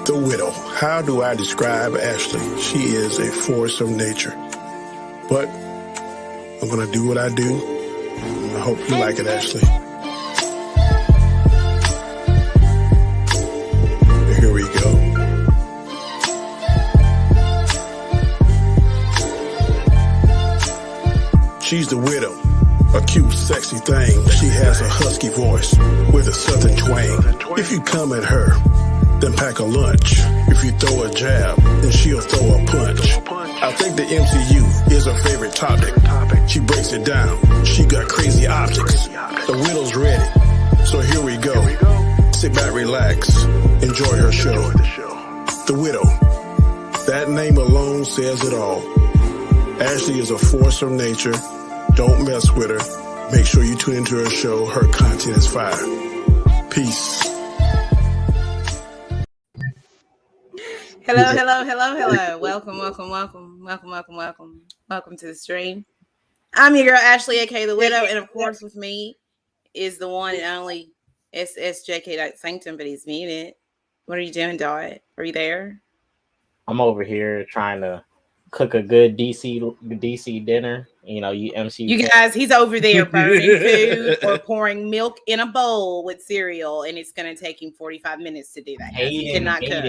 The widow. How do I describe Ashley? She is a force of nature. But I'm going to do what I do. I hope you like it, Ashley. Here we go. She's the widow. A cute, sexy thing. She has a husky voice with a southern twang. If you come at her, then pack a lunch. If you throw a jab, then she'll throw a punch. I think the MCU is her favorite topic. She breaks it down. She got crazy optics. The widow's ready. So here we go. Sit back, relax. Enjoy her show. The widow. That name alone says it all. Ashley is a force of nature. Don't mess with her. Make sure you tune into her show. Her content is fire. Peace. Hello. Welcome to the stream. I'm your girl, Ashley, aka The Widow, and of course with me is the one and only SSJK Sanctum, but he's muted. What are you doing, Dot? Are you there? I'm over here trying to cook a good DC dinner. You know, you guys, he's over there burning food or pouring milk in a bowl with cereal, and it's going to take him 45 minutes to do that. He cannot cook.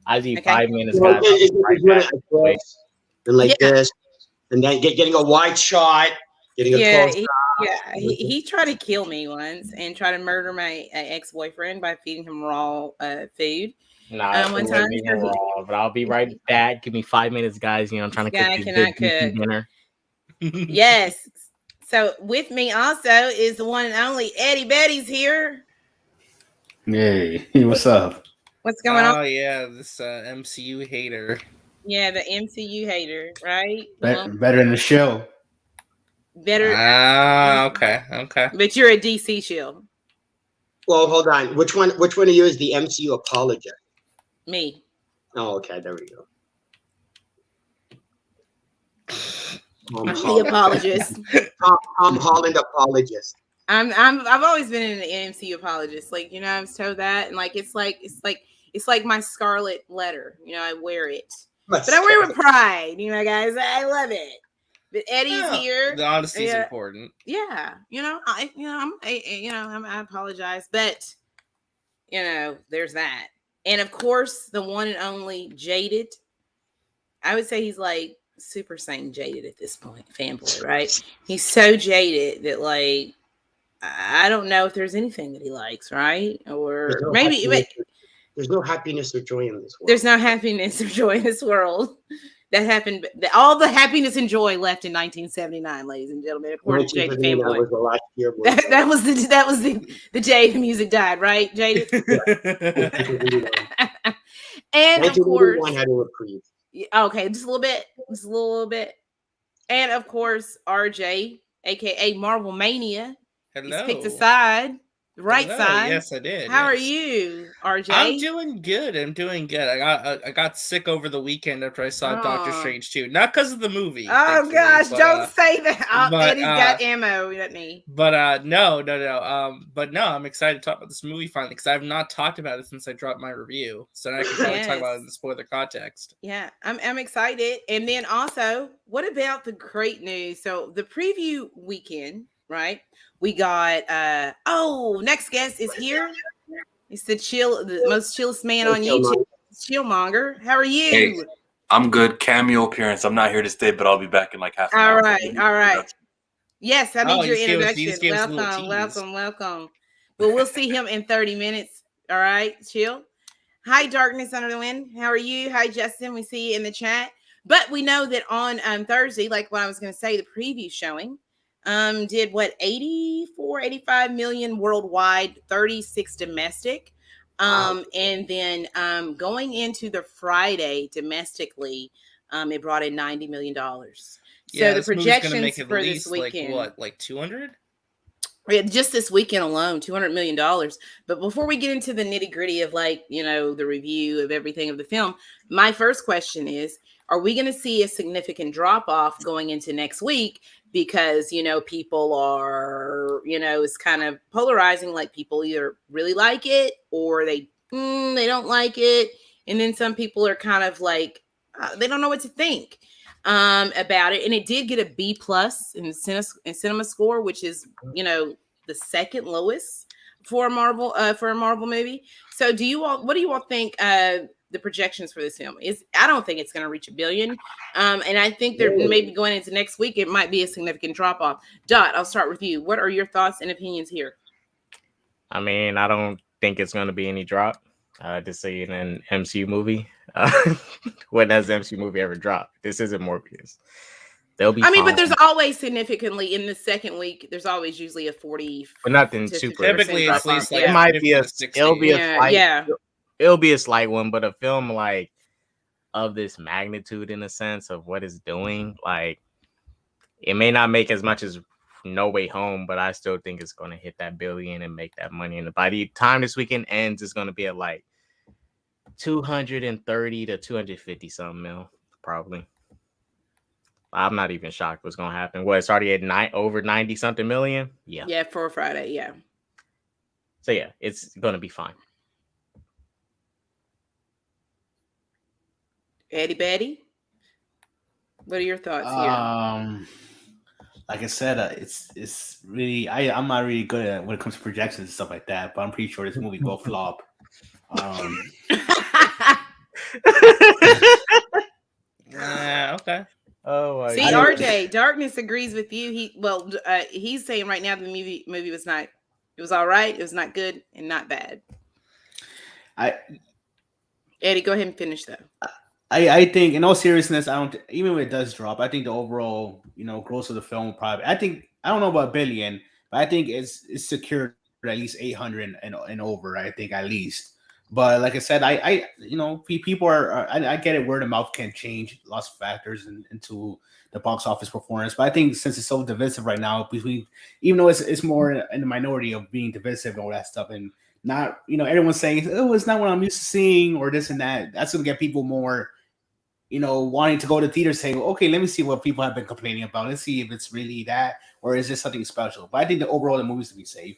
I need 5 minutes, guys. This, and then getting a wide shot, getting a close shot. Yeah, he tried to kill me once and try to murder my ex-boyfriend by feeding him raw food. One time, but I'll be right back. Give me 5 minutes, guys. You know, I'm trying to cook this good dinner. Yes. So with me also is the one and only Eddie Betty's here. Hey, what's up? What's going on? Oh yeah, this MCU hater. Yeah, the MCU hater, right? Better in the show. Better. Okay. But you're a DC shield. Well, hold on. Which one of you is the MCU apologist? Me. Oh, okay. There we go. I'm the apologist. Tom Holland apologist. I've always been an MCU apologist. Like, you know, I was told that, and like it's like my Scarlet letter. You know, I wear it, but I wear it with pride. You know, guys, I love it. But Eddie's here. The honesty is important. Yeah, I apologize, but you know, there's that, and of course, the one and only Jaded. I would say he's like Super Saiyan jaded at this point, fanboy, right? He's so jaded that like I don't know if there's anything that he likes, right? Or maybe there's no happiness or joy in this world. There's no happiness or joy in this world. That happened. All the happiness and joy left in 1979, ladies and gentlemen. According to Jaded fanboy, that was the last year. That was the day the music died, right, Jaded? And of course, had a reprieve. Okay, just a little bit. And of course, RJ, aka Marvel Mania, hello. He's picked a side, the right side. Yes, I did. How are you, RJ? I'm doing good. I got sick over the weekend after I saw Doctor Strange 2. Not because of the movie. Oh gosh, don't say that. Eddie's got ammo, doesn't he? But no. But no, I'm excited to talk about this movie finally because I have not talked about it since I dropped my review. So now I can probably talk about it in the spoiler context. Yeah, I'm excited. And then also, what about the great news? So the preview weekend, right? We got next guest is here. He's the most chillest man on YouTube. Chillmonger. How are you? Hey, I'm good. Cameo appearance. I'm not here to stay, but I'll be back in like half an hour. All right. Yes, I need your introduction. Welcome. But we'll see him in 30 minutes. All right, chill. Hi, Darkness Under the Wind. How are you? Hi, Justin. We see you in the chat. But we know that on Thursday, like what I was going to say, the preview showing, did 85 million worldwide, 36 domestic. And then going into the Friday domestically, it brought in $90 million. So the projections for this weekend, like 200? Yeah, just this weekend alone, $200 million. But before we get into the nitty gritty of the review of everything of the film, my first question is, are we going to see a significant drop off going into next week? Because, people are, it's kind of polarizing. Like people either really like it or they don't like it. and then some people are kind of like they don't know what to think about it. And it did get a B+ in cinema score, which is the second lowest for a Marvel movie. So what do you all think the projections for this film is? I don't think it's going to reach $1 billion. And I think they're maybe going into next week, it might be a significant drop off. Dot, I'll start with you. What are your thoughts and opinions here? I mean, I don't think it's going to be any drop. To see in an MCU movie. When has the MCU movie ever dropped? This isn't Morbius. They'll be. But there's always significantly in the second week. There's always usually a 40. But nothing super. Typically, it's at least like it might be a. 60. It'll be a slight. Yeah. It'll be a slight one, but a film like of this magnitude, in a sense of what it's doing, like it may not make as much as No Way Home, but I still think it's going to hit that $1 billion and make that money. And by the time this weekend ends, it's going to be at like 230 to 250 something mil, probably. I'm not even shocked what's going to happen. It's already at over 90 something million. Yeah, for Friday. Yeah. So yeah, it's going to be fine. Eddie Betty, what are your thoughts here? Like I said, it's really I'm not really good at when it comes to projections and stuff like that, but I'm pretty sure this movie will flop. Okay. Oh my See, God. RJ, Darkness agrees with you. He's saying right now the movie was not. It was all right. It was not good and not bad. Eddie, go ahead and finish though. I think, in all seriousness, even when it does drop, I think the overall, gross of the film probably. I don't know about $1 billion, but I think it's secured at least 800 and over. I think at least. But like I said, people are. I get it. Word of mouth can change lots of factors into the box office performance. But I think since it's so divisive right now, even though it's more in the minority of being divisive and all that stuff, and not everyone's saying, oh, it's not what I'm used to seeing or this and that. That's gonna get people more, wanting to go to theaters, saying, okay, let me see what people have been complaining about. Let's see if it's really that or is this something special. But I think the movie's to be safe.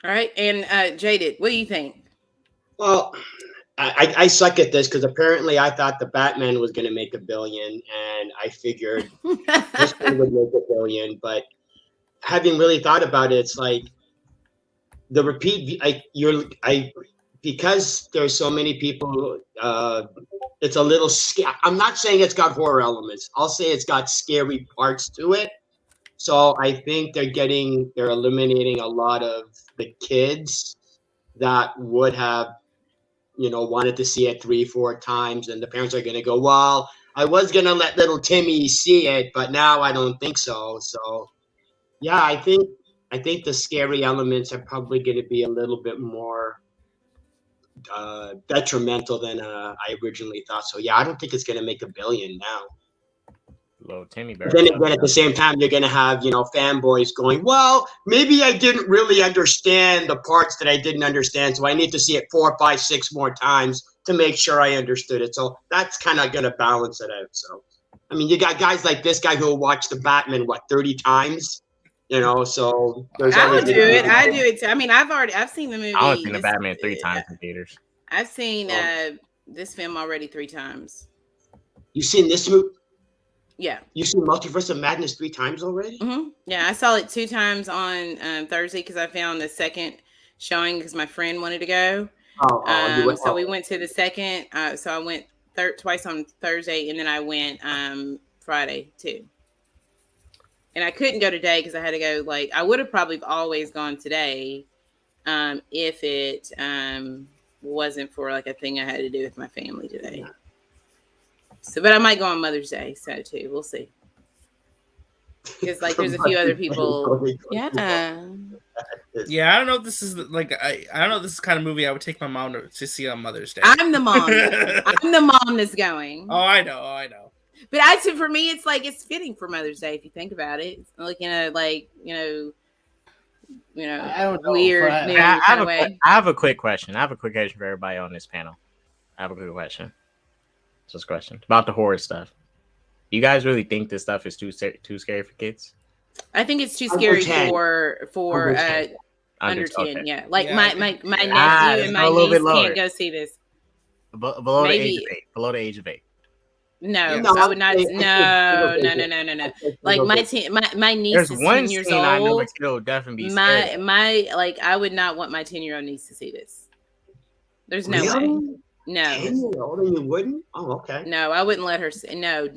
All right, and Jaded, what do you think? Well, I suck at this because apparently I thought the Batman was going to make $1 billion, and I figured this one would make $1 billion. But having really thought about it, it's like the repeat. Because there's so many people. It's a little scary. I'm not saying it's got horror elements. I'll say it's got scary parts to it. So I think they're eliminating a lot of the kids that would have, wanted to see it 3-4 times, and the parents are going to go, well, I was going to let little Timmy see it, but now I don't think so. So, yeah, I think the scary elements are probably going to be a little bit more detrimental than I originally thought. So, yeah, I don't think it's going to make $1 billion now. Little Timmy Bear. Then again, at the same time, you're going to have, fanboys going, well, maybe I didn't really understand the parts that I didn't understand, so I need to see it 4, 5, 6 more times to make sure I understood it. So that's kind of going to balance it out. So, I mean, you got guys like this guy who will watch the Batman, 30 times? So there's I do it too. I mean, I've seen the movie. I've seen the Batman 3 times in theaters. I've seen this film already 3 times. You've seen this movie? Yeah. You've seen Multiverse of Madness 3 times already? Mm-hmm. Yeah, I saw it 2 times on Thursday because I found the second showing because my friend wanted to go. So we went to the second. So I went twice on Thursday, and then I went Friday too. And I couldn't go today because I had to go. I would have probably always gone today if it wasn't for a thing I had to do with my family today. So, but I might go on Mother's Day, so too. We'll see. Because there's a few other people. Yeah. Yeah, I don't know if this is I don't know if this is the kind of movie I would take my mom to see on Mother's Day. I'm the mom. I'm the mom that's going. Oh, I know. But for me, it's it's fitting for Mother's Day if you think about it. It's I don't know, weird. I have a quick question. I have a quick question for everybody on this panel. I have a quick question. Just a question about the horror stuff. You guys really think this stuff is too scary for kids? I think it's too scary for Under 10, okay. yeah. Like Yeah, my nephew and my niece can't go see this. Below the age of 8. Below the age of 8. No, Yeah. I would not. No. Like my niece There's is one 10 years scene I know old. the kid will definitely be scared of. Like I would not want my 10-year-old niece to see this. There's no way. No. 10-year-old and you wouldn't? Oh, okay. No, I wouldn't let her see. No.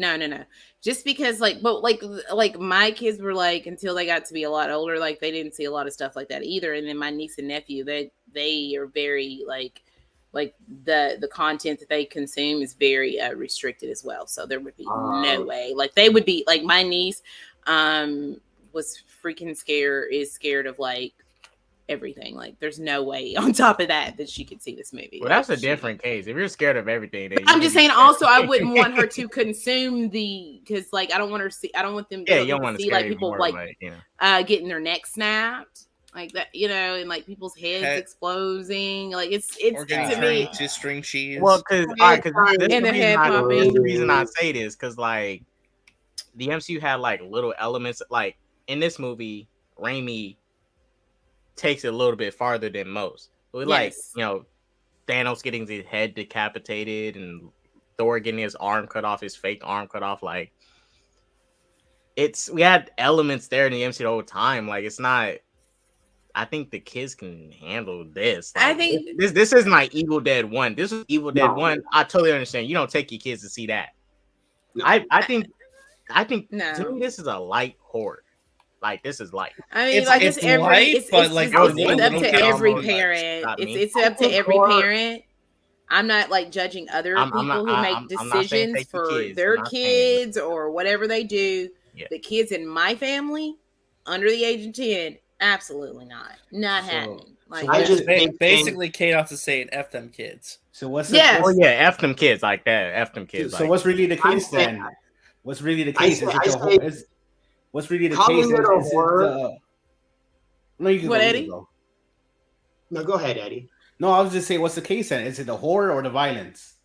Just because like my kids were like, until they got to be a lot older, like they didn't see a lot of stuff like that either. And then my niece and nephew, they are very like the content that they consume is very restricted as well. So there would be no way. Like they would be like, my niece was freaking scared of like everything. Like there's no way on top of that she could see this movie. Well, that's a different case. If you're scared of everything, then I'm just saying also I wouldn't want her to consume because like I don't want them to see like people more, like getting their neck snapped like that, and like people's heads exploding. Like it's to me just string cheese. Well, because the reason I say this, because like the MCU had like little elements. Like in this movie, Raimi takes it a little bit farther than most. Like Thanos getting his head decapitated and Thor getting his arm cut off, his fake arm cut off. Like we had elements there in the MCU the whole time. Like it's not. I think the kids can handle this. Like, I think this isn't like Evil Dead 1. This is Evil Dead 1. I totally understand. You don't take your kids to see that. No. I think to me this is a light horror. Like this is light. I mean, it's up to every parent. It's up to every parent. I'm not like judging other people who make decisions for their kids or whatever they do. Yeah. The kids in my family under the age of 10, absolutely not happening. Like I just basically chaos is saying F them kids. So what's F them kids like that. F them kids. So what's really the case then? What's really the case? What's really the case? No, you can what, Eddie? No, go ahead, Eddie. No, I was just saying, what's the case then? Is it the horror or the violence?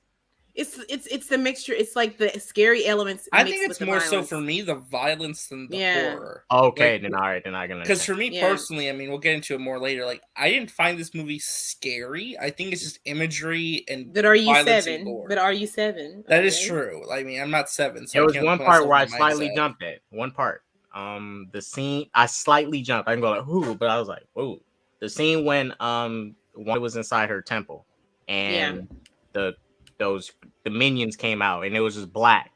It's the mixture. It's like the scary elements. I think it's more so for me the violence than the horror. Okay, then all right, then I can. Because for me personally, I mean, we'll get into it more later. Like, I didn't find this movie scary. I think it's just imagery and. But are you 7? But are you 7? That is true. I mean, I'm not 7. So there was one part where I slightly jumped at. One part. The scene I slightly jumped. I can go like, "Ooh," but I was like, "Ooh." The scene when one was inside her temple and the minions came out and it was just black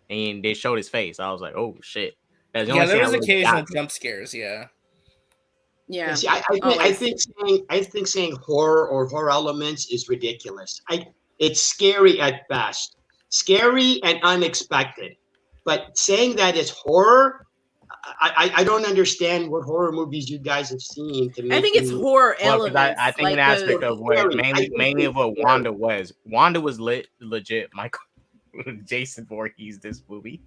and they showed his face. I was like, "Oh shit!" That's the only there was occasional jump scares. Yeah. See, I think saying horror or horror elements is ridiculous. It's scary at best, scary and unexpected. But saying that it's horror. I don't understand what horror movies you guys have seen. I think it's horror elements. I think like an aspect of what mainly of what Wanda was. Wanda was legit. Michael Jason Voorhees this movie.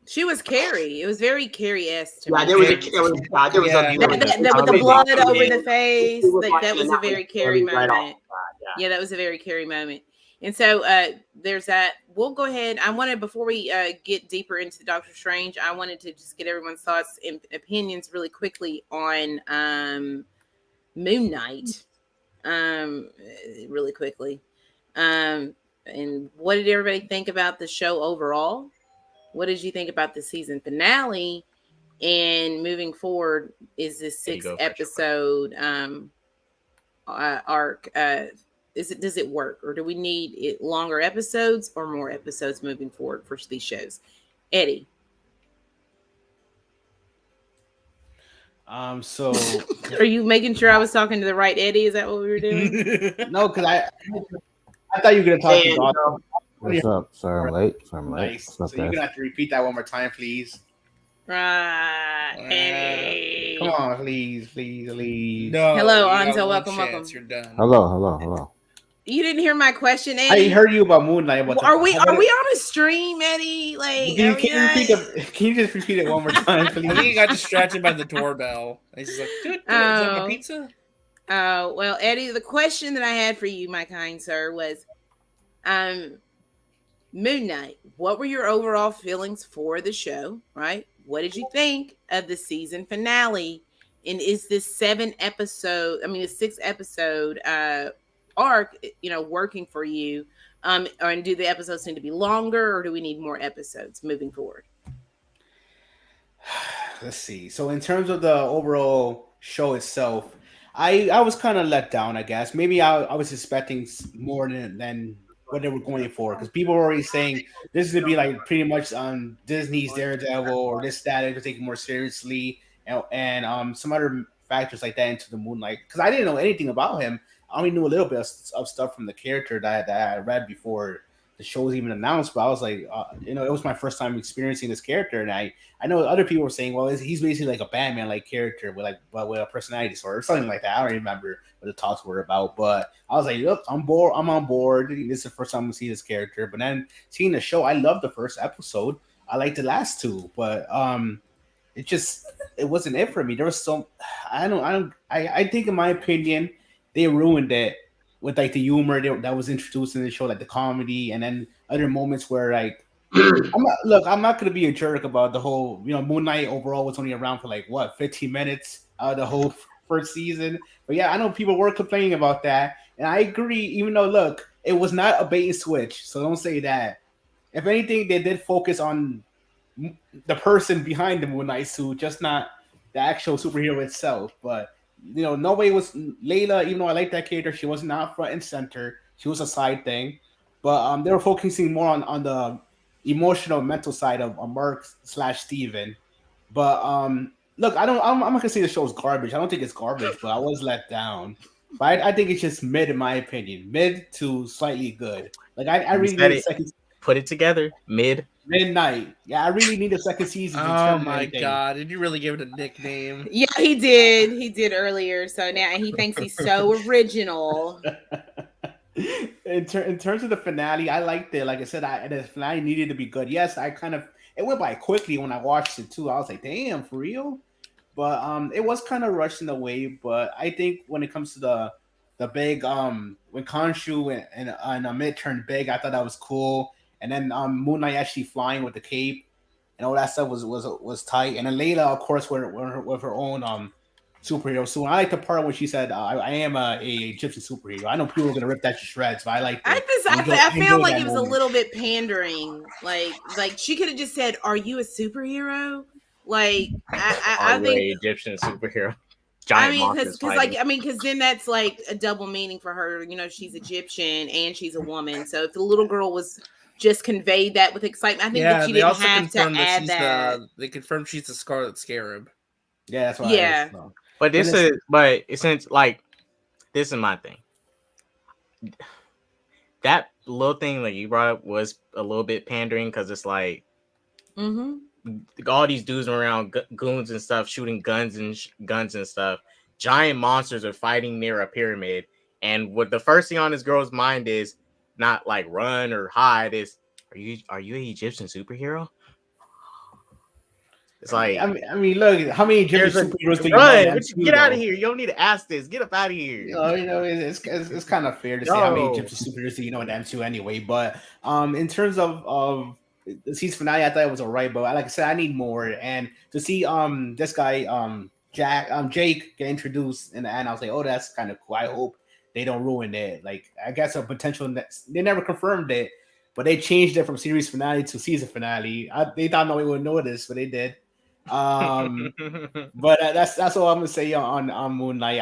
She was Carrie. It was very Carrie-esque. Yeah, there was the blood over the face. Like that was a very Carrie moment. Yeah, that was a very Carrie moment. And so there's that. We'll go ahead. I wanted, before we get deeper into Doctor Strange, I wanted to just get everyone's thoughts and opinions really quickly on Moon Knight. Really quickly. And what did everybody think about the show overall? What did you think about the season finale? And moving forward, is this 6-episode arc does it work, or do we need longer episodes or more episodes moving forward for these shows? Eddie. So are you making sure I was talking to the right Eddie? Is that what we were doing? No, because I thought you were gonna talk to What's up? Sorry I'm late. Nice. So you're gonna have to repeat that one more time, please. Right, Eddie. Come on, please. No, hello, Anzo. Welcome. You're done. Hello. You didn't hear my question, Eddie? I heard you about Moon Knight. Are we on a stream, Eddie? Like, can you just repeat it one more time, please? I think he got distracted by the doorbell. He's like, dude, is that my pizza? Oh, well, Eddie, the question that I had for you, my kind sir, was Moon Knight. What were your overall feelings for the show, right? What did you think of the season finale? And is this 6 episode arc, working for you? Or do the episodes need to be longer, or do we need more episodes moving forward? Let's see. So in terms of the overall show itself, I was kind of let down, I guess. Maybe I was expecting more than what they were going for, because people were already saying this is gonna be like pretty much on Disney's Daredevil or this that they're taking more seriously, and some other factors like that into the Moonlight, because I didn't know anything about him. I only knew a little bit of stuff from the character that I read before the show was even announced, but I was like, it was my first time experiencing this character, and I know other people were saying, well, he's basically like a Batman like character with a personality disorder or something like that. I don't remember what the talks were about, but I was like, yep, I'm on board. This is the first time we see this character. But then seeing the show, I loved the first episode. I liked the last two, but it wasn't it for me. There was I think in my opinion, they ruined it with like the humor that was introduced in the show, like the comedy, and then other moments where like I'm not gonna be a jerk about the whole, Moon Knight overall was only around for like 15 minutes out of the whole first season. But yeah, I know people were complaining about that, and I agree, even though look, it was not a bait and switch, so don't say that. If anything, they did focus on the person behind the Moon Knight suit, just not the actual superhero itself. But no way was Layla, even though I like that character, she was not front and center. She was a side thing. But they were focusing more on the emotional, mental side of Mark / Steven. But look, I'm not gonna say the show is garbage. I don't think it's garbage, but I was let down. But I think it's just mid, in my opinion, mid to slightly good. Like I really need a second. Put it together, midnight. Yeah, I really need a second season. Oh my god! Did you really give it a nickname? Yeah, he did. He did earlier. So now he thinks he's so original. In terms of the finale, I liked it. Like I said, the finale needed to be good. Yes, it went by quickly when I watched it too. I was like, damn, for real? But it was kind of rushed in a way. But I think when it comes to the big when Khonshu and Amit turned big, I thought that was cool. And then Moon Knight actually flying with the cape and all that stuff was tight. And then Layla, of course, with her own superhero. So I like the part when she said, "I am a Egyptian superhero." I know people are gonna rip that to shreds, but I like that. I felt like it was a little bit pandering. Like she could have just said, "Are you a superhero?" Like I think Egyptian superhero. Because then that's like a double meaning for her. She's Egyptian and she's a woman. So if the little girl was just conveyed that with excitement, I think that she didn't have to add that. They confirmed she's the Scarlet Scarab. Yeah, that's why. Yeah, but this is my thing. That little thing like you brought up was a little bit pandering because it's like all these dudes around goons and stuff shooting guns and stuff. Giant monsters are fighting near a pyramid, and what the first thing on this girl's mind is not like run or hide. Is are you an Egyptian superhero? It's like I mean, look, how many Egyptian superheroes do you know? Get out of here! You don't need to ask this. Get up out of here. It's kind of fair to say how many Egyptian superheroes do you know in M2 anyway. But in terms of the season finale, I thought it was alright. But like I said, I need more. And to see this guy Jake get introduced in the end, I was like, oh, that's kind of cool. I hope they don't ruin it. Like I guess a potential they never confirmed it, but they changed it from series finale to season finale. They thought nobody would notice, but they did. But that's all I'm gonna say on Moon Knight.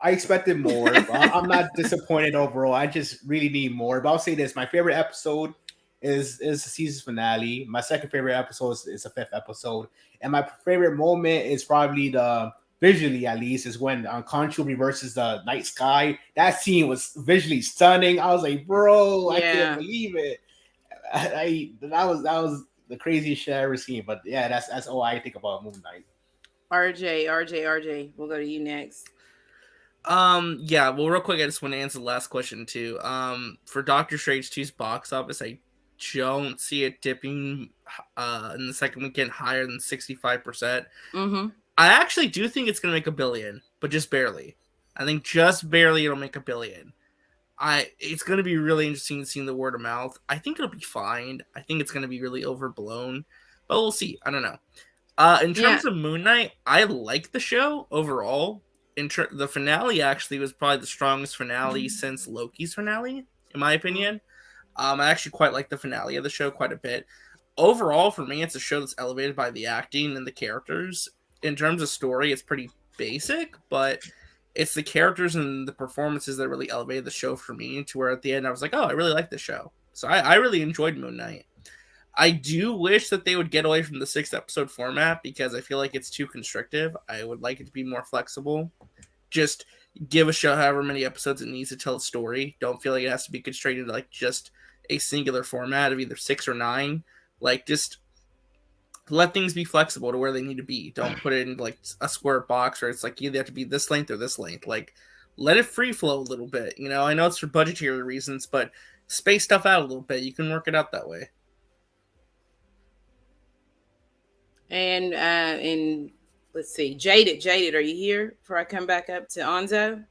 I expected more. I'm not disappointed overall. I just really need more. But I'll say this: my favorite episode is the season finale. My second favorite episode is the 5th episode, and my favorite moment is probably visually at least is when Khonshu reverses the night sky. That scene was visually stunning. I was like, bro, I can't believe it. That was the craziest shit I ever seen. But yeah, that's all I think about Moon Knight. RJ, we'll go to you next. Yeah, well, real quick, I just want to answer the last question too. For Doctor Strange 2's box office, I don't see it dipping in the second weekend higher than 65%. I actually do think it's gonna make $1 billion, but just barely. I think just barely it'll make $1 billion. It's gonna be really interesting seeing the word of mouth. I think it'll be fine. I think it's gonna be really overblown, but we'll see. I don't know. In terms of Moon Knight, I like the show overall. The finale actually was probably the strongest finale since Loki's finale, in my opinion. I actually quite like the finale of the show quite a bit. Overall, for me, it's a show that's elevated by the acting and the characters. In terms of story, it's pretty basic, but it's the characters and the performances that really elevated the show for me to where at the end I was like, oh, I really like this show. So I really enjoyed Moon Knight. I do wish that they would get away from the 6-episode format because I feel like it's too constrictive. I would like it to be more flexible. Just give a show however many episodes it needs to tell a story. Don't feel like it has to be constrained into like just a singular format of either 6 or 9. Like, just let things be flexible to where they need to be. Don't put it in like a square box where it's like you either have to be this length or this length. Like, let it free flow a little bit. You know, I know it's for budgetary reasons, but space stuff out a little bit. You can work it out that way. And let's see, Jaded, are you here before I come back up to Onzo?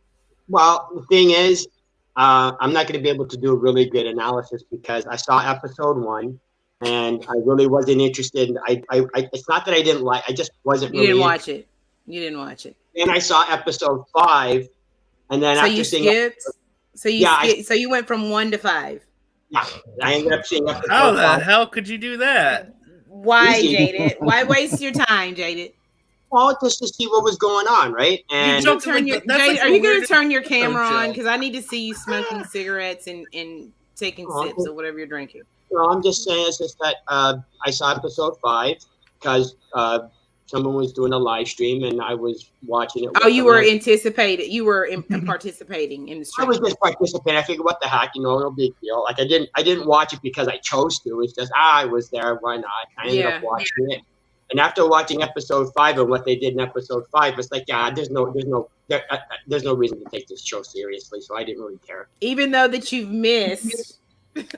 Well, the thing is, I'm not going to be able to do a really good analysis because I saw episode 1 and I really wasn't interested. It's not that I didn't like, I just wasn't really. You didn't watch it. And I saw episode 5, and then so after you seeing skipped. So you went from 1 to 5. Yeah, I ended up seeing episode 5. How the hell could you do that? Why, Jaded? Why waste your time, Jaded? Well, just to see what was going on, right? And Jaded, are you going to turn your camera on? Because I need to see you smoking cigarettes and taking sips of whatever you're drinking. No, I'm just saying it's just that I saw episode 5 because someone was doing a live stream and I was watching it. Oh, you were anticipating. You were participating in the stream. I was just participating. I figured, what the heck, no big deal. Like I didn't watch it because I chose to. It's just I was there. Why not? I ended up watching it. And after watching episode 5 and what they did in episode 5, it's like, there's no reason to take this show seriously. So I didn't really care. Even though that you've missed.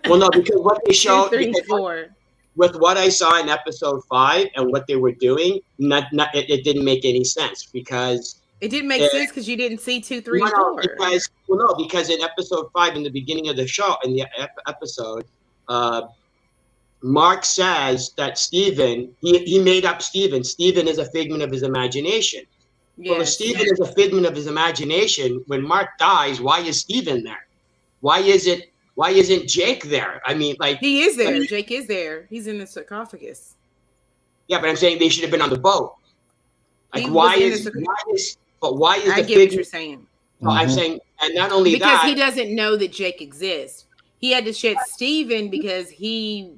Well, no, because what they showed. 2, 3, 4. With what I saw in episode 5 and what they were doing, it didn't make any sense because it didn't make sense because you didn't see 2, 3, 4. Because in episode 5, in the beginning of the show, in the episode, Mark says that Steven, he made up Steven. Steven is a figment of his imagination. Yes. Well, if Steven is a figment of his imagination, when Mark dies, why is Steven there? Why isn't Jake there? I mean, like he is there. Jake is there. He's in the sarcophagus. Yeah, but I'm saying they should have been on the boat. Like, why is? I get what you're saying. Well, I'm saying, and not only because that, he doesn't know that Jake exists. He had to shed Steven because he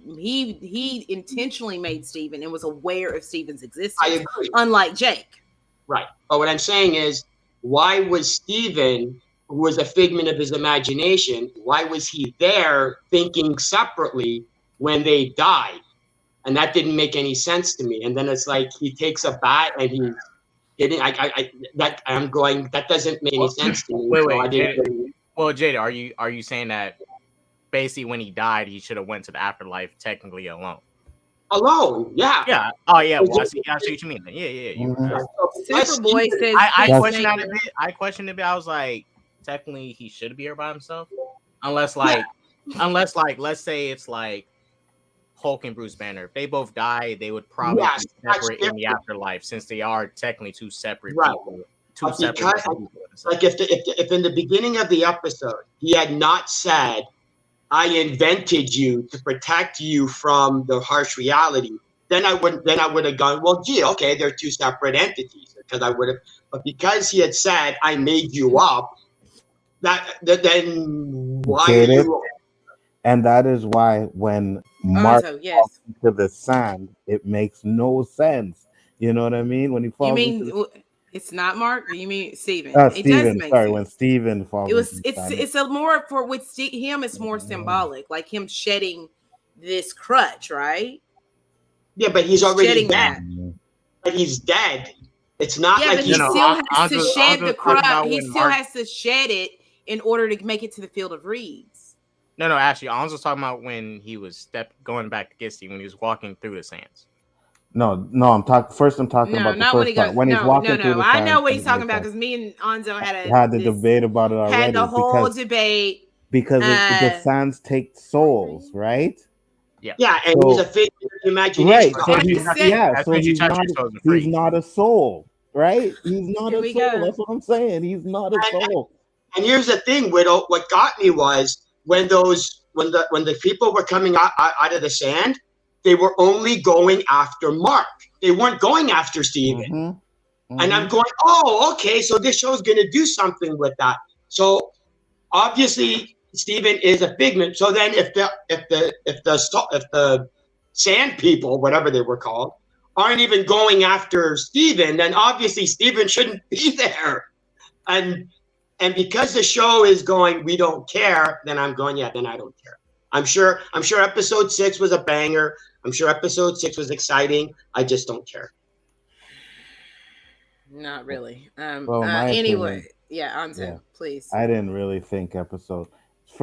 intentionally made Steven and was aware of Steven's existence. I agree. Unlike Jake. Right. But what I'm saying is, why was Steven, who was a figment of his imagination, why was he there thinking separately when they died? And that didn't make any sense to me. And then it's like he takes a bat and he's hitting. That doesn't make any sense to me. Well, Jada, are you saying that basically when he died, he should have went to the afterlife technically alone? Alone, yeah. Yeah. Oh, yeah. Well, I see what you mean. Yeah. Superboy says I questioned it a bit. I was like, technically, he should be here by himself, unless let's say it's like Hulk and Bruce Banner. If they both die, they would probably be separate in the afterlife, since they are technically two separate people. Like if in the beginning of the episode he had not said, "I invented you to protect you from the harsh reality," then I would have gone, well, gee, okay, they're two separate entities. Because I would have, but because he had said, "I made you up," then why? And that is why when Mark falls into the sand, it makes no sense. You know what I mean? When he falls, it's not Mark, or you mean Steven? It does make sense. When Steven falls, it's a more for with him. It's more symbolic, like him shedding this crutch, right? Yeah, but he's already dead. But he's dead. It's not like he still has to shed the crutch. He still has to shed it in order to make it to the field of reeds. No, actually, I was talking about when he was going back to get Steve, when he was walking through the sands. No, I'm talking about the first part. When he's walking through the sands. I know what he's talking about because me and Onzo had the debate about it already. Had the whole debate. Because the sands take souls, right? Yeah, and he's a figure of the imagination. Right. So So he's not a soul, right? He's not a soul. That's what I'm saying. He's not a soul. And here's the thing, Widow. What got me was when the people were coming out of the sand, they were only going after Mark. They weren't going after Steven. Mm-hmm. And I'm going, oh, okay, so this show's going to do something with that. So obviously Steven is a figment. So then if the sand people, whatever they were called, aren't even going after Steven, then obviously Steven shouldn't be there. And because the show is going, we don't care, then I'm going, yeah, then I don't care. I'm sure episode 6 was a banger. I'm sure episode 6 was exciting. I just don't care. Not really. Anyway, Anto, please. I didn't really think for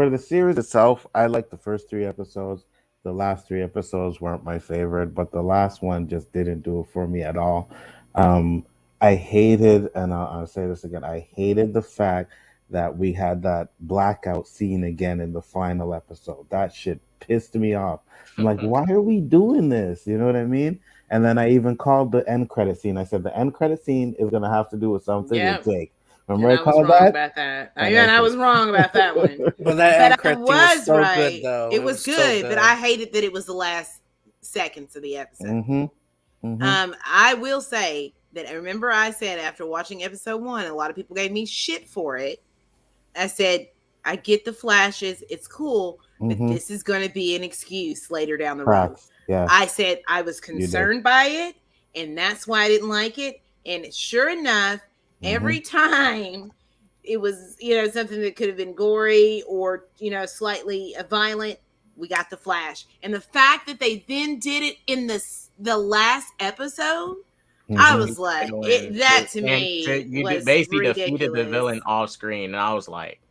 the series itself, I liked the first 3 episodes. The last 3 episodes weren't my favorite, but the last one just didn't do it for me at all. I hated, and I'll say this again, I hated the fact that we had that blackout scene again in the final episode. That shit pissed me off. I'm like, why are we doing this? You know what I mean? And then I even called the end credit scene. I said the end credit scene is gonna have to do with something with Jake. Remember I called that? About that. I was wrong about that one. But that end credit scene was so right. Good, though. It was good, but I hated that it was the last seconds of the episode. I will say that I remember I said after watching episode 1, a lot of people gave me shit for it. I said, I get the flashes, it's cool, but this is going to be an excuse later down the road. Yeah. I said I was concerned by it, and that's why I didn't like it. And sure enough, every time it was, something that could have been gory or, slightly violent, we got the flash. And the fact that they then did it in the last episode, I was like, that to me was basically ridiculous. Defeated the villain off screen, and I was like,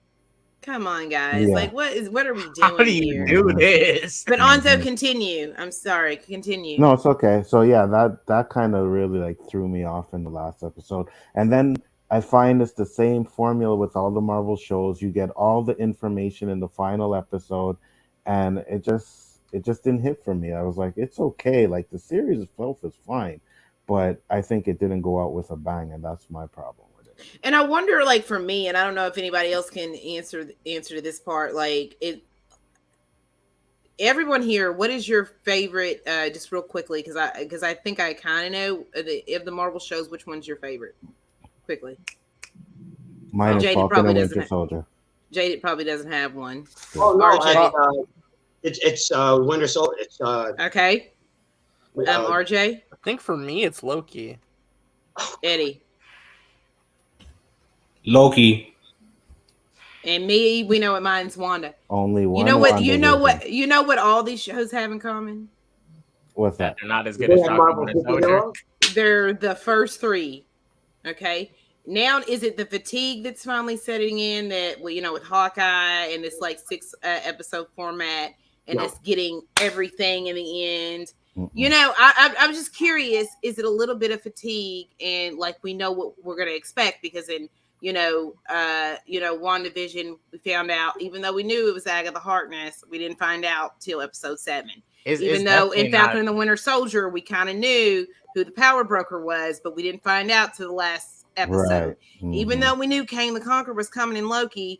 "Come on, guys! Like, what are we doing? How do you here? do this?" But Anto, continue. I'm sorry, continue. No, it's okay. So yeah, that kind of really threw me off in the last episode, and then I find it's the same formula with all the Marvel shows. You get all the information in the final episode, and it just didn't hit for me. I was like, it's okay. Like the series itself is fine. But I think it didn't go out with a bang, and that's my problem with it. And I wonder, for me, and I don't know if anybody else can answer to this part. Everyone here, what is your favorite? Just real quickly, because I think I kind of know of the Marvel shows. Which one's your favorite? Quickly. Mine is Falcon and Winter Soldier. Jaded probably doesn't have one. Oh no, it's Winter Soldier. It's okay. RJ. I think for me it's Loki. Eddie. Loki. And me, we know what mine's Wanda. Only one. You know what all these shows have in common? What's that? They're not as good as Falcon and Soldier. They're the first 3. Okay. Now, is it the fatigue that's finally setting in that, with Hawkeye and this 6 episode format, and it's getting everything in the end? I'm just curious, is it a little bit of fatigue and we know what we're going to expect? Because in, WandaVision, we found out, even though we knew it was Agatha Harkness, we didn't find out till episode 7. Even though in Falcon and the Winter Soldier, we kind of knew who the power broker was, but we didn't find out till the last episode. Right. Even though we knew Kang the Conqueror was coming in Loki,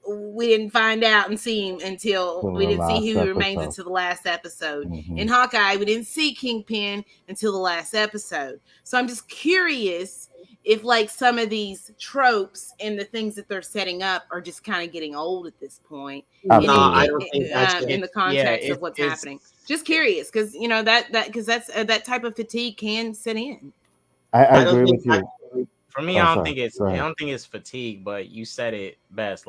we didn't find out and see him until we didn't see who remains until the last episode. In Hawkeye, we didn't see Kingpin until the last episode. So I'm just curious if some of these tropes and the things that they're setting up are just kind of getting old at this point. I don't think that's in the context of what's happening. Just curious, because that type of fatigue can set in. I agree with you. For me, I don't think it's fatigue, but you said it best,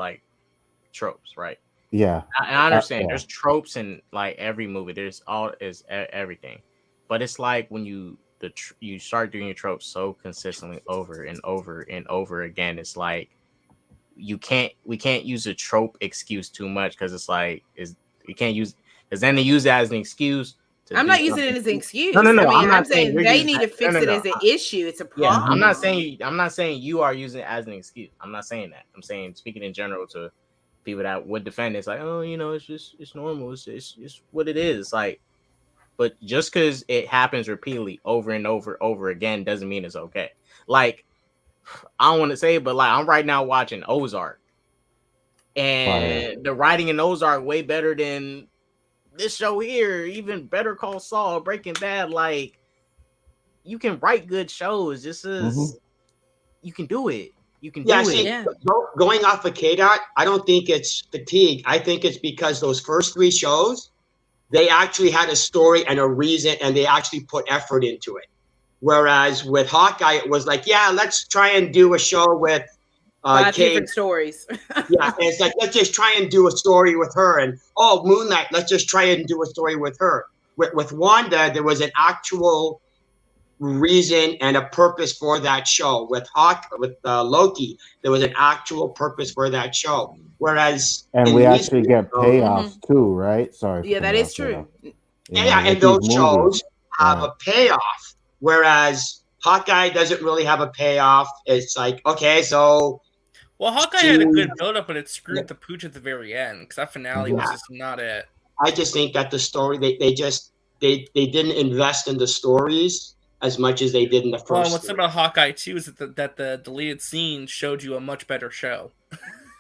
tropes, right? Yeah, I understand. There's tropes in every movie. There's everything, but it's when you start doing your tropes so consistently over and over and over again. It's we can't use a trope excuse too much, because you can't use, because then they use it as an excuse. I'm not using it as an excuse. No. I'm saying they need to fix it as an issue. It's a problem. Yeah, I'm not saying you are using it as an excuse. I'm not saying that. I'm saying, speaking in general, to people that would defend it's like, oh, it's normal. It's what it is. Like, but just because it happens repeatedly over and over again doesn't mean it's okay. Like, I don't want to say it, but like I'm right now watching Ozark. And the writing in Ozark way better than this show here, even Better Call Saul, Breaking Bad. Like, you can write good shows just as you can do it. You can do it. Yeah. Going off of KDOT, I don't think it's fatigue. I think it's because those first 3 shows, they actually had a story and a reason, and they actually put effort into it. Whereas with Hawkeye, it was like, yeah, let's try and do a show with 5 different stories. Yeah, and it's like, let's just try and do a story with her. And Moon Knight, let's just try and do a story with her. With Wanda, there was an actual reason and a purpose for that show. With Loki, there was an actual purpose for that show. Whereas, and we actually get payoffs too, right? Sorry. Yeah, that is true. And those shows have a payoff. Whereas Hawkeye doesn't really have a payoff. It's like, okay, so. Well, Hawkeye had a good build-up, but it screwed the pooch at the very end because that finale was just not it. I just think that the story they didn't invest in the stories as much as they did in the first. Well, what's about Hawkeye too is that the deleted scene showed you a much better show,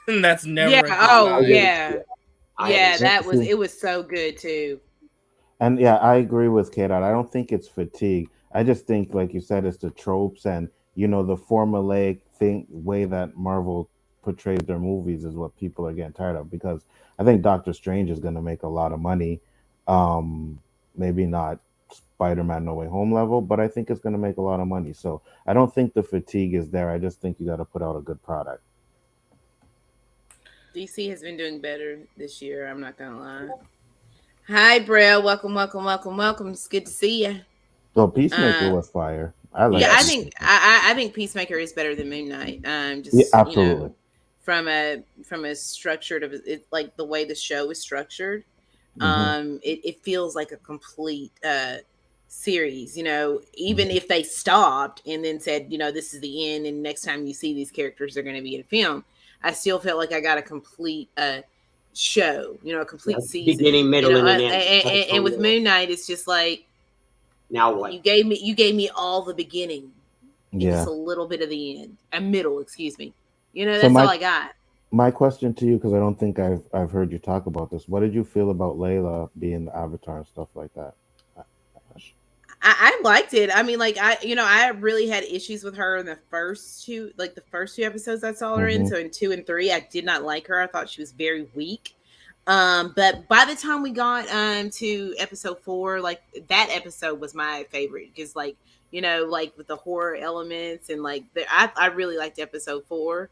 and that's never. Yeah. It was so good too. And yeah, I agree with Kate. I don't think it's fatigue. I just think, like you said, it's the tropes and the formulaic way that Marvel portrays their movies is what people are getting tired of. Because I think Doctor Strange is going to make a lot of money. Maybe not Spider-Man No Way Home level, but I think it's going to make a lot of money. So I don't think the fatigue is there. I just think you got to put out a good product. DC has been doing better this year. I'm not going to lie. Hi, Braille. Welcome. It's good to see you. So Peacemaker was fire. I think Peacemaker is better than Moon Knight. Absolutely. From a structured of it, like the way the show is structured, it feels like a complete series. Even if they stopped and then said, this is the end, and next time you see these characters, they're going to be in a film. I still felt like I got a complete show. A complete season, beginning, middle, and end. And with Moon Knight, it's just like. Now what? You gave me all the beginning. Just a little bit of the end. A middle, excuse me. That's all I got. My question to you, because I don't think I've heard you talk about this. What did you feel about Layla being the Avatar and stuff like that? I liked it. I mean, I really had issues with her in the first two episodes I saw her in. So in 2 and 3, I did not like her. I thought she was very weak. But by the time we got to episode 4, like that episode was my favorite because like with the horror elements and like I really liked episode 4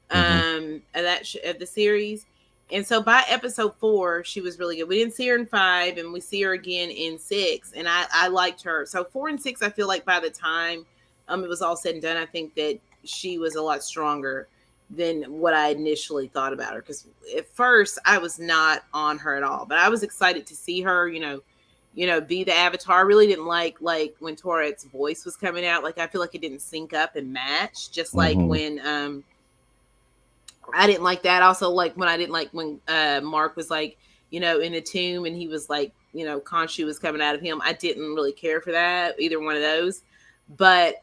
of the series. And so by episode 4 she was really good. We didn't see her in 5 and we see her again in 6 and I liked her. So 4 and 6 I feel like by the time it was all said and done, I think that she was a lot stronger than what I initially thought about her. Because at first I was not on her at all, but I was excited to see her, be the Avatar. I really didn't like when Toret's voice was coming out. Like, I feel like it didn't sync up and match. Just like when, I didn't like that. Also, like when I didn't like when Mark was like, in the tomb and he was like, Khonshu was coming out of him. I didn't really care for that, either one of those. But,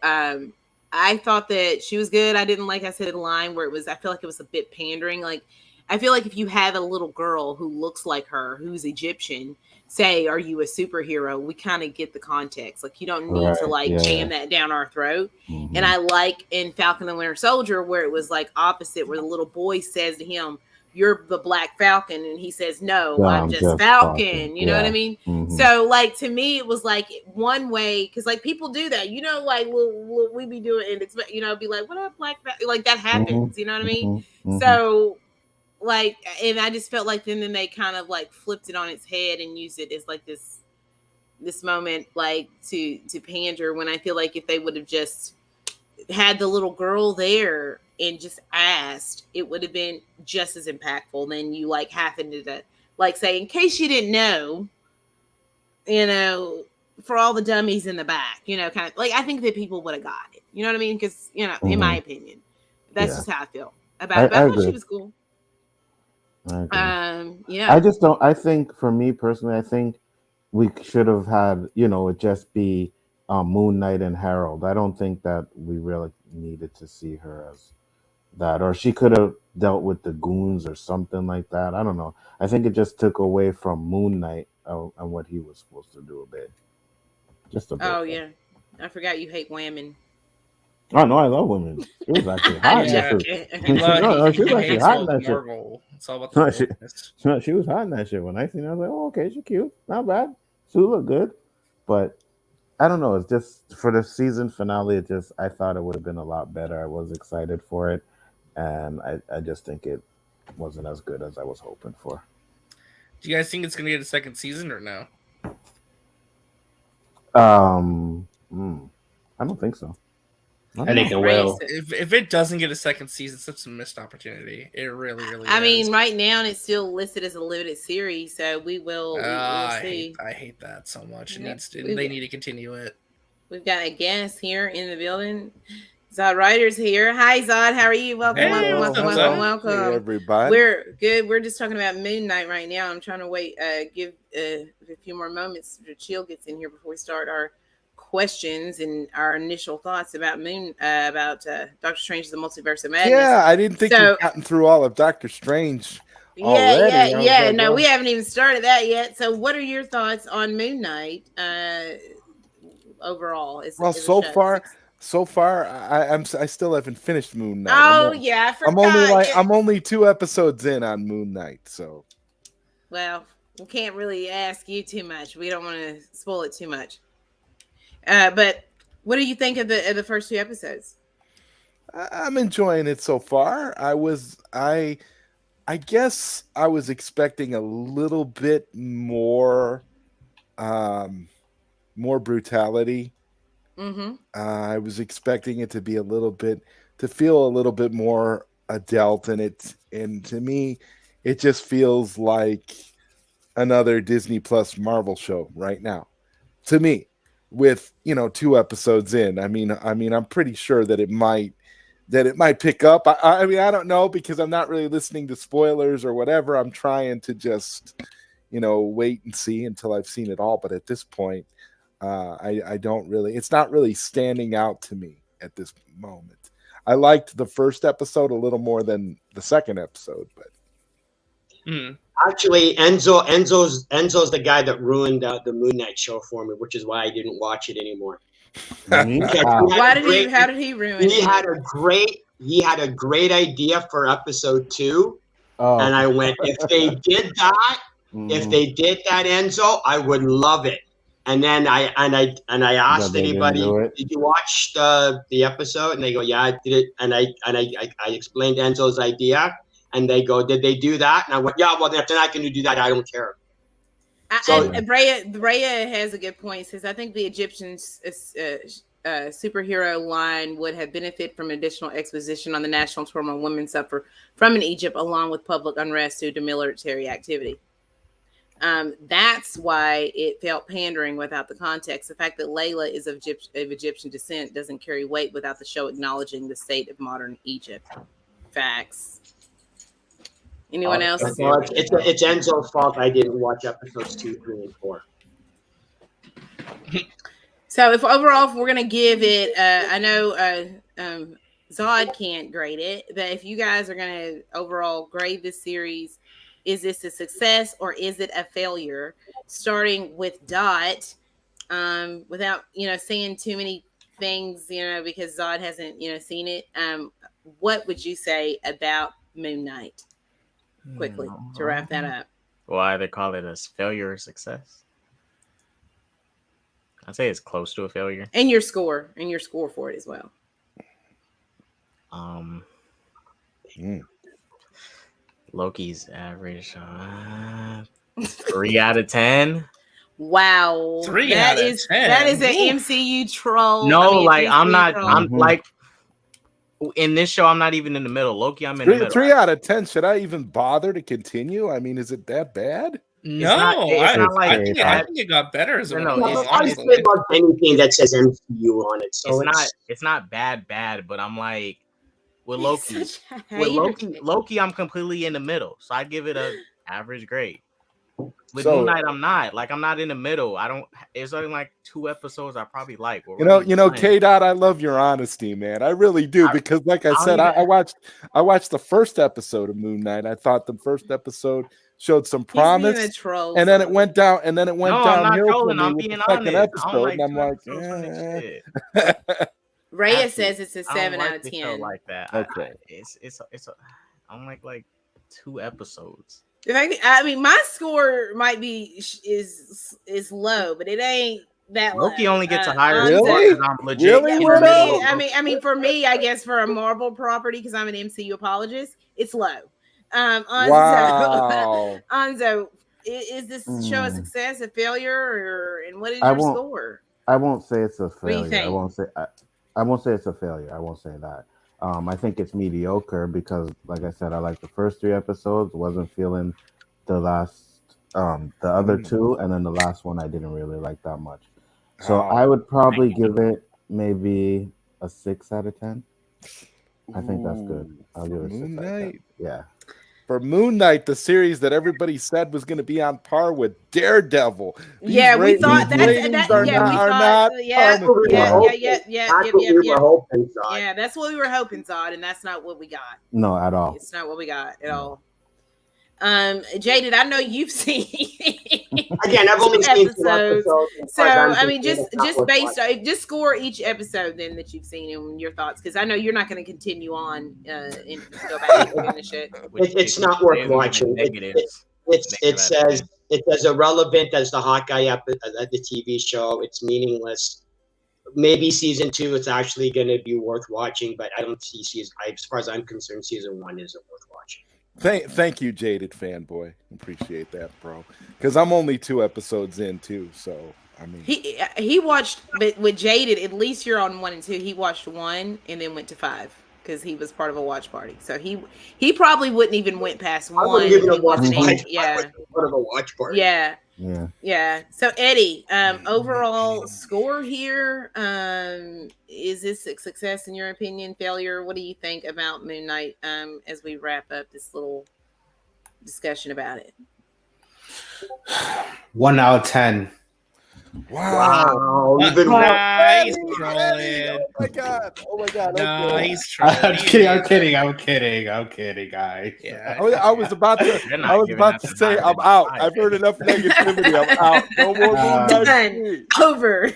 I thought that she was good. I didn't like I said the line where I feel like it was a bit pandering. Like, I feel like if you have a little girl who looks like her, who's Egyptian, say, are you a superhero? We kind of get the context. Like, you don't need to jam that down our throat. And I like in Falcon and Winter Soldier where it was like opposite, where the little boy says to him, you're the Black Falcon, and he says, no, I'm just Falcon. You know what I mean? So like, to me it was like one way, because like people do that, like we be doing and expect, be like, what up, Black Falcon? Like that happens, you know what I mean? So like, and I just felt like then they kind of like flipped it on its head and used it as like this moment like to pander, when I feel like if they would have just had the little girl there and just asked, it would have been just as impactful than you like having to like say, in case you didn't know, for all the dummies in the back, kind of like, I think that people would have got it. You know what I mean? Because, in my opinion, that's just how I feel about it. But I thought she was cool. Yeah. I just don't. I think for me personally, I think we should have had, it just be Moon Knight and Harold. I don't think that we really needed to see her as that, or she could have dealt with the goons or something like that. I don't know. I think it just took away from Moon Knight and what he was supposed to do a bit. Just a bit. Oh yeah, I forgot you hate women. Oh no, I love women. She was actually hot. Yeah. She was actually hot in that shit. It's all about the She was hot in that shit. When I seen her, I was like, oh, okay, she's cute. Not bad. She looked good. But I don't know. It's just for the season finale, I thought it would have been a lot better. I was excited for it. And I just think it wasn't as good as I was hoping for. Do you guys think it's going to get a second season or no? I don't think so. I think it will. If it doesn't get a second season, it's such a missed opportunity. It really is. I mean, right now it's still listed as a limited series, so we will see. I hate that so much. They need to continue it. We've got a guest here in the building. Zod Ryder's here. Hi, Zod. How are you? Welcome. Hey, everybody. We're good. We're just talking about Moon Knight right now. I'm trying to give a few more moments until Chill gets in here before we start our questions and our initial thoughts about Doctor Strange: The Multiverse of Madness. Yeah, I didn't think we'd gotten through all of Doctor Strange already. Yeah. No, we haven't even started that yet. So, what are your thoughts on Moon Knight overall? So far, I still haven't finished Moon Knight. I forgot. I'm only 2 episodes in on Moon Knight, so. Well, we can't really ask you too much. We don't want to spoil it too much. But what do you think of the first 2 episodes? I'm enjoying it so far. I guess I was expecting a little bit more brutality. Mm-hmm. I was expecting it to be feel a little bit more adult, and to me, it just feels like another Disney Plus Marvel show right now. To me, with 2 episodes in, I mean, I'm pretty sure that it might pick up. I mean, I don't know, because I'm not really listening to spoilers or whatever. I'm trying to just wait and see until I've seen it all. But at this point, I don't really, it's not really standing out to me at this moment. I liked the first episode a little more than the second episode, but actually Enzo's the guy that ruined the Moon Knight show for me, which is why I didn't watch it anymore. How did he ruin it? He had a great idea for episode 2. And I went, if they did that, Enzo, I would love it. And then I asked anybody, did you watch the episode? And they go, yeah, I did it. And I explained Enzo's idea, and they go, did they do that? And I went, yeah, well, if they're not going to do that, I don't care. Brea has a good point. He says, I think the Egyptian superhero line would have benefited from additional exposition on the national trauma women suffer from in Egypt, along with public unrest due to military activity. That's why it felt pandering without the context. The fact that Layla is of Egyptian descent doesn't carry weight without the show acknowledging the state of modern Egypt. Facts. Anyone else? It's Enzo's fault I didn't watch episodes 2, 3, and 4. So if we're gonna give it, I know Zod can't grade it, but if you guys are gonna overall grade this series, is this a success or is it a failure? Starting with Dot, without saying too many things, because Zod hasn't seen it. What would you say about Moon Knight? Quickly to wrap that up. Well, either call it a failure or success. I'd say it's close to a failure. And your score for it as well. Loki's average 3 out of 10. Wow, 3 out of 10. That is an MCU troll. No, I'm not. Troll. I'm like in this show. I'm not even in the middle. Loki, I'm in the middle. 3 out of 10. Should I even bother to continue? I mean, is it that bad? No, I think it got better as a I say about anything that says MCU on it. So it's not bad, but I'm like, with Loki. Loki, I'm completely in the middle, so I give it a average grade. With Moon Knight, I'm not. Like, I'm not in the middle. I don't. It's only like 2 episodes I probably like. K. Dot, I love your honesty, man. I really do, because, like I said, I watched the first episode of Moon Knight. I thought the first episode showed some promise, and then it went down. And then it went downhill for me with the second episode, and I'm like, Raya says it's a 7 out of 10. Like that. Okay, I'm like 2 episodes. I mean, my score might be is low, but it ain't that low. Loki only gets a higher really? score. I'm legit. Really? I mean, for me, I guess for a Marvel property, because I'm an MCU apologist, it's low. Wow. Anzo, is this show a success, a failure, and what is your score? I won't say it's a failure. What do you think? I won't say it's a failure. I won't say that. I think it's mediocre because, like I said, I like the first 3 episodes. Wasn't feeling the other 2, and then the last one I didn't really like that much. So I would probably give it maybe a 6 out of 10. I think that's good. I'll give it 6 out of 10. Yeah. For Moon Knight, the series that everybody said was going to be on par with Daredevil. We thought that. Yeah, that's what we were hoping, Zod, and that's not what we got. No, at all. It's not what we got at all. Jaded, I know you've seen again. I've only seen 2 episodes. So I mean, just score each episode then that you've seen and your thoughts, because I know you're not going to continue on and go back and finish it. It's not worth watching. It's as irrelevant as the Hawkeye at the TV show. It's meaningless. Maybe season 2, it's actually going to be worth watching, but I don't see as far as I'm concerned, season 1 isn't worth watching. Thank you, Jaded Fanboy. Appreciate that, bro. Because I'm only 2 episodes in too, so I mean, he watched, but with Jaded, at least you're on 1 and 2. He watched 1 and then went to 5 because he was part of a watch party. So he probably wouldn't even went past 1. Part of a watch party. Yeah. So Eddie, overall score here, is this a success in your opinion, failure? What do you think about Moon Knight as we wrap up this little discussion about it? 1 out of 10. Wow. Nice, trolling. Oh my god. No, okay. he's trolling. I'm kidding, guys. Yeah, I was about to say I'm out. I've heard enough negativity. I'm out. No more Moon Knight. Over.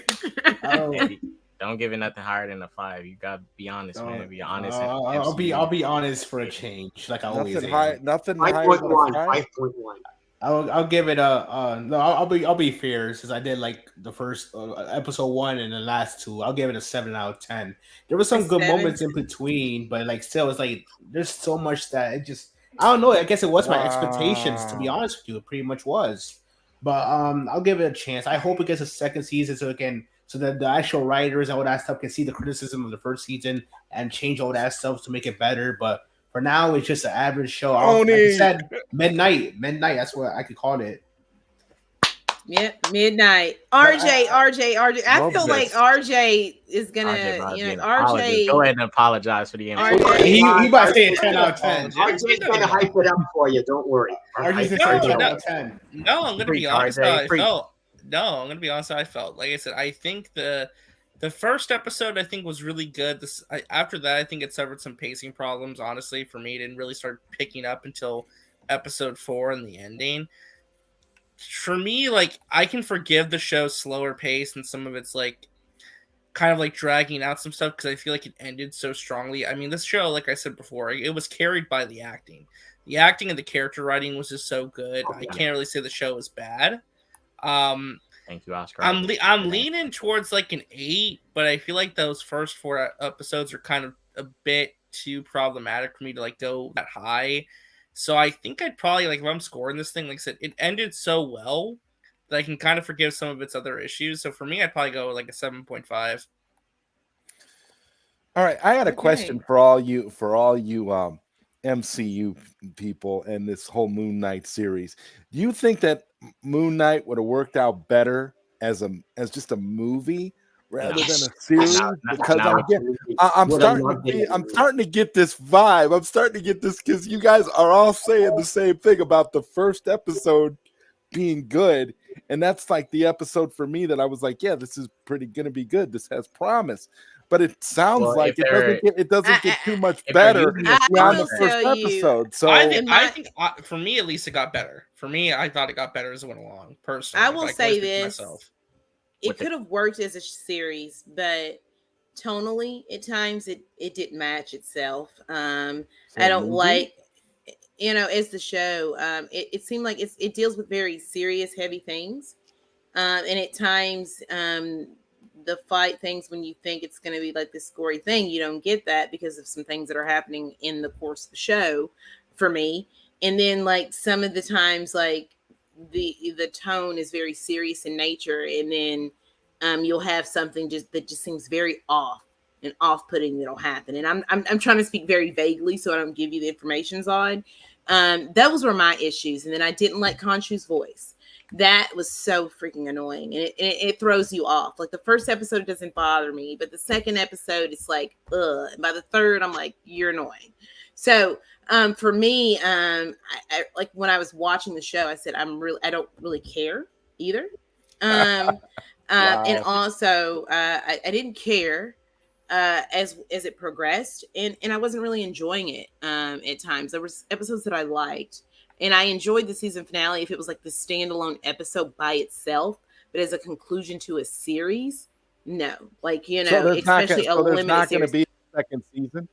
Don't give it nothing higher than a 5. You gotta be honest, man. Be honest. I'll be honest for a change, like I always say. Nothing 5.1. 5.1. I'll give it I'll be fair, since I did like the first episode 1 and the last 2. I'll give it a 7 out of 10. There were some good moments in between, but like still, it's like there's so much that it just, I don't know. I guess it was my expectations, to be honest with you. It pretty much was, but I'll give it a chance. I hope it gets a second season so that the actual writers and all that stuff can see the criticism of the first season and change all that stuff to make it better. But for now, it's just an average show. Like I said, midnight. That's what I could call it. Yeah, midnight. RJ. I feel like RJ is gonna, RJ. Go ahead and apologize for the interview. He about to say a 10 out of 10. RJ's gonna hype it up for you. Don't worry. RJ's gonna say 10 out of 10. No, I'm gonna be honest. I'm gonna be honest. How I felt. Like I said, I think the first episode I think was really good. After that, I think it suffered some pacing problems. Honestly, for me, it didn't really start picking up until episode 4 and the ending. For me, like, I can forgive the show's slower pace and some of its like kind of like dragging out some stuff because I feel like it ended so strongly. I mean, this show, like I said before, it was carried by the acting. The acting and the character writing was just so good. I can't really say the show was bad. Thank you, Oscar. I'm leaning towards like an 8, but I feel like those first 4 episodes are kind of a bit too problematic for me to like go that high. So I think I'd probably, like, if I'm scoring this thing, like I said, it ended so well that I can kind of forgive some of its other issues. So for me, I'd probably go like a 7.5. All right, I got a question for all you MCU people and this whole Moon Knight series. Do you think that Moon Knight would have worked out better as just a movie rather than a series because I'm starting to get this vibe. I'm starting to get this because you guys are all saying the same thing about the first episode being good, and that's like the episode for me that I was like, yeah, this is pretty gonna be good. This has promise. But it sounds like it doesn't get too much better beyond the first episode. So I think for me at least it got better. For me, I thought it got better as it went along. Personally, I will say this: it could have worked as a series, but tonally, at times it didn't match itself. I don't like, as the show. It seemed like it deals with very serious, heavy things, and at times, the fight things when you think it's going to be like this gory thing, you don't get that because of some things that are happening in the course of the show for me. And then like some of the times, like the tone is very serious in nature, and then you'll have something that just seems very off and off-putting that'll happen. And I'm trying to speak very vaguely so I don't give you the information on. Those were my issues. And then I didn't like Khonshu's voice. That was so freaking annoying, and it throws you off. Like the first episode doesn't bother me, but the second episode it's like, ugh. And by the third, I'm like, you're annoying. So for me, I like when I was watching the show, I said I don't really care either. Wow. And also I didn't care as it progressed, and I wasn't really enjoying it at times. There was episodes that I liked. And I enjoyed the season finale if it was like the standalone episode by itself, but as a conclusion to a series, no. Like, especially a limited series. There's not going to be a second season?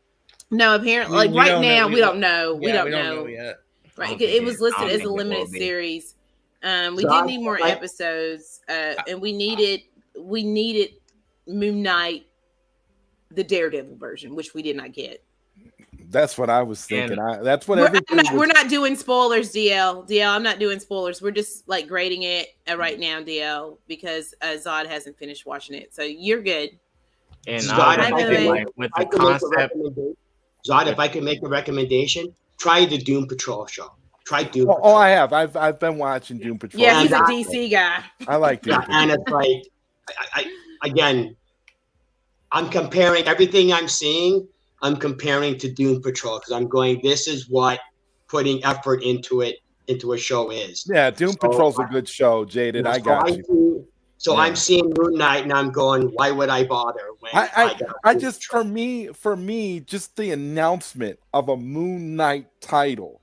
No, apparently. Like right now, we don't know. We don't know yet. Right. It was listed as a limited series. We did need more episodes, and we needed Moon Knight, the Daredevil version, which we did not get. That's what I was thinking. That's what we're not doing spoilers, DL. I'm not doing spoilers. We're just like grading it right now, DL, because Zod hasn't finished watching it. So you're good. And Zod, with the concept, Zod, if I could make a recommendation, try the Doom Patrol show. Try Doom Patrol. Oh, I have. I've been watching Doom Patrol. Yeah, he's a DC guy. I like Doom Patrol. And it's like, again, I'm comparing everything I'm seeing. I'm comparing to Doom Patrol because I'm going, this is what putting effort into a show is. Yeah, Doom Patrol's a good show, Jaded. I got you. I'm seeing Moon Knight and I'm going, why would I bother? When I just, for me, just the announcement of a Moon Knight title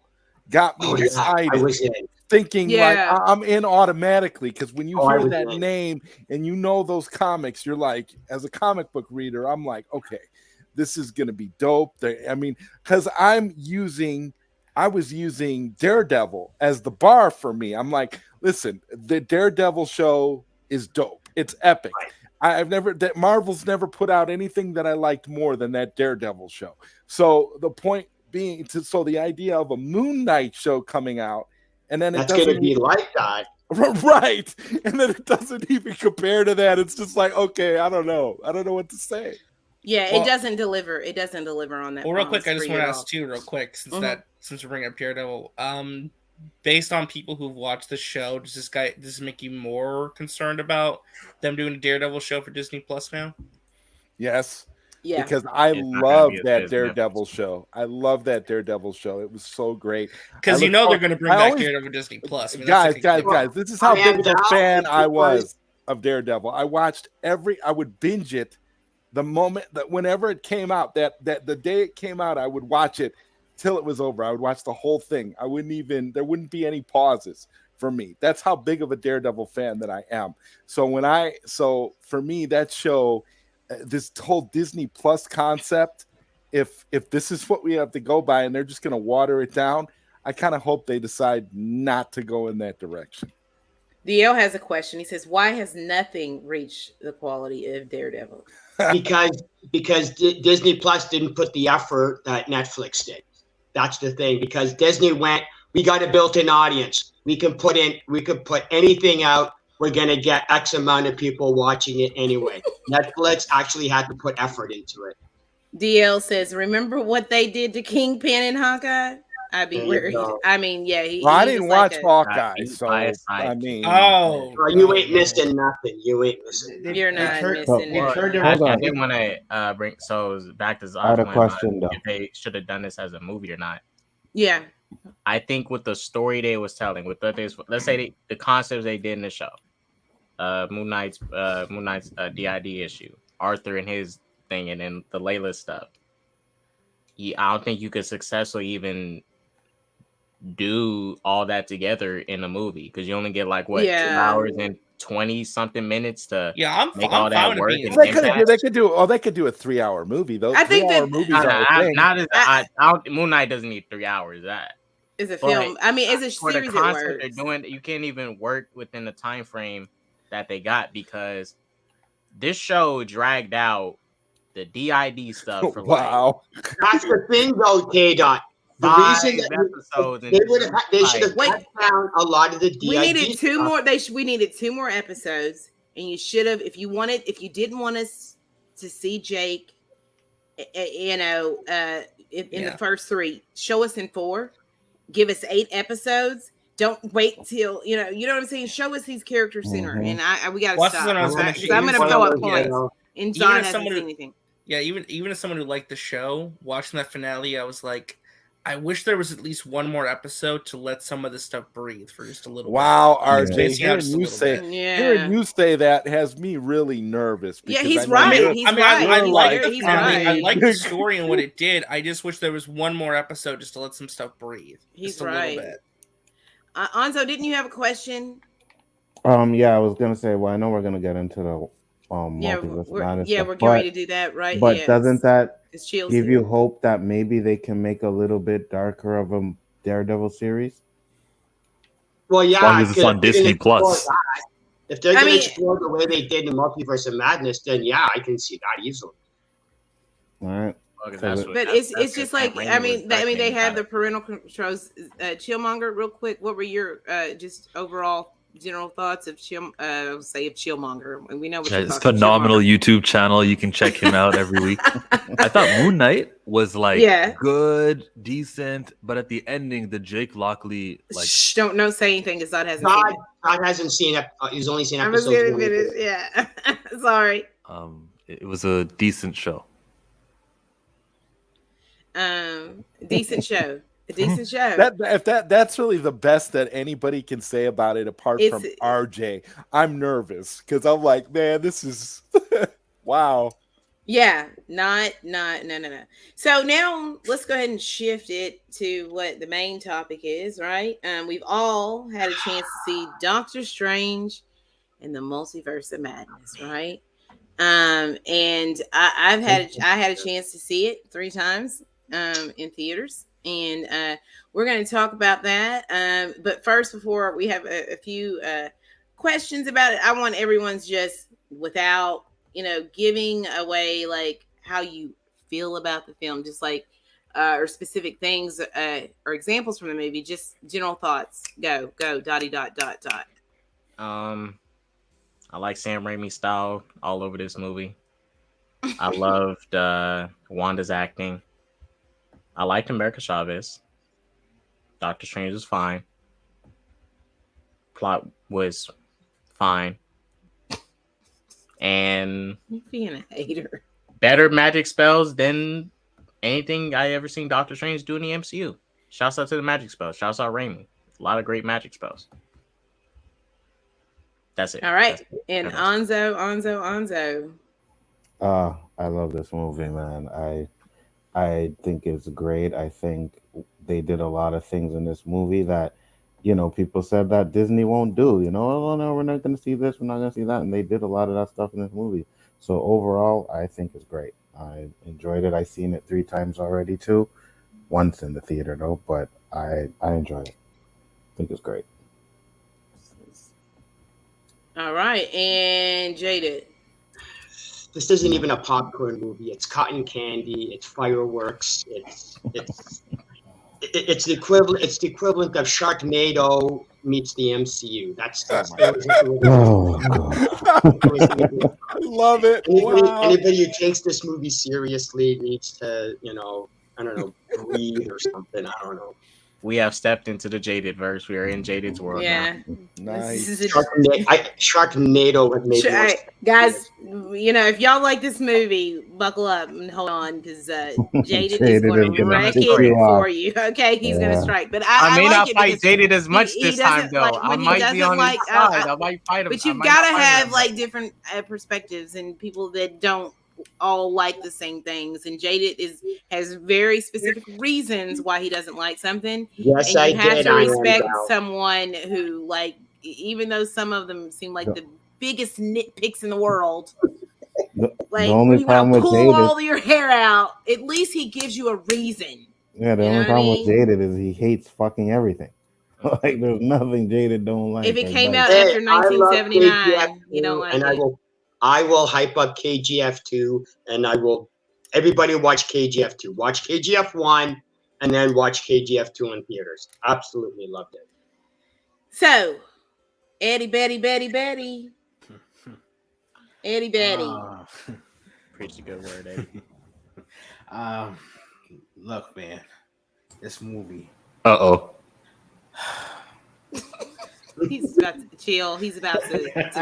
got me excited. Thinking like I'm in automatically because when you hear that name and you know those comics, you're like, as a comic book reader, I'm like, okay, this is going to be dope. I mean, because I was using Daredevil as the bar for me. I'm like, listen, the Daredevil show is dope. It's epic. Right. Marvel's never put out anything that I liked more than that Daredevil show. So the point being, the idea of a Moon Knight show coming out, and then that's going to be like that. Right. And then it doesn't even compare to that. It's just like, okay, I don't know what to say. Yeah, it doesn't deliver. It doesn't deliver on that. Well, real quick, I just want to ask too, real quick, since we're bringing up Daredevil, based on people who've watched the show, does this make you more concerned about them doing a Daredevil show for Disney Plus now? Yes. Yeah. Because I love that Daredevil show. I love that Daredevil show. It was so great. Because they're going to bring back Daredevil Disney Plus. I mean, guys, this is how big of a fan I was of Daredevil. I would binge it. The moment that whenever it came out, that the day it came out, I would watch it till it was over. I would watch the whole thing. There wouldn't be any pauses for me. That's how big of a Daredevil fan that I am. So for me, that show, this whole Disney Plus concept, if this is what we have to go by and they're just going to water it down, I kind of hope they decide not to go in that direction. DL has a question. He says, why has nothing reached the quality of Daredevil? because Disney Plus didn't put the effort that Netflix did. That's the thing. Because Disney went, we got a built-in audience. We could put anything out. We're gonna get X amount of people watching it anyway. Netflix actually had to put effort into it. DL says, remember what they did to Kingpin and Hawkeye? I'd be worried. I mean, yeah. I didn't watch Hawkeye, so I mean, you ain't missing nothing. You ain't missing. You're not missing. I didn't want to bring back to Zod's I had a question though. If they should have done this as a movie or not. Yeah. I think with the story they was telling, with let's say the concepts they did in the show, Moon Knight's DID issue, Arthur and his thing, and then the Layla stuff. I don't think you could successfully even do all that together in a movie because you only get 2 hours and 20 something minutes to make all that work. They could do a 3-hour movie though. I think that Moon Knight doesn't need 3 hours. That is a film. I mean, it's a for series. The concept they're doing, you can't even work within the time frame that they got because this show dragged out the DID stuff for That's the thing though, K-Dot. The reason that they should have cut down a lot of the DID. We needed two more. We needed 2 more episodes, and you should have. If you didn't want us to see Jake, in the first 3, show us in 4. Give us 8 episodes. Don't wait till you know what I'm saying. Show us these characters sooner, and we got to stop. I'm going to throw up points. And John hasn't seen anything. Yeah, even as someone who liked the show, watching that finale, I was like, I wish there was at least 1 more episode to let some of this stuff breathe for just a little bit. Wow, RJ, hearing you say that has me really nervous. Yeah, he's right. I like the story and what it did. I just wish there was 1 more episode just to let some stuff breathe. He's right. Anzo, didn't you have a question? Yeah, I was gonna say. Well, I know we're gonna get into the Multiverse Madness. We're getting ready to do that, right? But doesn't that give you hope that maybe they can make a little bit darker of a Daredevil series? Well, yeah, as long as it's on Disney Plus. If they're going to explore the way they did in Multiverse of Madness, then yeah, I can see that easily. All right. But it's just like I mean they have the parental controls. Chillmonger, real quick, what were your just overall general thoughts of Chillmonger? And we know what it's a phenomenal YouTube channel. You can check him out every week. I thought Moon Knight was good, decent, but at the ending, the Jake Lockley don't say anything because God hasn't seen it. God hasn't seen it. He's only seen episodes. Yeah, sorry. It was a decent show. Decent show. A decent show. That's really the best that anybody can say about it, apart from RJ. I'm nervous because I'm like, man, this is wow. Yeah, no. So now let's go ahead and shift it to what the main topic is, right? We've all had a chance to see Doctor Strange and the Multiverse of Madness, right? And I had a chance to see it 3 times in theaters. And we're going to talk about that. But first, before we have a few questions about it, I want everyone's just without, giving away how you feel about the film, just or specific things or examples from the movie, just general thoughts. Go, dotty dot. I like Sam Raimi's style all over this movie. I loved Wanda's acting. I liked America Chavez. Doctor Strange was fine. Plot was fine. And you're being a hater. Better magic spells than anything I ever seen Doctor Strange do in the MCU. Shouts out to the magic spells. Shouts out Raimi. A lot of great magic spells. That's it. All right. And Anzo. I love this movie, man. I think it's great. I think they did a lot of things in this movie that, people said that Disney won't do. Oh, no, we're not going to see this. We're not going to see that. And they did a lot of that stuff in this movie. So overall, I think it's great. I enjoyed it. I've seen it 3 times already, too. Once in the theater, though. But I enjoyed it. I think it's great. All right. And Jaded. This isn't even a popcorn movie. It's cotton candy. It's fireworks. It's the equivalent. It's the equivalent of Sharknado meets the MCU. That's I love it. Anybody who takes this movie seriously needs to, I don't know, breathe or something. I don't know. we have stepped into the Jaded verse. We are in Jaded's world now. Nice. Sharknado would make more sense. Guys, you know, if y'all like this movie, buckle up and hold on, because Jaded is going to wreck it for you. Okay, he's going to strike. But I may like not it fight Jaded as much this time, though. Like, I might be on his side. I might fight him. But you've got to have like different perspectives and people that don't all like the same things, and Jaded has very specific reasons why he doesn't like something. Yes, and you have to respect someone who, like, even though some of them seem like the biggest nitpicks in the world, like, the only problem with pull Jaded, all your hair out, at least he gives you a reason. Yeah, the only problem with Jaded is he hates fucking everything. Like, there's nothing Jaded don't like. If it came out after 1979, you don't like it. I will hype up KGF 2, and everybody watch KGF 2. Watch KGF 1, and then watch KGF 2 in theaters. Absolutely loved it. So, Eddie Betty. Eddie Betty. Preach a good word, Eddie. Look, man, this movie. He's about to chill. He's about to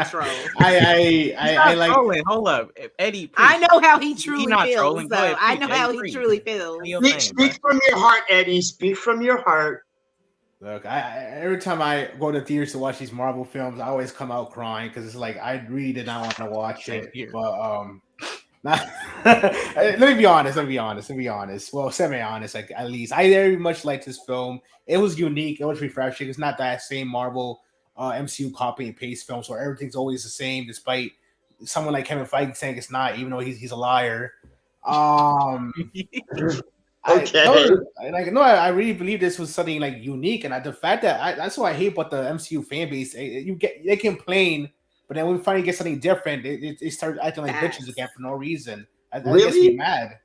troll. I like trolling. Hold up, Eddie. Please. I know how he truly feels. Trolling. So Ahead, I know how he truly feels. Speak from your heart, Eddie. Speak from your heart. Look, every time I go to theaters to watch these Marvel films, I always come out crying because it's like I really did not want to watch it. But let me be honest. Well, semi-honest, like, at least I very much liked this film. It was unique. It was refreshing. It's not that same Marvel MCU copy and paste film, so everything's always the same, despite someone like Kevin Feige saying it's not, even though he's a liar. I really believe this was something like unique, and the fact that that's what I hate about the MCU fan base. They complain, but then when we finally get something different, they start acting like bitches again for no reason. I guess be mad.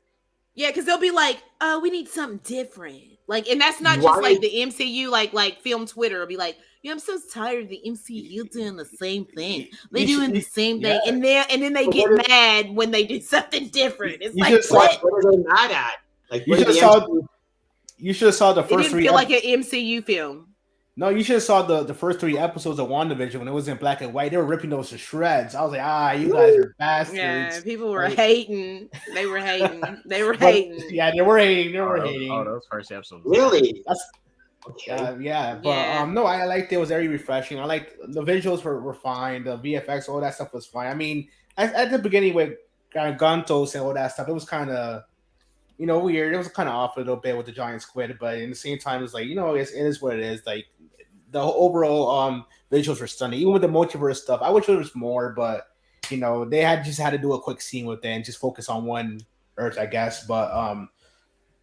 Yeah, because they'll be like, "Oh, we need something different." Like, and that's not just like the MCU, like film Twitter will be like, "Yeah, I'm so tired of the MCU doing the same thing. They're doing the same thing," and then they get mad when they do something different. It's like, what are they mad at? Like, you should have saw the first three. It didn't feel like an MCU film. No, you should have saw the first 3 episodes of WandaVision when it was in black and white. They were ripping those to shreds. I was like, you guys are bastards. Yeah, people were hating. They were hating. They were hating. Yeah, they were hating. Oh, those first episodes. Really? But no, I liked it. It was very refreshing. I liked the visuals were fine. The VFX, all that stuff was fine. I mean, at the beginning with Gantos and all that stuff, it was kind of, weird. It was kind of off a little bit with the giant squid, but in the same time, it's like, it is what it is. Like, the overall visuals were stunning. Even with the multiverse stuff, I wish there was more, but they just had to do a quick scene with it and just focus on one Earth, I guess. But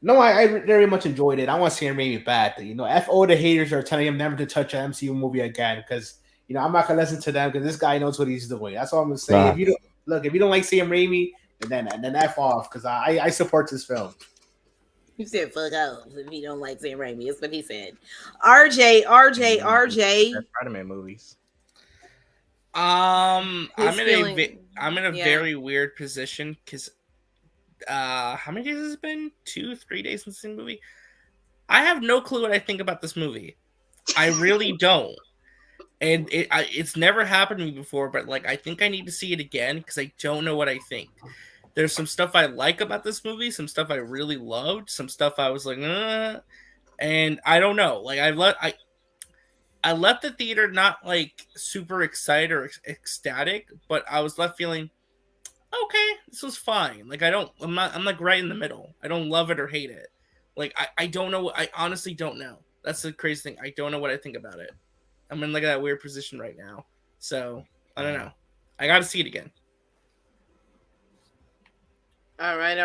no, I very much enjoyed it. I want to see him Raimi back. F all the haters are telling him never to touch an MCU movie again, because I'm not gonna listen to them, because this guy knows what he's doing. That's all I'm gonna say. Nah. If you don't like Sam Raimi, then F off, because I support this film. You said fuck off if you don't like Sam Raimi. That's what he said. RJ. Spider-Man movies. I'm in a very weird position because how many days has it been? 2-3 days since the movie. I have no clue what I think about this movie. I really don't. And it's never happened to me before, but like I think I need to see it again because I don't know what I think. There's some stuff I like about this movie, some stuff I really loved, some stuff I was like, and I don't know. Like I left the theater not like super excited or ecstatic, but I was left feeling, okay, this was fine. Like I'm like right in the middle. I don't love it or hate it. Like I don't know. I honestly don't know. That's the crazy thing. I don't know what I think about it. I'm in like that weird position right now. So I don't know. I got to see it again. All right.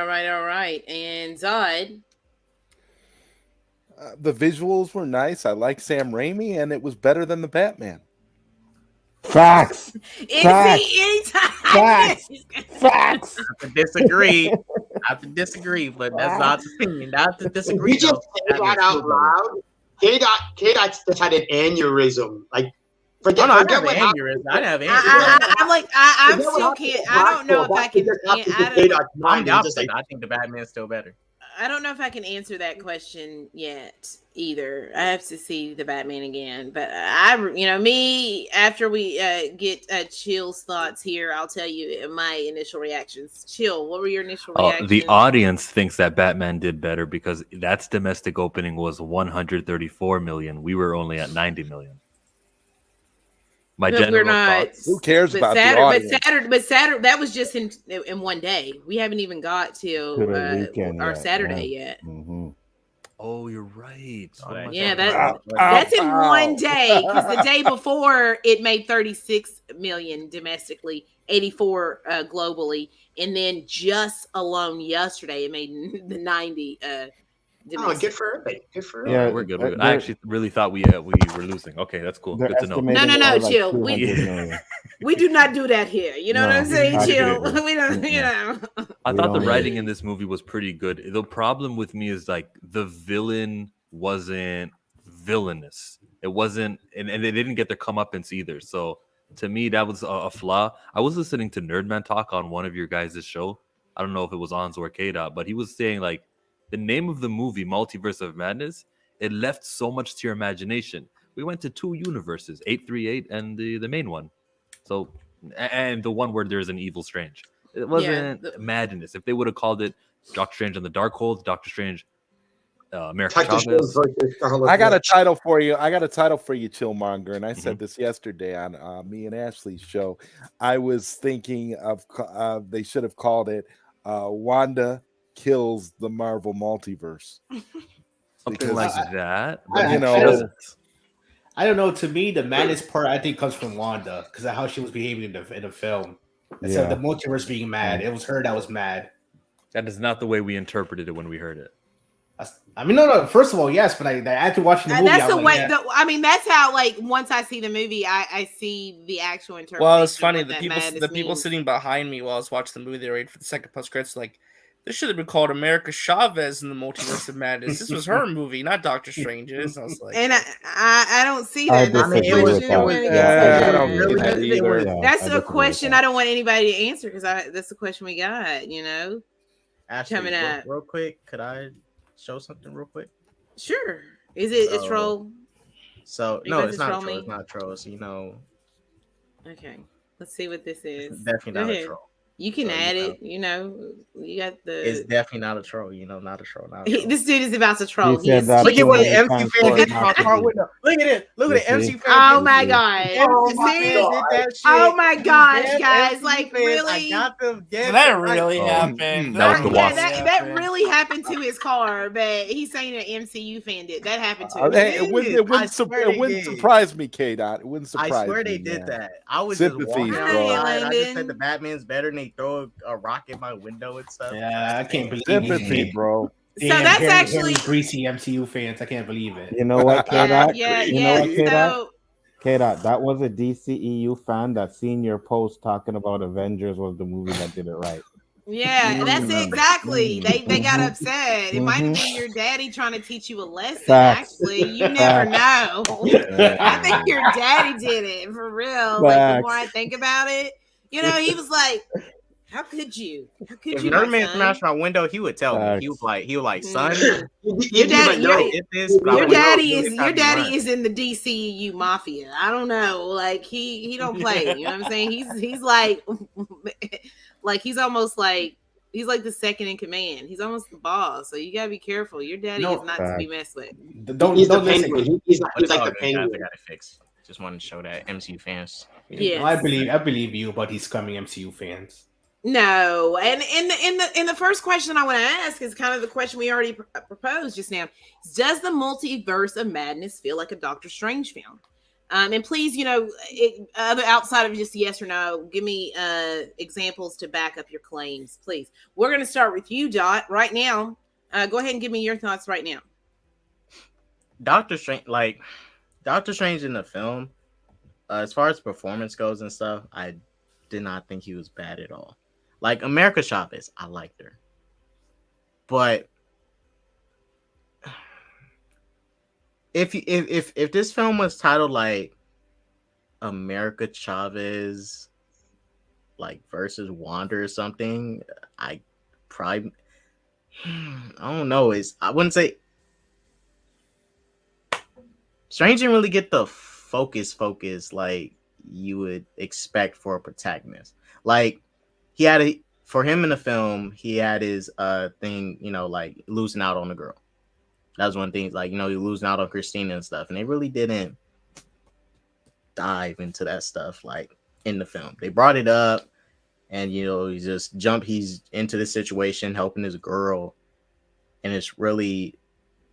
And Zod. The visuals were nice. I like Sam Raimi, and it was better than the Batman. Facts. Facts. I have to disagree, but that's Zod's opinion. Not to disagree. You just say that out loud. K-Dot's just had an aneurysm. Like, forget what happened. I have aneurysm. I'm still can't. I don't know if I can. I think the Batman's still better. I don't know if I can answer that question yet either. I have to see the Batman again, but me after we get Chill's thoughts here, I'll tell you my initial reactions. Chill, what were your initial reactions? The audience thinks that Batman did better because that's domestic opening was 134 million. We were only at 90 million. We're not. Thoughts. Who cares about the audience? But Saturday, that was just in one day. We haven't even got to our Saturday yet. Mm-hmm. Oh, you're right. That's in one day because the day before it made 36 million domestically, 84 globally, and then just alone yesterday it made the 90. Good for her. Good for her. Yeah, we're good. I actually really thought we were losing. Okay, that's cool. Good to know. No, Chill. We do not do that here. You know what I'm saying, Chill? We don't. I thought the writing in this movie was pretty good. The problem with me is like the villain wasn't villainous. It wasn't, and they didn't get their comeuppance either. So to me, that was a flaw. I was listening to Nerdman Talk on one of your guys' show. I don't know if it was On's or K-Dot, but he was saying like, the name of the movie, Multiverse of Madness, it left so much to your imagination. We went to 2 universes, 838 and the main one. So, and the one where there's an evil Strange. It wasn't madness. If they would have called it Doctor Strange and the Darkhold, Doctor Strange, America Chavez. I got a title for you. Chillmonger, and I said this yesterday on me and Ashley's show. I was thinking of they should have called it Wanda kills the Marvel multiverse. Something like that. I don't know. To me, the madness part I think comes from Wanda because of how she was behaving in the film. Instead of the multiverse being mad, it was her that was mad. That is not the way we interpreted it when we heard it. No. First of all, yes, but after watching the movie, that's the way. That's how. Like once I see the movie, I see the actual interpretation. Well, it's funny. The people sitting behind me while I was watching the movie, they were waiting for the second post credits. Like, this should have been called America Chavez in the Multiverse of Madness. This was her movie, not Doctor Strange's. I was like, and I don't see that. That's a question I don't want anybody to answer because that's the question we got. Ashley, coming up real quick. Could I show something real quick? Sure. Is it a troll? So no, it's not a troll. It's not a troll. So Okay. Let's see what this is. It's definitely not a troll. You can add it, you got the. It's definitely not a troll, not a troll. This dude is about to troll. Look at what the MC fan did to my car window. Look at it. Look at the MC fan. Oh my god! Oh my gosh, guys! Like really? I got them. That really happened. That was the Wasp. That really happened to his car, but he's saying an MCU fan did. That happened to him. It wouldn't surprise me, K-Dot. It wouldn't surprise me. I swear they did that. I was just walking outside. I just said the Batman's better than they throw a rock in my window and stuff. Yeah, I can't believe sympathy, bro. So that's actually greasy MCU fans. I can't believe it. You know what, K-Dot? K-Dot? K-Dot, that was a DCEU fan that seen your post talking about Avengers was the movie that did it right. Yeah, that's exactly. They got upset. It might have been your daddy trying to teach you a lesson. Actually, you never know. I think your daddy did it for real. Like the more I think about it, he was like, "How could you? How could if you?" If Nerdman smashed my window, he would tell me. He was like, son, your daddy is in the DCU mafia. I don't know. Like he don't play. You know what I'm saying? He's like he's almost like he's like the second in command. He's almost the boss. So you gotta be careful. Your daddy is not to be messed with. He's like the penguin. I gotta fix. Just wanted to show that MCU fans. Yeah, I believe you about these coming MCU fans. No, and in the first question I want to ask is kind of the question we already proposed just now. Does the Multiverse of Madness feel like a Doctor Strange film? And please, outside of just yes or no, give me examples to back up your claims, please. We're going to start with you, Dot, right now. Go ahead and give me your thoughts right now. Doctor Strange in the film, as far as performance goes and stuff, I did not think he was bad at all. Like America Chavez, I liked her, but if this film was titled like America Chavez, like versus Wanda or something, I probably I don't know. I wouldn't say Strange didn't really get the focus like you would expect for a protagonist. Like he had for him in the film, he had his thing, like losing out on the girl. That was one thing, like, he losing out on Christina and stuff. And they really didn't dive into that stuff like in the film. They brought it up and he's into the situation, helping his girl. And it's really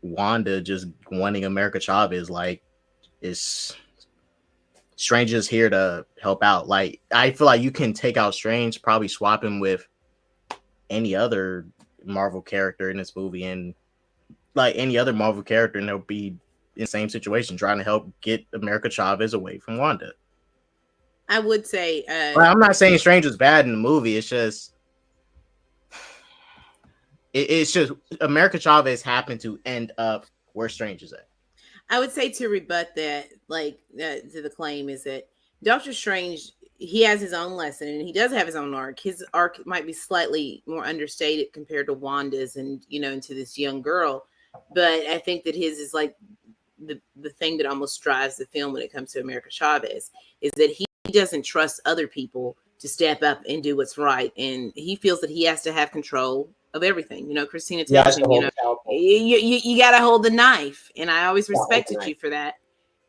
Wanda just wanting America Chavez, like, is Strange is here to help out. Like, I feel like you can take out Strange, probably swap him with any other Marvel character in this movie, and like any other Marvel character, and they'll be in the same situation, trying to help get America Chavez away from Wanda. I would say I'm not saying Strange was bad in the movie. It's just America Chavez happened to end up where Strange is at. I would say to rebut that, to the claim, is that Doctor Strange, he has his own lesson and he does have his own arc. His arc might be slightly more understated compared to Wanda's and, into this young girl. But I think that his is like the thing that almost drives the film when it comes to America Chavez, is that he doesn't trust other people to step up and do what's right. And he feels that he has to have control of everything. Christina tells him, you got to hold the knife. And I always respected you for that.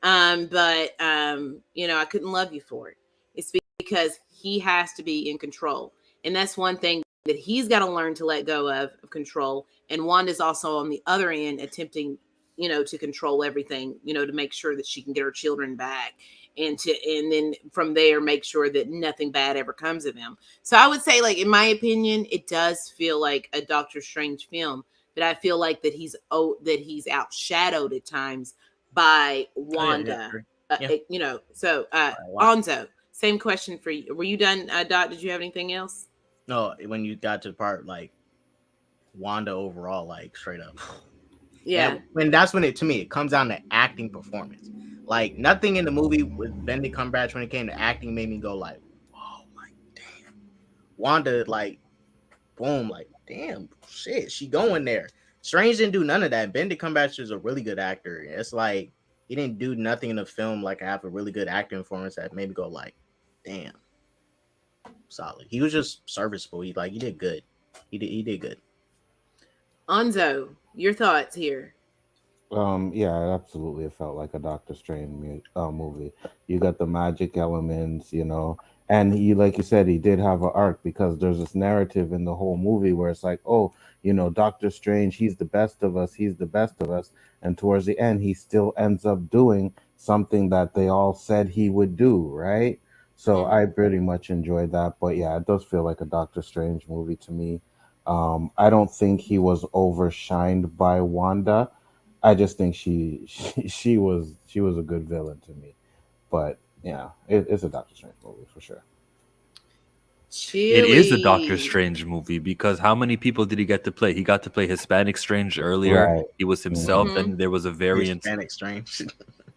But I couldn't love you for it. It's because he has to be in control. And that's one thing that he's got to learn to let go of control. And Wanda's also on the other end attempting, to control everything, to make sure that she can get her children back. And then from there, make sure that nothing bad ever comes of them. So I would say, like, in my opinion, it does feel like a Doctor Strange film, but I feel like that he's outshadowed at times by Wanda. So Onzo, same question for you. Were you done, Dot? Did you have anything else? No, when you got to the part like Wanda overall, like straight up. Yeah. And that's when it comes down to acting performance. Like, nothing in the movie with Benedict Cumberbatch when it came to acting made me go like, oh my damn. Wanda, like, boom, like, damn, shit, she going there. Strange didn't do none of that. Benedict Cumberbatch is a really good actor. It's like he didn't do nothing in the film like I have a really good acting performance that made me go like, damn, solid. He was just serviceable. He did good. He did good. Onzo, your thoughts here? Yeah, absolutely. It felt like a Doctor Strange movie. You got the magic elements, and like you said, he did have an arc, because there's this narrative in the whole movie where it's like, oh, Doctor Strange, he's the best of us, and towards the end, he still ends up doing something that they all said he would do, right? So I pretty much enjoyed that, but yeah, it does feel like a Doctor Strange movie to me. I don't think he was overshined by Wanda. I just think she was a good villain to me, but yeah, it's a Doctor Strange movie for sure. It is a Doctor Strange movie, because how many people did he get to play? He got to play Hispanic Strange earlier. Right. He was himself, and there was a variant. Hispanic Strange.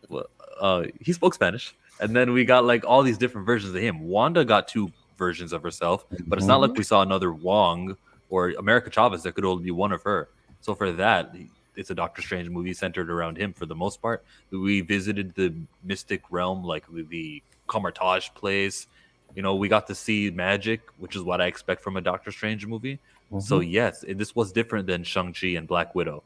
Well, he spoke Spanish, and then we got like all these different versions of him. Wanda got 2 versions of herself, but it's not like we saw another Wong or America Chavez that could only be one of her. So for that, it's a Doctor Strange movie centered around him for the most part. We visited the mystic realm, like the Camartage place. We got to see magic, which is what I expect from a Doctor Strange movie. So yes, this was different than Shang-Chi and Black Widow.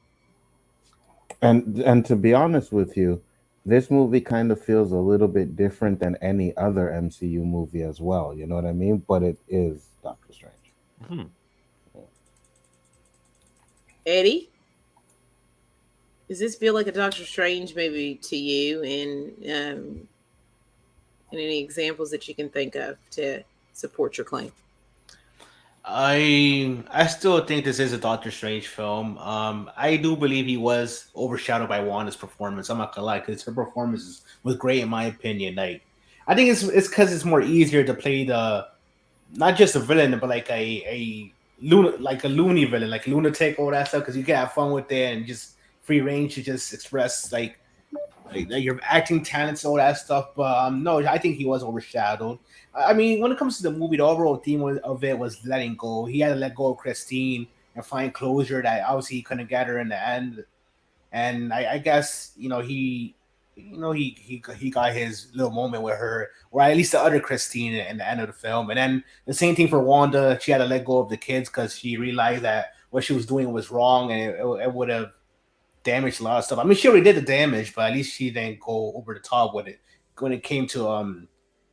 And to be honest with you, this movie kind of feels a little bit different than any other MCU movie as well. You know what I mean? But it is Doctor Strange. Eddie? Does this feel like a Doctor Strange movie to you? And any examples that you can think of to support your claim? I still think this is a Doctor Strange film. I do believe he was overshadowed by Wanda's performance. I'm not gonna lie, because her performance was great in my opinion. Like, I think it's because it's more easier to play not just a villain, but like a loony villain, like lunatic, all that stuff, because you can have fun with it and just free range to just express like your acting talents, all that stuff. But no, I think he was overshadowed. I mean, when it comes to the movie, the overall theme of it was letting go. He had to let go of Christine and find closure that obviously he couldn't get her in the end. And I guess he got his little moment with her, or at least the other Christine in the end of the film. And then the same thing for Wanda. She had to let go of the kids because she realized that what she was doing was wrong, and it would have damaged a lot of stuff. I mean, she already did the damage, but at least she didn't go over the top with it when it came to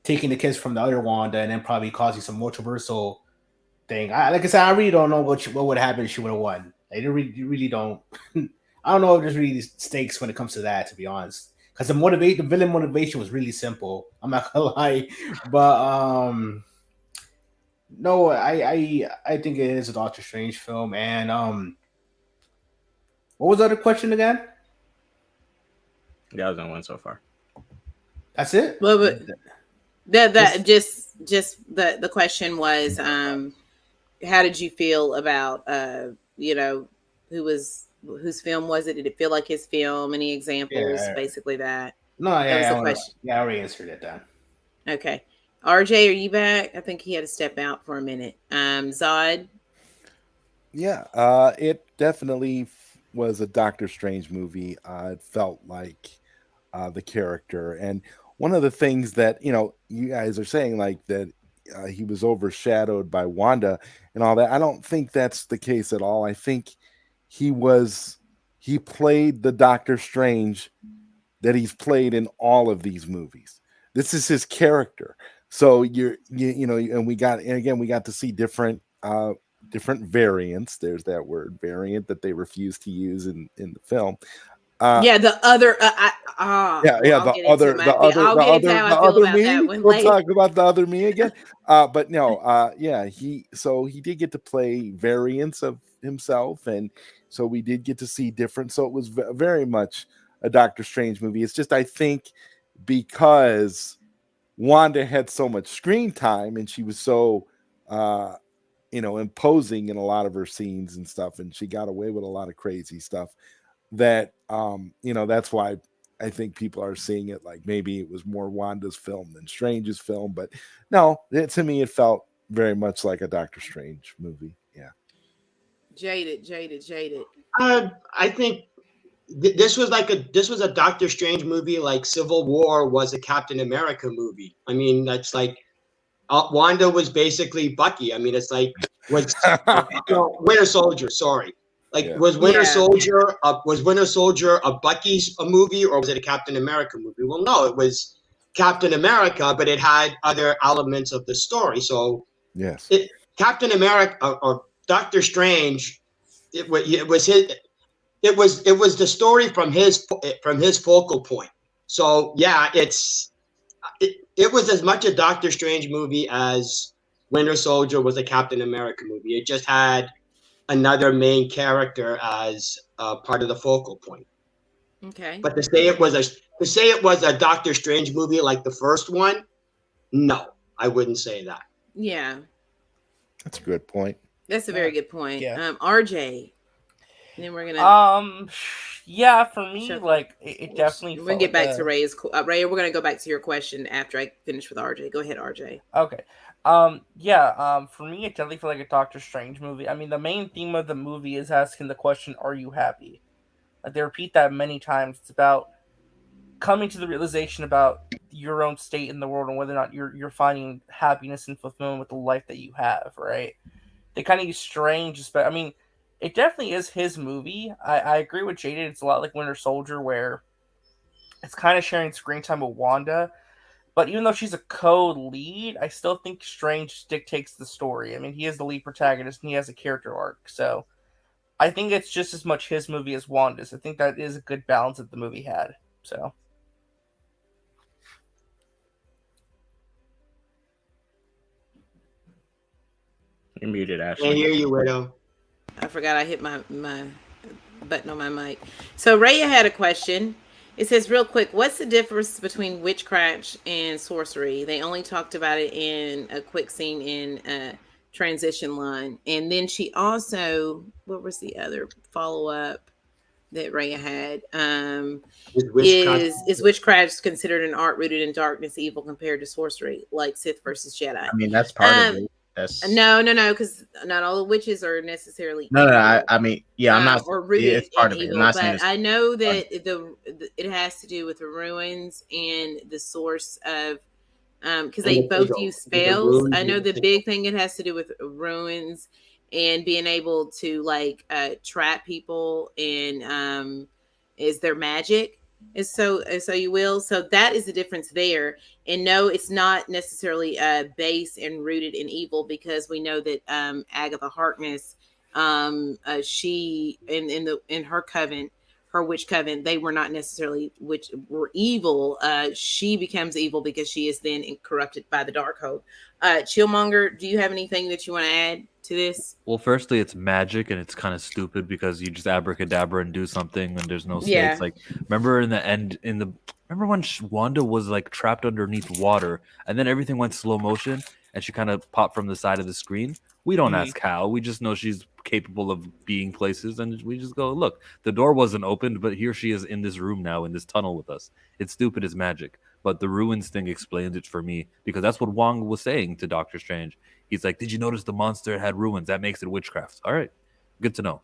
taking the kids from the other Wanda and then probably causing some multiversal thing. Like I said, I really don't know what would happen if she would have won. I really don't. I don't know if there's really stakes when it comes to that, to be honest. Because the villain motivation was really simple. I'm not gonna lie, but no, I think it is a Doctor Strange film. And what was the other question again? That was the one so far. That's it. Well, but that just the question was, how did you feel about whose film was it? Did it feel like his film? Any examples? Yeah. Basically that. No, that was the question. Yeah, I already answered it then. Okay. RJ, are you back? I think he had to step out for a minute. Zod? Yeah, it definitely was a Doctor Strange movie. It felt like the character. And one of the things that, you guys are saying, like that he was overshadowed by Wanda and all that. I don't think that's the case at all. I think he played the Doctor Strange that he's played in all of these movies. This is his character. So and we got to see different variants. There's that word variant that they refused to use in the film. The other me. We'll talk about the other me again. But no, he did get to play variants of himself, and so we did get to see different. So it was very much a Doctor Strange movie. It's just, I think, because Wanda had so much screen time and she was so imposing in a lot of her scenes and stuff, and she got away with a lot of crazy stuff, that that's why I think people are seeing it like maybe it was more Wanda's film than Strange's film. But no, to me it felt very much like a Doctor Strange movie. Yeah. Jaded. I think this was a Doctor Strange movie, like Civil War was a Captain America movie. I mean, that's like Wanda was basically Bucky. I mean, it's like Winter Soldier. Sorry, was Winter Soldier a Bucky's a movie, or was it a Captain America movie? Well, no, it was Captain America, but it had other elements of the story. So yes, Captain America or Doctor Strange, it was the story from his focal point. So yeah, it was as much a Doctor Strange movie as Winter Soldier was a Captain America movie. It just had another main character as part of the focal point. Okay. But to say it was a Doctor Strange movie like the first one, no, I wouldn't say that. Yeah. That's a good point. That's a very good point. Yeah. RJ. And then we're gonna. Yeah, for me, like it definitely. We'll get back to Ray's. Ray, we're gonna go back to your question after I finish with RJ. Go ahead, RJ. Okay. For me, it definitely felt like a Doctor Strange movie. I mean, the main theme of the movie is asking the question, "Are you happy?" Like, they repeat that many times. It's about coming to the realization about your own state in the world and whether or not you're finding happiness and fulfillment with the life that you have. Right? They kind of use Strange, but I mean, it definitely is his movie. I agree with Jaded. It's a lot like Winter Soldier, where it's kind of sharing screen time with Wanda. But even though she's a co-lead, I still think Strange dictates the story. I mean, he is the lead protagonist, and he has a character arc. So I think it's just as much his movie as Wanda's. I think that is a good balance that the movie had. So. You're muted, Ashley. I hear you, Widow. I forgot I hit my button on my mic. So Raya had a question. It says, real quick, what's the difference between witchcraft and sorcery? They only talked about it in a quick scene in transition line. And then she also, what was the other follow-up that Raya had? Is witchcraft considered an art rooted in darkness, evil, compared to sorcery, like Sith versus Jedi? I mean, that's part of it. That's no, because not all the witches are necessarily no. evil, I mean, yeah, I'm not. or rooted It's part in of it. I'm evil. not saying But it's I know part of that it has to do with the ruins and the source of because And they the both sigil, use with the spells. runes I know and the the sigil. big thing it has to do with ruins and being able to like trap people and is their magic. And so you will. So that is the difference there. And no, it's not necessarily based and rooted in evil because we know that Agatha Harkness, she in her coven, her witch coven, they were not necessarily which were evil. She becomes evil because she is then corrupted by the Darkhold. Chillmonger, do you have anything that you want to add to this? Well, firstly, it's magic and it's kind of stupid because you just abracadabra and do something and there's no Yeah. stakes. Like, remember in the end, remember when Wanda was like trapped underneath water and then everything went slow motion and she kind of popped from the side of the screen? We don't ask how. We just know she's capable of being places and we just go, look, the door wasn't opened, but here she is in this room now, in this tunnel with us. It's stupid as magic. But the ruins thing explains it for me because that's what Wong was saying to Doctor Strange. He's like, did you notice the monster had ruins? That makes it witchcraft. All right. Good to know.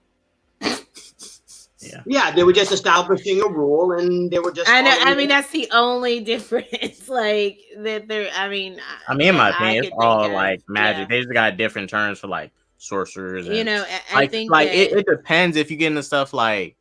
Yeah, they were just establishing a rule and they were just I know. I mean, that's the only difference. Like that they're, I mean, in my opinion, I it's could all think of, like magic. yeah. They just got different terms for like sorcerers You and know, I like think like that it depends if you get into stuff like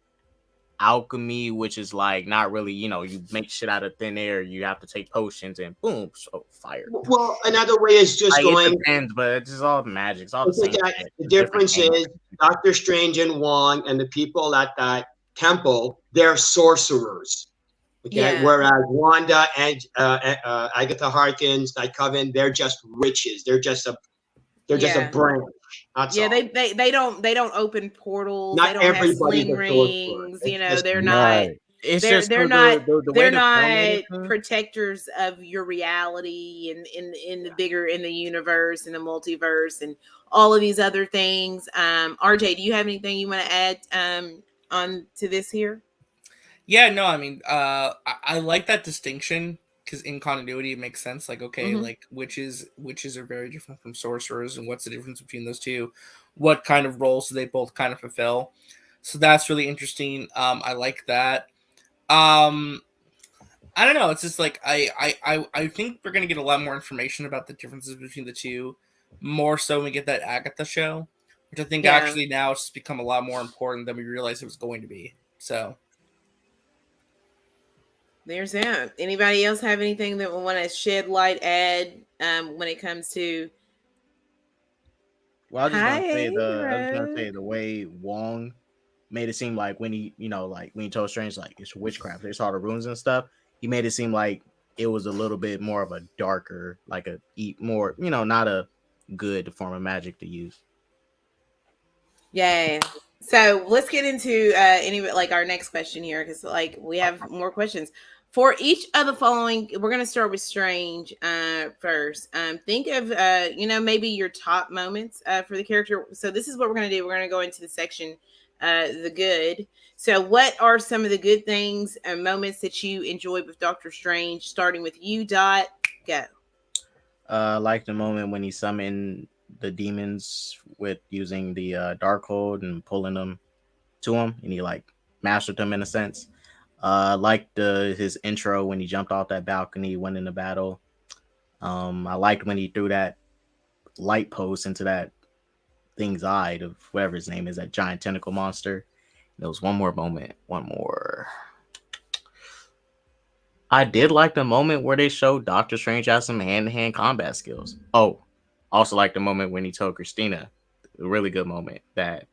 alchemy, which is like not really, you make shit out of thin air. You have to take potions and boom, so fire. Well, another way is just Like, going. it depends, but it's just all magic. It's all the same. Shit. The It's difference different is Doctor Strange and Wong and the people at that temple, they're sorcerers. Okay, Yeah. whereas Wanda and Agatha Harkins, that coven, they're just witches. They're just a branch. That's yeah, all. they don't open portals. Not They don't have everybody's sling a sorcerer. rings. It's You know, just they're Right. not. It's They're just they're for not the way they're the film made it not seem. protectors of your reality and in the bigger in the universe and the multiverse and all of these other things. RJ, do you have anything you want to add on to this here? Yeah, no, I mean, I like that distinction because in continuity it makes sense. Like, okay, like witches are very different from sorcerers, and what's the difference between those two? What kind of roles do they both kind of fulfill? So that's really interesting. I like that. I don't know. It's just like I think we're gonna get a lot more information about the differences between the two, more so when we get that Agatha show, which I think actually now it's just become a lot more important than we realized it was going to be. So there's that. Anybody else have anything that will want to shed light, add when it comes to? Well, I was gonna say the way Wong made it seem like when he, like when he told Strange like it's witchcraft, there's all the runes and stuff. He made it seem like it was a little bit more of a darker, like more, not a good form of magic to use. Yeah. So let's get into our next question here because like we have more questions. For each of the following, we're going to start with Strange first. Think of maybe your top moments for the character. So this is what we're going to do. We're going to go into the section the good. So what are some of the good things and moments that you enjoyed with Doctor Strange, starting with you, Dot? Go. Like the moment when he summoned the demons with using the Darkhold and pulling them to him, and he like mastered them in a sense. Like his intro when he jumped off that balcony, went into battle. I liked when he threw that light post into that thing's eye of whatever his name is, that giant tentacle monster. There was one more. I did like the moment where they showed Doctor Strange has some hand-to-hand combat skills. Oh, also like the moment when he told Christina, a really good moment, that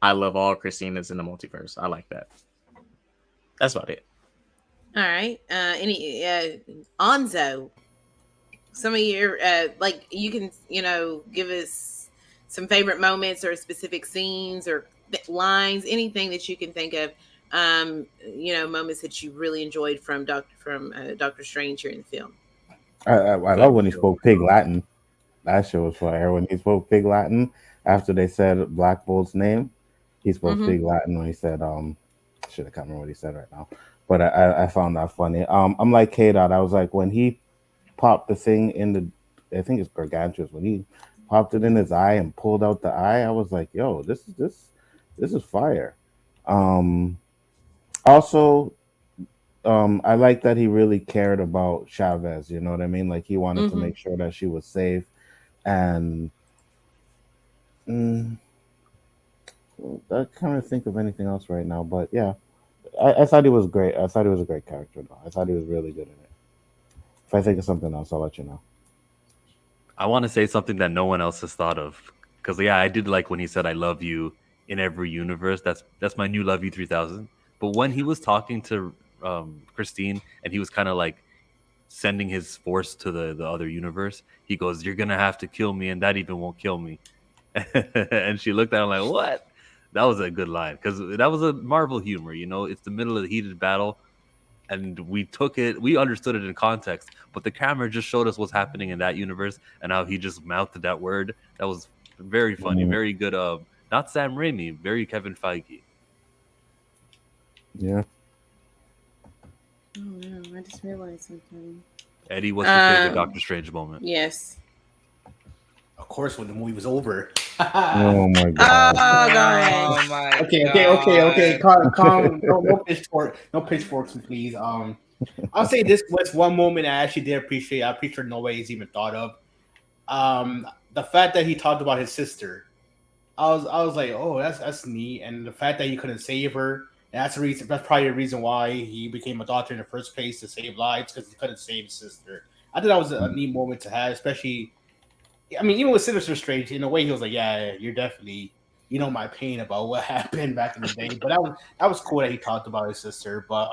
I love all Christinas in the multiverse. I like that. That's about it. All right. Anzo, some of your like you can give us some favorite moments or specific scenes or lines, anything that you can think of. Moments that you really enjoyed from Doctor Strange here in the film. I love when he spoke Pig Latin. That shit was fire. When he spoke Pig Latin after they said Black Bolt's name, he spoke Pig Latin when he said shit, I can't remember what he said right now. But I found that funny. I'm like K-Dot. I was like when he popped the thing in the, I think it's Gargantuous, when he popped it in his eye and pulled out the eye. I was like, yo, this is fire. Um, Also, I like that he really cared about Chavez. You know what I mean? Like he wanted to make sure that she was safe, and mm, I can't think of anything else right now. But yeah, I thought he was great. I thought he was a great character, though. I thought he was really good in it. If I think of something else, I'll let you know. I want to say something that no one else has thought of, because yeah, I did like when he said "I love you" in every universe. That's my new "Love You 3000." But when he was talking to Christine, and he was kind of like sending his force to the other universe, he goes, "You're gonna have to kill me, and that even won't kill me." And she looked at him like, "What?" That was a good line, because that was a Marvel humor. You know, it's the middle of the heated battle, and we understood it in context, but the camera just showed us what's happening in that universe and how he just mouthed that word. That was very funny, very good. Not Sam Raimi, very Kevin Feige. Yeah. Oh no, I just realized something. Eddie, what's your favorite Doctor Strange moment? Yes. Of course, when the movie was over. Oh my god. Oh my okay. Calm. No pitchforks, please. I'll say this was one moment I actually did appreciate. I'm pretty sure nobody's even thought of. The fact that he talked about his sister. I was like, oh, that's neat. And the fact that he couldn't save her, that's the reason. That's probably the reason why he became a doctor in the first place, to save lives, because he couldn't save his sister. I thought that was a neat moment to have, especially. I mean, even with Sinister Strange, in a way, he was like, "Yeah, you're definitely, my pain about what happened back in the day." But that was cool that he talked about his sister. But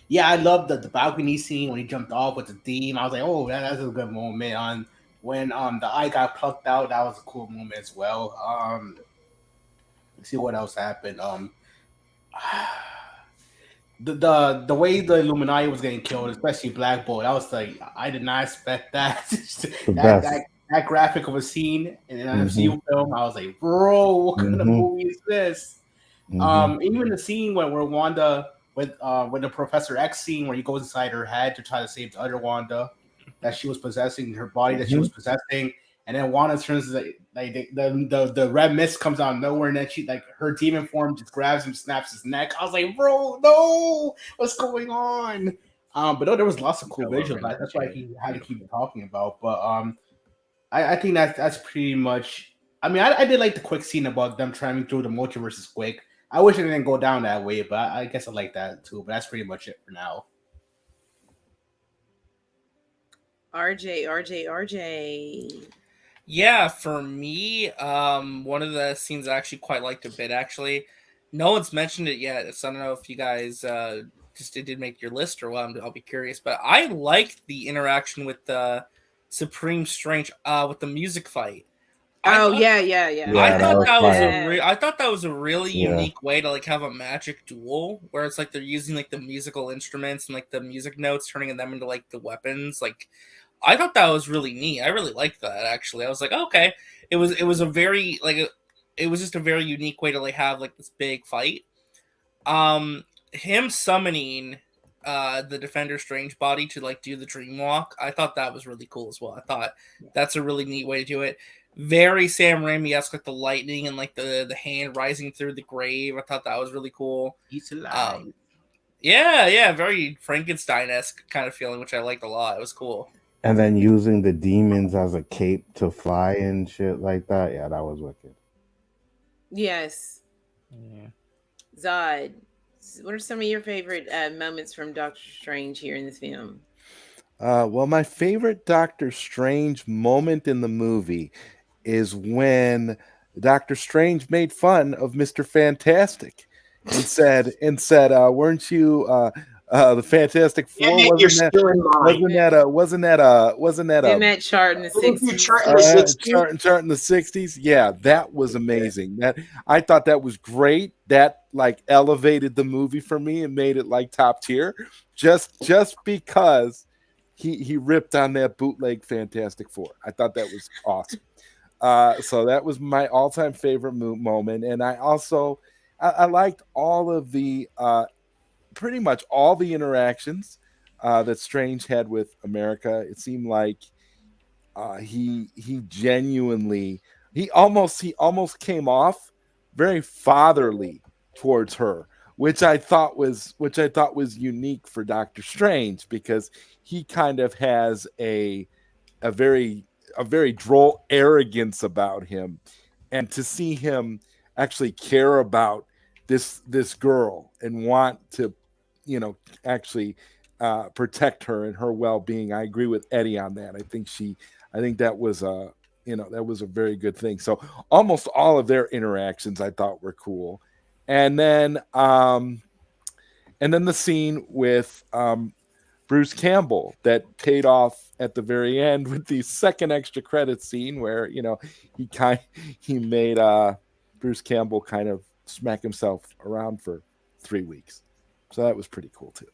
yeah, I love the balcony scene when he jumped off with the theme. I was like, "Oh, that's a good moment." On when the eye got plucked out, that was a cool moment as well. Let's see what else happened. The way the Illuminati was getting killed, especially Black Bolt, I was like, I did not expect that. that graphic of a scene in an MCU film. I was like, bro, what kind of movie is this? Even the scene where Wanda with the Professor X scene where he goes inside her head to try to save the other Wanda that she was possessing, her body that she was possessing, and then Wanda turns the red mist comes out of nowhere, and then she her demon form just grabs him, snaps his neck. I was like, bro, no, what's going on? But no, there was lots of cool visuals. That's why he had to keep talking about. But I think that's pretty much. I mean, I did like the quick scene about them traveling through the multiverse is quick. I wish it didn't go down that way, but I guess I like that too. But that's pretty much it for now. RJ. Yeah, for me, one of the scenes I actually quite liked a bit. Actually, no one's mentioned it yet, so I don't know if you guys just did make your list or what. I'll be curious, but I liked the interaction with the Supreme Strange with the music fight. I thought that was a really unique way to have a magic duel where it's they're using the musical instruments and the music notes, turning them into the weapons. I thought that was really neat. I really liked that actually. I was like, okay, it was a very it was just a very unique way to have this big fight. Him summoning the Defender Strange body to do the dream walk, I thought that was really cool as well. I thought that's a really neat way to do it. Very Sam Raimi-esque, the lightning and the hand rising through the grave. I thought that was really cool. He's alive. Yeah, very Frankenstein-esque kind of feeling, which I liked a lot. It was cool. And then using the demons as a cape to fly and shit like that. Yeah, that was wicked. Yes. Yeah. Zod, what are some of your favorite moments from Doctor Strange here in this film? Well, my favorite Doctor Strange moment in the movie is when Doctor Strange made fun of Mr. Fantastic and said, "Weren't you the Fantastic Four? Wasn't that in that chart in the 60s? Chart in the 60s? Yeah, that was amazing. That I thought that was great. That elevated the movie for me and made it top tier. Just because he ripped on that bootleg Fantastic Four. I thought that was awesome. So that was my all-time favorite moment. And I also I liked all of the pretty much all the interactions that Strange had with America. It seemed like he genuinely he almost came off very fatherly towards her, which I thought was unique for Doctor Strange, because he kind of has a very droll arrogance about him, and to see him actually care about this girl and want to, actually protect her and her well-being. I agree with Eddie on that. I think that was a very good thing. So almost all of their interactions I thought were cool. And then the scene with Bruce Campbell that paid off at the very end with the second extra credit scene where he made Bruce Campbell kind of smack himself around for 3 weeks. So that was pretty cool too.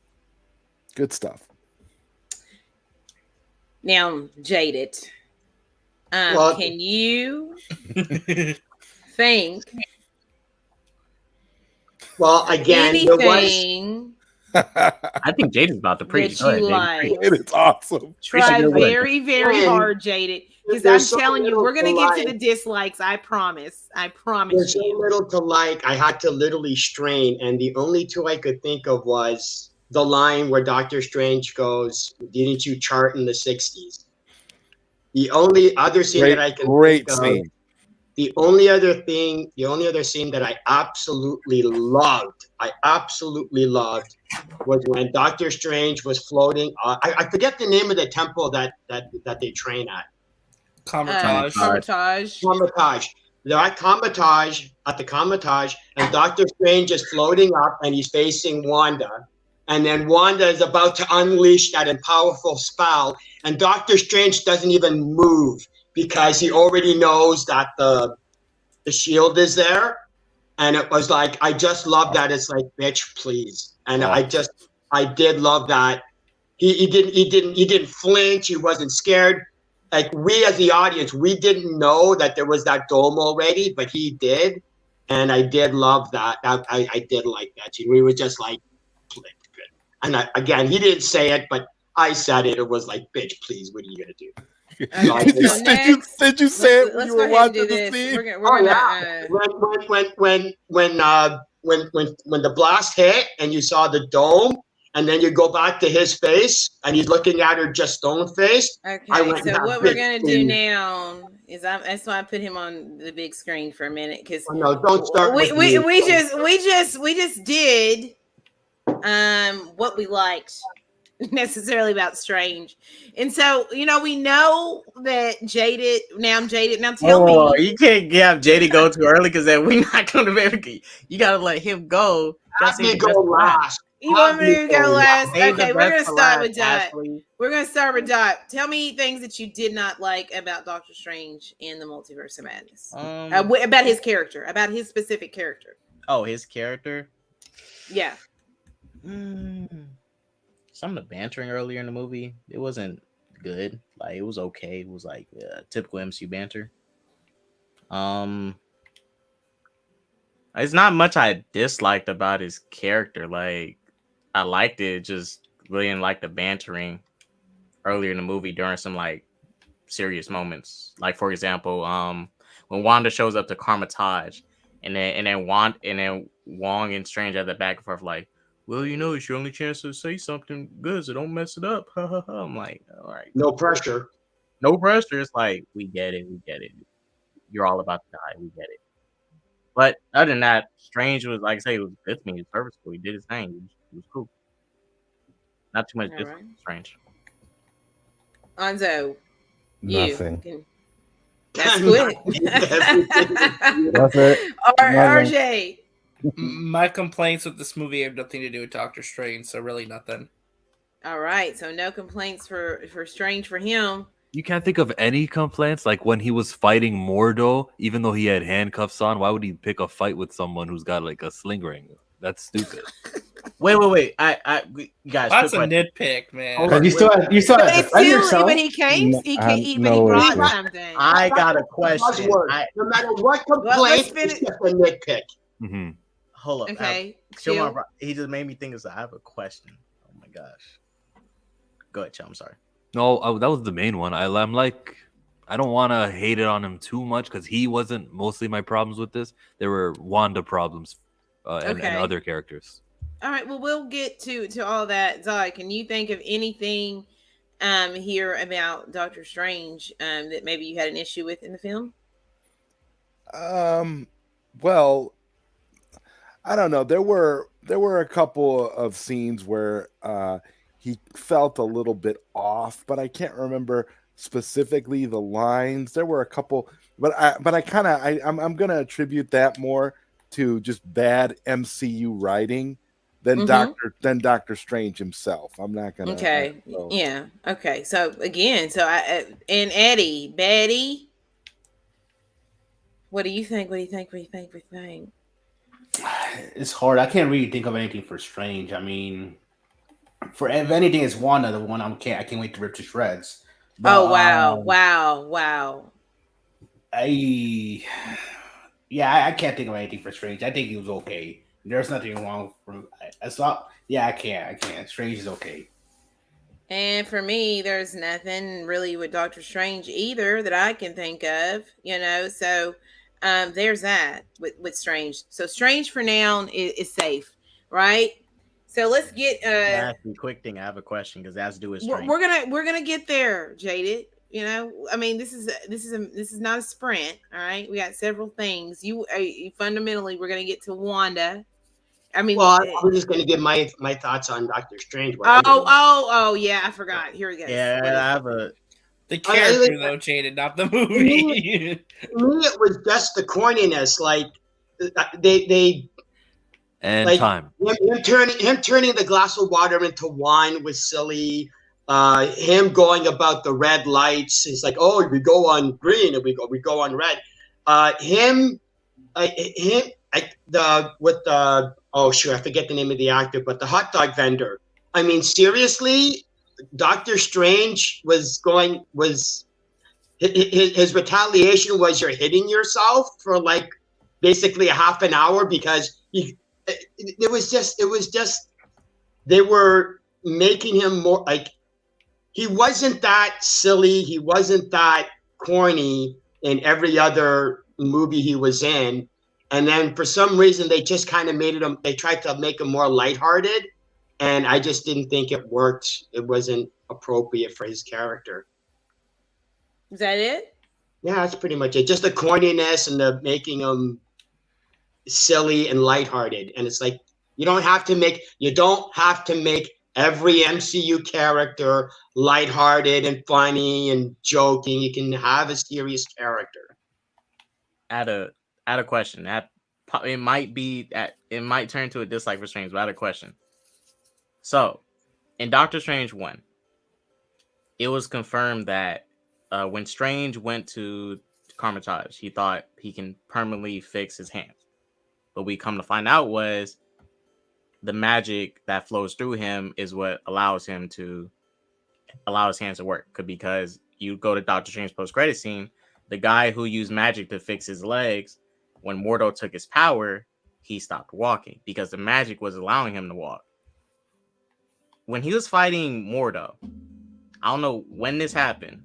Good stuff. Now, Jaded, can you think? Well, again, anything I think Jaded's about to preach. that you like. It's awesome. Try very, very hard, Jaded, because I'm so telling you, we're gonna little get to the dislikes. I promise. There's so you. little to like. I had to literally strain, and the only two I could think of was the line where Doctor Strange goes, "Didn't you chart in the '60s?" The only other scene that I can think of, the only other scene that I absolutely loved, was when Doctor Strange was floating. I forget the name of the temple that they train at. Comitage. They're at the Comitage, and Doctor Strange is floating up, and he's facing Wanda. And then Wanda is about to unleash that powerful spell, and Doctor Strange doesn't even move because he already knows that the shield is there. And it was like, I just love that. It's like, bitch, please. And I did love that. He didn't flinch. He wasn't scared. Like, we as the audience, we didn't know that there was that dome already, but he did. And I did love that. I did like that. We were just like, good. And again, he didn't say it, but I said it. It was like, bitch, please, what are you going to do? Did you say it when you were watching the scene? When the blast hit and you saw the dome, and then you go back to his face and he's looking at her just stone faced. Okay, so what we're gonna do now is that's why I put him on the big screen for a minute, because don't start. We just did what we liked necessarily about Strange, and so we know that Jaded. Now I'm Jaded. Now tell me, you can't have Jaded go too early, because then we're not gonna be able to. You gotta let him go. Let me go last. You want me to go last? Okay, we're gonna start with Dot. We're gonna start with Dot. Tell me things that you did not like about Doctor Strange in the Multiverse of Madness. About his character, about his specific character. Oh, his character? Yeah. Some of the bantering earlier in the movie, it wasn't good. Like, it was okay. It was like typical MCU banter. It's not much I disliked about his character. Like, I liked it, just really didn't like the bantering earlier in the movie during some like serious moments. Like, for example, when Wanda shows up to Carmitage, and then Wong and Strange at the back and forth, like, well, it's your only chance to say something good, so don't mess it up. I'm like, all right. No pressure. It's like, we get it. You're all about to die. We get it. But other than that, Strange was, like I say, it was good to me. He was purposeful. He did his thing. It was cool. Not too much Strange. Anzo, nothing. That's good. That's it. RJ. My complaints with this movie have nothing to do with Doctor Strange, so really nothing. All right, so no complaints for Strange for him. You can't think of any complaints? Like when he was fighting Mordo, even though he had handcuffs on, why would he pick a fight with someone who's got like a sling ring? That's stupid. Wait. You guys, that's a nitpick, man. You still have to defend yourself. When he came, he brought something. I got a question. No matter what complaint, it's just a nitpick. Mm-hmm. Hold up. Okay. He just made me think I have a question. Oh my gosh. Go ahead, Chill. I'm sorry. No, that was the main one. I'm like, I don't want to hate it on him too much because he wasn't mostly my problems with this. There were Wanda problems and other characters. All right. Well, we'll get to all that. Zai, can you think of anything here about Doctor Strange that maybe you had an issue with in the film? Well, I don't know. There were a couple of scenes where he felt a little bit off, but I can't remember specifically the lines. There were a couple, but I'm gonna attribute that more to just bad MCU writing than Doctor Strange himself. I'm not gonna. Okay. Yeah. Okay. So again, and Eddie, Betty, what do you think? What do you think? It's hard. I can't really think of anything for Strange. I mean, if anything, it's Wanda, the one I can't wait to rip to shreds. But, wow. I can't think of anything for Strange. I think he was okay. There's nothing wrong for. I can't. Strange is okay. And for me, there's nothing really with Doctor Strange either that I can think of. So. There's that with Strange. So Strange for now is safe, right? So let's get quick thing. I have a question because it has to do with Strange. We're gonna get there, Jaded. I mean, this is not a sprint. All right, we got several things. You fundamentally, we're gonna get to Wanda. I mean, well, I'm just gonna give my thoughts on Doctor Strange. Oh, yeah, I forgot. Here we go. Yeah, I have a. The character, though, Jaded, not the movie. To me, it was just the corniness. Like they and like, time. Him turning the glass of water into wine was silly. Him going about the red lights. It's like, oh, we go on green and we go on red. I forget the name of the actor, but the hot dog vendor. I mean, seriously. Doctor Strange his retaliation was you're hitting yourself for like basically a half an hour because it was just they were making him more like he wasn't that silly, he wasn't that corny in every other movie he was in, and then for some reason they just kind of they tried to make him more lighthearted. And I just didn't think it worked. It wasn't appropriate for his character. Is that it? Yeah, that's pretty much it. Just the corniness and the making him silly and lighthearted. And it's like you don't have to make every MCU character lighthearted and funny and joking. You can have a serious character. Add a question. It might turn to a dislike for Strange, but I had a question. So, in Doctor Strange 1, it was confirmed that when Strange went to Carmitage, he thought he can permanently fix his hands. But we come to find out was the magic that flows through him is what allows his hands to work. Because you go to Doctor Strange's post-credit scene, the guy who used magic to fix his legs, when Mordo took his power, he stopped walking because the magic was allowing him to walk. When he was fighting Mordo, I don't know when this happened,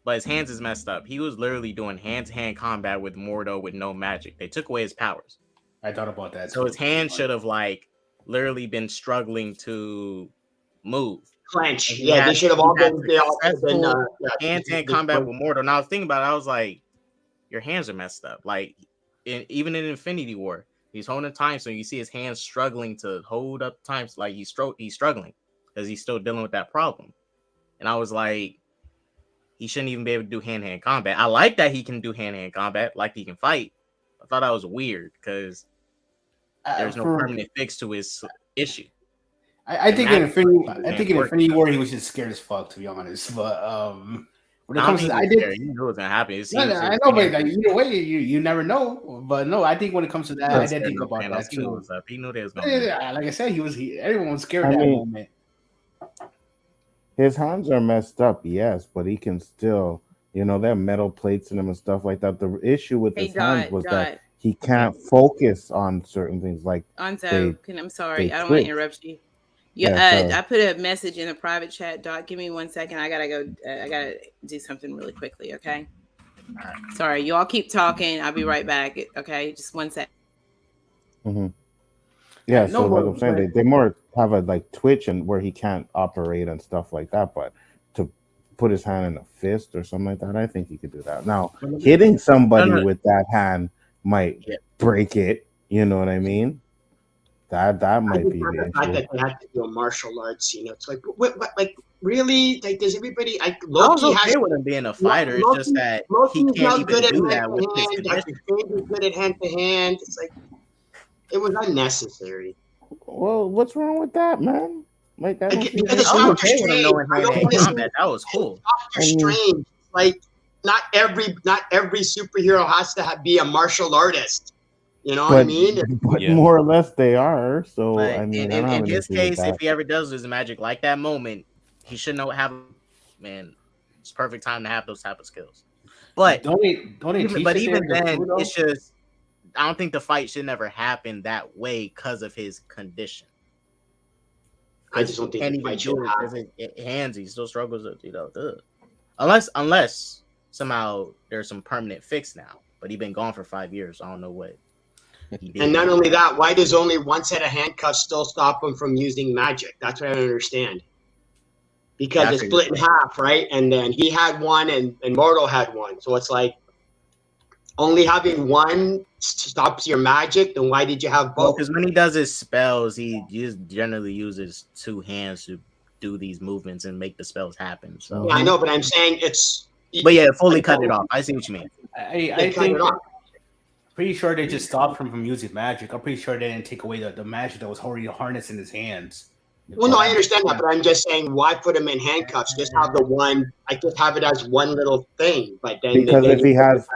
but his hands is messed up. He was literally doing hand-to-hand combat with Mordo with no magic. They took away his powers. I thought about that. So his hands should have like literally been struggling to move. Clench. Yeah, they should have all been hand-to-hand combat with Mordo. Now I was thinking about it, I was like, your hands are messed up. Like even in Infinity War. He's holding time, so you see his hands struggling to hold up time. Like he's struggling because he's still dealing with that problem. And I was like, he shouldn't even be able to do hand-to-hand combat. I like that he can do hand-to-hand combat, like he can fight. I thought that was weird because there's no permanent fix to his issue. I think in Infinity War he was just scared as fuck, to be honest. But when it comes to, you knew it was gonna happen. I know, but like, either way, you never know. But no, I think when it comes to that, I didn't think about that too. He knew they was gonna. Like I said, everyone was scared at that moment. His hands are messed up, yes, but he can still, there are metal plates in him and stuff like that. The issue with his hands was that he can't focus on certain things. Like I'm sorry, I don't want to interrupt you. Yeah, I put a message in a private chat. Doc, give me 1 second. I gotta go. I gotta do something really quickly. Okay. All right. Sorry, you all keep talking. I'll be right back. Okay, just 1 second. Mm-hmm. Yeah, so like I'm saying, they more have a like Twitch and where he can't operate and stuff like that, but to put his hand in a fist or something like that, I think he could do that. Now, hitting somebody with that hand might break it. You know what I mean? That might be the fact that they have to do a martial arts. It's like, what like really? Like, does everybody? Loki okay with him being a fighter. It's just that he can't even do that with his condition. Doctor Strange is good at hand to hand. It's like it was unnecessary. Well, what's wrong with that, man? Like that. I was okay with him knowing hand-to-hand combat. That was cool. Doctor Strange, like not every superhero has to be a martial artist. You know what I mean? But more or less they are. So but I mean, in his case, if he ever does lose the magic like that moment, he should know man. It's perfect time to have those type of skills. But even then, it's just I don't think the fight should never happen that way because of his condition. I just don't think he can't even do it because it hands. He still struggles with unless somehow there's some permanent fix now. But he's been gone for 5 years. So I don't know what. And not only that, why does only one set of handcuffs still stop him from using magic? That's what I don't understand. Because it's split in half, right? And then he had one and Mordo had one. So it's like only having one stops your magic. Then why did you have both? Because when he does his spells, he just generally uses two hands to do these movements and make the spells happen. So yeah, I know, but I'm saying it's. But yeah, fully cut it off. I see what you mean. I think. Pretty sure they just stopped him from using magic. I'm pretty sure they didn't take away the magic that was already harnessed in his hands. Well, no, I understand that, but I'm just saying, why put him in handcuffs? Just have the one. I just have it as one little thing. But then if he has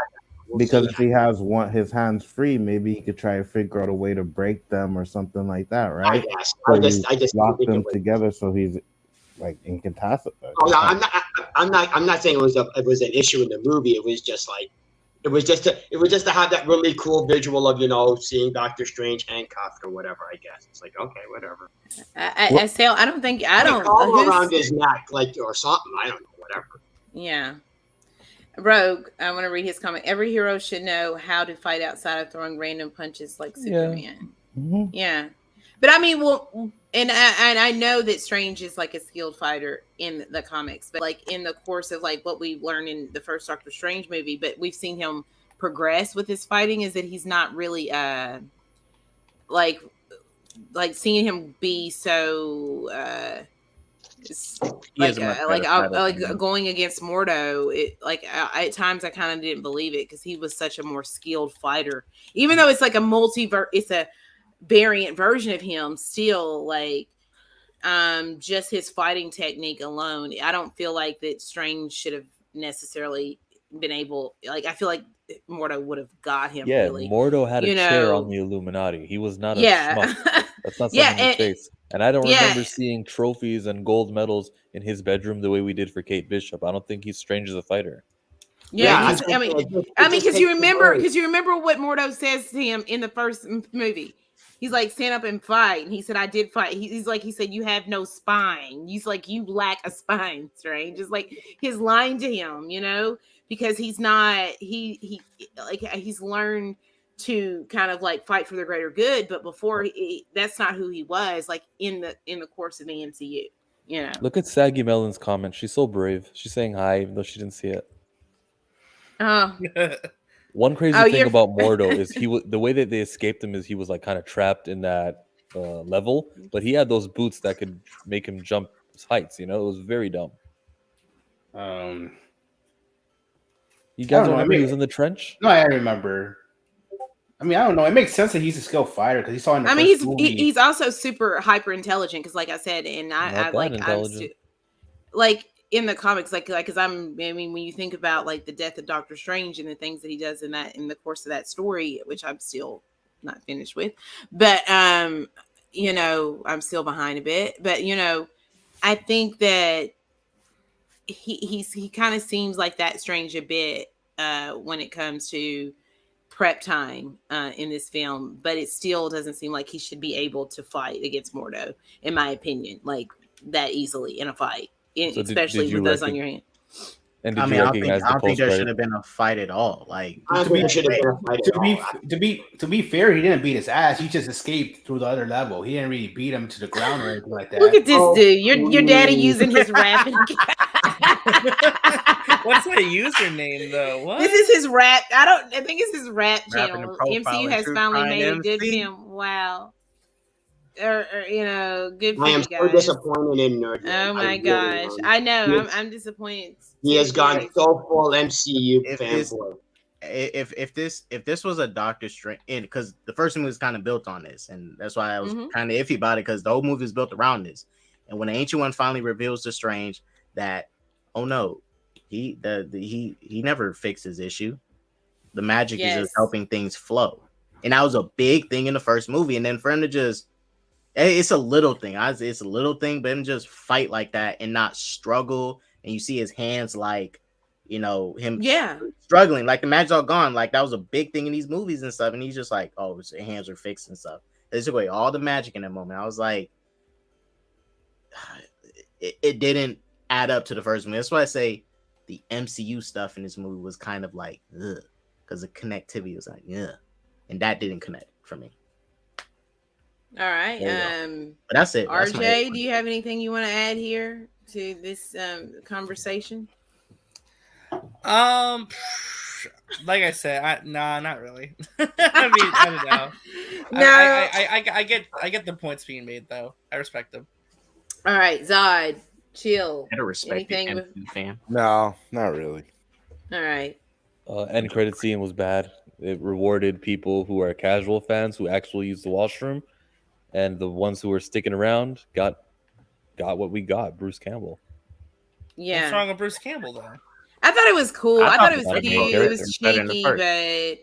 his hands free, maybe he could try to figure out a way to break them or something like that, right? I guess. So I just lock them together so he's like incapacitated. Oh, no, I'm not saying it was an issue in the movie. It was just like. It was just to have that really cool visual of seeing Doctor Strange handcuffed or whatever. I guess it's like okay, whatever. I don't think around his neck or something. I don't know, whatever. Yeah, Rogue. I want to read his comment. Every hero should know how to fight outside of throwing random punches like Superman. Yeah. But I mean, and I know that Strange is like a skilled fighter in the comics, but like in the course of like what we learned in the first Doctor Strange movie, but we've seen him progress with his fighting is that he's not really like seeing him be so going against Mordo. It at times I kind of didn't believe it because he was such a more skilled fighter, even though it's like a multiverse. It's a variant version of him still just his fighting technique alone. I don't feel like that Strange should have necessarily been able I feel like Mordo would have got him. Yeah, really. Mordo had a chair on the Illuminati. He was not a schmuck. That's not something he faced. And I don't remember seeing trophies and gold medals in his bedroom the way we did for Kate Bishop. I don't think he's Strange as a fighter. Yeah, I mean, because you remember what Mordo says to him in the first movie. He's like, stand up and fight. And he said, I did fight. He said, you have no spine. He's like, you lack a spine, Strange. Just like his line to him, because he's not, he's learned to kind of like fight for the greater good. But before that's not who he was in the course of the MCU, Look at Saggy Melon's comment. She's so brave. She's saying hi, even though she didn't see it. Oh, one crazy thing about Mordo is the way that they escaped him is he was like kind of trapped in that level, but he had those boots that could make him jump heights. It was very dumb. You guys don't remember he was in the trench? No, I remember. I mean, I don't know. It makes sense that he's a skilled fighter because he saw in the first movie. He's also super hyper intelligent because, like I said, and in the comics, because when you think about like the death of Doctor Strange and the things that he does in the course of that story, which I'm still not finished with, but I'm still behind a bit, but I think that he kind of seems like that Strange a bit when it comes to prep time in this film, but it still doesn't seem like he should be able to fight against Mordo, in my opinion, like that easily in a fight, especially with those on your hand. And did you recognize I don't think there should have been a fight at all. Like, I think there should have been a fight at all. To be fair, he didn't beat his ass. He just escaped through the other level. He didn't really beat him to the ground or anything like that. Look at this dude. Your daddy using his rap. What's that username though? What? This is his rap. I think it's his rap channel. MCU has finally made a good film. Wow. Or good for I am you guys. so disappointed in Nerd. Oh my gosh. I know. I'm disappointed. He has gone so full MCU fanboy. If this was a Doctor Strange, because the first movie was kind of built on this, and that's why I was kind of iffy about it, because the whole movie is built around this. And when the Ancient One finally reveals to Strange that, oh no, he never fixed his issue. The magic is just helping things flow, and that was a big thing in the first movie. And then for him to just, it's a little thing. It's a little thing, but him just fight like that and not struggle. And you see his hands, like, him struggling, like the magic's all gone. Like that was a big thing in these movies and stuff. And he's just like, oh, his hands are fixed and stuff. They took away all the magic in that moment. I was like, it didn't add up to the first movie. That's why I say the MCU stuff in this movie was kind of like, ugh, because the connectivity was like, yeah, and that didn't connect for me. All right. But that's it. RJ, do you have anything you want to add here to this conversation? Like I said, not really. I mean, I don't know. No, I get the points being made though. I respect them. All right, Zod, chill. I respect anything the fan. No, not really. All right. End credit scene was bad. It rewarded people who are casual fans who actually use the washroom, and the ones who were sticking around got what we got. Bruce Campbell. Yeah. What's wrong with Bruce Campbell though? I thought it was cool. I thought it was cute. It was cheeky, but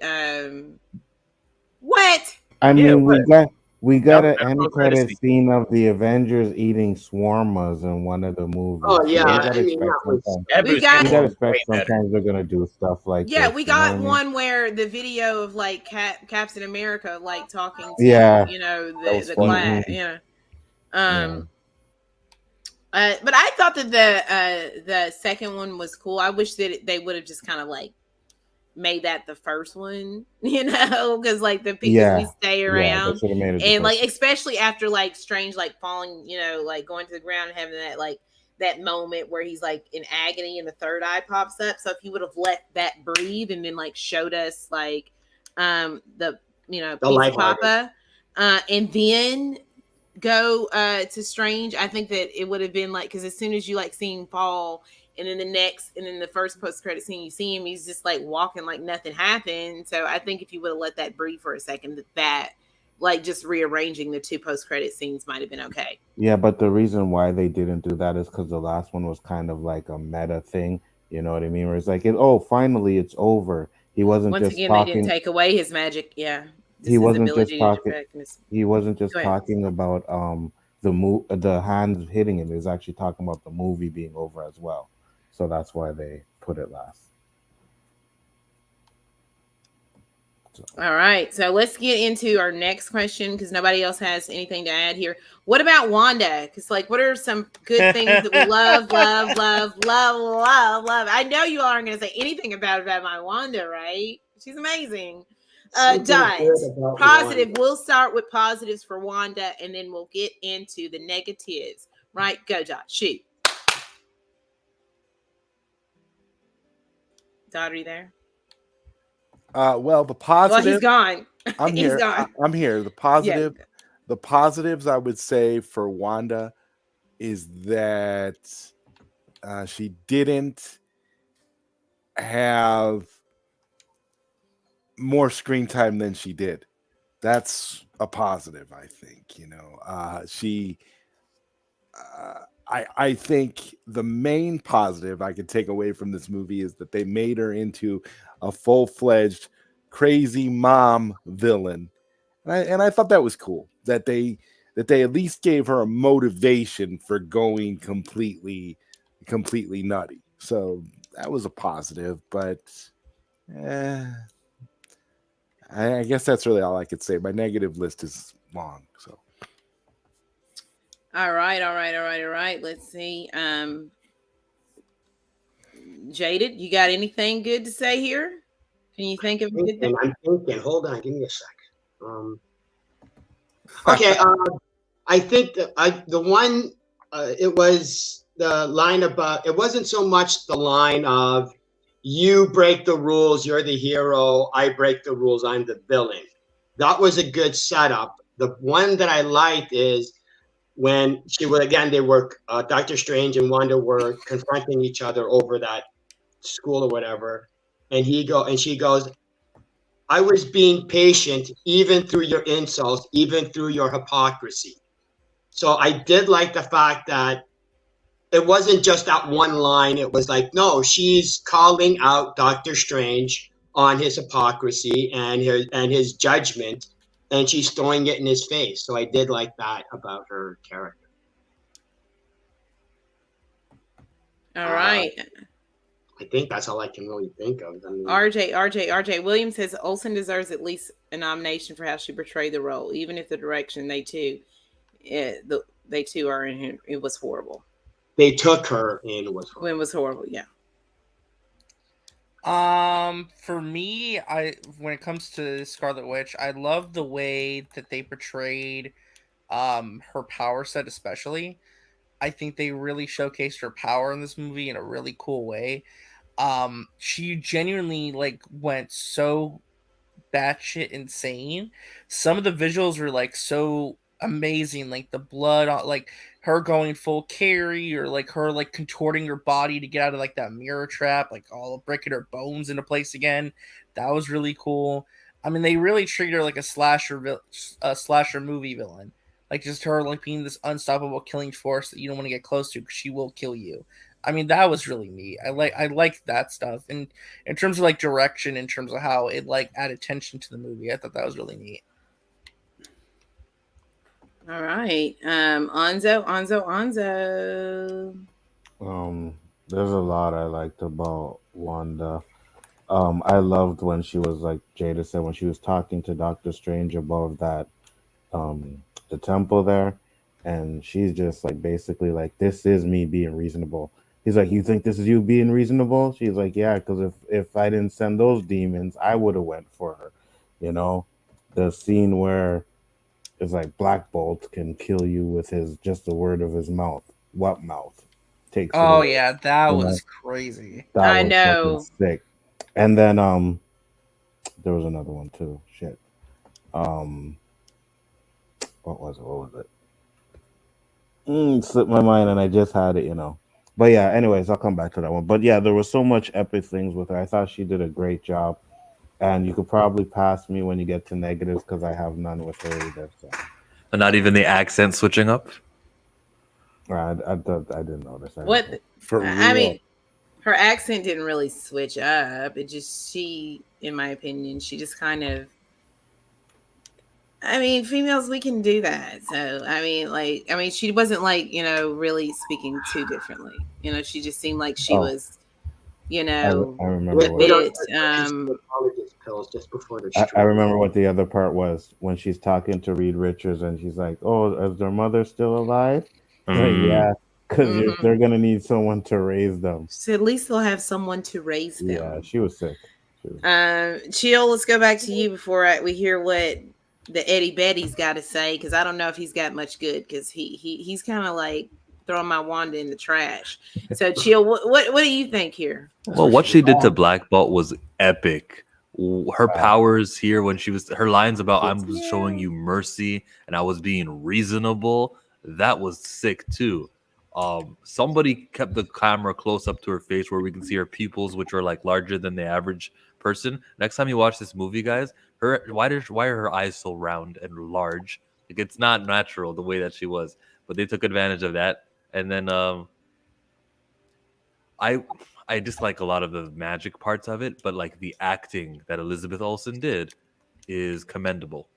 what? I mean, we got an end credit scene of the Avengers eating shawarmas in one of the movies. Oh yeah, we gotta expect sometimes they're gonna do stuff like this, we got one where the video of like Captain America like talking to the class, but I thought that the second one was cool. I wish that they would have just kind of like made that the first one, because like the people we stay around, and like especially after like Strange like falling, like going to the ground and having that like that moment where he's like in agony and the third eye pops up. So if he would have let that breathe and then like showed us like the Pizza Papa, and then go to Strange, I think that it would have been like, because as soon as you like see him fall, and then the first post-credit scene you see him, he's just like walking like nothing happened. So I think if you would have let that breathe for a second, that like just rearranging the two post-credit scenes might have been okay. Yeah, but the reason why they didn't do that is because the last one was kind of like a meta thing. You know what I mean? Where it's like, finally it's over. He wasn't once just again talking. They didn't take away his magic. Yeah. He wasn't just talking. He wasn't just talking about the hands hitting him. He was actually talking about the movie being over as well. So that's why they put it last. All right. So let's get into our next question, because nobody else has anything to add here. What about Wanda? Because like, what are some good things that we love? I know you all aren't going to say anything about my Wanda, right? She's amazing. Dot. Positive. We'll start with positives for Wanda, and then we'll get into the negatives. Right? Go, Dot. Shoot. Dot, are you there? Well, the positive. Well, he's gone. I'm here. I'm here. The positive. Yeah. The positives I would say for Wanda is that she didn't have more screen time than she did. That's a positive, I think. I think the main positive I could take away from this movie is that they made her into a full-fledged crazy mom villain, and I thought that was cool. That they at least gave her a motivation for going completely nutty. So that was a positive, but I guess that's really all I could say. My negative list is long. So. All right. Let's see. Jaded, you got anything good to say here? Can you think of a good thing? I'm thinking. Hold on, give me a sec. Okay, I think the one it was the line about. It wasn't so much the line of you break the rules, you're the hero. I break the rules, I'm the villain. That was a good setup. The one that I liked is when they were Doctor Strange and Wanda were confronting each other over that school or whatever, and she goes, I was being patient even through your insults, even through your hypocrisy. So I did like the fact that it wasn't just that one line. It was like, no, she's calling out Doctor Strange on his hypocrisy and his judgment, and she's throwing it in his face. So I did like that about her character. All right. I think that's all I can really think of. I mean, RJ Williams says Olsen deserves at least a nomination for how she portrayed the role, even if the direction they too are in. It was horrible. They took her and it was horrible. When it was horrible, yeah. For me, when it comes to Scarlet Witch, I love the way that they portrayed her power set, especially. I think they really showcased her power in this movie in a really cool way. She genuinely went so batshit insane. Some of the visuals were so amazing, like the blood, like her going full Carrie, or her contorting her body to get out of that mirror trap, all breaking her bones into place again. That was really cool. I mean, they really treated her like a slasher movie villain, just her being this unstoppable killing force that you don't want to get close to because she will kill you. I mean, that was really neat. I like that stuff. And in terms of direction, in terms of how it added tension to the movie, I thought that was really neat. All right. Anzo. There's a lot I liked about Wanda. I loved when she was, like Jada said, when she was talking to Doctor Strange above that the temple there, and she's just basically this is me being reasonable. He's like, you think this is you being reasonable? She's like, yeah, because if I didn't send those demons, I would have went for her. The scene where it's Black Bolt can kill you with just the word of his mouth. What mouth? Takes. Oh yeah, that was crazy. I know. Sick. And then there was another one too. Shit. What was it? Slipped my mind, and I just had it. But yeah, anyways, I'll come back to that one. But yeah, there was so much epic things with her. I thought she did a great job. And you could probably pass me when you get to negatives because I have none with her either. So. And not even the accent switching up? I didn't notice that. What? I mean, her accent didn't really switch up. It just, in my opinion, she just kind of, females, we can do that. So, she wasn't really speaking too differently. She just seemed like she was, I remember I remember what the other part was when she's talking to Reed Richards and she's like, oh, is their mother still alive? Yeah, because they're going to need someone to raise them. So at least they'll have someone to raise them. Yeah, she was sick. Chill, let's go back to you before we hear what the Eddie Betty's got to say, because I don't know if he's got much good, because he's kind of throwing my Wanda in the trash. So Chill, what do you think here? Well, what she did to Black Bolt was epic. Her powers here when her lines about I'm showing you mercy and I was being reasonable, that was sick too. Somebody kept the camera close up to her face where we can see her pupils, which are larger than the average person. Next time you watch this movie, guys, why are her eyes so round and large? It's not natural the way that she was, but they took advantage of that. And then I dislike a lot of the magic parts of it, but the acting that Elizabeth Olsen did is commendable.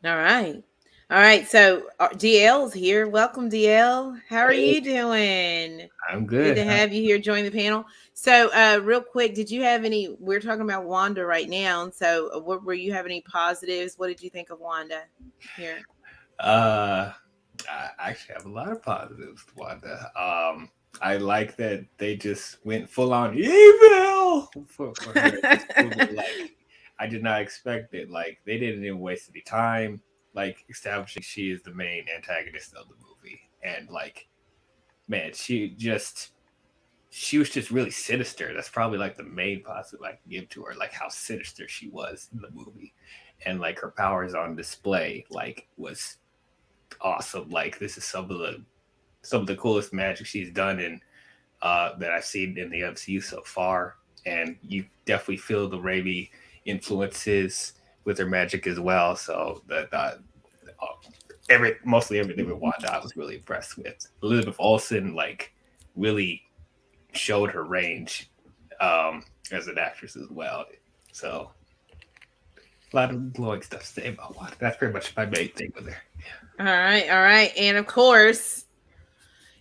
All right. All right, so DL's here. Welcome, DL. How are you doing? I'm good. Good to have you here join the panel. So, real quick, did you have any? We're talking about Wanda right now, and so what were you have any positives? What did you think of Wanda here? I actually have a lot of positives, Wanda. I like that they just went full on evil for her. Like, I did not expect it. Like, they didn't even waste any time. Like, establishing she is the main antagonist of the movie, and like, man, she was just really sinister. That's probably like the main positive I can give to her, like how sinister she was in the movie, and like her powers on display, like was awesome. Like, this is some of the coolest magic she's done in that I've seen in the MCU so far, and you definitely feel the Raimi influences with her magic as well. So that mostly everything with Wanda I was really impressed with. Elizabeth Olsen like really showed her range as an actress as well. So a lot of glowing stuff to say about Wanda. That's pretty much my main thing with her. All right, and of course,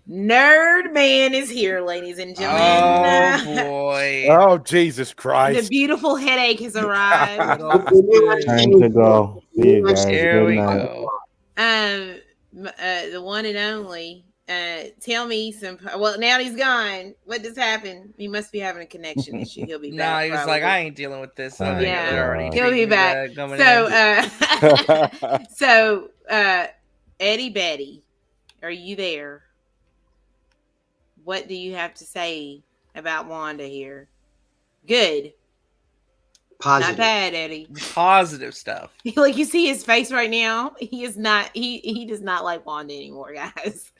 Nerd Man is here, ladies and gentlemen. Oh boy! Oh Jesus Christ! The beautiful headache has arrived. Time to go. See you guys. Here Good we night. go. The one and only. Tell me some. Well, now he's gone. What just happened? He must be having a connection issue. He'll be back. No, he was probably. like, I ain't dealing with this. Yeah, he'll be back. So, Eddie Betty, are you there? What do you have to say about Wanda here? Good. Positive. Not bad, Eddie. Positive stuff. Like, you see his face right now. He is not. He does not like Wanda anymore, guys.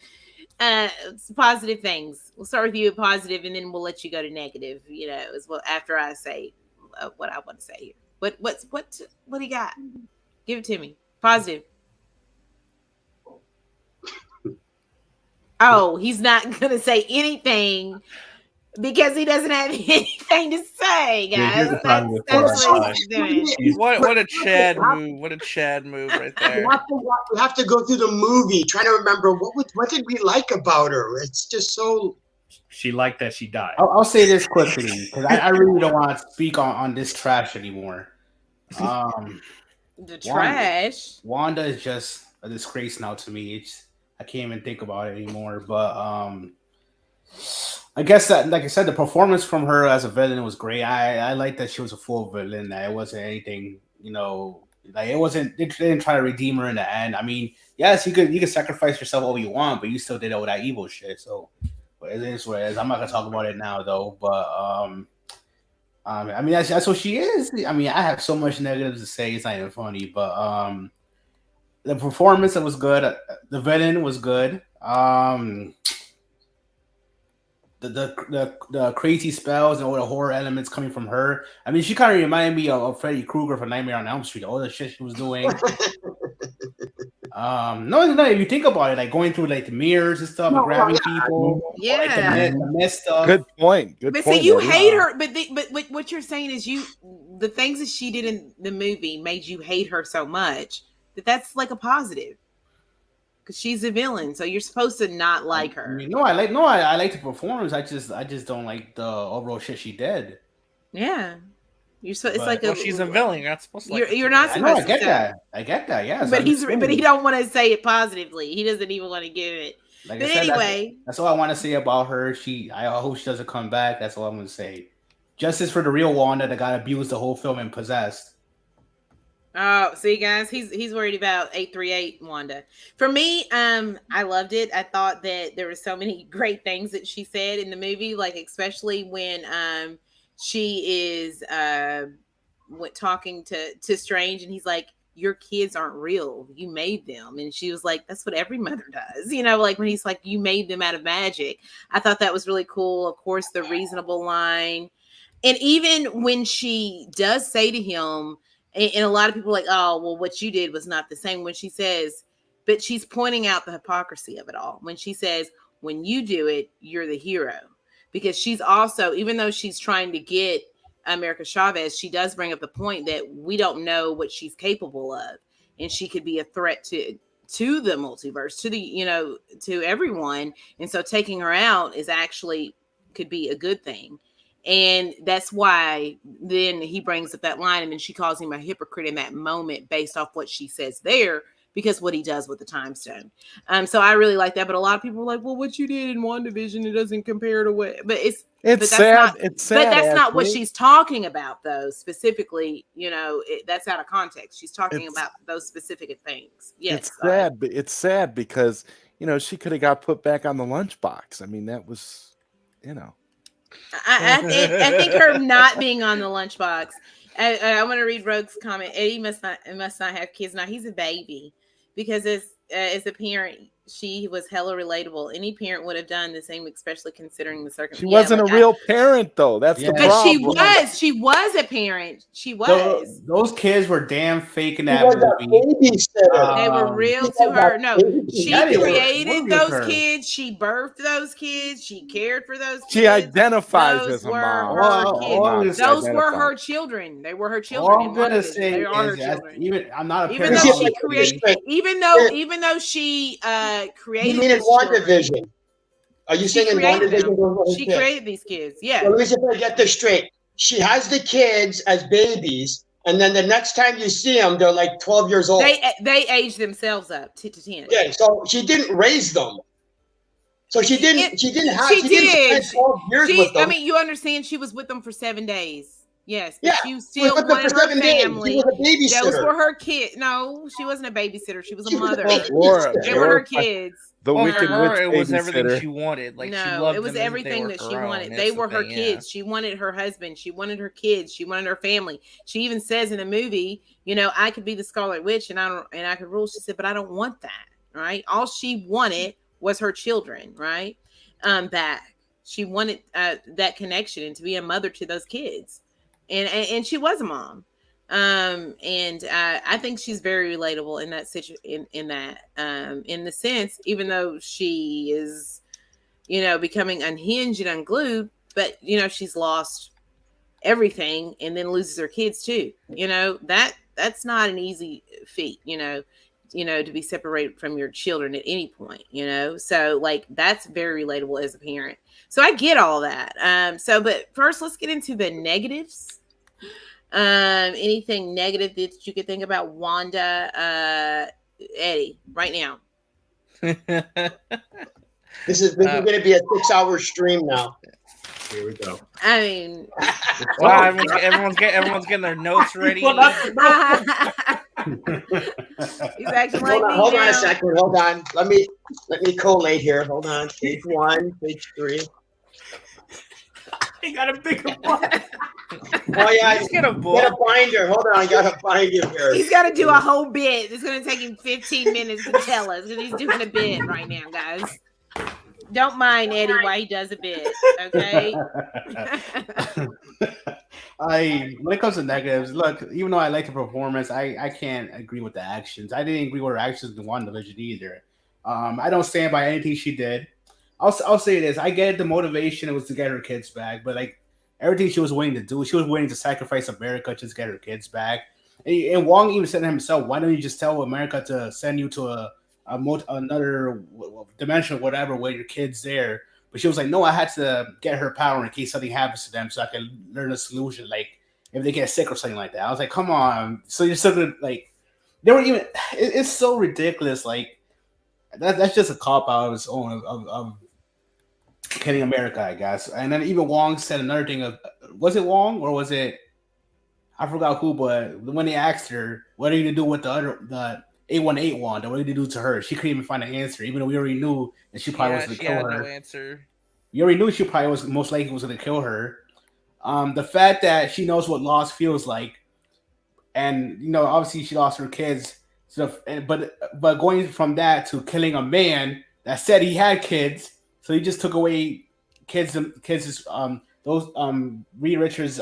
Positive things. We'll start with you at positive, and then we'll let you go to negative. You know, as well after I say what I want to say here. What do you got? Give it to me. Positive. Oh, he's not gonna say anything because he doesn't have anything to say, guys. That's what he's doing. What a Chad move! What a Chad move right there. We have to go through the movie, trying to remember what did we like about her. It's just so. She liked that she died. I'll say this quickly because I really don't want to speak on this trash anymore. The trash. Wanda is just a disgrace now to me. I can't even think about it anymore. But I guess that, like I said, the performance from her as a villain was great. I like that she was a full villain. That it wasn't anything, like it wasn't. They didn't try to redeem her in the end. I mean, yes, you could sacrifice yourself all you want, but you still did all that evil shit. So, but it is what it is. I'm not gonna talk about it now though. But I mean, that's what she is. I mean, I have so much negatives to say. It's not even funny, but the performance was good. The villain was good. The crazy spells and all the horror elements coming from her. I mean, she kind of reminded me of Freddy Krueger from Nightmare on Elm Street. All the shit she was doing. No, if you think about it, like going through like the mirrors and stuff, and grabbing people, yeah, like the mess stuff. Good point. But so you hate her, but what you're saying is the things that she did in the movie made you hate her so much that's like a positive because she's a villain, so you're supposed to not like her. I mean, I like the performance. I just don't like the overall shit she did. Yeah. It's she's a villain. You're not supposed to. You're not supposed to. I get that. Yeah, but he don't want to say it positively. He doesn't even want to give it. Like but I said, anyway, that's all I want to say about her. I hope she doesn't come back. That's all I'm going to say. Justice for the real Wanda that got abused the whole film and possessed. Oh, see, guys, he's worried about 838 Wanda. For me, I loved it. I thought that there were so many great things that she said in the movie, like especially when she is talking to Strange, and he's like, "Your kids aren't real. You made them." And she was like, "That's what every mother does." Like when he's like, "You made them out of magic." I thought that was really cool. Of course, the reasonable line, and even when she does say to him. And a lot of people are like, oh, well, what you did was not the same. When she says, but she's pointing out the hypocrisy of it all. When she says, when you do it, you're the hero. Because she's also, even though she's trying to get America Chavez, she does bring up the point that we don't know what she's capable of. And she could be a threat to the multiverse, to the, to everyone. And so taking her out is actually could be a good thing. And that's why then he brings up that line, and then she calls him a hypocrite in that moment based off what she says there, because what he does with the time stone. So I really like that. But a lot of people are like, well, what you did in WandaVision, it doesn't compare to what, but that's sad. It's sad. But that's not what she's talking about, though. Specifically, that's out of context. She's talking about those specific things. Yes, it's sad. But it's sad because she could have got put back on the lunchbox. I mean, that was, I think her not being on the lunchbox. I want to read Rogue's comment. Eddie must not have kids now. He's a baby, because as a parent, she was hella relatable. Any parent would have done the same, especially considering the circumstances. She wasn't a real parent, though. That's the problem. But she was a parent. She was. Those kids were damn fake in that movie. They were real to her. No, she created those kids. She birthed those kids. She cared for those kids. She identifies as a mom. Those were her children. They were her children. All I'm gonna say is, I'm not a parent. Even though she created. You mean in WandaVision? Are you saying in WandaVision? She created these kids. Yeah. Well, let me see if I get this straight. She has the kids as babies, and then the next time you see them, they're like 12 years old. They age themselves up to 10. Yeah. So she didn't raise them. So she didn't. She didn't spend 12 years with them. I mean, you understand? She was with them for 7 days. Yes, yeah, she still wanted her family. She was a babysitter. Those were her kids. No, she wasn't a babysitter. She was a mother. They were her kids. The Wicked Witch it was everything she wanted. Like, no, she loved it was everything that she wanted. They were her kids. She wanted her husband. She wanted her kids. She wanted her family. She even says in the movie, I could be the Scarlet Witch and I could rule. She said, but I don't want that. Right? All she wanted was her children. Right? Back. She wanted that connection and to be a mother to those kids. And she was a mom. I think she's very relatable in that situation, in the sense, even though she is, becoming unhinged and unglued, but she's lost everything and then loses her kids too. That's not an easy feat, to be separated from your children at any point, so like that's very relatable as a parent. So I get all that. But first let's get into the negatives. Anything negative that you could think about Wanda, Eddie, right now? This is going to be a 6-hour stream now. Here we go. I mean, wow, everyone's getting their notes ready. He's acting like me. Hold on a second. Hold on. Let me collate here. Hold on. Page 1, page 3. He got a bigger one. Oh yeah, he's got a binder. Hold on, I got a binder here. He's got to do a whole bit. It's going to take him 15 minutes to tell us because he's doing a bit right now, guys. Don't mind Eddie while he does a bit, okay? When it comes to negatives, look, even though I like the performance, I can't agree with the actions. I didn't agree with her actions in WandaVision either. I don't stand by anything she did. I'll say this: I get the motivation it was to get her kids back, but like everything she was willing to do, she was willing to sacrifice America just to get her kids back. And Wong even said to himself, "Why don't you just tell America to send you to another dimension, whatever, where your kids there?" But she was like, "No, I had to get her power in case something happens to them, so I can learn a solution, like if they get sick or something like that." I was like, "Come on!" So you're still gonna, like, they were even. It's so ridiculous. Like that's just a cop out of its own of killing America, I guess. And then even Wong said another thing of, was it Wong or was it, I forgot who, but when they asked her, what are you going to do with the 818 Wanda, what are you going to do to her? She couldn't even find an answer, even though we already knew that she probably was going to kill her. No answer. We already knew she probably was most likely was going to kill her. The fact that she knows what loss feels like, and obviously she lost her kids. So, but going from that to killing a man that said he had kids, so he just took away kids. Those Reed Richards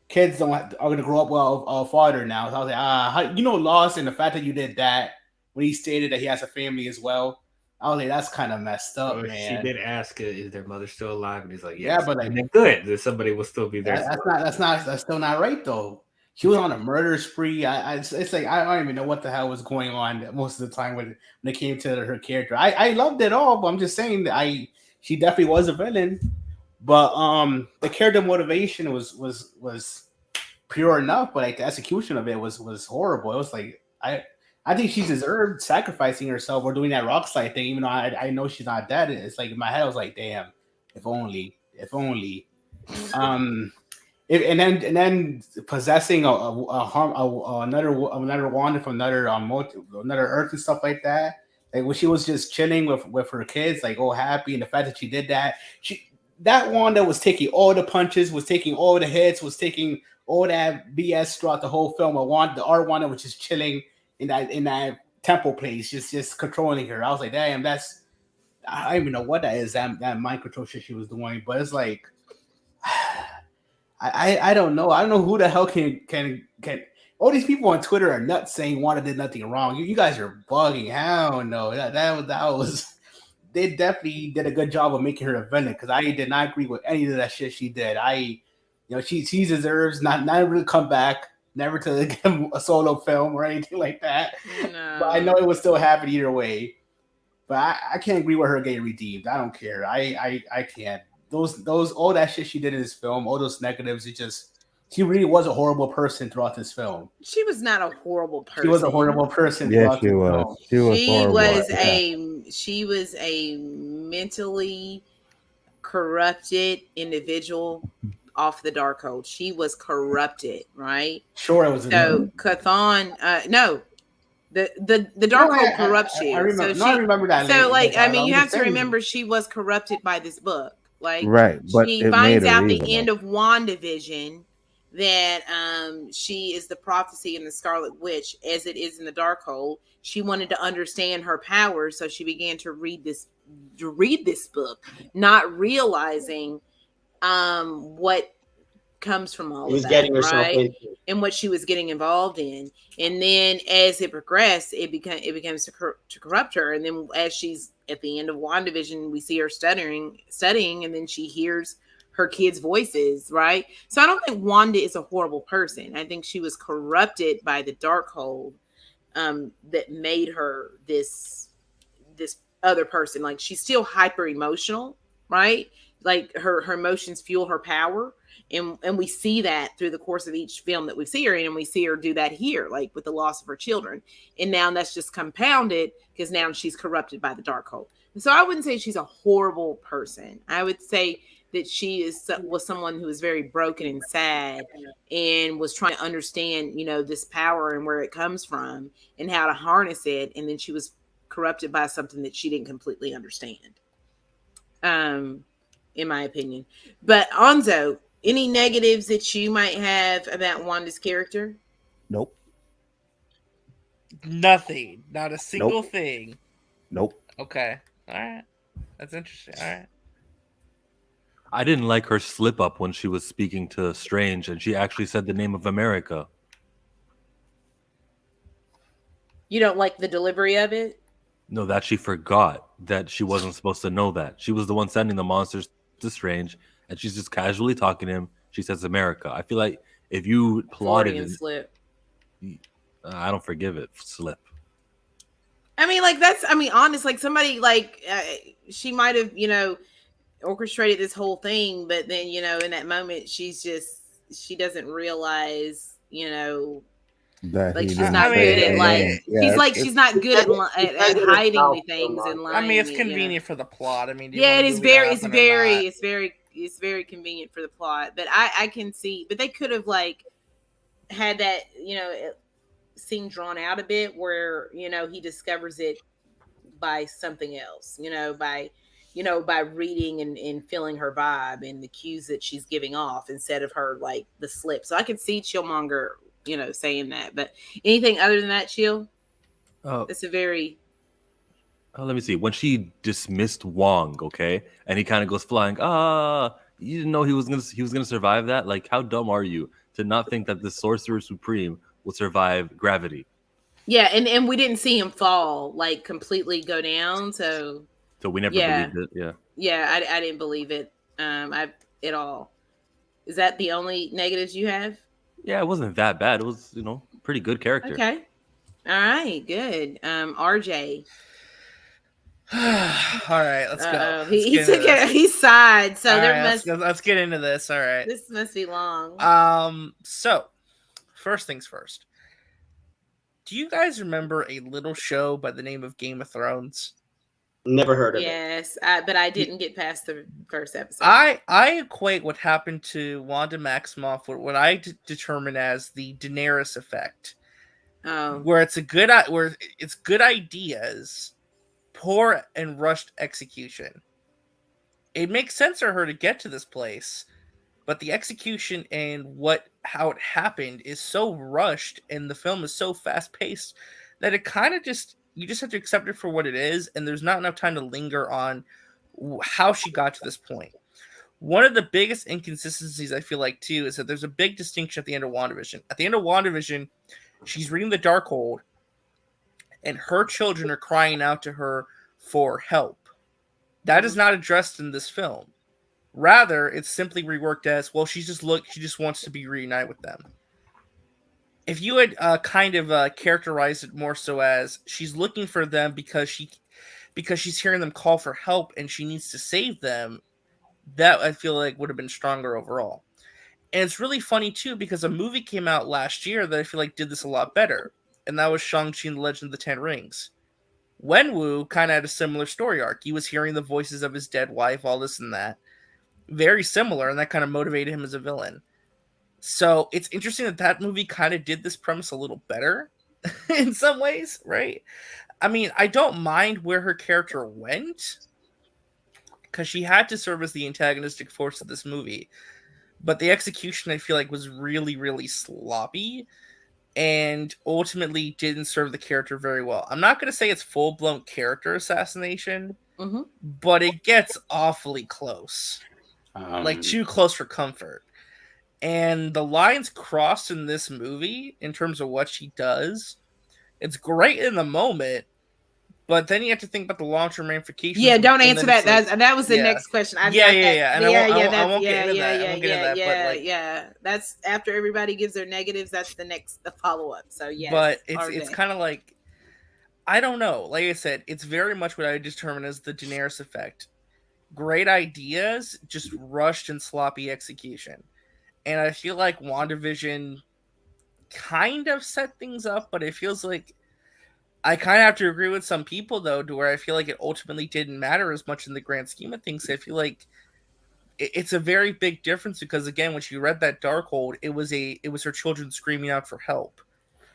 kids are going to grow up well a father now. So I was like, loss, and the fact that you did that when he stated that he has a family as well. I was like, that's kind of messed up, man. She did ask, "Is their mother still alive?" And he's like, "Yes." Yeah, but like, good. That somebody will still be there. That's still not right though. she was on a murder spree. It's like I don't even know what the hell was going on most of the time when it came to her character. I loved it all, but I'm just saying that she definitely was a villain. But the character motivation was pure enough, but like the execution of it was horrible. It was like I think she deserved sacrificing herself or doing that rock slide thing, even though I know she's not dead. It's like in my head I was like, damn, if only. And then possessing another Wanda from another Earth and stuff like that. Like when she was just chilling with her kids, like all happy, and the fact that she did that, that Wanda was taking all the punches, was taking all the hits, was taking all that BS throughout the whole film. Our Wanda was just chilling in that temple place, just controlling her. I was like, damn, I don't even know what that is, that mind control shit she was doing, but it's like I don't know. I don't know who the hell can all these people on Twitter are nuts saying Wanda did nothing wrong. You guys are bugging. Hell no. That was they definitely did a good job of making her a villain, because I did not agree with any of that shit she did. She deserves not to come back, never to get a solo film or anything like that. No. But I know it would still happen either way. But I can't agree with her getting redeemed. I don't care. I can't. Those all that shit she did in this film, all those negatives, she really was a horrible person throughout this film. She was not a horrible person. She was a horrible person. Yeah, she was. She was a mentally corrupted individual off the Darkhold. She was corrupted, right? Sure, it was. So Chthon, no. The Darkhold corrupts you. I remember that. So, you have to remember she was corrupted by this book. Like, right, but she finds out the end of WandaVision that she is the prophecy in the Scarlet Witch, as it is in the Darkhold. She wanted to understand her powers, so she began to read this book, not realizing what comes from all of that, getting herself right? into. And what she was getting involved in. And then as it progressed, it becomes to corrupt her. And then as she's at the end of WandaVision, we see her studying, and then she hears her kids' voices, right? So I don't think Wanda is a horrible person. I think she was corrupted by the Darkhold that made her this other person. Like, she's still hyper emotional, right? Like her emotions fuel her power. And we see that through the course of each film that we see her in, and we see her do that here, like with the loss of her children. And now that's just compounded because now she's corrupted by the Darkhold. So I wouldn't say she's a horrible person. I would say that she was someone who was very broken and sad and was trying to understand, this power and where it comes from and how to harness it. And then she was corrupted by something that she didn't completely understand, in my opinion. But Anzo, any negatives that you might have about Wanda's character? Nope. Nothing. Not a single thing. Nope. Okay. All right. That's interesting. All right. I didn't like her slip up when she was speaking to Strange and she actually said the name of America. You don't like the delivery of it? No, that she forgot that she wasn't supposed to know that. She was the one sending the monsters to Strange, and she's just casually talking to him. She says America. I feel like if you plotted it, slip. I don't forgive it. Slip. Honest, like somebody she might have, orchestrated this whole thing, but then, in that moment, she doesn't realize, that she's not good at she's not good at hiding things and lying. It's convenient for the plot. It is it's very convenient for the plot, but I can see, but they could have had that, scene drawn out a bit where, he discovers it by something else, by reading and feeling her vibe and the cues that she's giving off instead of her, the slip. So I could see Chillmonger, saying that. But anything other than that, Chill? It's a very... let me see. When she dismissed Wong, okay, and he kind of goes flying. You didn't know he was gonna survive that? Like, how dumb are you to not think that the Sorcerer Supreme will survive gravity? Yeah, and we didn't see him fall, completely go down. So we never believed it. Yeah. Yeah, I didn't believe it. At all. Is that the only negatives you have? Yeah, it wasn't that bad. It was, pretty good character. Okay. All right, good. RJ. All right, let's go. He sighed. So let's get into this. All right. This must be long. So first things first. Do you guys remember a little show by the name of Game of Thrones? Never heard of it. Yes, but I didn't get past the first episode. I equate what happened to Wanda Maximoff with what I determine as the Daenerys effect. Oh. Where it's good ideas, poor and rushed execution. It makes sense for her to get to this place, but the execution and how it happened is so rushed, and the film is so fast paced that it kind of you just have to accept it for what it is, and there's not enough time to linger on how she got to this point. One of the biggest inconsistencies I feel like too is that there's a big distinction at the end of WandaVision. At the end of WandaVision, she's reading the Darkhold, and her children are crying out to her for help. That is not addressed in this film. Rather, it's simply reworked as, well, she just wants to be reunited with them. If you had characterized it more so as she's looking for them because she's hearing them call for help and she needs to save them, that I feel like would have been stronger overall. And it's really funny too because a movie came out last year that I feel like did this a lot better, and that was Shang-Chi and the Legend of the Ten Rings. Wenwu kind of had a similar story arc. He was hearing the voices of his dead wife, all this and that. Very similar, and that kind of motivated him as a villain. So it's interesting that movie kind of did this premise a little better in some ways, right? I mean, I don't mind where her character went because she had to serve as the antagonistic force of this movie. But the execution, I feel like, was really, really sloppy and ultimately didn't serve the character very well. I'm not going to say it's full-blown character assassination, but it gets awfully close. Like too close for comfort. And the lines crossed in this movie in terms of what she does, it's great in the moment, but then you have to think about the long-term ramifications. Yeah, don't answer that. That was the next question. I won't get into that. Yeah. That's after everybody gives their negatives. That's the follow-up. So yeah. But it's kind of like, I don't know. Like I said, it's very much what I determine as the Daenerys effect. Great ideas, just rushed and sloppy execution. And I feel like WandaVision kind of set things up, but it feels like I kind of have to agree with some people, though, to where I feel like it ultimately didn't matter as much in the grand scheme of things. I feel like it's a very big difference because, again, when she read that Darkhold, it was her children screaming out for help.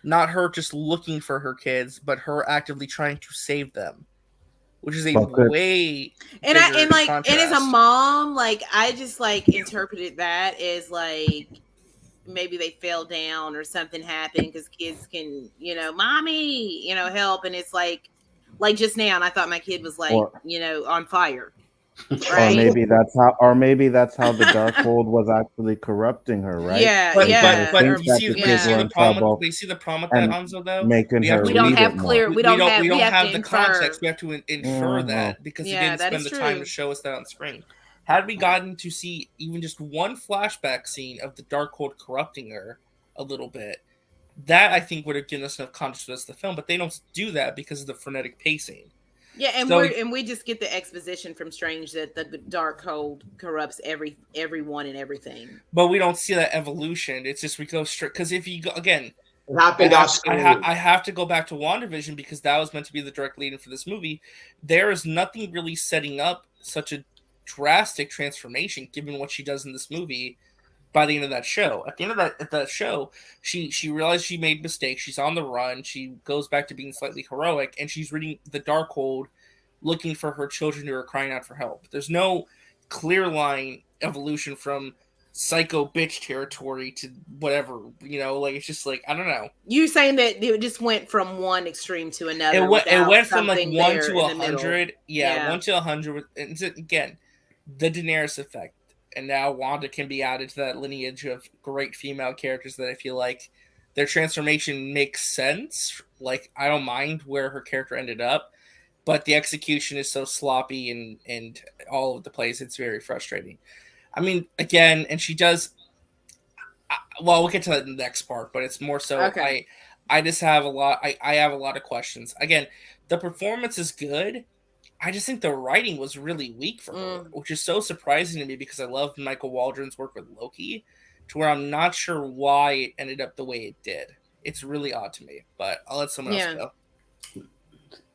Not her just looking for her kids, but her actively trying to save them. Which is a way and as a mom, like I just like interpreted that as like maybe they fell down or something happened because kids can, mommy, help, and it's like just now, and I thought my kid was like, on fire. Right? Or maybe that's how the Darkhold was actually corrupting her, right? Yeah, but you see the problem with that, Hanzo, though? We don't have the context. We have to infer that because he didn't spend the time to show us that on screen. Had we gotten to see even just one flashback scene of the Darkhold corrupting her a little bit, that I think would have given us enough context to the film, but they don't do that because of the frenetic pacing. Yeah, and we just get the exposition from Strange that the Darkhold corrupts everyone and everything. But we don't see that evolution. It's just we go straight because if you go again, I have to go back to WandaVision because that was meant to be the direct lead-in for this movie. There is nothing really setting up such a drastic transformation given what she does in this movie by the end of that show. At the end of that show, she realized she made mistakes. She's on the run. She goes back to being slightly heroic, and she's reading the Darkhold, looking for her children who are crying out for help. There's no clear line evolution from psycho bitch territory to whatever, it's just like, I don't know. You're saying that it just went from one extreme to another. It went from like 1 to 100. Yeah, 1 to 100. And again, the Daenerys effect. And now Wanda can be added to that lineage of great female characters that I feel like their transformation makes sense. Like, I don't mind where her character ended up, but the execution is so sloppy and all over the place. It's very frustrating. I mean, again, and she does... Well, we'll get to that in the next part, but it's more so I just have a lot. I have a lot of questions. Again, the performance is good. I just think the writing was really weak for her, which is so surprising to me because I love Michael Waldron's work with Loki, to where I'm not sure why it ended up the way it did. It's really odd to me, but I'll let someone else go.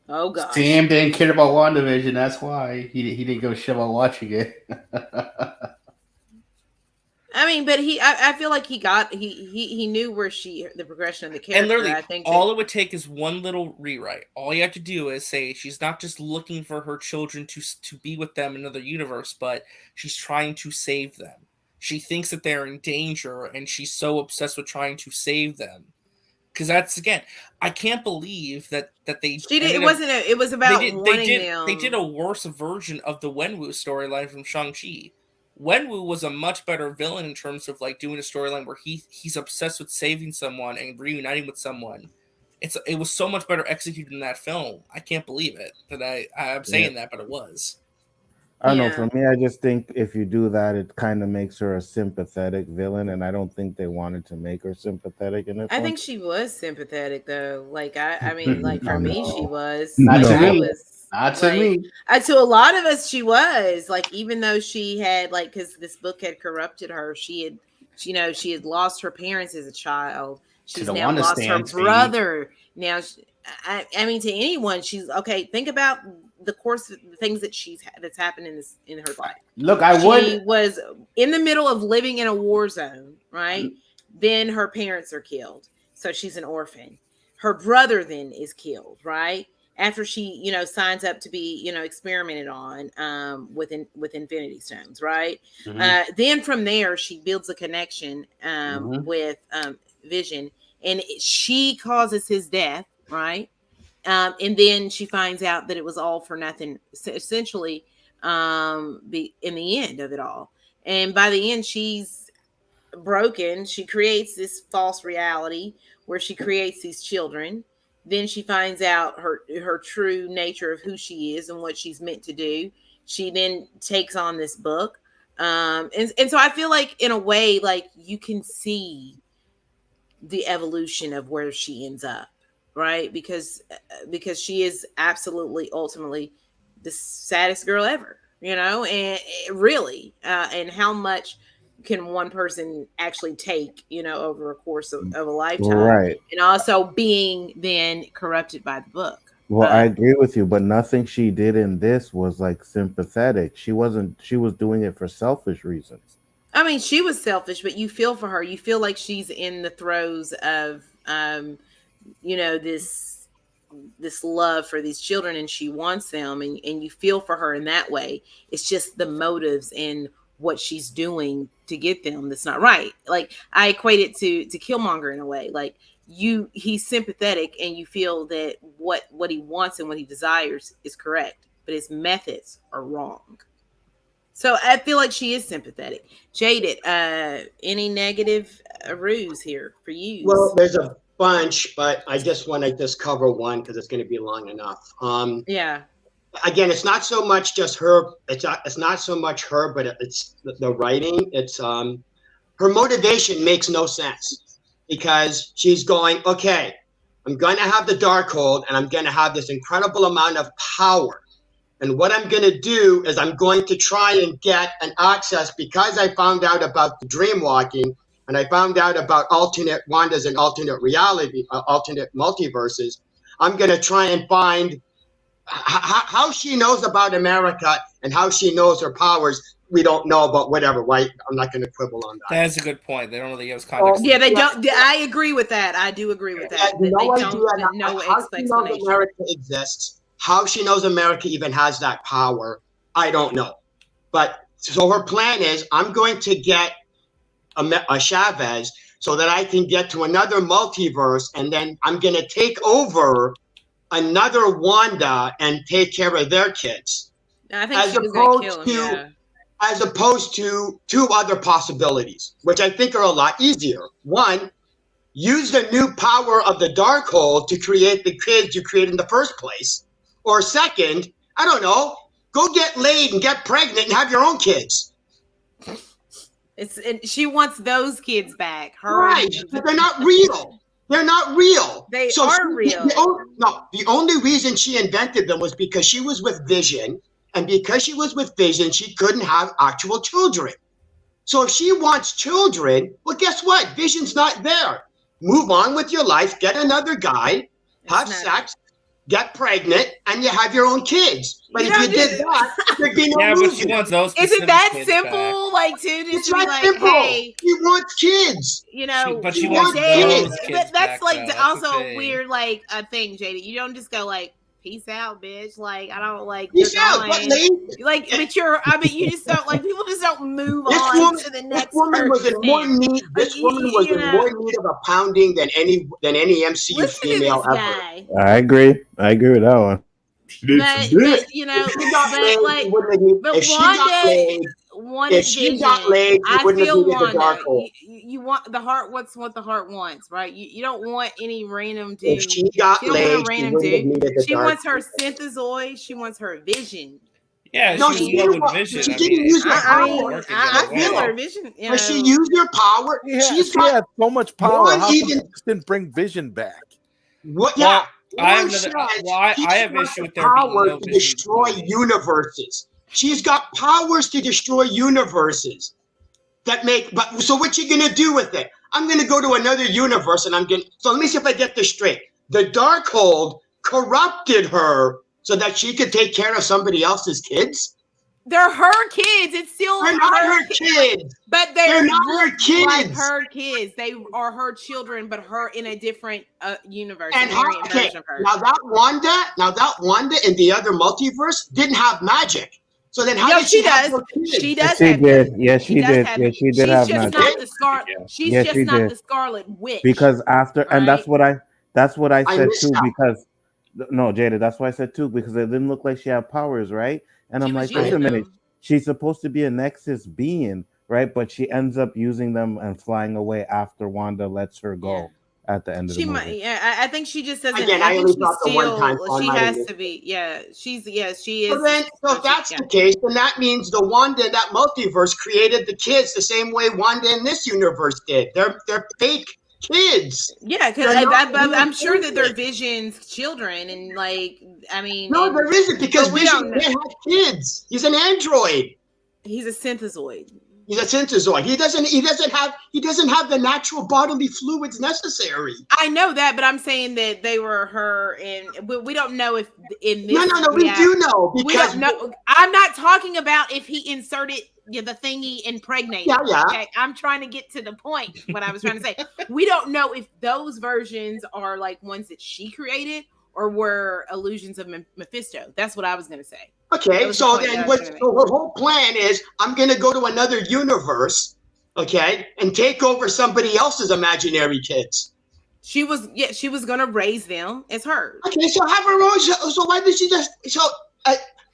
Oh god, Sam didn't care about WandaVision. That's why he didn't go shit about watching it. I mean, but I feel like he knew where the progression of the character. And literally, I think all it would take is one little rewrite. All you have to do is say she's not just looking for her children to be with them in another universe, but she's trying to save them. She thinks that they're in danger, and she's so obsessed with trying to save them. Because that's, again, I can't believe that they. She did. It was about wanting them. They did a worse version of the Wenwu storyline from Shang-Chi. Wenwu was a much better villain in terms of like doing a storyline where he's obsessed with saving someone and reuniting with someone. It was so much better executed in that film. I can't believe it that I'm saying that, but it was. I don't know. For me, I just think if you do that, it kind of makes her a sympathetic villain, and I don't think they wanted to make her sympathetic in it. I think she was sympathetic though. Like I mean, like for me, she was. Not like, to me. Not to me. To a lot of us, she was like, even though she had like, because this book had corrupted her, she had lost her parents as a child. She's now lost her brother. Now, I mean, to anyone, she's okay. Think about the course of the things that that's happened in her life. Look, she was in the middle of living in a war zone, right? Then her parents are killed, so she's an orphan. Her brother then is killed, right? After she, signs up to be, experimented on with Infinity Stones, right? Then from there, she builds a connection with Vision, and she causes his death, right? And then she finds out that it was all for nothing, essentially, in the end of it all. And by the end, she's broken. She creates this false reality where she creates these children. Then she finds out her true nature of who she is and what she's meant to do. She then takes on this book. And so I feel like in a way, like you can see the evolution of where she ends up, right? Because she is absolutely, ultimately the saddest girl ever, and really, and how much can one person actually take, over a course of a lifetime, right? And also being then corrupted by the book. Well, I agree with you, but nothing she did in this was like sympathetic. She was doing it for selfish reasons. I mean, she was selfish, but you feel for her. You feel like she's in the throes of, this love for these children, and she wants them, and you feel for her in that way. It's just the motives and what she's doing to get them that's not right. Like I equate it to Killmonger in a way. Like he's sympathetic, and you feel that what he wants and what he desires is correct, but his methods are wrong. So I feel like she is sympathetic. Jaded, any negative ruse here for you? Well, there's a bunch, but I just want to cover one because it's going to be long enough. Yeah. Again, it's not so much just her. It's not so much her, but it's the writing. It's her motivation makes no sense because she's going, okay, I'm going to have the Darkhold, and I'm going to have this incredible amount of power. And what I'm going to do is I'm going to try and get an access, because I found out about the dream walking, and I found out about alternate Wandas and alternate reality, alternate multiverses. I'm going to try and find how she knows about America and how she knows her powers. We don't know, but whatever, right? I'm not going to quibble on that. That's a good point. They don't really give us context. Yeah, they don't. I agree with that. I do agree with that. They don't know how she knows America exists. How she knows America even has that power, I don't know. But so her plan is, I'm going to get a Chavez so that I can get to another multiverse, and then I'm going to take over another Wanda and take care of their kids. I think she was going to kill him, as opposed to two other possibilities, which I think are a lot easier. One, use the new power of the Darkhold to create the kids you created in the first place. Or second, I don't know, go get laid and get pregnant and have your own kids. She wants those kids back. Right, but they're not real. They're not real. They are real. The only reason she invented them was because she was with Vision, and because she was with Vision, she couldn't have actual children. So if she wants children, well, guess what? Vision's not there. Move on with your life, get another guy, have sex, get pregnant, and you have your own kids. But if you did that, there'd be no movie. But she wants those. Is it that simple? Like, to just be like, simple. Hey, she wants kids. You know, but she wants those kids. But that's back, like that's also weird, like a thing, JD. You don't just go like, peace out, bitch. Like, I don't like peace out, but like, but you just don't like, people just don't move on to the next. This woman was in more need. This woman was in more need of a pounding than any MCU female ever. I agree with that one. But you know, Wanda, if she got laid, I feel Wanda. You want the heart. What's what the heart wants, right? You don't want any random dude. If she got laid, she wants her synthezoid. She wants her Vision. Yeah, no, she didn't use her power. I feel her Vision. But she used her power. Yeah, she had so much power. How come she didn't bring Vision back? What? Yeah. I have issue with their power to destroy universes. She's got powers to destroy universes that make. But so what you gonna do with it? I'm gonna go to another universe, and So let me see if I get this straight. The Darkhold corrupted her so that she could take care of somebody else's kids. They're her kids. It's still they're not her kids. But they're not her kids. Like her kids. They are her children, but her in a different universe. And now that Wanda in the other multiverse didn't have magic. So then how did she does? Have she does. She have did. Yes, she did. Have yes, she did have magic. She's just not the Scarlet Witch. Because after, and that's what I said too. Because no, Jada, that's what I said too. Because it didn't look like she had powers, right? And I'm like, wait a minute. She's supposed to be a Nexus being, right? But she ends up using them and flying away after Wanda lets her go at the end of the movie. I think she just doesn't. Again, I only thought the one time. She has to be. Yeah, she is. So if that's the case, then that means the Wanda in that multiverse created the kids the same way Wanda in this universe did. They're fake kids. Yeah, because I'm sure that they're Vision's children, and like, I mean, no, there isn't, because Vision can't have kids. He's an android. He's a synthezoid. He's a synthezoid. He doesn't have the natural bodily fluids necessary. I know that, but I'm saying that they were her, and we don't know if in this. No, we do know, because we don't know. I'm not talking about if he inserted the thingy impregnated. Yeah. Okay? I'm trying to get to the point. What I was trying to say, we don't know if those versions are like ones that she created or were illusions of Mephisto. That's what I was going to say. Okay, so then her whole plan is, I'm going to go to another universe, okay, and take over somebody else's imaginary kids. She was going to raise them as hers. Okay, so have her own. So why did she just?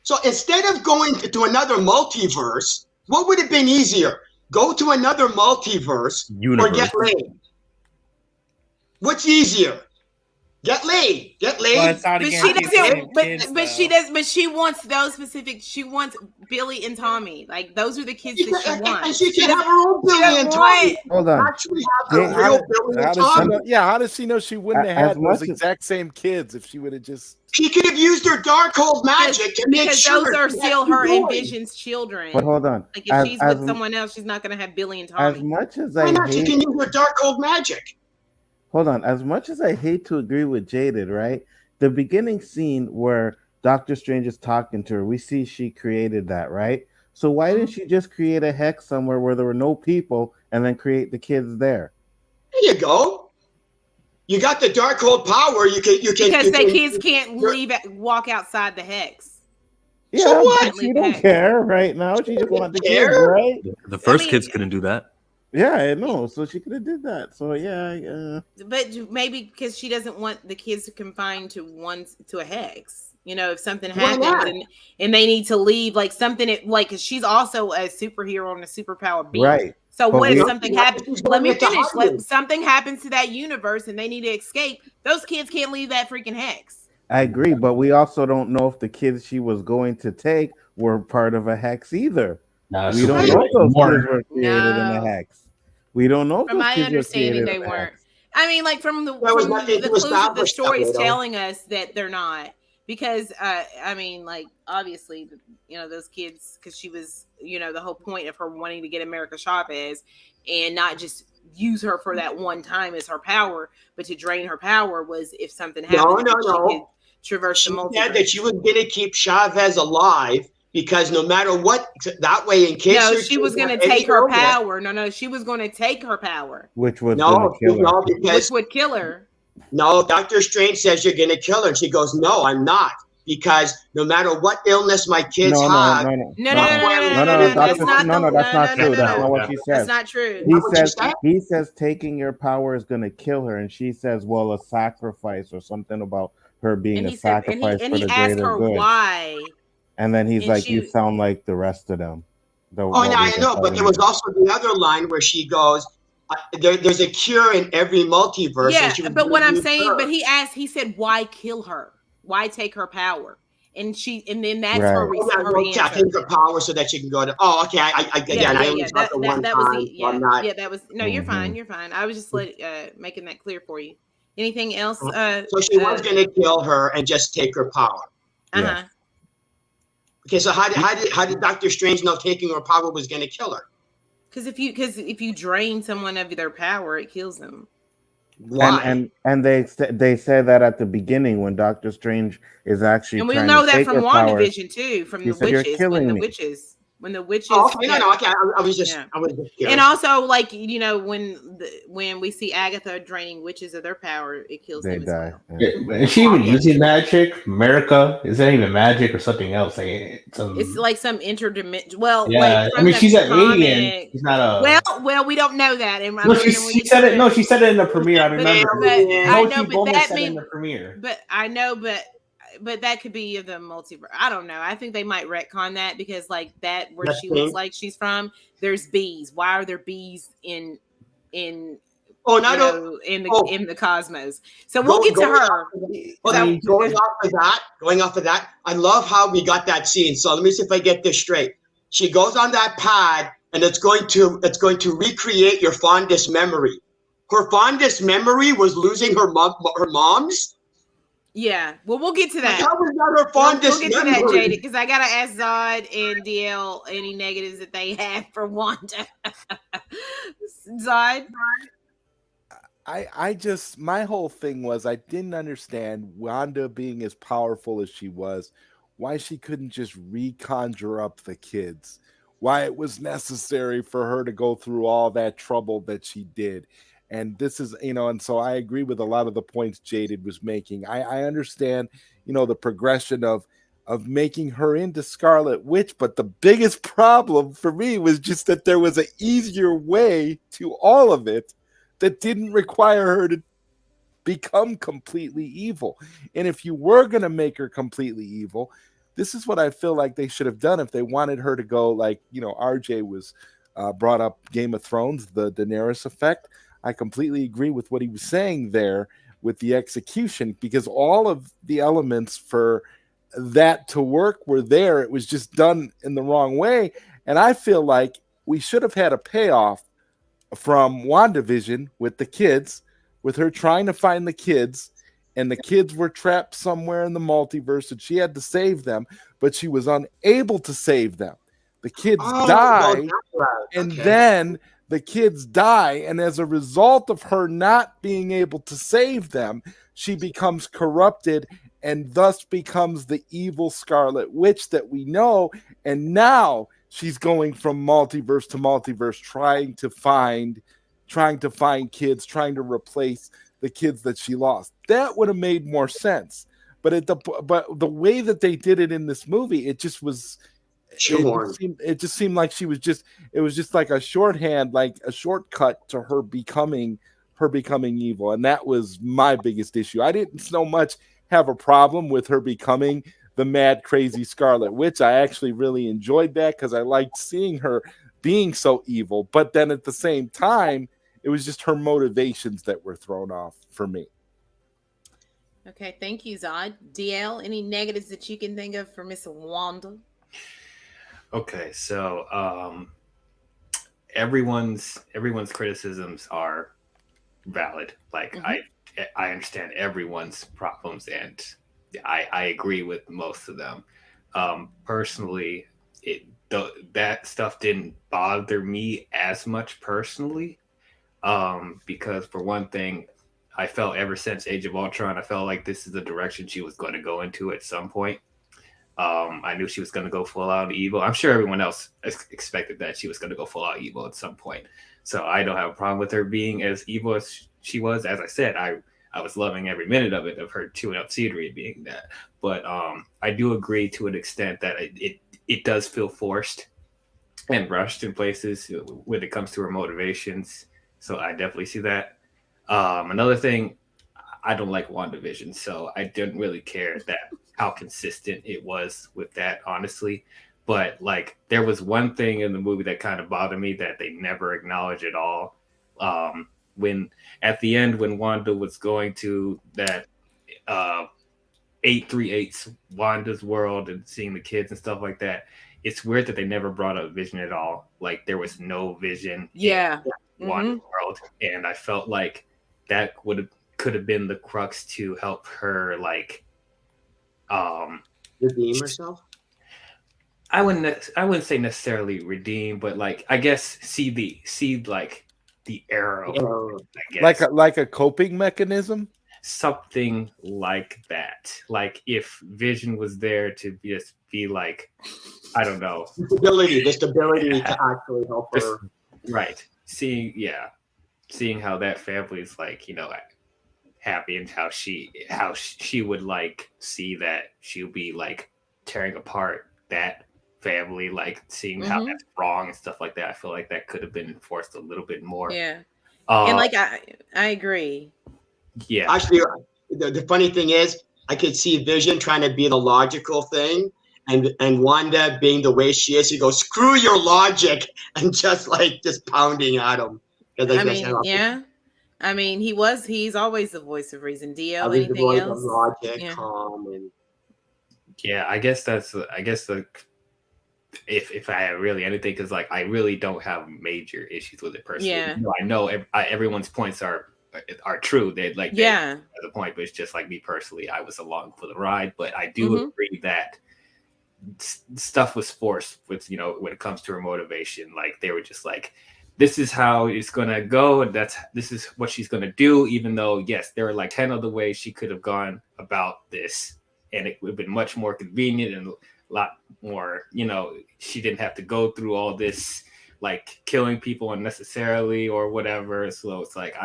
So instead of going to another multiverse, what would have been easier? Go to another multiverse or get laid? What's easier? Get laid. Well, but she wants those specific. She wants Billy and Tommy. Like, those are the kids that she wants. And she can have her own Billy and Tommy. Hold on. Actually have her real Billy and Tommy. How does she know she wouldn't have had those exact same kids if she would have just? She could have used her Darkhold magic to make sure. Because those are still her and Vision's children. But hold on. Like, if she's with someone else, she's not going to have Billy and Tommy. As much as why not? She can use her Darkhold magic. Hold on. As much as I hate to agree with Jaded, right? The beginning scene where Doctor Strange is talking to her, we see she created that, right? So why didn't she just create a hex somewhere where there were no people and then create the kids there? There you go. You got the Darkhold power. You can because the kids can't walk outside the hex. Yeah, so what? She don't care right now. She just wants the kids, right? The first kids couldn't do that. Yeah, I know. So she could have did that. So yeah. But maybe because she doesn't want the kids to confine to a hex. You know, if something happens and they need to leave, like something because she's also a superhero and a superpower being. Right. So what if something happens? Let me finish. Something happens to that universe and they need to escape. Those kids can't leave that freaking hex. I agree, but we also don't know if the kids she was going to take were part of a hex either. No, We don't know if those kids were created in a hex. We don't know if From those my kids were understanding, created they in a weren't. hex. I mean, like from the There was nothing to clues that the establish that, story's Widow. telling us that they're not. Because I mean, like obviously, you know, those kids, because she was, you know, the whole point of her wanting to get America Chavez and not just use her for that one time as her power, but to drain her power was if something happened, she could traverse the multiverse. She said that she was going to keep Chavez alive because no matter what, that way, in case she was going to take her power. No, she was going to take her power, which was going to kill her. Which would kill her. No, Doctor Strange says you're going to kill her, and she goes, "No, I'm not, because no matter what illness my kids have." No, that's not true. That's not what she says. That's not true. He says taking your power is going to kill her, and she says, "Well, a sacrifice or something about her being a sacrifice for the greater good." Why? And then he's like, "You sound like the rest of them." I know, but there was also the other line where she goes, there's a cure in every multiverse. Yeah, but what I'm saying, but he said, why kill her? Why take her power? And then that's her reason. Take her power so that she can go to. Oh, okay. That was no. You're fine. You're fine. I was just making that clear for you. Anything else? So she was going to kill her and just take her power. Yeah. Okay, so how did Doctor Strange know taking her power was going to kill her? Because if you drain someone of their power, it kills them. Why? And they say that at the beginning when Doctor Strange is actually, and we know that from WandaVision too, from the witches. When the witches. Oh, okay, I was just curious. And also, like, you know, when we see Agatha draining witches of their power, it kills them. Die. Is she even using magic? America? Is that even magic or something else? It's like some interdimensional. Well, yeah, like I mean, she's an alien. She's not a. Well, we don't know that. And she said it. No, she said it in the premiere. I remember. I know, but that in the premiere. But I know, but that could be the multiverse. I don't know. I think they might retcon that because like that where she looks like she's from, there's bees. Why are there bees in the cosmos? So we'll get to her. Going off of that, I love how we got that scene. So let me see if I get this straight. She goes on that pad and it's going to recreate your fondest memory. Her fondest memory was losing her mom's. Yeah, well, we'll get to that. How was that her fondest We'll get to that, Jada, because I gotta ask Zod and DL any negatives that they have for Wanda. Zod, I just my whole thing was I didn't understand Wanda being as powerful as she was, why she couldn't just reconjure up the kids, why it was necessary for her to go through all that trouble that she did. And this is, and so I agree with a lot of the points Jaded was making. I understand, the progression of making her into Scarlet Witch, but the biggest problem for me was just that there was an easier way to all of it that didn't require her to become completely evil. And if you were going to make her completely evil, this is what I feel like they should have done if they wanted her to go like, RJ was brought up Game of Thrones, the Daenerys effect. I completely agree with what he was saying there with the execution, because all of the elements for that to work were there. It was just done in the wrong way. And I feel like we should have had a payoff from WandaVision with the kids, with her trying to find the kids, and the kids were trapped somewhere in the multiverse and she had to save them, but she was unable to save them. The kids died, and then the kids die, and as a result of her not being able to save them, she becomes corrupted and thus becomes the evil Scarlet Witch that we know. And now she's going from multiverse to multiverse, trying to find kids, trying to replace the kids that she lost. That would have made more sense. But the way that they did it in this movie, it just was. It just seemed like it was just like a shorthand, like a shortcut to her becoming evil. And that was my biggest issue. I didn't so much have a problem with her becoming the mad, crazy Scarlet Witch. I actually really enjoyed that because I liked seeing her being so evil. But then at the same time, it was just her motivations that were thrown off for me. Okay, thank you, Zod. DL, any negatives that you can think of for Miss Wanda? Okay, so everyone's criticisms are valid. Like I understand everyone's problems, and I agree with most of them. Personally, that stuff didn't bother me as much personally, because for one thing, I felt ever since Age of Ultron, I felt like this is the direction she was going to go into at some point. I knew she was going to go full out evil. I'm sure everyone else expected that she was going to go full out evil at some point. So I don't have a problem with her being as evil as she was. As I said, I was loving every minute of it, of her chewing up scenery being that. But I do agree to an extent that it does feel forced and rushed in places when it comes to her motivations. So I definitely see that. Another thing, I don't like WandaVision, so I didn't really care that how consistent it was with that, honestly. But like, there was one thing in the movie that kind of bothered me that they never acknowledge at all. When at the end, when Wanda was going to that 838's Wanda's world and seeing the kids and stuff like that, it's weird that they never brought up Vision at all. Like, there was no Vision in Wanda's world, and I felt like that could have been the crux to help her, like, redeem herself. I wouldn't say necessarily redeem, but like, I guess see like the arrow, I guess. like a coping mechanism, something like that. Like if Vision was there to just be like, I don't know, this ability to actually help her, right? Seeing how that family is, like, you know, happy, and how she would like see that she'll be like tearing apart that family, like seeing how that's wrong and stuff like that. I feel like that could have been enforced a little bit more. Yeah. And like I agree. Yeah. Actually, the funny thing is, I could see Vision trying to be the logical thing, and Wanda being the way she is, she goes, "Screw your logic," and just pounding at him. I mean, he's always the voice of reason. DL, anything the voice else? Of logic, calm, and I guess if I have really anything, because like I really don't have major issues with it personally. Yeah. I know everyone's points are true. They like the point, but it's just like me personally, I was along for the ride. But I do agree that stuff was forced with, you know, when it comes to her motivation. Like they were just like, this is how it's gonna go, and this is what she's gonna do. Even though, yes, there were like 10 other ways she could have gone about this, and it would have been much more convenient and a lot more, you know, she didn't have to go through all this like killing people unnecessarily or whatever. So it's like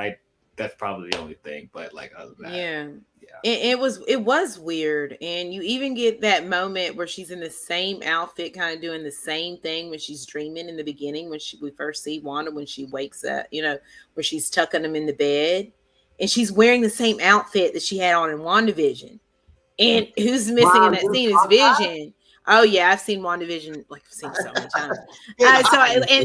that's probably the only thing. But like other than that, it was weird. And you even get that moment where she's in the same outfit, kind of doing the same thing when she's dreaming in the beginning, when we first see Wanda, when she wakes up, you know, where she's tucking him in the bed, and she's wearing the same outfit that she had on in WandaVision. And who's missing in that scene is Vision. Oh yeah, I've seen WandaVision, like I've seen it so many times.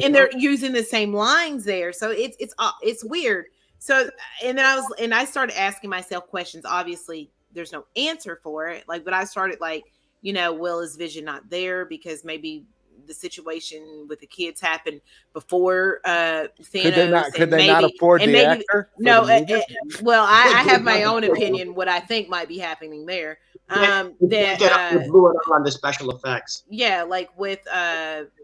And they're using the same lines there, so it's weird. So and then I started asking myself questions. Obviously, there's no answer for it. Like, but I started like, you know, well, is Vision not there because maybe the situation with the kids happened before Thanos? Could they not afford the actor? No, well, I have my own opinion what I think might be happening there. That blew it up on the special effects. Yeah, like with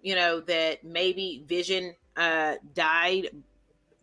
you know, that maybe Vision died,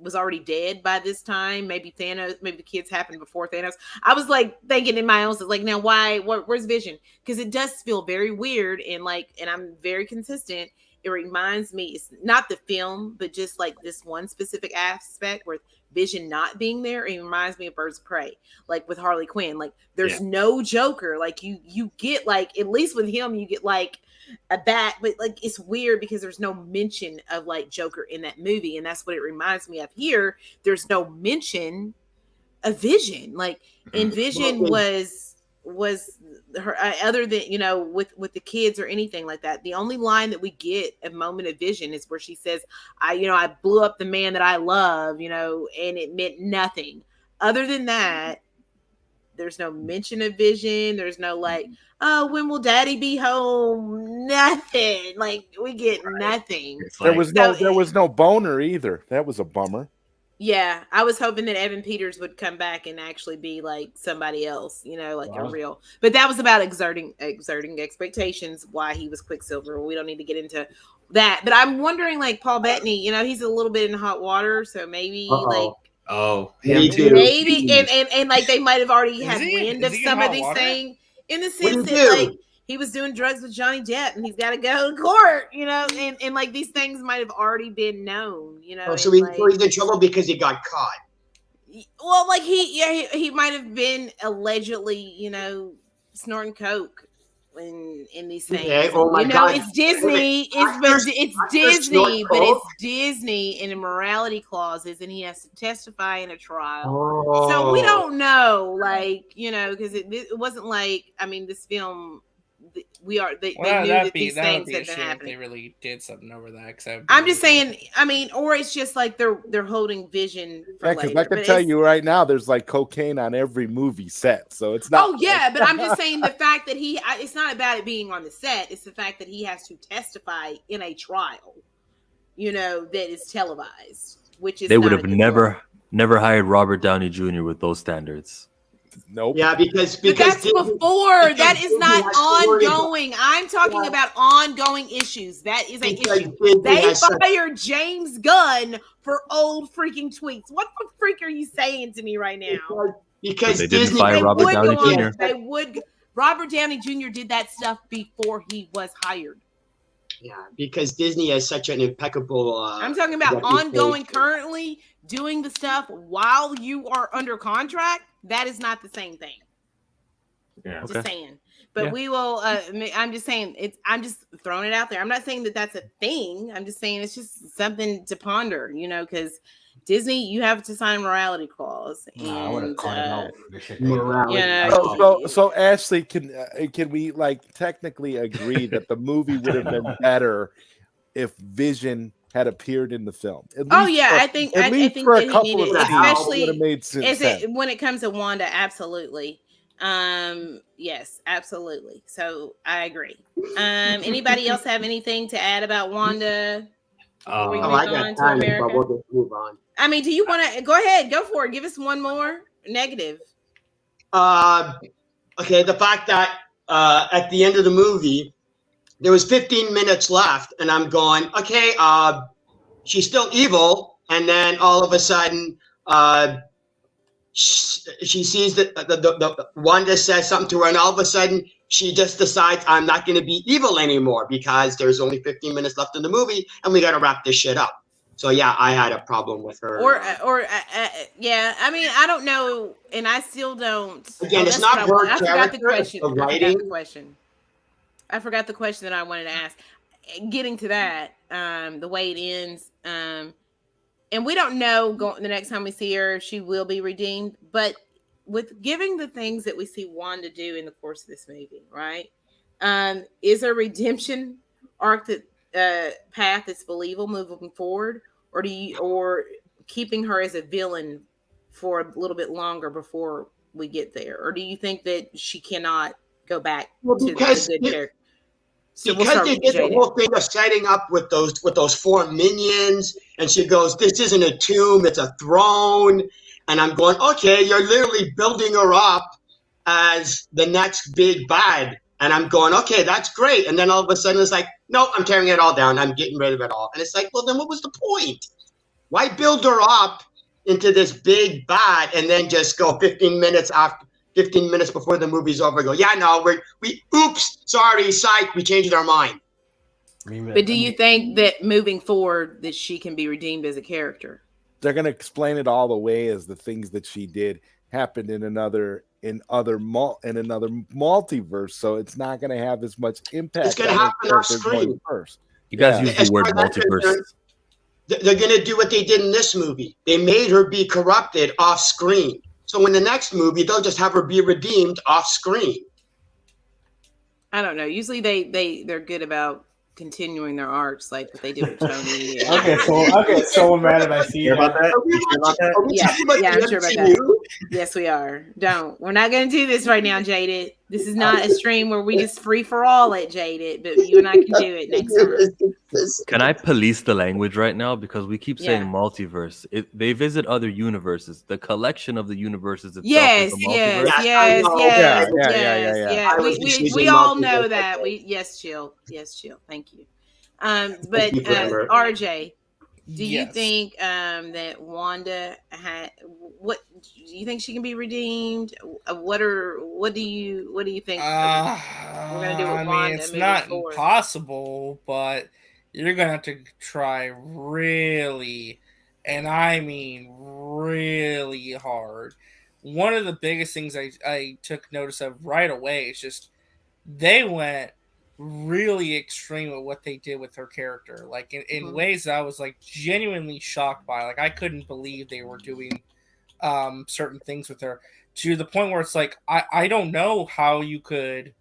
was already dead by this time. Maybe Thanos, maybe the kids happened before Thanos. I was like thinking in my own sense, like, now where's Vision? Because it does feel very weird, and I'm very consistent. It reminds me, it's not the film, but just like this one specific aspect where Vision not being there, it reminds me of Birds of Prey, like with Harley Quinn. Like there's no Joker. Like you get, like, at least with him, you get like a bat, but like it's weird because there's no mention of like Joker in that movie, and that's what it reminds me of here. There's no mention of Vision. Like, and Vision was her, other than, you know, with the kids or anything like that. The only line that we get a moment of Vision is where she says, I blew up the man that I love, you know, and it meant nothing. Other than that, there's no mention of Vision. There's no like, oh, when will Daddy be home? Nothing. Like we get nothing. There was no boner either. That was a bummer. Yeah, I was hoping that Evan Peters would come back and actually be like somebody else, you know, like a real. But that was about exerting expectations. Why he was Quicksilver. We don't need to get into that. But I'm wondering, like Paul Bettany, you know, he's a little bit in hot water, so maybe like. Oh, maybe and like they might have already had wind of some of these things in the sense that like he was doing drugs with Johnny Depp and he's got to go to court, you know, and like these things might have already been known, you know. So he's in trouble because he got caught. Well, like he might have been allegedly, you know, snorting coke in these things. Okay. Oh my God. It's Disney. It's Disney, but it's Disney in immorality clauses, and he has to testify in a trial. Oh. So we don't know, like, you know, because it wasn't like, I mean, this film. They knew that these things had been happening. They really did something over that. I'm just saying. I mean, or it's just like they're holding Vision for later. I can tell you right now, there's like cocaine on every movie set, so it's not. Oh yeah, but I'm just saying the fact that it's not about it being on the set. It's the fact that he has to testify in a trial, you know, that is televised, which is they would have never hired Robert Downey Jr. with those standards. Nope. Yeah, because that's before. That is not ongoing. I'm talking about ongoing issues. That is an issue. They fired James Gunn for old freaking tweets. What the freak are you saying to me right now? Because they didn't fire Robert Downey Jr. They would. Robert Downey Jr. did that stuff before he was hired. Yeah, because Disney has such an impeccable. I'm talking about ongoing, currently doing the stuff while you are under contract. That is not the same thing. Yeah, okay. Just saying. But we will. I'm just saying. I'm just throwing it out there. I'm not saying that that's a thing. I'm just saying it's just something to ponder. You know, because Disney, you have to sign a morality clause. I would have called it out. You know, so Ashley, can we like technically agree that the movie would have been better if Vision had appeared in the film? I think for a that couple of especially when it comes to Wanda, absolutely. Yes, absolutely. So I agree. Anybody else have anything to add about Wanda? I got time, but we'll just move on. I mean, do you want to go ahead? Go for it. Give us one more negative. Okay, the fact that at the end of the movie, there was 15 minutes left, and I'm going, okay, she's still evil, and then all of a sudden, she sees that the Wanda says something to her, and all of a sudden, she just decides I'm not going to be evil anymore because there's only 15 minutes left in the movie, and we got to wrap this shit up. So yeah, I had a problem with her. Yeah. I mean, I don't know, and I still don't. Again, it's not her character. I forgot the question. I forgot the question that I wanted to ask. Getting to that, the way it ends, and we don't know the next time we see her if she will be redeemed. But with giving the things that we see Wanda do in the course of this movie, right? Is a redemption arc that path that's believable moving forward, or keeping her as a villain for a little bit longer before we get there, or do you think that she cannot go back to the good character? So because they did the whole thing of setting up with those four minions, and she goes, "This isn't a tomb; it's a throne." And I'm going, "Okay, you're literally building her up as the next big bad." And I'm going, "Okay, that's great." And then all of a sudden, it's like, "No, I'm tearing it all down. I'm getting rid of it all." And it's like, well, then what was the point? Why build her up into this big bad and then just go 15 minutes before the movie's over, go, "Yeah, no, oops, sorry, psych, we changed our mind." But do you think that moving forward that she can be redeemed as a character? They're going to explain it all the way as the things that she did happened in another multiverse, so it's not going to have as much impact. It's going to happen off screen first. You guys use the word multiverse. They're going to do what they did in this movie. They made her be corrupted off screen. So in the next movie, they'll just have her be redeemed off screen. I don't know. Usually they're good about continuing their arcs, like what they did with Tony. I get so mad if I see about that. Yeah, I'm sure about that. Yes, we are. Don't. We're not going to do this right now, Jaded. This is not a stream where we just free for all at Jaded, but you and I can do it next time. Can I police the language right now? Because we keep saying multiverse. They visit other universes. The collection of the universes itself is a multiverse. Yes. We all know that. Yes, chill. Thank you. But RJ, do you think that Wanda what do you think she can be redeemed? What do you think we're gonna do with Wanda? It's not impossible, but you're gonna have to try really, and I mean really hard. One of the biggest things I took notice of right away is just they went really extreme with what they did with her character, like in ways that I was like genuinely shocked by. Like I couldn't believe they were doing certain things with her, to the point where it's like I don't know how you could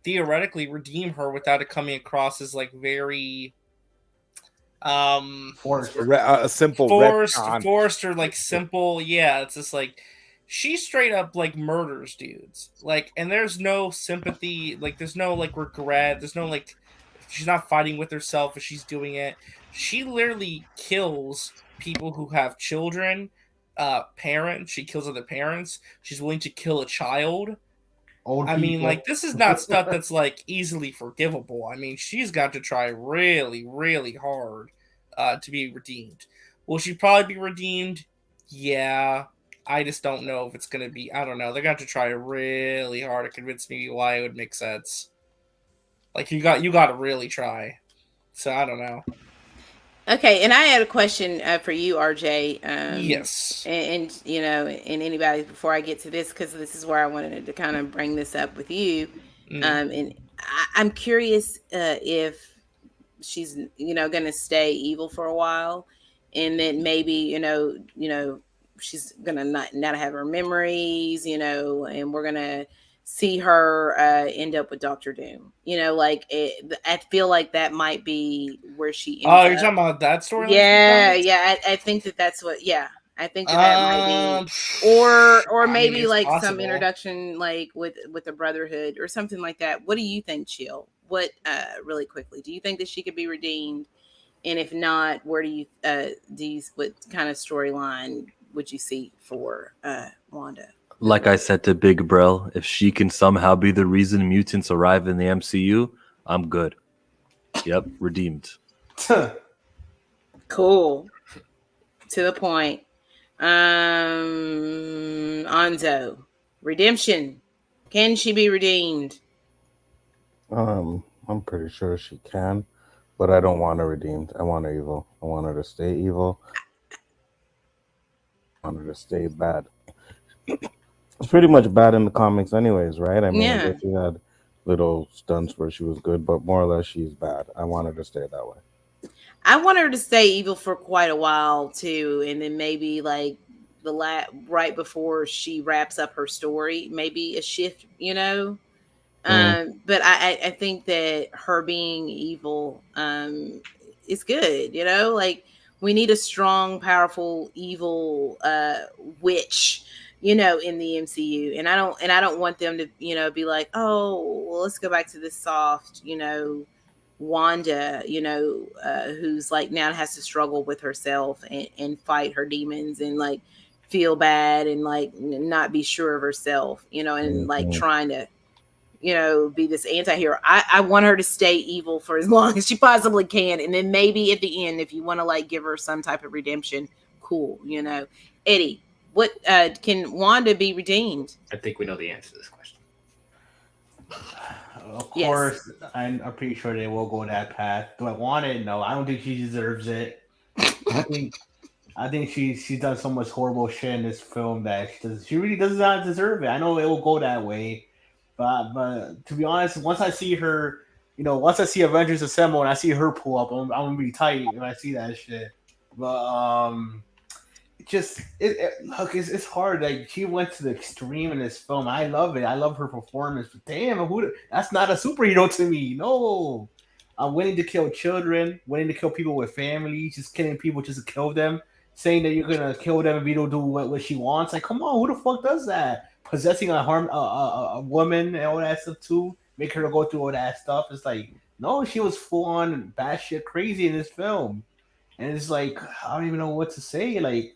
theoretically redeem her without it coming across as like very forced or like simple. Yeah, it's just like she straight up like murders dudes, like, and there's no sympathy, like there's no like regret, there's no like, she's not fighting with herself as she's doing it. She literally kills people who have children, parents. She kills other parents. She's willing to kill a child. I mean, like, this is not stuff that's like easily forgivable. I mean, she's got to try really, really hard to be redeemed. Will she probably be redeemed? Yeah. I just don't know if it's going to be, I don't know. They're going to have to try really hard to convince me why it would make sense. Like, you got to really try. So, I don't know. Okay, and I had a question for you, RJ. Yes. And, you know, and anybody before I get to this, because this is where I wanted to kind of bring this up with you. And I'm curious if she's, you know, going to stay evil for a while, and then maybe, you know, she's gonna not have her memories, you know, and we're gonna see her end up with Doctor Doom. You know, like I feel like that might be where she ends up. You're talking about that story? Yeah. I think that's what. Yeah, I think that might be, or maybe like possible. Some introduction, like with the Brotherhood or something like that. What do you think, Chill? What really quickly? Do you think that she could be redeemed? And if not, where do you what kind of storyline would you see for Wanda? Like I said to Big Brel, if she can somehow be the reason mutants arrive in the MCU, I'm good. Yep, redeemed. Cool. To the point. Anzo, redemption. Can she be redeemed? I'm pretty sure she can, but I don't want her redeemed. I want her evil. I want her to stay evil. Her to stay bad. It's pretty much bad in the comics anyways, right? I mean, I guess she had little stunts where she was good, but more or less she's bad. I want her to stay that way. I want her to stay evil for quite a while too, and then maybe like right before she wraps up her story, maybe a shift, you know. But I think that her being evil is good, you know, like we need a strong, powerful, evil witch, you know, in the MCU. And I don't want them to, you know, be like, oh, well, let's go back to this soft, you know, Wanda, you know, who's like now has to struggle with herself and fight her demons and like feel bad and like not be sure of herself, you know, and like trying to, you know, be this anti-hero. I want her to stay evil for as long as she possibly can. And then maybe at the end, if you want to like give her some type of redemption, cool, you know. Eddie, what can Wanda be redeemed? I think we know the answer to this question. Of course, I'm pretty sure they will go that path. Do I want it? No, I don't think she deserves it. I think she's done so much horrible shit in this film that she really does not deserve it. I know it will go that way. But to be honest, once I see her, you know, once I see Avengers Assemble and I see her pull up, I'm gonna be tight when I see that shit. But look, it's hard. Like she went to the extreme in this film. I love it. I love her performance. But damn, that's not a superhero to me. No, I'm willing to kill children, willing to kill people with families, just killing people just to kill them. saying that you're gonna kill them if you don't do what she wants. Like, come on, who the fuck does that? Possessing a woman and all that stuff too, make her go through all that stuff. It's like, no, she was full on batshit crazy in this film, and it's like I don't even know what to say. Like,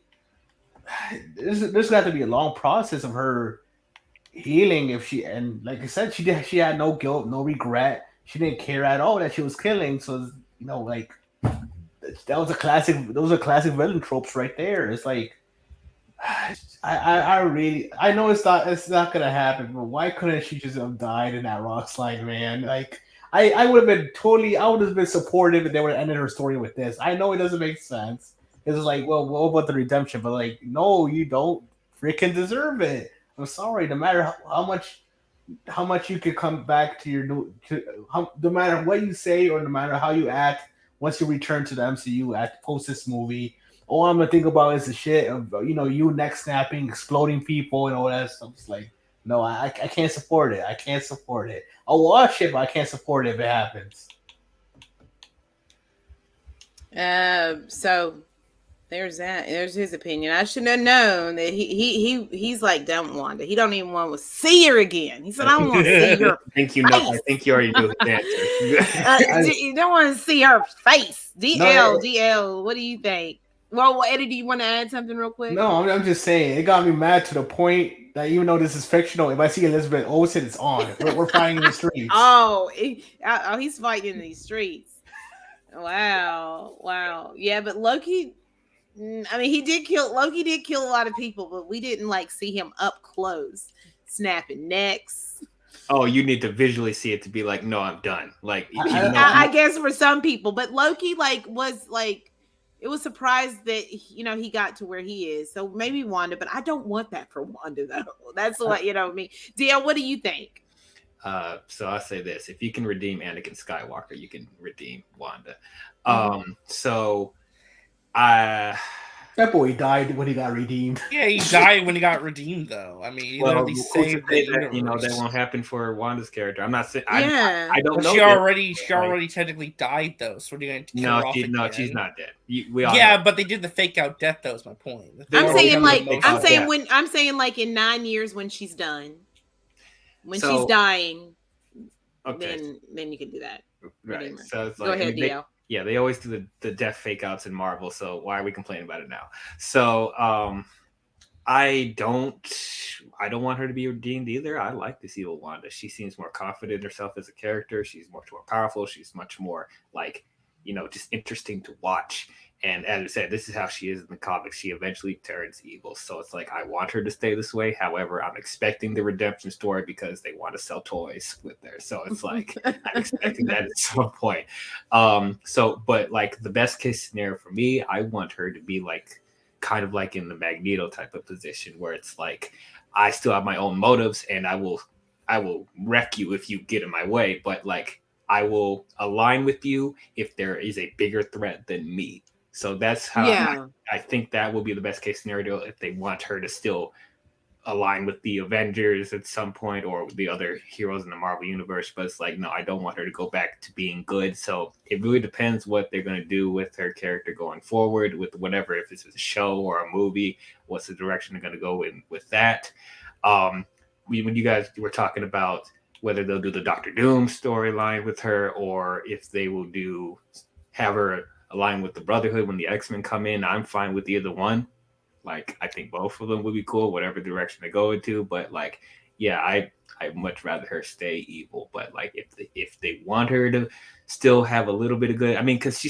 there's got to be a long process of her healing if she, and like I said, she had no guilt, no regret. She didn't care at all that she was killing. So like those are classic villain tropes right there. It's like I know it's not gonna happen, but why couldn't she just have died in that rock slide, man? Like I would have been supportive if they would have ended her story with this. I know it doesn't make sense. It's like, well, what about the redemption? But like, no, you don't freaking deserve it. I'm sorry. No matter how much you could come back to your no matter what you say or no matter how you act, once you return to the MCU at post this movie, all I'm gonna think about is the shit of you neck snapping, exploding people, and all that stuff. It's like, no, I can't support it. I can't support it. I'll watch it, but I can't support it if it happens. So there's that. There's his opinion. I should have known that he's like, don't Wanda. He don't even want to see her again. He said, I don't want to see your I think you already knew his answer. You don't want to see her face. DL, what do you think? Well, Eddie, do you want to add something real quick? No, I'm just saying it got me mad to the point that even though this is fictional, if I see Elizabeth Olsen, it's on. We're fighting in the streets. He's fighting in these streets. Wow. Yeah, but Loki. I mean, Loki did kill a lot of people, but we didn't like see him up close, snapping necks. Oh, you need to visually see it to be like, no, I'm done. Like, I guess for some people, but Loki it was surprised that he got to where he is. So maybe Wanda, but I don't want that for Wanda though. That's what I mean. DL, what do you think? So I'll say this: if you can redeem Anakin Skywalker, you can redeem Wanda. That boy died when he got redeemed. Yeah, he died when he got redeemed, though. I mean, they won't happen for Wanda's character. I'm not saying. Yeah, I don't know. She already technically died, though. So what are you going to kill her off again? She's not dead. But they did the fake out death. Though is my point. I'm saying like in 9 years when she's done, she's dying, okay, then you can do that. Right. So it's go ahead, DL. Yeah, they always do the death fake outs in Marvel, so why are we complaining about it now? So I don't want her to be redeemed either. I like this evil Wanda. She seems more confident in herself as a character. She's much more powerful. She's much more just interesting to watch. And as I said, this is how she is in the comics. She eventually turns evil. So it's like, I want her to stay this way. However, I'm expecting the redemption story because they want to sell toys with her. So it's like, I'm expecting that at some point. But like the best case scenario for me, I want her to be like, kind of like in the Magneto type of position where it's like, I still have my own motives and I will wreck you if you get in my way. But like, I will align with you if there is a bigger threat than me. So that's how I think that will be the best case scenario if they want her to still align with the Avengers at some point or the other heroes in the Marvel universe. But it's like, no, I don't want her to go back to being good. So it really depends what they're going to do with her character going forward with whatever, if it's a show or a movie, what's the direction they're going to go in with that. When you guys were talking about whether they'll do the Doctor Doom storyline with her or if they will have her align with the Brotherhood when the X-Men come in, I'm fine with either one. Like, I think both of them would be cool, whatever direction they go into. But like, yeah, I'd much rather her stay evil. But like, if they want her to still have a little bit of good, I mean, because she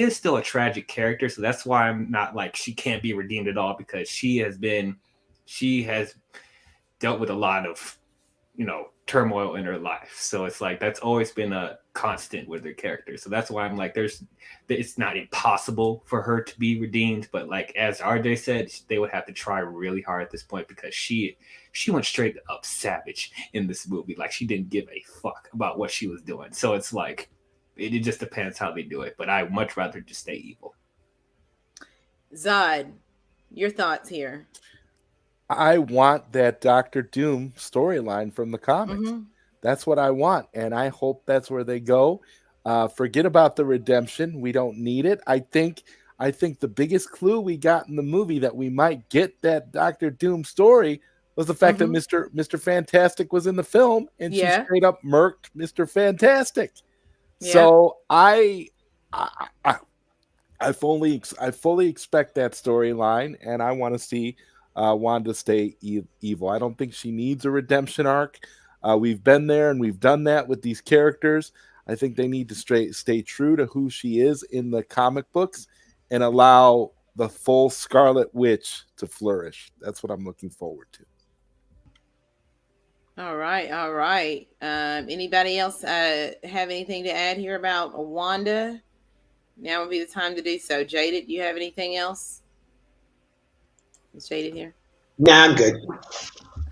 is still a tragic character, so that's why I'm not like she can't be redeemed at all, because she has dealt with a lot of turmoil in her life. So it's like that's always been a constant with her character. So that's why I'm like, it's not impossible for her to be redeemed, but like as RJ said, they would have to try really hard at this point, because she went straight up savage in this movie. Like, she didn't give a fuck about what she was doing. So it's like it just depends how they do it, but I would much rather just stay evil. Zod, your thoughts here? I want that Doctor Doom storyline from the comics. Mm-hmm. That's what I want, and I hope that's where they go. Forget about the redemption. We don't need it. I think I think the biggest clue we got in the movie that we might get that Doctor Doom story was the fact that Mr. Fantastic was in the film, and she straight up murked Mr. Fantastic. So I fully expect that storyline, and I want to see Wanda stay evil. I don't think she needs a redemption arc. We've been there and we've done that with these characters. I think they need to stay true to who she is in the comic books and allow the full Scarlet Witch to flourish. That's what I'm looking forward to. All right. Anybody else have anything to add here about Wanda? Now would be the time to do so. Jaded, do you have anything else? Is Jaded here? Nah, I'm good.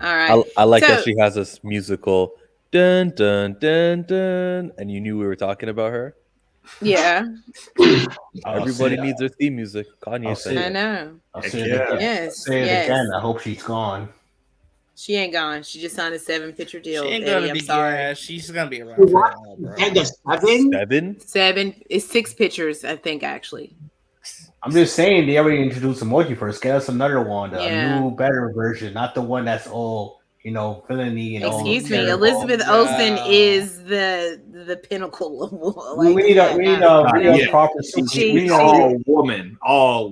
All right. I like that she has this musical dun dun dun dun, and you knew we were talking about her. Yeah. Everybody needs their theme music. Kanye said. I know. I'll say it again. Yes. Say it again. I hope she's gone. She ain't gone. She just signed a 7-picture deal. She ain't Eddie, gonna be. sorry. Yeah, she's gonna be around for a while, bro. 7? It's 6 pictures, I think, actually. I'm just saying they already introduced a Multiverse. Get us another Wanda, Yeah. a new, better version, not the one that's all villainy and all. Excuse me, Elizabeth Olsen is the pinnacle of we need a real proper superhero. Woman,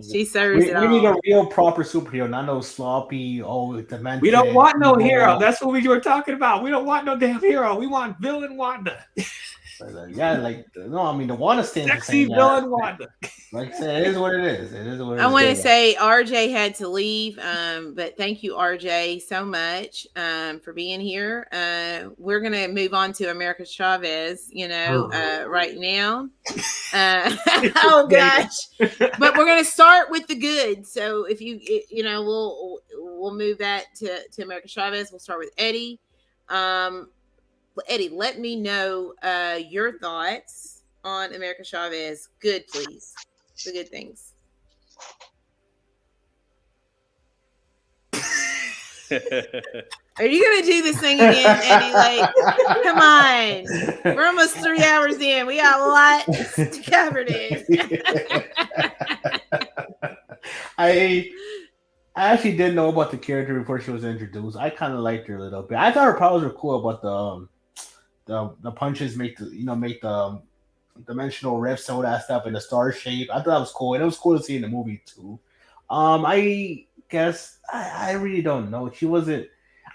she serves it all. We need a real proper superhero, not no sloppy. Demented. We don't want no hero. That's what we were talking about. We don't want no damn hero. We want villain Wanda. The Wanda stands sexy villain Wanda. Like I said, it is what it is. I want to say RJ had to leave, but thank you, RJ, so much for being here. We're gonna move on to America Chavez, right now. Oh gosh, but we're gonna start with the good. So if we'll move that to America Chavez. We'll start with Eddie. Eddie, let me know your thoughts on America Chavez. Good, please. The good things. Are you gonna do this thing again, Eddie? Like, come on. We're almost 3 hours in. We got a lot to cover this. I actually didn't know about the character before she was introduced. I kind of liked her a little bit. I thought her powers were cool about the punches make the dimensional rifts and all that stuff in the star shape. I thought that was cool, and it was cool to see in the movie too. I guess I really don't know. She wasn't.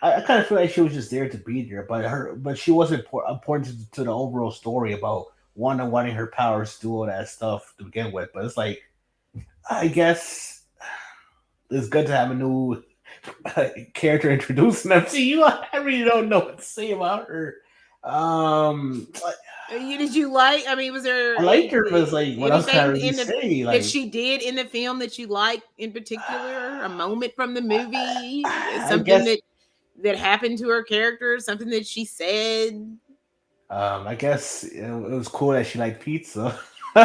I kind of feel like she was just there to be there, but she wasn't important to the overall story about wanting her powers to do all that stuff to begin with. But it's like, I guess it's good to have a new character introduced in MCU. I really don't know what to say about her. Did you like? I mean, was there? I liked her, but it's like, what else can I really say? That she did in the film that you liked in particular? A moment from the movie, something that happened to her character, something that she said. I guess it was cool that she liked pizza. No,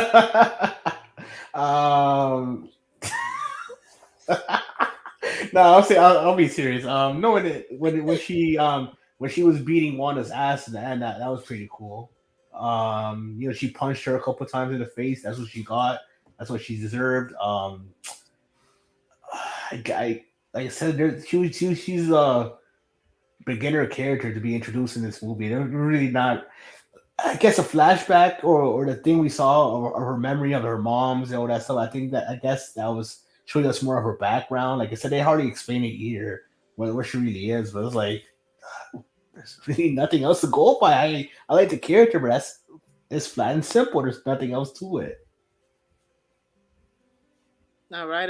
I'll be serious. No, when she was beating Wanda's ass in the end, that was pretty cool. She punched her a couple times in the face. That's what she got. That's what she deserved. Like I said, she's a beginner character to be introduced in this movie. They're really not. I guess a flashback or the thing we saw or her memory of her mom's and all that stuff. I guess that was showing us more of her background. Like I said, they hardly explain it here what she really is, but it's like there's really nothing else to go by. I like the character, but it's flat and simple. There's nothing else to it. All right.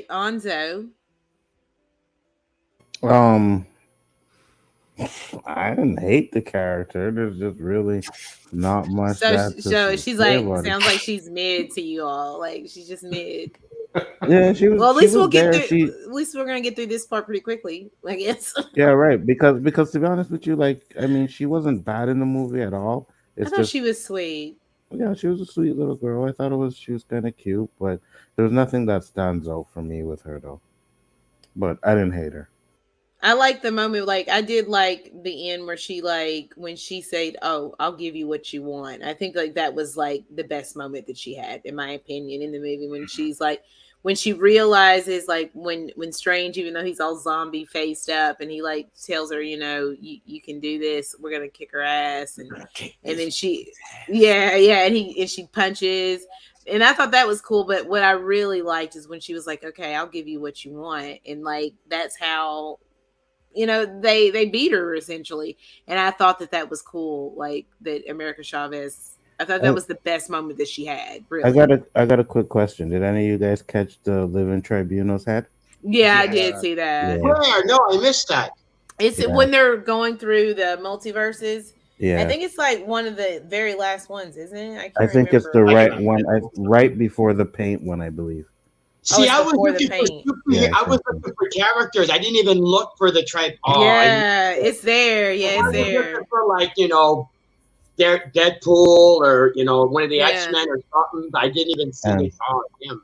Onzo. I didn't hate the character. There's just really not much. So she's like, sounds like she's mid to you all. Like she's just mid. Yeah, she was. Well, at least we'll get there. through. At least we're gonna get through this part pretty quickly, I guess. Yeah, right. Because to be honest with you, she wasn't bad in the movie at all. I thought she was sweet. Yeah, she was a sweet little girl. I thought she was kind of cute, but there was nothing that stands out for me with her though. But I didn't hate her. I like the moment, like I did like the end where she like when she said, "Oh, I'll give you what you want." I think like that was like the best moment that she had, in my opinion, in the movie when she's like when she realizes like when Strange, even though he's all zombie faced up, and he like tells her, you can do this. We're gonna kick her ass, and then she, yeah, and she punches. And I thought that was cool, but what I really liked is when she was like, "Okay, I'll give you what you want," and like that's how they beat her essentially. And I thought that was cool, like that America Chavez. I thought that was the best moment that she had. Really, I got a quick question. Did any of you guys catch the Living Tribunal's head? Yeah, I did see that. Where? No, I missed that. It's when they're going through the multiverses. Yeah, I think it's like one of the very last ones, isn't it? I think it's the right one, right before the paint one, I believe. See, I was looking for characters. I didn't even look for the tribe. It's there. Yeah, it's there. For like Deadpool or one of the X-Men or something. I didn't even see him.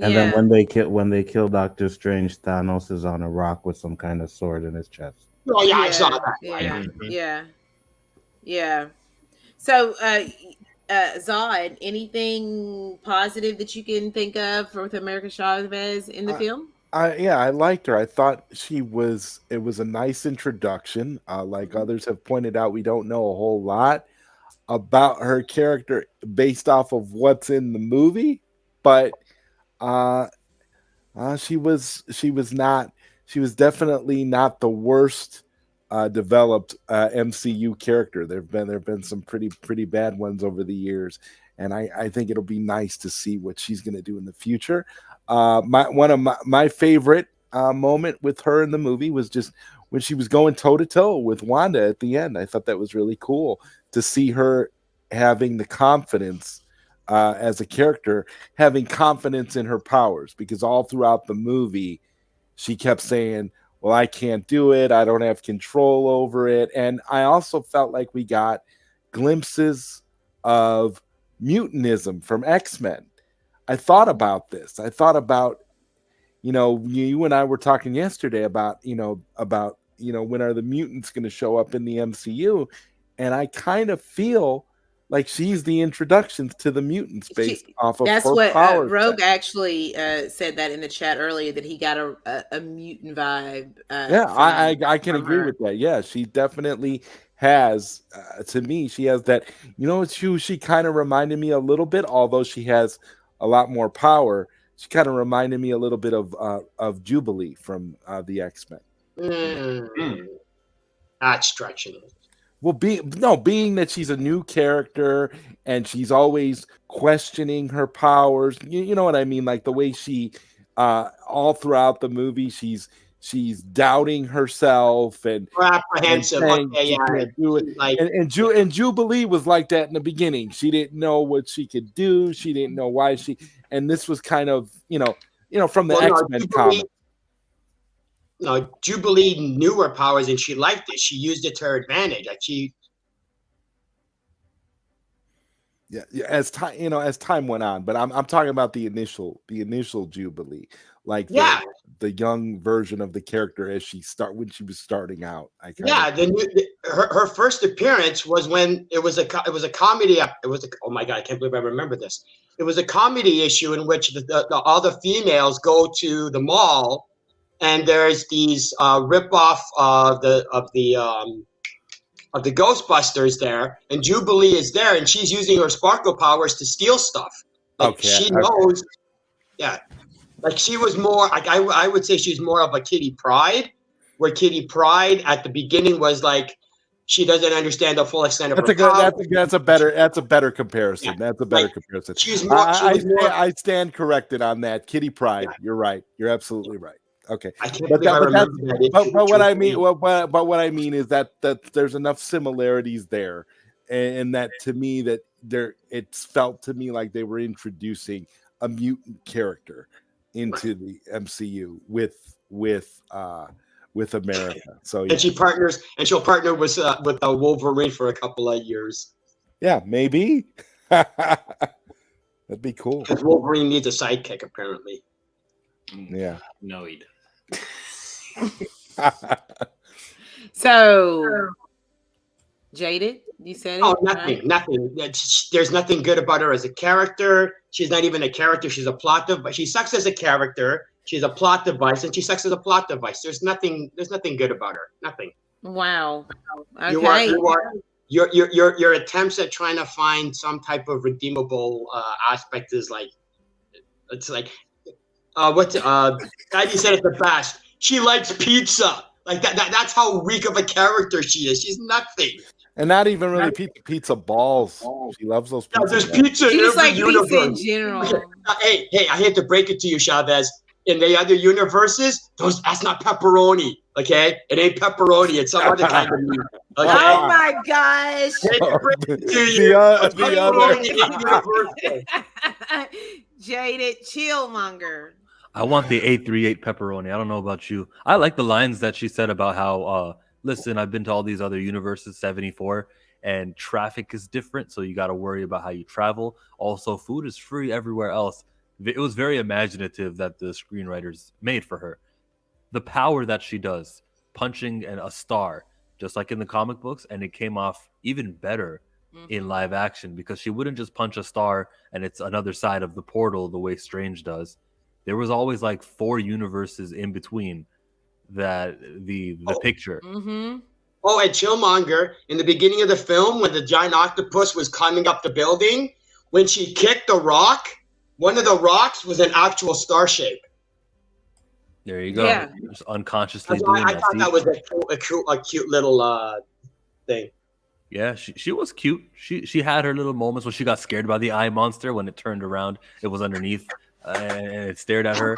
And then when they kill Doctor Strange, Thanos is on a rock with some kind of sword in his chest. Oh yeah, I saw that. Yeah. So, Zod, anything positive that you can think of with America Chavez in the film? I liked her. I thought it was a nice introduction. Like others have pointed out, we don't know a whole lot about her character based off of what's in the movie, but she was definitely not the worst developed MCU character. There've been some pretty bad ones over the years, and I think it'll be nice to see what she's going to do in the future. One of my favorite moment with her in the movie was just when she was going toe to toe with Wanda at the end. I thought that was really cool to see her having the confidence as a character, having confidence in her powers, because all throughout the movie she kept saying, well, I can't do it, I don't have control over it. And I also felt like we got glimpses of mutantism from X-Men. I thought about this. I thought about, you and I were talking yesterday about when are the mutants going to show up in the MCU, and I kind of feel like she's the introduction to the mutants based off of that's her what power. Rogue actually said that in the chat earlier, that he got a mutant vibe. I can agree with that. Yeah, she definitely has. To me, she has that. She kind of reminded me a little bit, although she has a lot more power. She kind of reminded me a little bit of Jubilee from the X-Men. Not stretching it. Well, being that she's a new character and she's always questioning her powers, you know what I mean? Like the way she, all throughout the movie, she's doubting herself and apprehensive. And Jubilee was like that in the beginning. She didn't know what she could do. She didn't know why and this was kind of, from the X-Men comic. No, Jubilee knew her powers and she liked it. She used it to her advantage. As time went on, but I'm talking about the initial Jubilee, like the young version of the character when she was starting out. Her first appearance was when it was a comedy. Oh my god, I can't believe I remember this. It was a comedy issue in which all the females go to the mall. And there's these ripoff of the Ghostbusters there, and Jubilee is there, and she's using her sparkle powers to steal stuff. She knows, like she was more like I would say she's more of a Kitty Pryde, where Kitty Pryde at the beginning was like she doesn't understand the full extent of her powers. That's a better comparison. That's a better comparison. I stand corrected on that. Kitty Pryde. You're right. You're absolutely right. Okay, but what I mean is that there's enough similarities there, and that to me it's felt to me like they were introducing a mutant character into the MCU with America. So and she'll partner with Wolverine for a couple of years. Yeah, maybe that'd be cool. Because Wolverine needs a sidekick, apparently. Yeah. No, he doesn't. So, Jaded, you said it. Oh, nothing, right? nothing. There's nothing good about her as a character. She's not even a character. She's a plot device. She sucks as a character. She's a plot device, and she sucks as a plot device. There's nothing good about her. Nothing. Wow. Okay. Your attempts at trying to find some type of redeemable aspect is like, it's like, Daddy said it the best. She likes pizza. Like that's how weak of a character she is. She's nothing. And not even really pizza balls. She loves those pizza There's balls. pizza in She's every like universe. pizza in general. Hey, I hate to break it to you, Chavez. In the other universes, that's not pepperoni. Okay, it ain't pepperoni. It's some other kind of meat. Okay? Oh my gosh. Jaded Chillmonger. I want the 838 pepperoni. I don't know about you. I like the lines that she said about how, listen, I've been to all these other universes, 74, and traffic is different, so you got to worry about how you travel. Also, food is free everywhere else. It was very imaginative that the screenwriters made for her. The power that she does, punching a star, just like in the comic books, and it came off even better in live action because she wouldn't just punch a star and it's another side of the portal the way Strange does. There was always like 4 universes in between that the picture. Mm-hmm. Oh, and Chillmonger, in the beginning of the film, when the giant octopus was climbing up the building, when she kicked the rock, one of the rocks was an actual star shape. There you go. Yeah. Just unconsciously I thought that was a cute little thing. Yeah, she was cute. She had her little moments when she got scared by the eye monster when it turned around. It was underneath and it stared at her.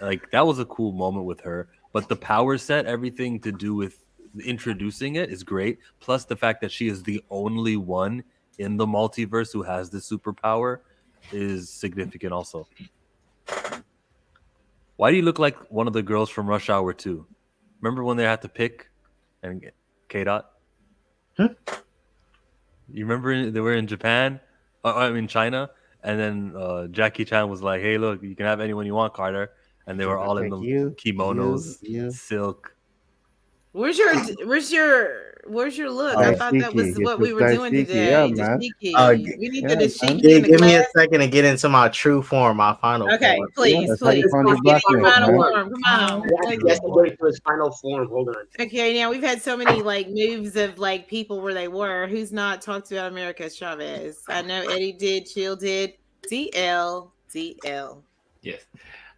Like that was a cool moment with her. But the power set, everything to do with introducing it is great. Plus the fact that she is the only one in the multiverse who has this superpower is significant also. Why do you look like one of the girls from Rush Hour 2? Remember when they had to pick and get K-Dot? Huh? You remember they were in Japan? China. And then Jackie Chan was like, hey, look, you can have anyone you want, Carter. And they were all in the kimonos, silk. Where's your look? I thought that was what we were doing today. Yeah, man. We need the dashiki. Give me a second to get into my true form, my final form. Okay, please. Get into your final form. Come on. Yes, I'm going to his final form. Hold on. Okay, now we've had so many like moves of like people where they were. Who's not talked about America Chavez? I know Eddie did, Chill did, DL. Yes.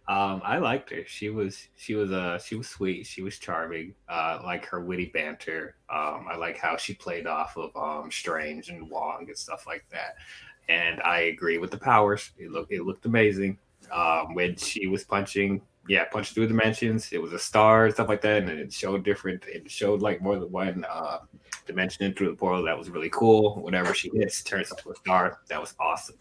I liked her. She was sweet. She was charming. Like her witty banter. I like how she played off of Strange and Wong and stuff like that. And I agree with the powers. It looked amazing. When she was punching through dimensions. It was a star, stuff like that, and it showed like more than one dimension through the portal. That was really cool. Whenever she hits, turns into a star. That was awesome.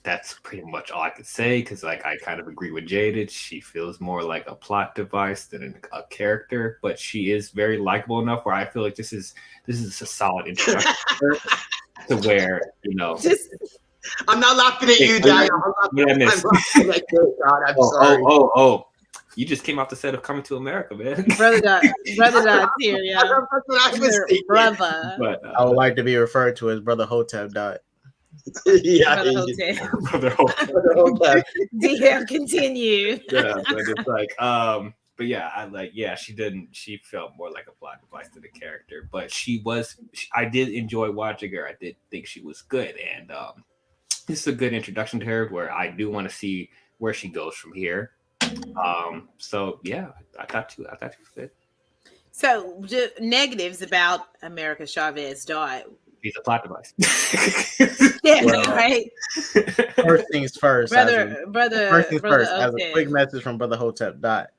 That's pretty much all I could say because like I kind of agree with Jaded. She feels more like a plot device than a character, but she is very likable enough where I feel like this is a solid introduction to where I'm not laughing at you, Dad. I'm sorry. Oh. You just came off the set of Coming to America, man. Brother Dot here, yeah. That's what I was thinking. Brother. But, I would like to be referred to as Brother Hotep Dot. Yeah, Brother Hotep. DM, continue. Yeah, but it's like, but yeah, she felt more like a plot device to the character, but I did enjoy watching her. I did think she was good, and this is a good introduction to her where I do want to see where she goes from here. So yeah, I thought she was good. So negatives about America Chavez Dot. He's a plot device. Yeah, right. First things first. As a okay. quick message from Brother Hotep Dot.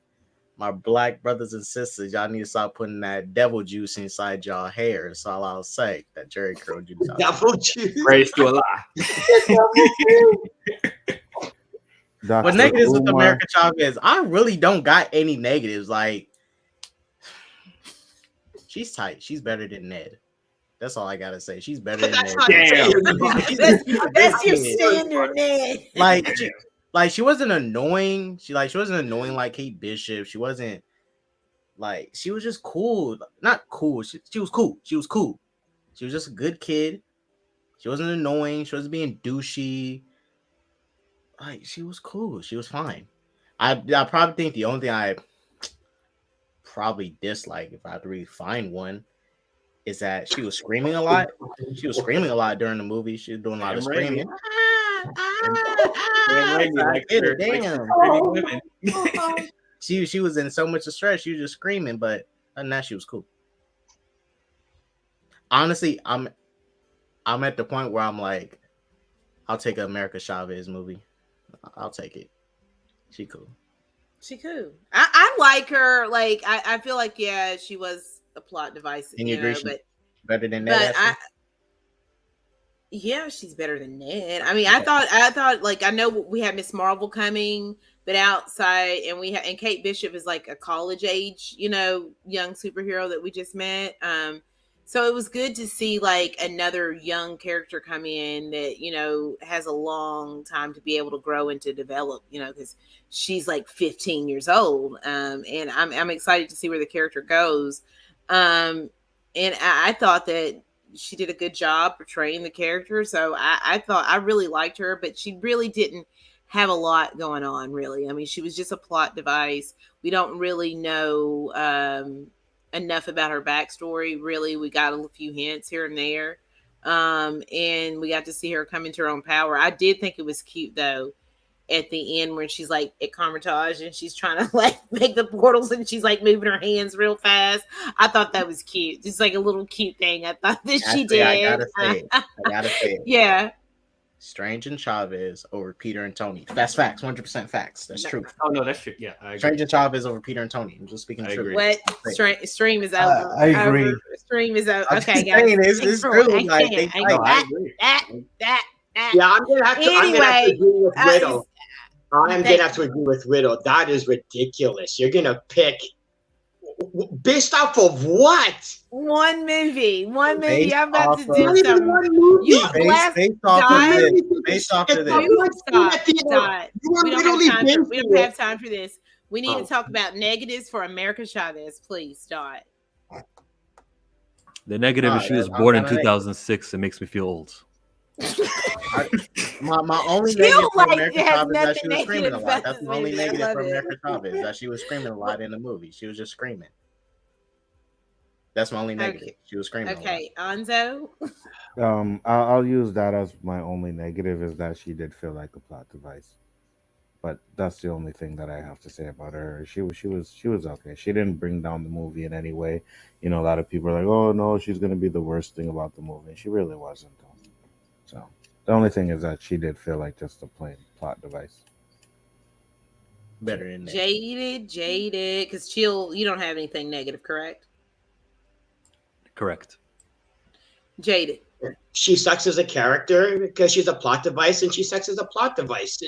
My black brothers and sisters, y'all need to stop putting that devil juice inside y'all hair. That's all I'll say. That Jerry curl juice. Devil juice. Praise to Allah. But negatives with America Chavez, I really don't got any negatives. Like, she's tight. She's better than Ned. That's all I gotta say. She's better than Ned. That's your standard, Ned. Like, like she wasn't annoying. She wasn't annoying like Kate Bishop. She wasn't like she was just cool. Not cool. She was cool. She was cool. She was just a good kid. She wasn't annoying. She wasn't being douchey. Like she was cool. She was fine. I probably think the only thing I probably dislike, if I have to really find one, is that she was screaming a lot. She was screaming a lot during the movie. She was doing a lot of screaming. Damn. She was in so much distress. She was just screaming, but other than that, she was cool. Honestly, I'm at the point where I'm like, I'll take an America Chavez movie. I'll take it. She cool. She cool. I like her. Like I feel like she was a plot device. And you agree, but better than Ned? She's better than Ned. I mean, I thought like I know we had Miss Marvel coming, but outside, and Kate Bishop is like a college age, young superhero that we just met. So it was good to see like another young character come in that, has a long time to be able to grow and to develop, because she's like 15 years old. And I'm excited to see where the character goes. And I thought that she did a good job portraying the character. So I thought I really liked her, but she really didn't have a lot going on, really. I mean, she was just a plot device. We don't really know enough about her backstory. Really, we got a few hints here and there. And we got to see her come into her own power. I did think it was cute though at the end when she's like at Carmitage and she's trying to like make the portals and she's like moving her hands real fast. I thought that was cute. Just like a little cute thing I thought that she did. I gotta say it. Yeah. Strange and Chavez over Peter and Tony. That's facts. 100% facts. That's true. Oh no, that's true. Yeah, I agree. Strange and Chavez over Peter and Tony. I'm just speaking true. What? Stream is over. I agree. Stream is over. Okay, guys. It's true. Yeah, I'm gonna have to agree with Riddle. I'm gonna have to agree with Riddle. That is ridiculous. You're gonna pick based off of what? One movie. I'm about to do something. Based off of this. We don't have time for this. We need to talk about negatives for America Chavez. Please, Dot. The negative is she was born in 2006. It makes me feel old. My only negative for America Chavez is that she was screaming a lot. That's my only negative for America Chavez, that she was screaming a lot in the movie. She was just screaming. That's my only negative. Okay. She was screaming. Okay, Anzo. I'll use that as my only negative, is that she did feel like a plot device. But that's the only thing that I have to say about her. She was okay. She didn't bring down the movie in any way. A lot of people are like, "Oh no, she's gonna be the worst thing about the movie." She really wasn't, though. So the only thing is that she did feel like just a plain plot device. Better than that. Jaded. Because Chill, you don't have anything negative, correct? Correct. Jaded. She sucks as a character because she's a plot device, and she sucks as a plot device.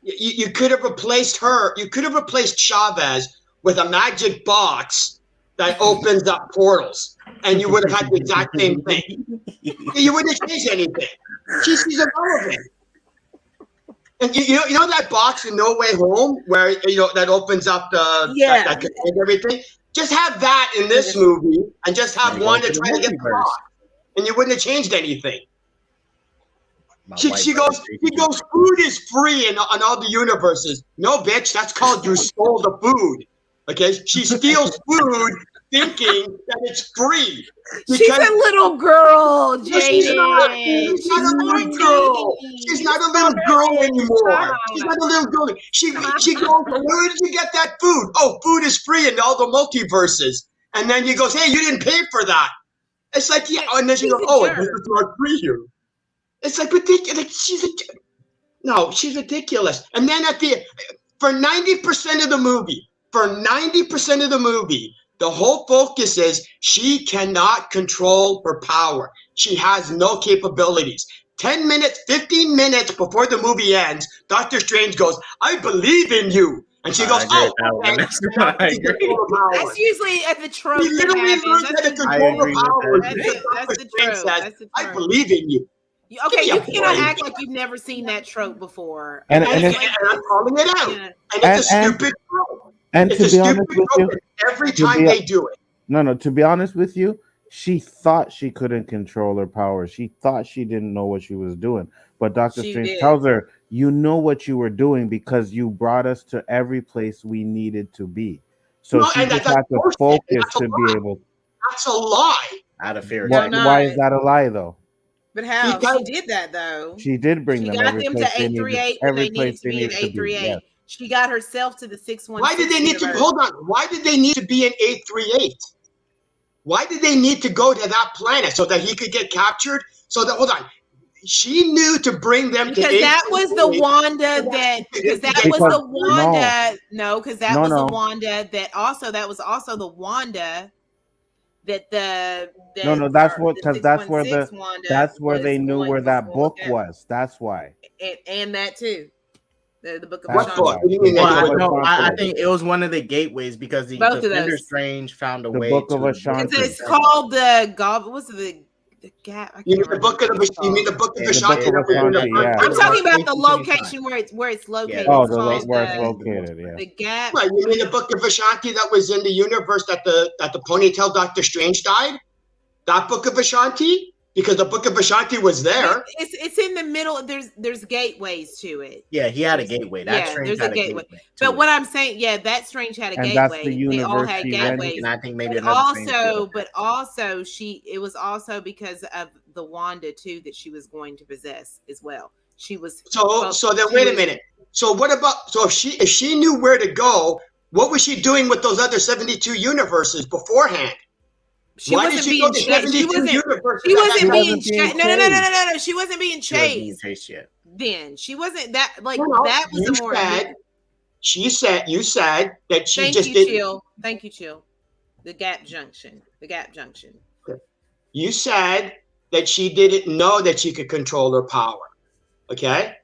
You could have replaced her. You could have replaced Chavez with a magic box that opens up portals, and you would have had the exact same thing. You wouldn't have changed anything. She's irrelevant. And you know that box in No Way Home where that opens up that and everything. Just have that in this movie, and just have one to try to get the box, and you wouldn't have changed anything. She goes, food is free in all the universes. No, bitch, that's called you stole the food. Okay, she steals food thinking that it's free. She's a little girl, Jaded. She's not a little girl. She's not a little girl anymore. She's not a little girl. She goes, where did you get that food? Oh, food is free in all the multiverses. And then he goes, hey, you didn't pay for that. It's like, yeah. And then she goes, oh, this is not free here. It's like ridiculous. She's ridiculous. And then for 90% of the movie, the whole focus is she cannot control her power. She has no capabilities. 10 minutes, 15 minutes before the movie ends, Doctor Strange goes, I believe in you. And she goes, oh, okay. That's usually at the trope. She literally learns how to control her power. That's the trope. I believe in you. Okay, you cannot act like you've never seen that trope before. And I'm calling it out. Yeah. And it's a stupid trope. And to be honest with you, every time they do it. No, to be honest with you, she thought she couldn't control her power. She thought she didn't know what she was doing. But Doctor Strange tells her, you know what you were doing because you brought us to every place we needed to be. So she just had to focus to be able. That's a lie. Out of fear. Why is that a lie, though? But how? She did that, though. She did bring them. She got them to 838 when they needed to be in 838. Yes. She got herself to the 616. Why did they need to hold on? Why did they need to be in 838? Why did they need to go to that planet so that he could get captured? So that hold on. She knew to bring them because to that was the Wanda that because that was the Wanda because that was the Wanda that was also the Wanda that that's what because that's where they knew where that book was. That's why. And that too. The book of Ashanti. I think it was one of the gateways because the Doctor Strange found a way. Book of Ashanti. It's called the What's the gap? You mean the book of Ashanti? I'm talking about the location where it's located. Oh, where it's located. Yeah. The gap. Right, you mean the book of Ashanti that was in the universe that the ponytail Doctor Strange died? That book of Ashanti? Because the book of Ashanti was there. It's in the middle. There's gateways to it. Yeah, he had a gateway. There's a gateway. But what I'm saying, that Strange had a gateway. That's the universe they all had gateways. And I think maybe it was also because of the Wanda too that she was going to possess as well. She was so then wait a minute. So what about if she knew where to go, what was she doing with those other 72 universes beforehand? She wasn't being chased. She wasn't being chased. No. She wasn't being chased yet. Then she wasn't that that was the more. You said that she Thank you, Chill. The Gap Junction. You said that she didn't know that she could control her power. Okay,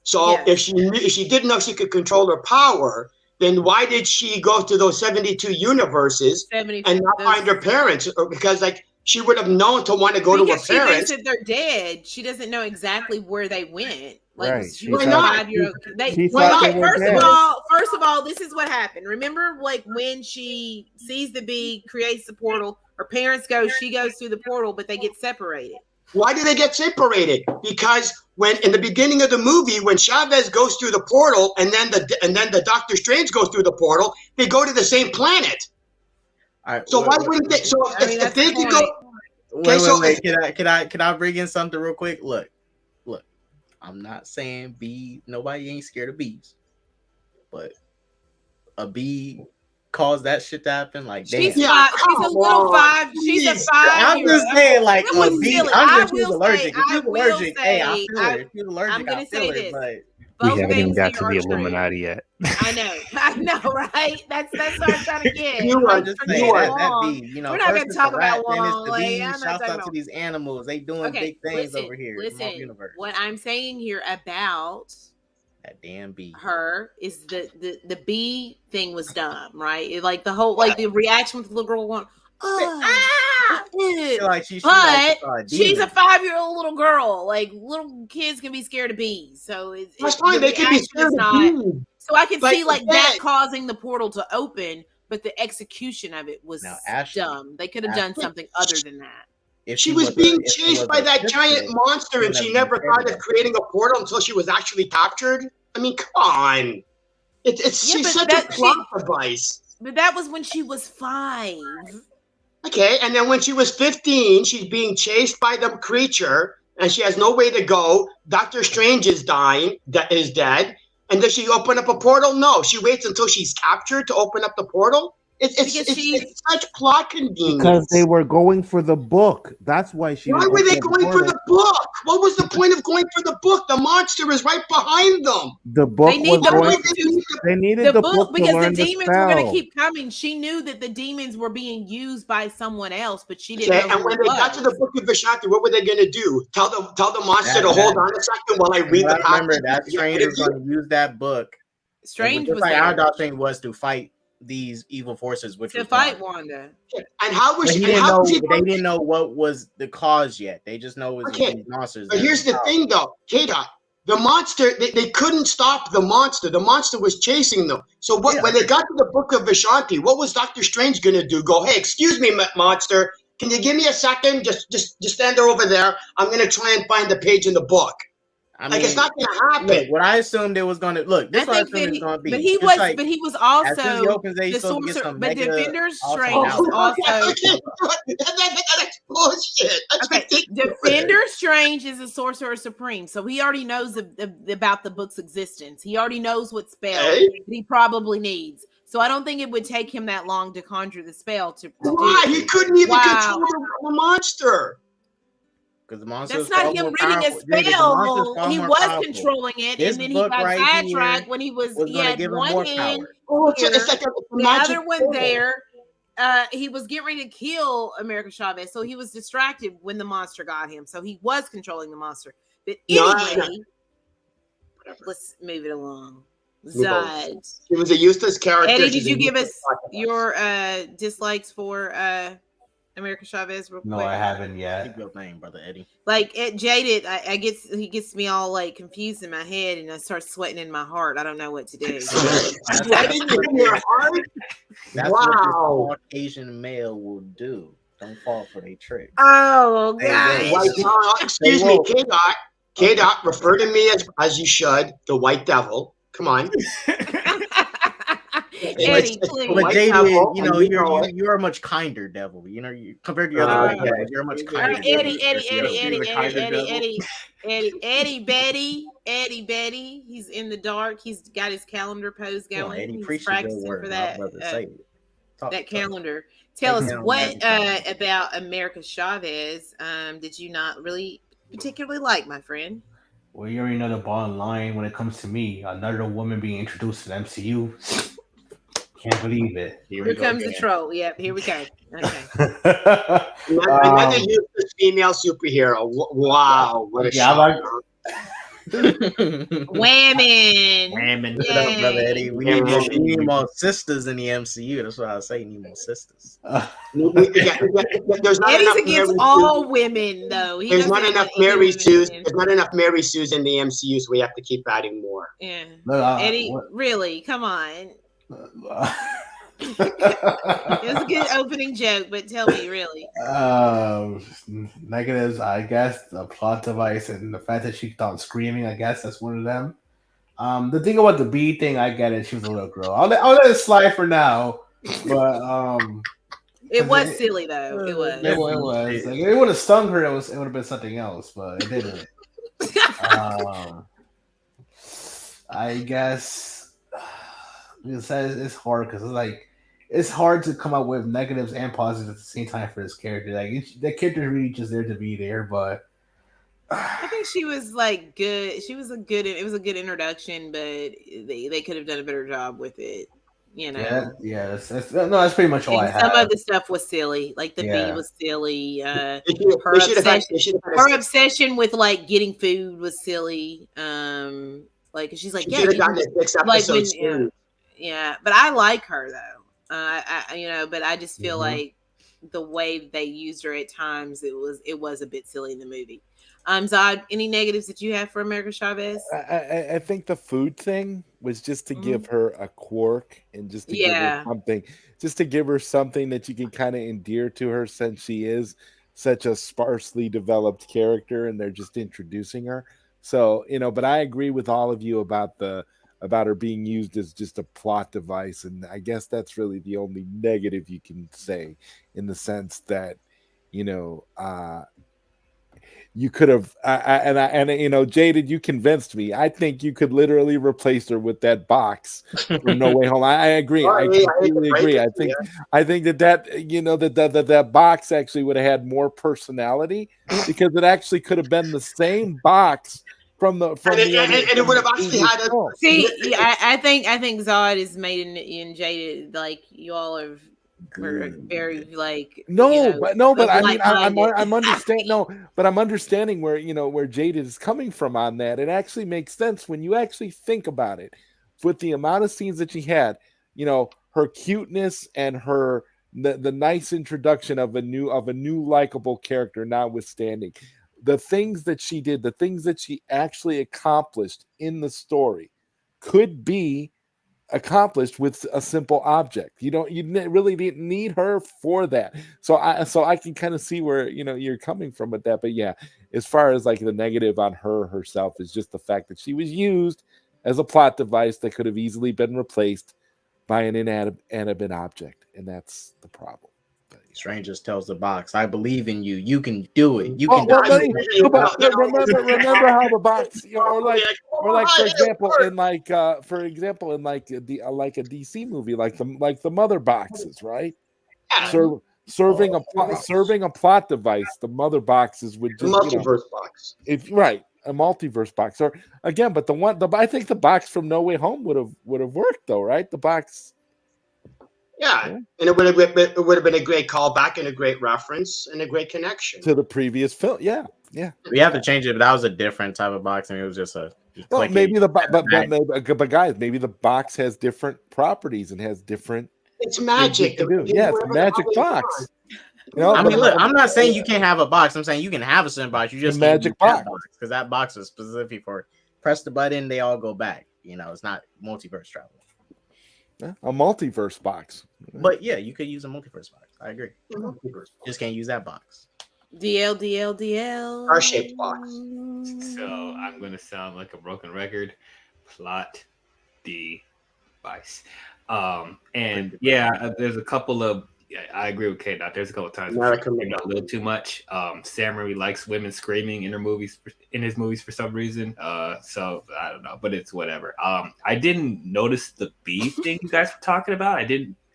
so if she didn't know she could control her power, then why did she go to those 72 universes and not find her parents? Because she would have known to want to go to her parents. She thinks that they're dead. She doesn't know exactly where they went. She was not. First of all, this is what happened. Remember, when she sees the bee, creates the portal, her parents go, she goes through the portal, but they get separated. Why do they get separated? Because when in the beginning of the movie, when Chavez goes through the portal and then the Doctor Strange goes through the portal, they go to the same planet. All right, so why wouldn't they? So if they could go, wait. Can I bring in something real quick? Look. I'm not saying nobody ain't scared of bees, but a bee caused that shit to happen. She's a little 5. She's a 5. I'm just saying, a bee. I'm just allergic. If she's allergic, hey, I feel it. If she's allergic, I'm gonna say this. We haven't even got to the Illuminati yet. I know, right? That's what I'm trying to get. I'm just saying that bee. We're not gonna talk about Wong. Shouts out to these animals. They doing big things over here. Listen, universe. What I'm saying here about that damn bee is the bee thing was dumb, right? The whole the reaction with the little girl going, she's a 5-year-old little girl. Little kids can be scared of bees, so that's fine. They can be scared of bees. So I can see that causing the portal to open, but the execution of it was dumb. They could have done something other than that. If she was being chased by that giant monster, and she never thought of creating a portal until she was actually captured. I mean, come on. She's such a plot device. But that was when she was 5. Okay, and then when she was 15, she's being chased by the creature, and she has no way to go. Doctor Strange is dead. And does she open up a portal? No, she waits until she's captured to open up the portal. It's such plot convenience. Because they were going for the book. That's why she. Why were they going for the book? What was the point of going for the book? The monster is right behind them. The book they needed the book because the demons were going to keep coming. She knew that the demons were being used by someone else, but she didn't know. And when they got to the book of Ashanti, what were they going to do? Tell the monster to hold on a second while I read the passage. Remember that Strange was going to use that book. Strange was our Doctor Strange was to fight these evil forces, which to was fight Wanda. Wanda. And how was But she? they How didn't know what was the cause yet. They just know it was these monsters. But here's the thing, though, K-Dot. The monster, they couldn't stop the monster. The monster was chasing them. So when they got to the Book of Vishanti, what was Doctor Strange going to do? Go, hey, excuse me, monster. Can you give me a second? Just stand over there. I'm going to try and find the page in the book. I mean, it's not going to happen. Look, what I assumed it was going to look. This I think it's going to be. But he was also the sorcerer. But Defender Strange was also. That's bullshit. Okay, Defender Strange is a sorcerer supreme, so he already knows about the book's existence. He already knows what spell he probably needs. So I don't think it would take him that long to conjure the spell to Why? He couldn't even control the monster. Because the monster. That's not him reading a spell. He was controlling it, and then he got sidetracked when he had one hand. The other one there. He was getting ready to kill America Chavez, so he was distracted when the monster got him. So he was controlling the monster. But anyway, let's move it along. Zod. He was a useless character. Eddie, did you give us your dislikes for America Chavez real quick? No, I haven't yet. Keep your name, brother Eddie. Like it jaded, he gets me all like confused in my head, and I start sweating in my heart. I don't know what to do. Sweating in your heart? That's what this Caucasian male will do. Don't fall for their trick. Oh God! Excuse me, K-Dot. K-Dot, refer to me as you should, the White Devil. Come on. Eddie, please. But JD, you're a much kinder devil. You know, compared to your other guys, you're a much kinder. Eddie, Betty. He's in the dark. He's got his calendar pose going. He's practicing for that. That calendar. Tell us what about America Chavez did you not really particularly like, my friend? Well, you already know the bottom line when it comes to me. Another woman being introduced to the MCU. Can't believe it. Here comes the troll. Yep, here we go. Okay. Another useless female superhero. Wow. What a shock. Women. Get up, brother Eddie. We need more sisters in the MCU. That's what I say. Need more sisters. There's not Eddie's enough against Mary all women, though. There's not enough Mary Sues. There's not enough Mary Sues in the MCU, so we have to keep adding more. Yeah. Eddie, really? Come on. It was a good opening joke, but tell me, really. Negatives, I guess, the plot device and the fact that she thought screaming, I guess that's one of them. The thing about the bee thing, I get it. She was a little girl. I'll let it slide for now. But it was silly though. It was. It was. Like, it would have stung her. It would have been something else, but it didn't. I guess it's hard because it's hard to come up with negatives and positives at the same time for this character. Like the character really just there to be there, but I think she was like good. It was a good introduction, but they could have done a better job with it. You know. Yeah. That's pretty much all I have. Some of the stuff was silly, like the bee was silly. Her obsession with like getting food was silly. Like she's like, yeah, but I like her though. But I just feel like the way they used her at times, it was a bit silly in the movie. Zod, any negatives that you have for America Chavez? I think the food thing was just to give her a quirk and just to give her something that you can kind of endear to her, since she is such a sparsely developed character and they're just introducing her. So, but I agree with all of you about her being used as just a plot device. And I guess that's really the only negative you can say, in the sense that, you could have, Jaded, you convinced me. I think you could literally replace her with that box from No Way Home. I agree. I completely agree. I think that box actually would have had more personality, because it actually could have been the same box and it would have actually had a I think Zod is made in Jaded, like you all are very like but I mean I'm understanding where Jaded is coming from on that. It actually makes sense when you actually think about it. With the amount of scenes that she had, cuteness and the nice introduction of a new likable character notwithstanding, the things that she did, the things that she actually accomplished in the story could be accomplished with a simple object. You really didn't need her for that. So I can kind of see where you're coming from with that. But yeah, as far as like the negative on herself is just the fact that she was used as a plot device that could have easily been replaced by an inanimate object, and that's the problem. Strangers tells the box, "I believe in you. You can do it. You can." do it. Remember how the box, or like for example, in like a DC movie, like the mother boxes, right? Serving a plot device, the mother boxes would just multiverse box. A multiverse box, or again, but I think the box from No Way Home would have worked though, right? The box. Yeah, and it would have been a great callback and a great reference and a great connection to the previous film. Yeah. We have to change it, but that was a different type of box. I mean, it was just maybe but guys, maybe the box has different properties and has different. It's magic. Yeah, it's a magic box. I mean, look, I'm not saying you can't have a box. I'm saying you can have a certain box. You just can't magic box because that box is specific for press the button, they all go back. It's not multiverse travel. A multiverse box. But yeah, you could use a multiverse box. I agree. Just can't use that box. DL. R-shaped box. So I'm gonna sound like a broken record. Plot device. And yeah, there's a couple of. I agree with K. There's a couple of times where a little too much. Sam Raimi likes women screaming in his movies for some reason. So I don't know, but it's whatever. I didn't notice the bee thing you guys were talking about.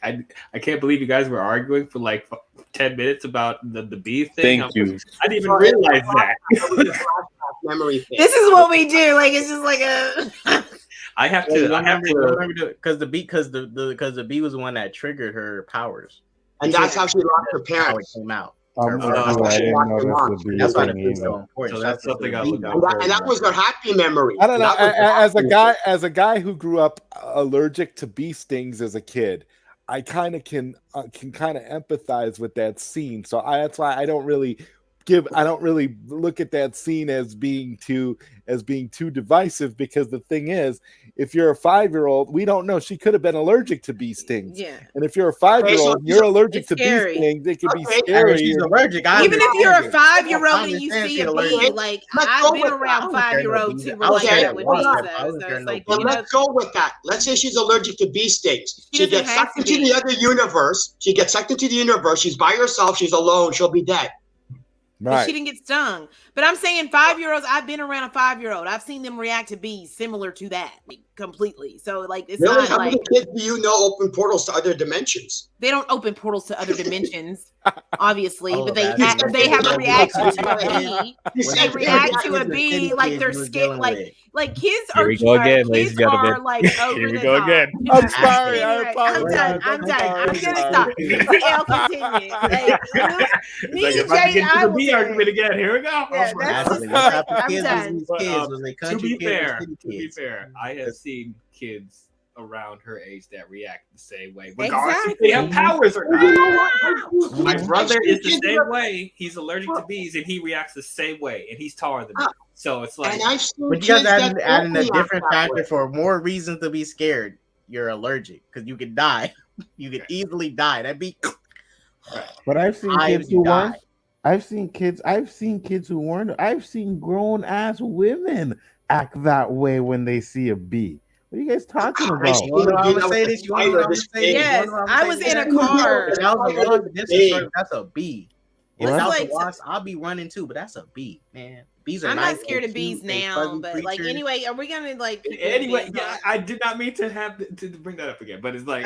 I can't believe you guys were arguing for like 10 minutes about the bee thing. Thank you. I didn't even realize that. Memory thing. This is what we do. Like it's just like a. I have to because the bee was the one that triggered her powers. And that's how she lost her parents. Came out. That's why the bee's so important. So that's something I looked and that was her happy memory. I don't know. As a guy who grew up allergic to bee stings as a kid, I kind of can empathize with that scene. So that's why I don't really look at that scene as being too divisive, because the thing is, if you're a 5-year-old, we don't know. She could have been allergic to bee stings. Yeah. And if you're a 5-year-old, you're allergic to bee stings, it could be scary. She's allergic. Even if you're a 5-year-old and you see a bee, like I've been around 5-year-olds who were like that with bees. But let's go with that. Let's say she's allergic to bee stings. She gets sucked into the other universe. She's by herself. She's alone. She'll be dead. Right. She didn't get stung. But I'm saying 5-year-olds, I've been around a 5-year-old. I've seen them react to bees similar to that completely. So like it's really? not How like many kids do you know open portals to other dimensions? They don't open portals to other dimensions, obviously, but they have a reaction to a bee. They react to a bee like they're scared. Like kids are. Here we go again, ladies and gentlemen. Here we go again. I'm sorry. I apologize. I'm done. I'm gonna stop. CL continue. Me and Jay, I was bee argument again. Here we go. I'm done. To be fair, I have seen kids around her age that react the same way, regardless if they have powers or not. My brother is the same way. He's allergic to bees, and he reacts the same way, and he's taller than me. So it's like, but you guys adding a different factor for more reasons to be scared. You're allergic because you could die. You could easily die. That'd be. But I've seen kids who weren't. I've seen kids who weren't. I've seen grown ass women act that way when they see a bee. What are you guys talking about? Yes, I was in a car. That's a bee. I'll be running too, but that's a bee, man. Bees are. I'm not scared of bees now, but like anyway, are we gonna like? Anyway, I did not mean to have to bring that up again, but it's like,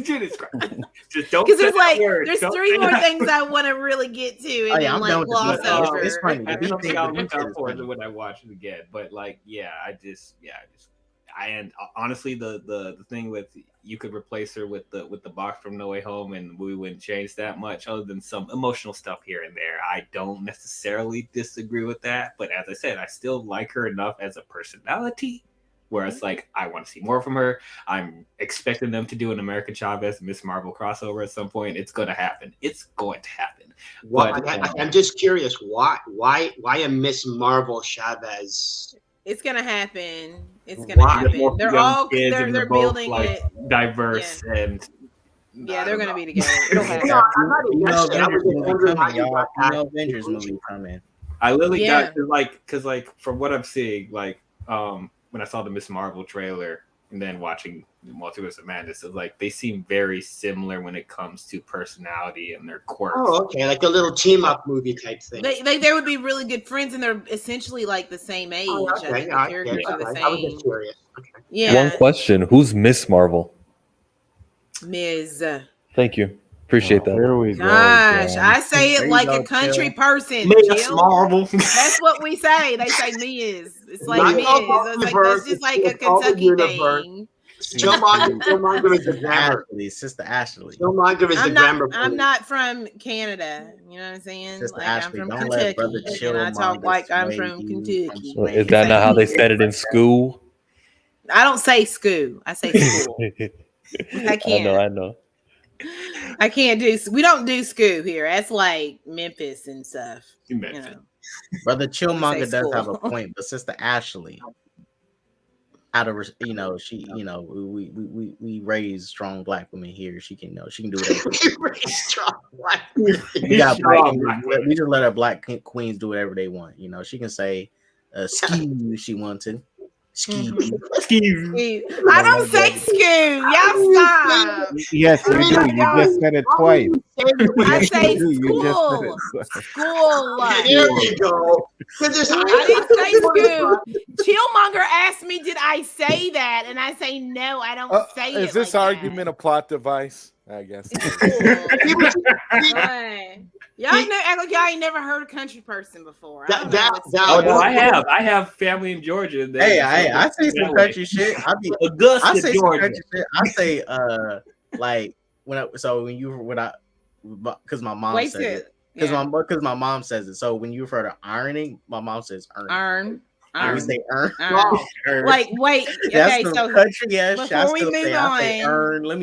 Jesus Christ, just don't. Because there's 3 more things I want to really get to, and then like gloss over. It's funny. I'll look out for it when I watch it again, but like, and honestly, the thing with you could replace her with the box from No Way Home, and we wouldn't change that much, other than some emotional stuff here and there. I don't necessarily disagree with that, but as I said, I still like her enough as a personality where it's like, I want to see more from her. I'm expecting them to do an American Chavez Miss Marvel crossover at some point. It's going to happen. It's going to happen. Well, I'm just curious, why a Miss Marvel Chavez? It's gonna happen. It's gonna happen. They're all they're building like, it diverse and. Yeah, they're gonna be together. It'll happen. Avengers movie coming. I literally got because from what I'm seeing, like when I saw the Miss Marvel trailer and then watching the Multiverse of Madness, it's like they seem very similar when it comes to personality and their quirks. Oh, okay, like a little team up movie type thing. They would be really good friends, and they're essentially like the same age. Oh, okay. I think the characters are the same. I was just curious. Okay. Yeah. One question: who's Miss Marvel? Ms. Thank you. Appreciate that. Here we go. Gosh, I say it like a country person. Miss Marvel. That's what we say. They say Ms. It's like Ms. That's just like a Kentucky thing. Killmonger is the grammar. Sister Ashley. Killmonger is the grammar. I'm not from Canada. You know what I'm saying? Sister like Ashley, I'm from don't let Brother Kentucky, Chill and I talk like I'm from Kentucky. Is that not how they said it in school? I don't say school. I say school. I can't. I know. I can't do. We don't do school here. That's like Memphis and stuff. You know. Brother Chillmonger does have a point, but Sister Ashley, out of she we raise strong black women here. She can she can do whatever. We raise strong black women. We just let our black queens do whatever they want. She can say ski if she wanted. Ski. I don't say ski. Y'all stop. Yes, you do. You just said it twice. I say school. School. There we go. I didn't say school. Chillmonger asked me, did I say that? And I say, no, I don't say it. Is this like argument that. a plot device? I guess. Y'all act like y'all ain't never heard a country person before. I have family in Georgia. I say some country shit. I say some country shit. I say like because my mom says it. Because my mom says it. So when you refer to ironing, my mom says earn. I say earn. Like, wait. Okay, so country, before we move on,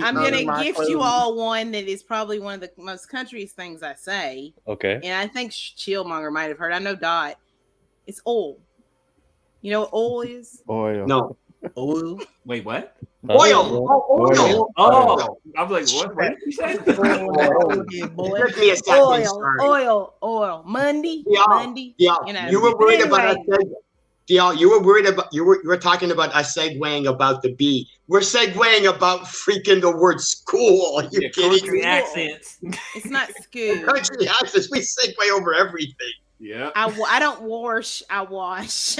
I'm gonna gift you all one that is probably one of the most countryest things I say. Okay. And I think Chillmonger might have heard. I know Dot. It's oil. You know what oil is? Oil. No. Oil. Wait, what? Oil. Oh, I'm like, what did you say? Oil. Monday. Yeah. You were worried about you were talking about us segueing about the bee. We're segueing about freaking the word school. Are you kidding country me? accents. It's not school. Country accents. We segue over everything. Yeah. I don't wash. I wash.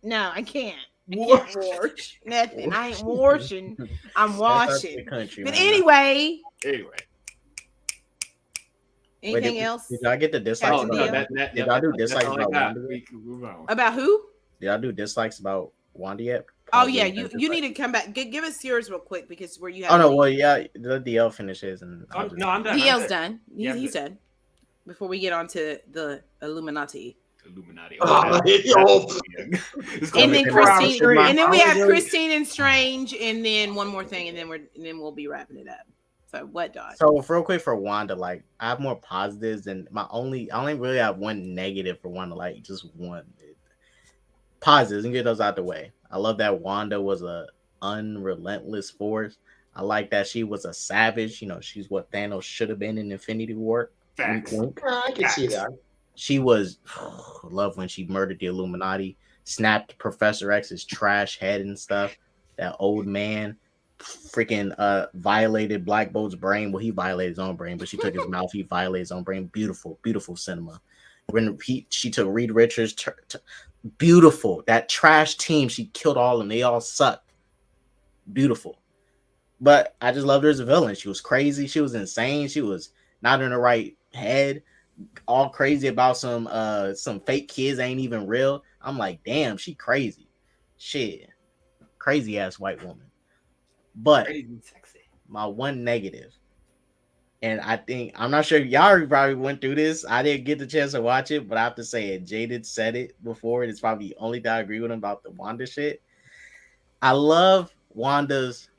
No, I can't. I can't wash nothing. I ain't washing. I'm washing. But anyway. Anything else? Did I get the dislikes? Did I do dislikes about Wanda? About who? Did I do dislikes about Wanda yet? Oh yeah, you need to come back. Give us yours real quick because where you have. Oh no, well yeah, let DL finish his and. I'm done. DL's done. He's done. Before we get on to the Illuminati. Oh, and then Christine, and then we have Christine and Strange, and then one more thing, and then we'll be wrapping it up. So what, Dot? So real quick for Wanda, like I have more positives than I only really have one negative for Wanda, like just one. Positives and get those out the way. I love that Wanda was a unrelentless force. I like that she was a savage. She's what Thanos should have been in Infinity War. Facts. I can see that. She was love when she murdered the Illuminati, snapped Professor X's trash head and stuff. That old man freaking violated Black Bolt's brain. Well, he violated his own brain, but she took his mouth. He violated his own brain. Beautiful, beautiful cinema. When she took Reed Richards, beautiful. That trash team, she killed all of them. They all sucked. Beautiful. But I just loved her as a villain. She was crazy. She was insane. She was not in the right head. All crazy about some fake kids ain't even real. I'm like, damn, she crazy. Shit. Crazy ass white woman. But my one negative, and I'm not sure y'all probably went through this. I didn't get the chance to watch it, but I have to say it. Jaded said it before. It's probably the only thing I agree with him about the Wanda shit. I love Wanda's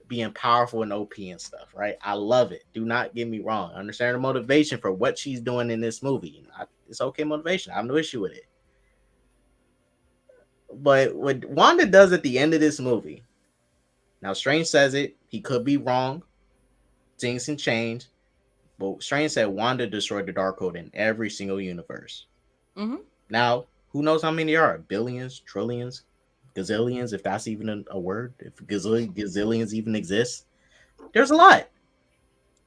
being powerful and OP and stuff, right? I love it. Do not get me wrong. I understand the motivation for what she's doing in this movie. It's okay motivation. I have no issue with it. But what Wanda does at the end of this movie, now Strange says it, he could be wrong. Things can change. But Strange said Wanda destroyed the Darkhold in every single universe. Mm-hmm. Now, who knows how many there are? Billions, trillions, gazillions, if that's even a word. If gazillions even exist. There's a lot.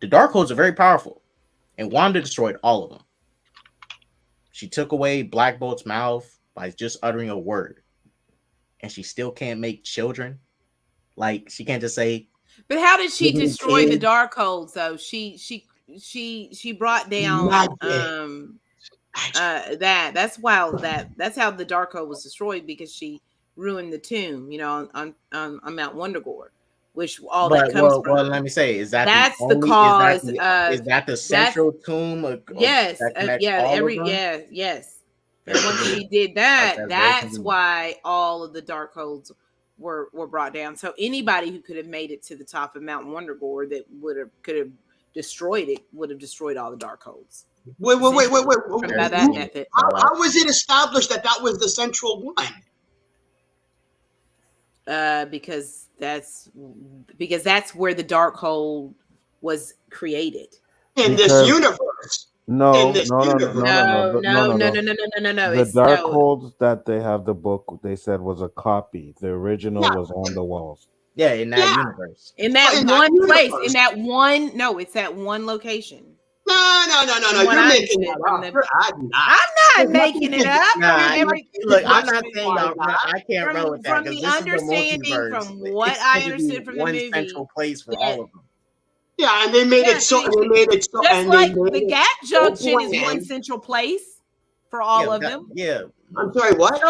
The Darkholds are very powerful. And Wanda destroyed all of them. She took away Black Bolt's mouth by just uttering a word. And she still can't make children. Like, she can't just say... But how did she destroy the Darkholds, though? She brought down that's how the Darkhold was destroyed, because she ruined the tomb, on Mount Wondergore, which that comes from. Well, let me say, that's the cause. Is that the central tomb? Yes, yes. And once she did that, that's why all of the Darkholds were brought down. So anybody who could have made it to the top of Mount Wondergore that could have destroyed it would have destroyed all the Darkholds. Wait. By that method. How was it established that was the central one? Because that's where the Darkhold was created in this universe. No. The Darkholds that they have the book, they said was a copy. The original was on the walls. Yeah, in that universe. In that one place. In that one. No, it's that one location. No. You're making it up. I'm not making it up. Look, I'm not saying I can't roll with that. From the understanding, from what I understood from the movie, one central place for all of them. Yeah, and they made it so. Just like the Gap Junction is one central place for all of them. Yeah. I'm sorry. What?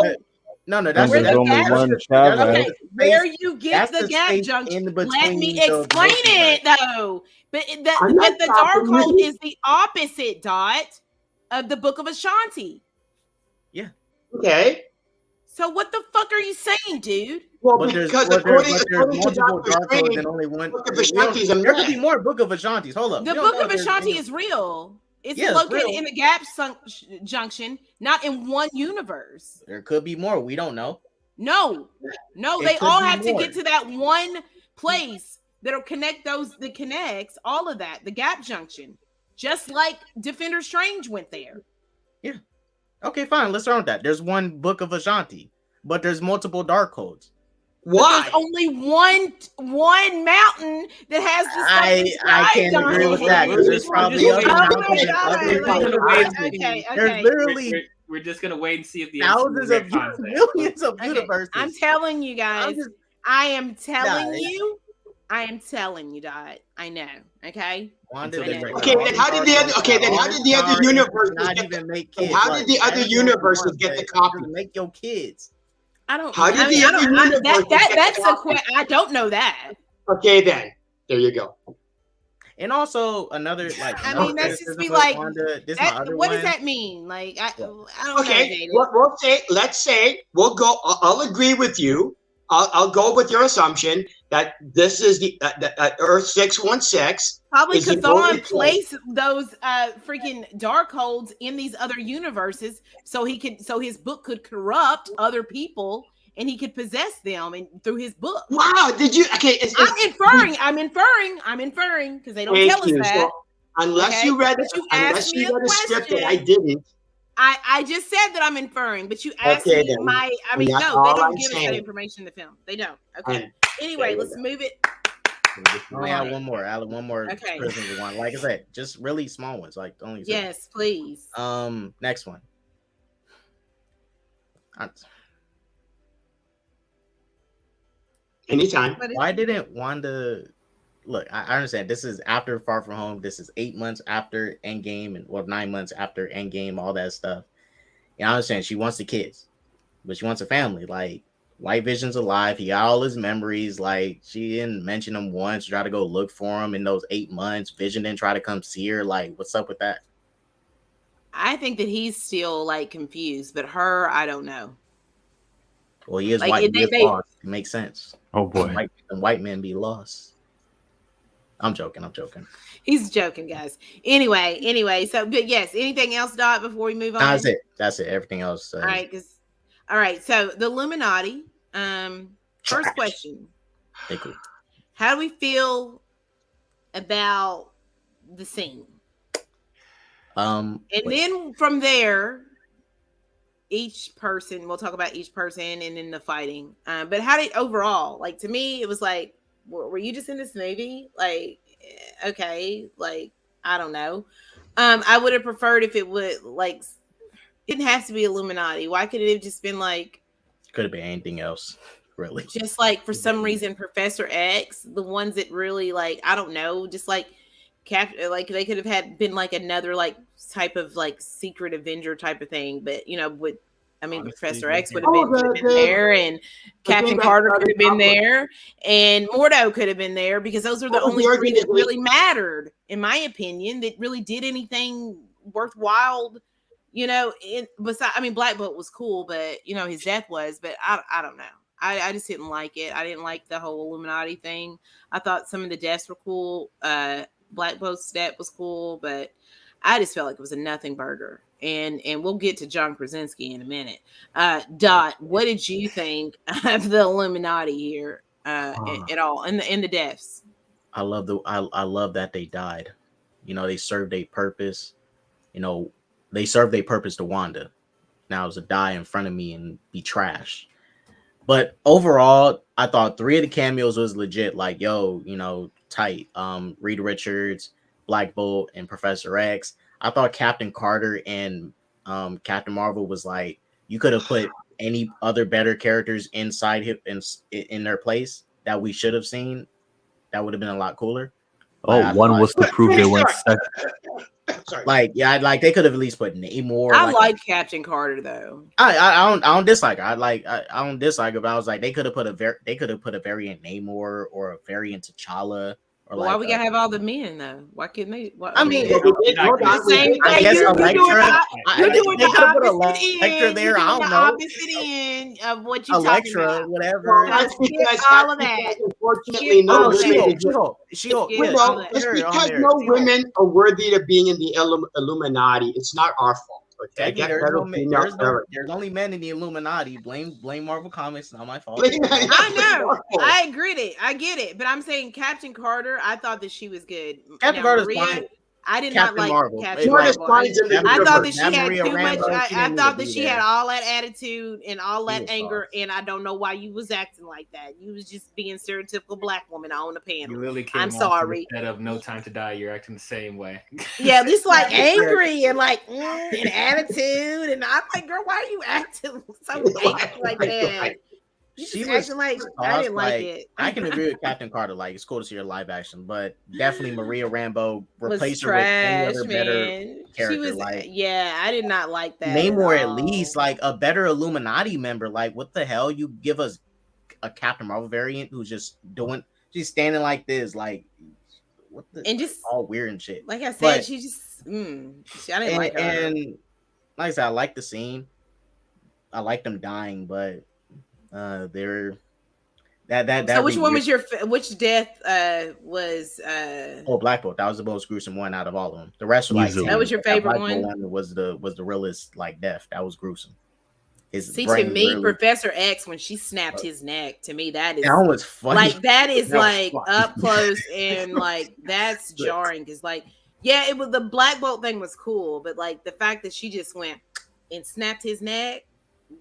No, that's only one chapter. Okay, where you get the Gap Junction? Let me explain it though. But the Darkhold is the opposite, Dot, of the Book of Ashanti. Yeah. Okay. So what the fuck are you saying, dude? Well, because according to Dr. Strange, and only one Book of Ashanti is a there could be more Book of Ashantis. Hold up. The Book of Ashanti is real. It's located in the Gap Junction, not in one universe. There could be more. We don't know. No, they all have to get to that one place that'll connect that connects all of that. The Gap Junction, just like Defender Strange went there. Yeah. Okay, fine. Let's run with that. There's one Book of Ashanti, but there's multiple Darkholds. Why? There's only one mountain that has the I can't agree with that, because there's probably other mountains. Okay. There's literally we're just gonna wait and see if the thousands of millions of universes. I'm telling you guys. I am telling you, Dot. I know. Okay. Then how did the other universes How did the other universes get the copy? Make your kids. I don't. How did the other universes that's a question. I don't know that. Okay, then there you go. And also another that's just be like. What does that mean? Like I don't know. Let's say we'll go. I'll agree with you. I'll go with your assumption that this is the Earth 616. Probably Chthon placed those freaking Darkholds in these other universes so his book could corrupt other people and he could possess them and through his book. Wow! Did you? Okay, I'm inferring because they don't tell us that. So unless you read a script that I didn't. I just said that I'm inferring, but you asked me no, they don't give us that information in the film. They don't. Okay. Anyway, let's move it. I have one more, Alan. One more prison one. Like I said, just really small ones. Like only. Yes, please. Next one. Anytime. Why didn't Wanda? Look, I understand this is after Far From Home. This is 8 months after Endgame, and 9 months after Endgame, all that stuff. And I understand she wants the kids, but she wants a family. Like, White Vision's alive. He got all his memories. Like, she didn't mention him once. Try to go look for him in those 8 months. Vision didn't try to come see her. Like, what's up with that? I think that he's still, like, confused, but her, I don't know. Well, he is white. He is lost. It makes sense. Oh boy, white men be lost. I'm joking. He's joking, guys. Anyway. So, but yes. Anything else, Dot? Before we move on, That's it. Everything else. All right. So the Illuminati. First question. Cool. How do we feel about the scene? And then from there, each person, we'll talk about each person and then the fighting. But how did overall, like, to me, it was like, were you just in this movie? Like, okay, like, I don't know. I would have preferred if it would, like, didn't have to be Illuminati. Why could it have just been like, could have been anything else, really. Just like for some reason, Professor X, the ones that really, like, I don't know, just like like they could have been like another like type of like secret Avenger type of thing, but Professor X would have been there, and Captain Carter could have been there, and Mordo could have been there, because those are the only three that really mattered, in my opinion, that really did anything worthwhile. Black Bolt was cool, but his death was, but I don't know. I just didn't like it. I didn't like the whole Illuminati thing. I thought some of the deaths were cool. Black Bolt's death was cool, but I just felt like it was a nothing burger. And we'll get to John Krasinski in a minute. Dot, what did you think of the Illuminati here at all, in the deaths? I love that they died. They served a purpose. They served a purpose to Wanda. Now it was a die in front of me and be trash. But overall, I thought 3 of the cameos was legit. Like, tight. Reed Richards, Black Bolt, and Professor X. I thought Captain Carter and Captain Marvel was like, you could have put any other better characters inside him in their place that we should have seen. That would have been a lot cooler. One was to prove they weren't second. Sorry. They could have at least put Namor. I like Captain Carter though. I don't dislike her. I don't dislike her, but I was like, they could have put a variant Namor or a variant T'Challa. Why we gotta have all the men though? Why couldn't they? I guess Electra. You're doing the opposite end there. I don't know. Opposite end of what you talking about. Whatever. That's because all of that. Unfortunately, no women. Because no women are worthy of being in the Illuminati. It's not our fault. Okay, there's only men in the Illuminati. Blame Marvel Comics. Not my fault. I know. I get it. But I'm saying Captain Carter. I thought that she was good. Captain Carter's fine. I did not like Marvel. Captain Marvel. I thought that she had too much. I thought that she had all that attitude and all that anger, and I don't know why you was acting like that. You was just being stereotypical black woman on the panel. You literally came. I'm sorry. Instead of No Time to Die, you're acting the same way. Yeah, just like angry and like and attitude, and I'm like, girl, why are you acting so angry like that? She was like, I didn't like it. I can agree with Captain Carter. Like, it's cool to see her live action, but definitely Maria Rambeau replaced her with any other better character. She was, I did not like that. Namor, at least like a better Illuminati member. Like, what the hell? You give us a Captain Marvel variant who's she's standing like this, like what the, and just all weird and shit. Like I said, she just, I didn't like her. And like I said, I like the scene. I like them dying, but. They're that. So which death was Black Bolt. That was the most gruesome one out of all of them. The rest were like that was your favorite one. Was the realest like death. That was gruesome. To me, Professor X, when she snapped his neck, to me that was funny. Like that is like up close and like that's jarring because like it was the Black Bolt thing was cool, but like the fact that she just went and snapped his neck.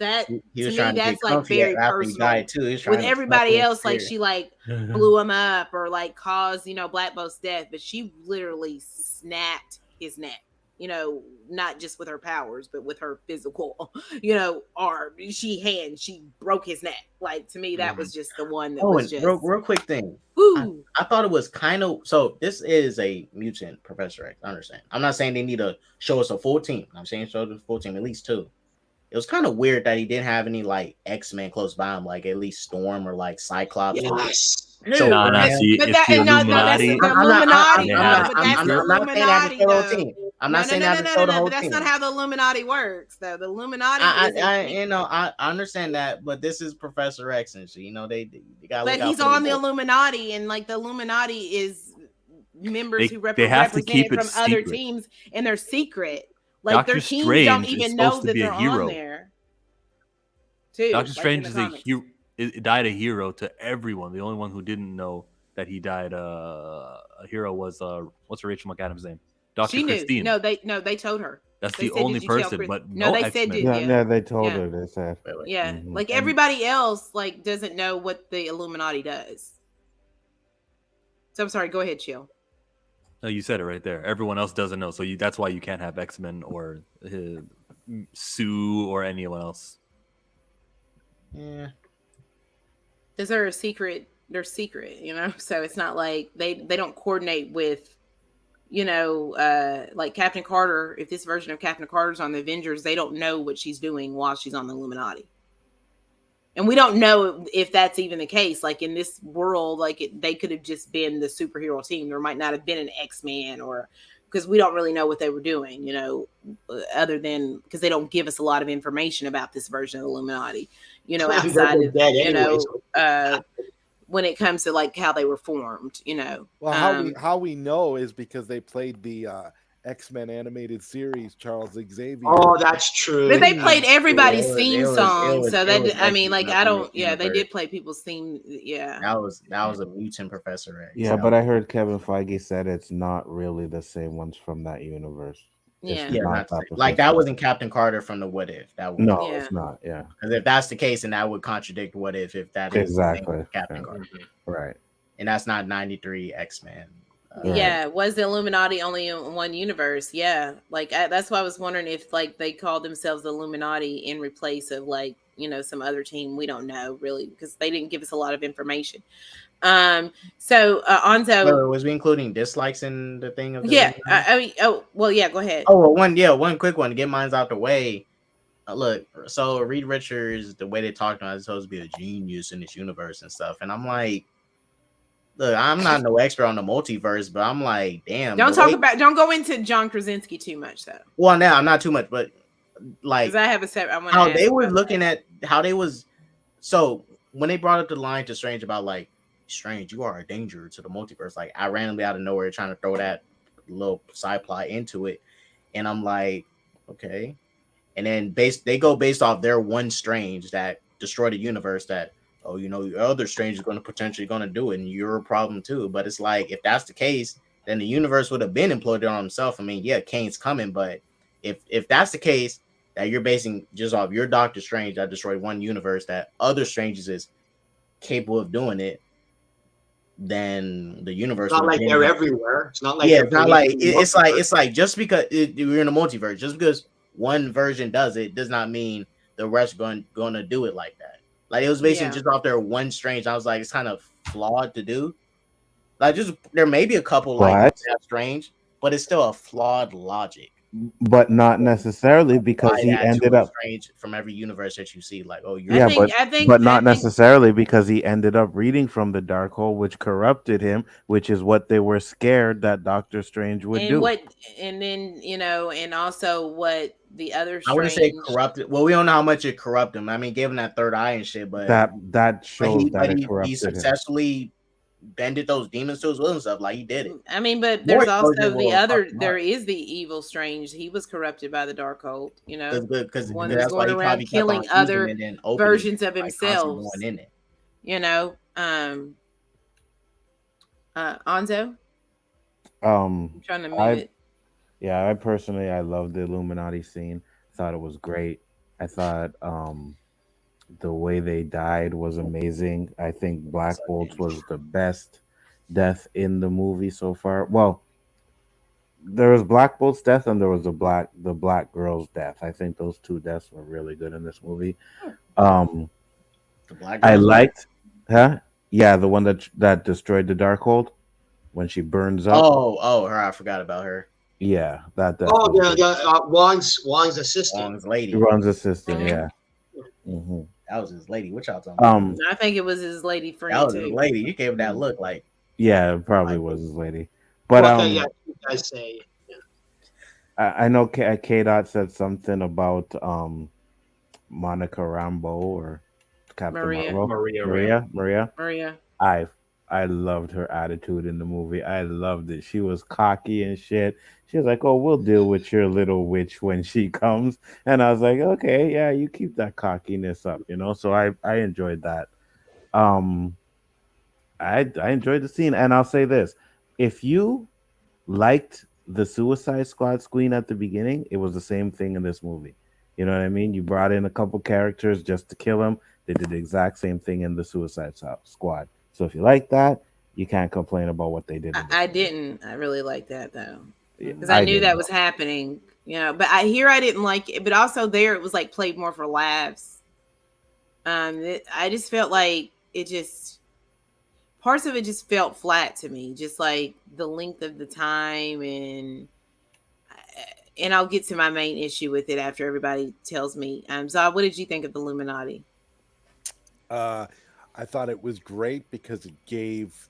That to me, that's like very personal. With everybody else, like she like blew him up or like caused Black Bolt's death, but she literally snapped his neck. Not just with her powers, but with her physical, arm. She broke his neck. Like to me, that was just the one that was just real quick thing. I thought it was kind of so. This is a mutant Professor X. I understand. I'm not saying they need to show us a full team. I'm saying show the full team, at least 2. It was kind of weird that he didn't have any like X-Men close by him, like at least Storm or like Cyclops. Yes. So it's the Illuminati. I'm not saying they have a solo team. I'm not saying that to show the whole but that's team. not how the Illuminati works, though. The Illuminati I understand that, but this is Professor X, and so, they got. But he's on the Illuminati, and like the Illuminati is members who represented from other teams, and they're secret. Like Doctor their teams Strange don't even know that they're on there. Too. Doctor Strange is a hero. It died a hero to everyone. The only one who didn't know that he died a hero was what's Rachel McAdams' name? Dr. Christine. No, they told her. That's the only person, but no, they said yeah, they told her. They said, yeah, like everybody else, like doesn't know what the Illuminati does. So I'm sorry. Go ahead, Chill. No, you said it right there. Everyone else doesn't know, so that's why you can't have X-Men or Sue or anyone else. Yeah, because they're secret. They're secret, So it's not like they don't coordinate with. Like Captain Carter, if this version of Captain Carter's on the Avengers, they don't know what she's doing while she's on the Illuminati. And we don't know if that's even the case. Like in this world, they could have just been the superhero team. There might not have been an X-Man because we don't really know what they were doing, other than because they don't give us a lot of information about this version of the Illuminati, outside of, when it comes to like how they were formed, Well, how we know is because they played the X-Men animated series, Charles Xavier. Oh, that's true. But they played everybody's theme song, so that I mean, like I don't. Yeah, they did play people's theme. Yeah, that was a mutant Professor X. Yeah, but I heard Kevin Feige said it's not really the same ones from that universe. Yeah, that wasn't Captain Carter from the What If. That was, it's not. Yeah, because if that's the case, then that would contradict What If that is exactly Captain Carter, right? And that's not 93 X-Men. Was the Illuminati only in one universe? Yeah, that's why I was wondering if they called themselves the Illuminati in replace of some other team. We don't know really because they didn't give us a lot of information. So Anzo, was we including dislikes in the thing of the go ahead. One quick one to get mine out the way. Look, so Reed Richards, the way they talked about it, is supposed to be a genius in this universe and stuff, and I'm like, look, I'm not no expert on the multiverse, but I'm like, damn. Don't go into John Krasinski too much though. Well, now I'm not too much, but like, because I have a set. I want how they were looking at how they was. So when they brought up the line to Strange about like, Strange, you are a danger to the multiverse. Like I randomly out of nowhere trying to throw that little side plot into it, and I'm like, okay. And then they go based off their one Strange that destroyed the universe. That your other Strange is going to potentially going to do it, and you're a problem too. But it's like if that's the case, then the universe would have been imploded on himself. I mean, yeah, Kane's coming, but if that's the case, that you're basing just off your Doctor Strange that destroyed one universe, that other Stranges is capable of doing it. Then the universe. It's not like they're everywhere. It's not like it's not like it's like just because you're in a multiverse, just because one version does it does not mean the rest going to do it like that. Like it was basically just off their one Strange. I was like, it's kind of flawed to do. Like just there may be a couple like that Strange, but it's still a flawed logic. But not necessarily because he ended up Strange from every universe that you see. Like, but not necessarily because he ended up reading from the Darkhold, which corrupted him, which is what they were scared that Doctor Strange would do. And also what the other Strange... I wouldn't say corrupted. Well, we don't know how much it corrupted him. I mean, gave him that third eye and shit, but that shows that it corrupted he successfully bended those demons to his will and stuff. Like he did it. I mean, but there's also the other. There is the evil Strange. He was corrupted by the Darkhold. Because one that's going around killing other versions of himself. In it. Anzo. I'm trying to move it. Yeah, I loved the Illuminati scene. Thought it was great. I thought the way they died was amazing. I think Black Bolt's was the best death in the movie so far. Well, there was Black Bolt's death and there was the black girl's death. I think those two deaths were really good in this movie. The Black girl I liked, huh? Yeah, the one that destroyed the Darkhold when she burns up. Her. I forgot about her. Yeah, that. Wong's assistant. Wong's lady. Wong's assistant. Yeah. Mm-hmm. That was his lady. What y'all talking about? I think it was his lady friend. That was his lady. You gave him that look like. Yeah, it probably was his lady. But you guys say. I know K Dot said something about Monica Rambeau or Captain Maria. Marvel. Maria. Maria. I loved her attitude in the movie. I loved it. She was cocky and shit. She was like, "Oh, we'll deal with your little witch when she comes." And I was like, "Okay, yeah, you keep that cockiness up, you know." So I enjoyed that. Um, I enjoyed the scene, and I'll say this: if you liked the Suicide Squad screen at the beginning, it was the same thing in this movie. You know what I mean? You brought in a couple characters just to kill them. They did the exact same thing in the Squad. So if you like that, you can't complain about what they did. I didn't. I really like that though, because I I knew did, that though. was happening. You know, but I didn't like it. But also there, it was like played more for laughs. I just felt like it just parts of it just felt flat to me, just like the length of the time, and I'll get to my main issue with it after everybody tells me. So what did you think of the Illuminati? I thought it was great because it gave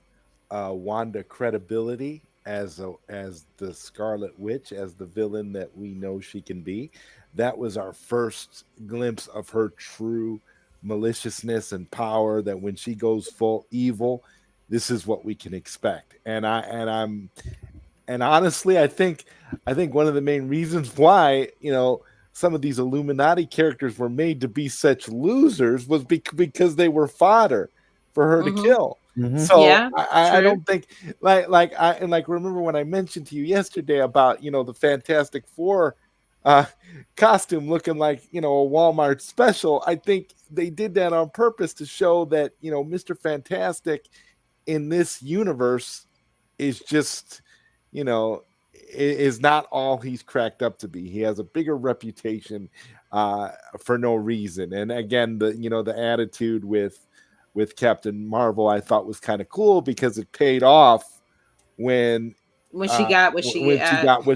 Wanda credibility as the Scarlet Witch, as the villain that we know she can be. That was our first glimpse of her true maliciousness and power. That when she goes full evil, this is what we can expect. And honestly, I think one of the main reasons why some of these Illuminati characters were made to be such losers was because they were fodder for her to kill. So Yeah, I don't think like remember when I mentioned to you yesterday about the Fantastic Four costume looking like a Walmart special. I think they did that on purpose to show that Mr. Fantastic in this universe is just is not all he's cracked up to be. He has a bigger reputation for no reason. And again, the attitude with Captain Marvel I thought was kind of cool because it paid off when she got what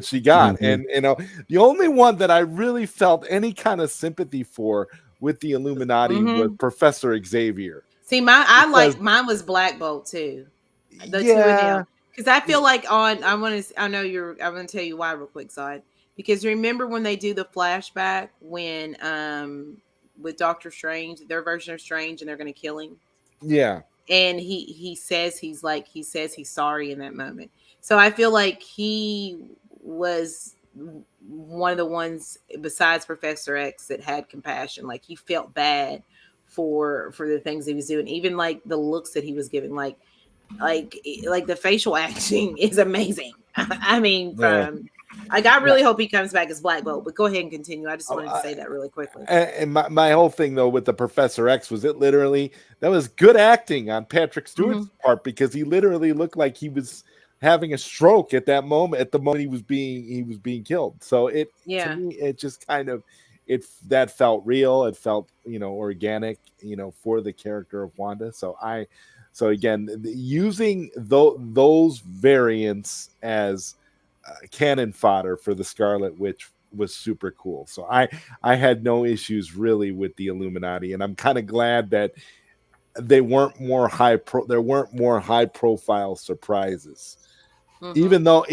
she got. And the only one that I really felt any kind of sympathy for with the Illuminati was Professor Xavier. See, mine was Black Bolt too. The two of them. Because I feel like I'm gonna tell you why real quick, side. Because remember when they do the flashback when with Doctor Strange, their version of Strange, and they're gonna kill him. Yeah. And he says he's sorry in that moment. So I feel like he was one of the ones besides Professor X that had compassion. Like he felt bad for the things he was doing, even like the looks that he was giving, like the facial acting is amazing. I mean, I really hope he comes back as Black Bolt, but go ahead and continue. I just wanted to say that really quickly. And my whole thing though with the Professor X was that was good acting on Patrick Stewart's part, because he literally looked like he was having a stroke at that moment, at the moment he was being killed. So to me, it just kind of that felt real. It felt organic, for the character of Wanda. So again, using those variants as cannon fodder for the Scarlet Witch was super cool. So I had no issues really with the Illuminati, and I'm kind of glad that there weren't more high profile surprises. Even though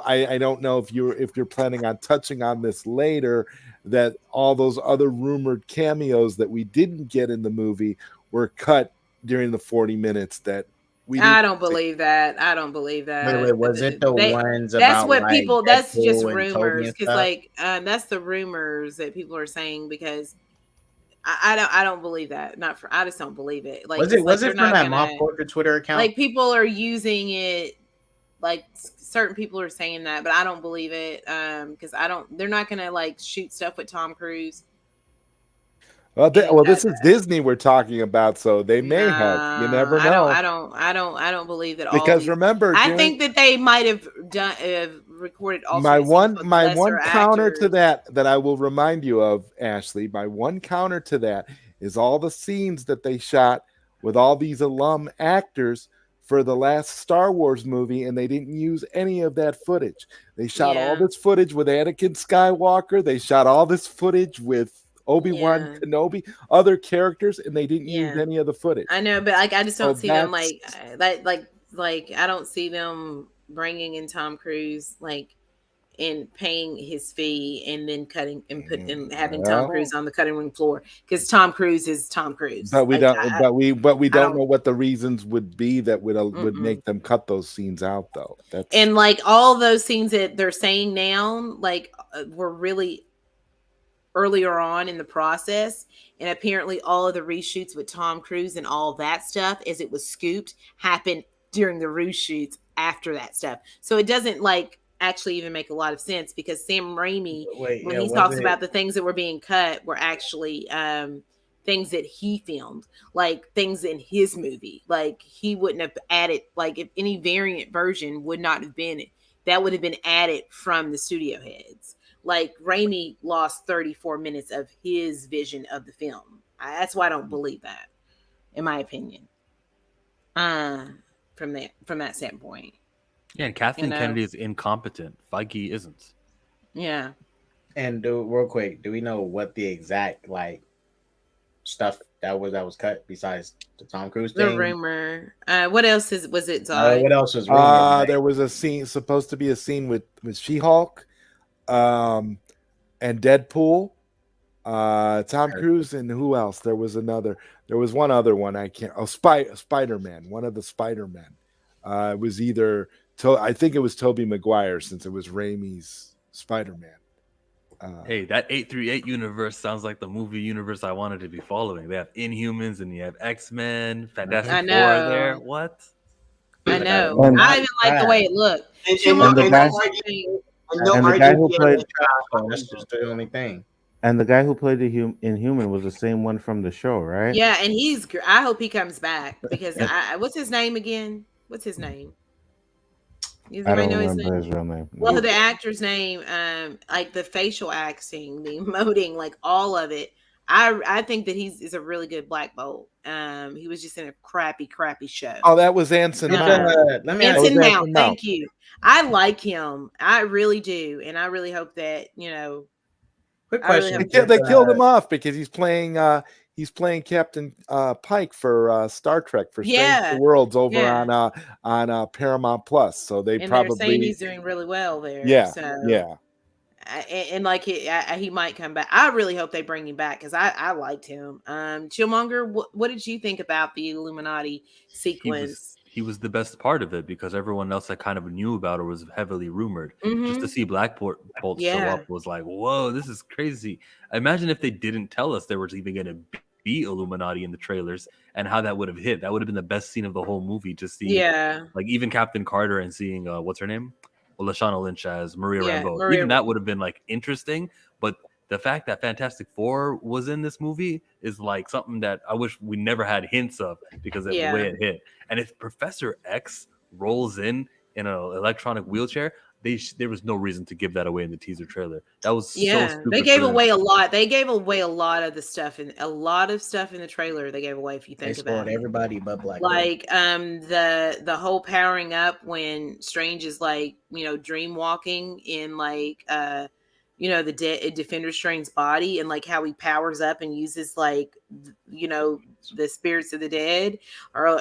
I don't know if you're planning on touching on this later, that all those other rumored cameos that we didn't get in the movie were cut during the 40 minutes that I don't believe that. Wait, was it the ones that's about what like people that's Deadpool just and Toby rumors, and because stuff? that's the rumors that people are saying, because I don't believe that. I just don't believe it. Like, was it from that Mob Culture Twitter account? Like, people are using it, like certain people are saying that, but I don't believe it. Because they're not gonna like shoot stuff with Tom Cruise. Well, this is Disney we're talking about, so they may have. You never know. I don't believe that. Because remember, I think that they might have recorded. My one counter to that I will remind you of, Ashley. My one counter to that is all the scenes that they shot with all these alum actors for the last Star Wars movie, and they didn't use any of that footage. They shot all this footage with Anakin Skywalker. They shot all this footage with Obi-Wan Kenobi, other characters, and they didn't use any of the footage. I know, but like I just don't see them like I don't see them bringing in Tom Cruise like and paying his fee and then cutting and having Tom Cruise on the cutting room floor because Tom Cruise is Tom Cruise. But we don't know what the reasons would be that would make them cut those scenes out though. And like all those scenes that they're saying now, like were really earlier on in the process, and apparently all of the reshoots with Tom Cruise and all that stuff as it was scooped happened during the reshoots after that stuff. So it doesn't like actually even make a lot of sense because Sam Raimi, when he talks about the things that were being cut were actually things that he filmed, like things in his movie. Like he wouldn't have added, like if any variant version would not have been, that would have been added from the studio heads. Like Raimi lost 34 minutes of his vision of the film. That's why I don't believe that, in my opinion. From that standpoint. Yeah, and Kathleen Kennedy is incompetent. Feige isn't. Yeah. And real quick, do we know what the exact like stuff that was cut besides the Tom Cruise thing? The rumor. What else was it? Zod? What else was rumored? There was a scene supposed to be a scene with She-Hulk, and Deadpool, Tom Cruise, and who else? There was one other one. I can't. Oh, Spider-Man. One of the Spider-Men. It was either. I think it was Tobey Maguire since it was Raimi's Spider-Man. Hey, that 838 universe sounds like the movie universe I wanted to be following. They have Inhumans and you have X-Men, Fantastic Four there. What? I know. I even like the way it looked. And the guy who played that's just the only thing. And the guy who played the Inhuman was the same one from the show, right? Yeah, and I hope he comes back because what's his name again? What's his name? I don't remember his real name. Well, the actor's name, like the facial acting, the emoting, like all of it. I think that he's a really good Black Bolt. He was just in a crappy show. Oh, that was Anson Mount. Anson Mount. Thank you. I like him. I really do, and I really hope that Quick question: they killed him off because he's playing Captain Pike for Star Trek for Strange Worlds over on Paramount Plus. So they probably they're saying he's doing really well there. Yeah, so, yeah. And like he might come back. I really hope they bring him back because I liked him. Chillmonger, what did you think about the Illuminati sequence? He was the best part of it because everyone else that kind of knew about it was heavily rumored. Just to see Black Bolt show up was like, whoa, this is crazy. Imagine if they didn't tell us there was even going to be Illuminati in the trailers and how that would have hit. That would have been the best scene of the whole movie. Just see, like even Captain Carter and seeing what's her name, Lashana Lynch as Maria Rambeau. Even that would have been like interesting. But the fact that Fantastic Four was in this movie is like something that I wish we never had hints of because of the way it hit. And if Professor X rolls in an electronic wheelchair, there was no reason to give that away in the teaser trailer. That was so stupid. They gave away a lot. They gave away a lot of the stuff in the trailer. They gave away if you think about it. Everybody but Black. Like the whole powering up when Strange is like dream walking in like the Defender Strange's body and like how he powers up and uses like the spirits of the dead or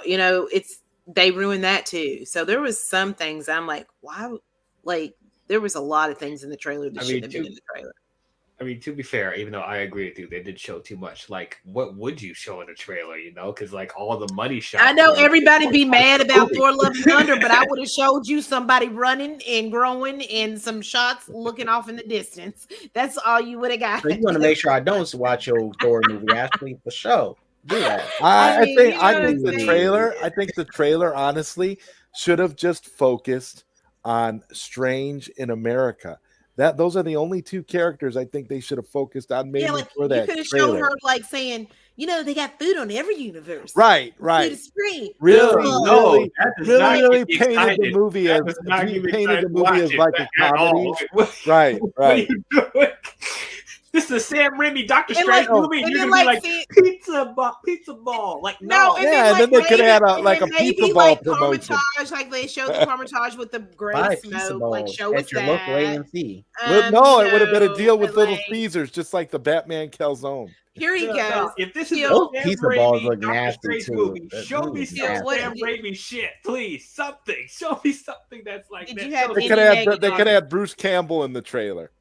they ruined that too. So there was some things I'm like, why? Like there was a lot of things in the trailer that shouldn't have been in the trailer. I mean, to be fair, even though I agree with you, they did show too much. Like, what would you show in a trailer? Because like all the money shots. I know everybody be mad about Thor: Love and Thunder, but I would have showed you somebody running and growing and some shots looking off in the distance. That's all you would have got. So you want to make sure I don't watch your Thor movie, Ashley, for sure. Do that. I think the trailer honestly should have just focused on Strange in America. Those are the only two characters I think they should have focused on. Maybe for that, you could have shown her like saying, they got food on every universe. Right. Really painted the movie as like a comedy. Right. This is a Sam Raimi Doctor Strange movie. You're gonna be like pizza ball. Like no. And then they could add a pizza ball promotion. Like they showed the Parmetage with the great smoke. Like show us that. Local AMC. No, it would have been a deal with Little Caesars, just like the Batman calzone. Here he goes. If this is a Those Sam pizza balls Raimi, look Doctor nasty Strange too. movie, That show movie me is some nasty. Sam Raimi shit, please. Something. Show me something that's like Did that. you have Show They me- could any have negative- had Bruce Campbell in the trailer.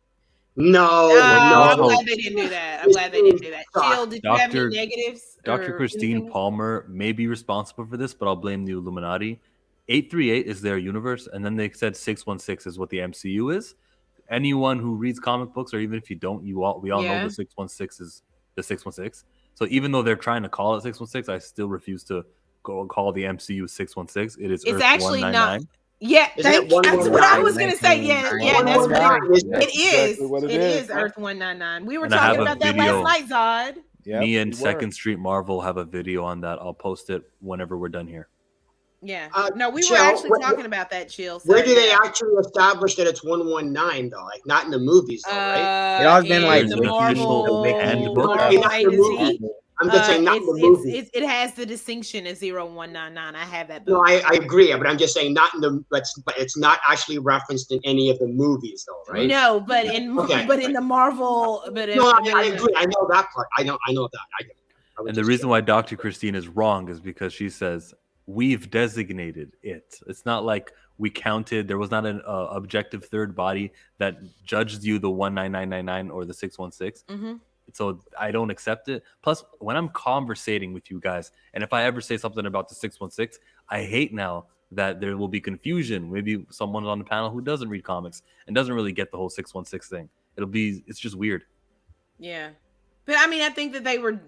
No, I'm no. glad they didn't do that. I'm glad they didn't do that. Chill, did you have any negatives? Dr. or Christine anything? Palmer may be responsible for this, but I'll blame the Illuminati. 838 is their universe, and then they said 616 is what the MCU is. Anyone who reads comic books, or even if you don't, we all know the 616 is the 616. So even though they're trying to call it 616, I still refuse to call the MCU 616. It is It's Earth actually 199. not. Yeah, that's what I was gonna say. Yeah, that's what it is. Exactly what it is. Earth 199. We were And I have talking a about that video. last night, Zod. Me and Second Street Marvel have a video on that. I'll post it whenever we're done here. Yeah. No, we Chill, were actually what- talking about that, Chill. Where do so, they yeah. actually establish that it's 119 though? Like not in the movies though, right? It always been like the Wiki, Marvel, the Wiki, handbook. Marvel Not A the to movie. Z. I'm just saying not in the movie. It has the distinction as 0199. I have that book. No, I agree, but I'm just saying not in the. But it's not actually referenced in any of the movies though, right? No, but in Okay. in the Marvel, but No, I agree. I know that part. I know that. I get it. And the reason why Dr. Christine is wrong is because she says we've designated it. It's not like we counted. There was not an objective third body that judged you the 19999 or the 616. Mm-hmm. So I don't accept it. Plus, when I'm conversating with you guys, and if I ever say something about the 616, I hate now that there will be confusion. Maybe someone on the panel who doesn't read comics and doesn't really get the whole 616 thing. It's just weird. Yeah. But I mean, I think that they were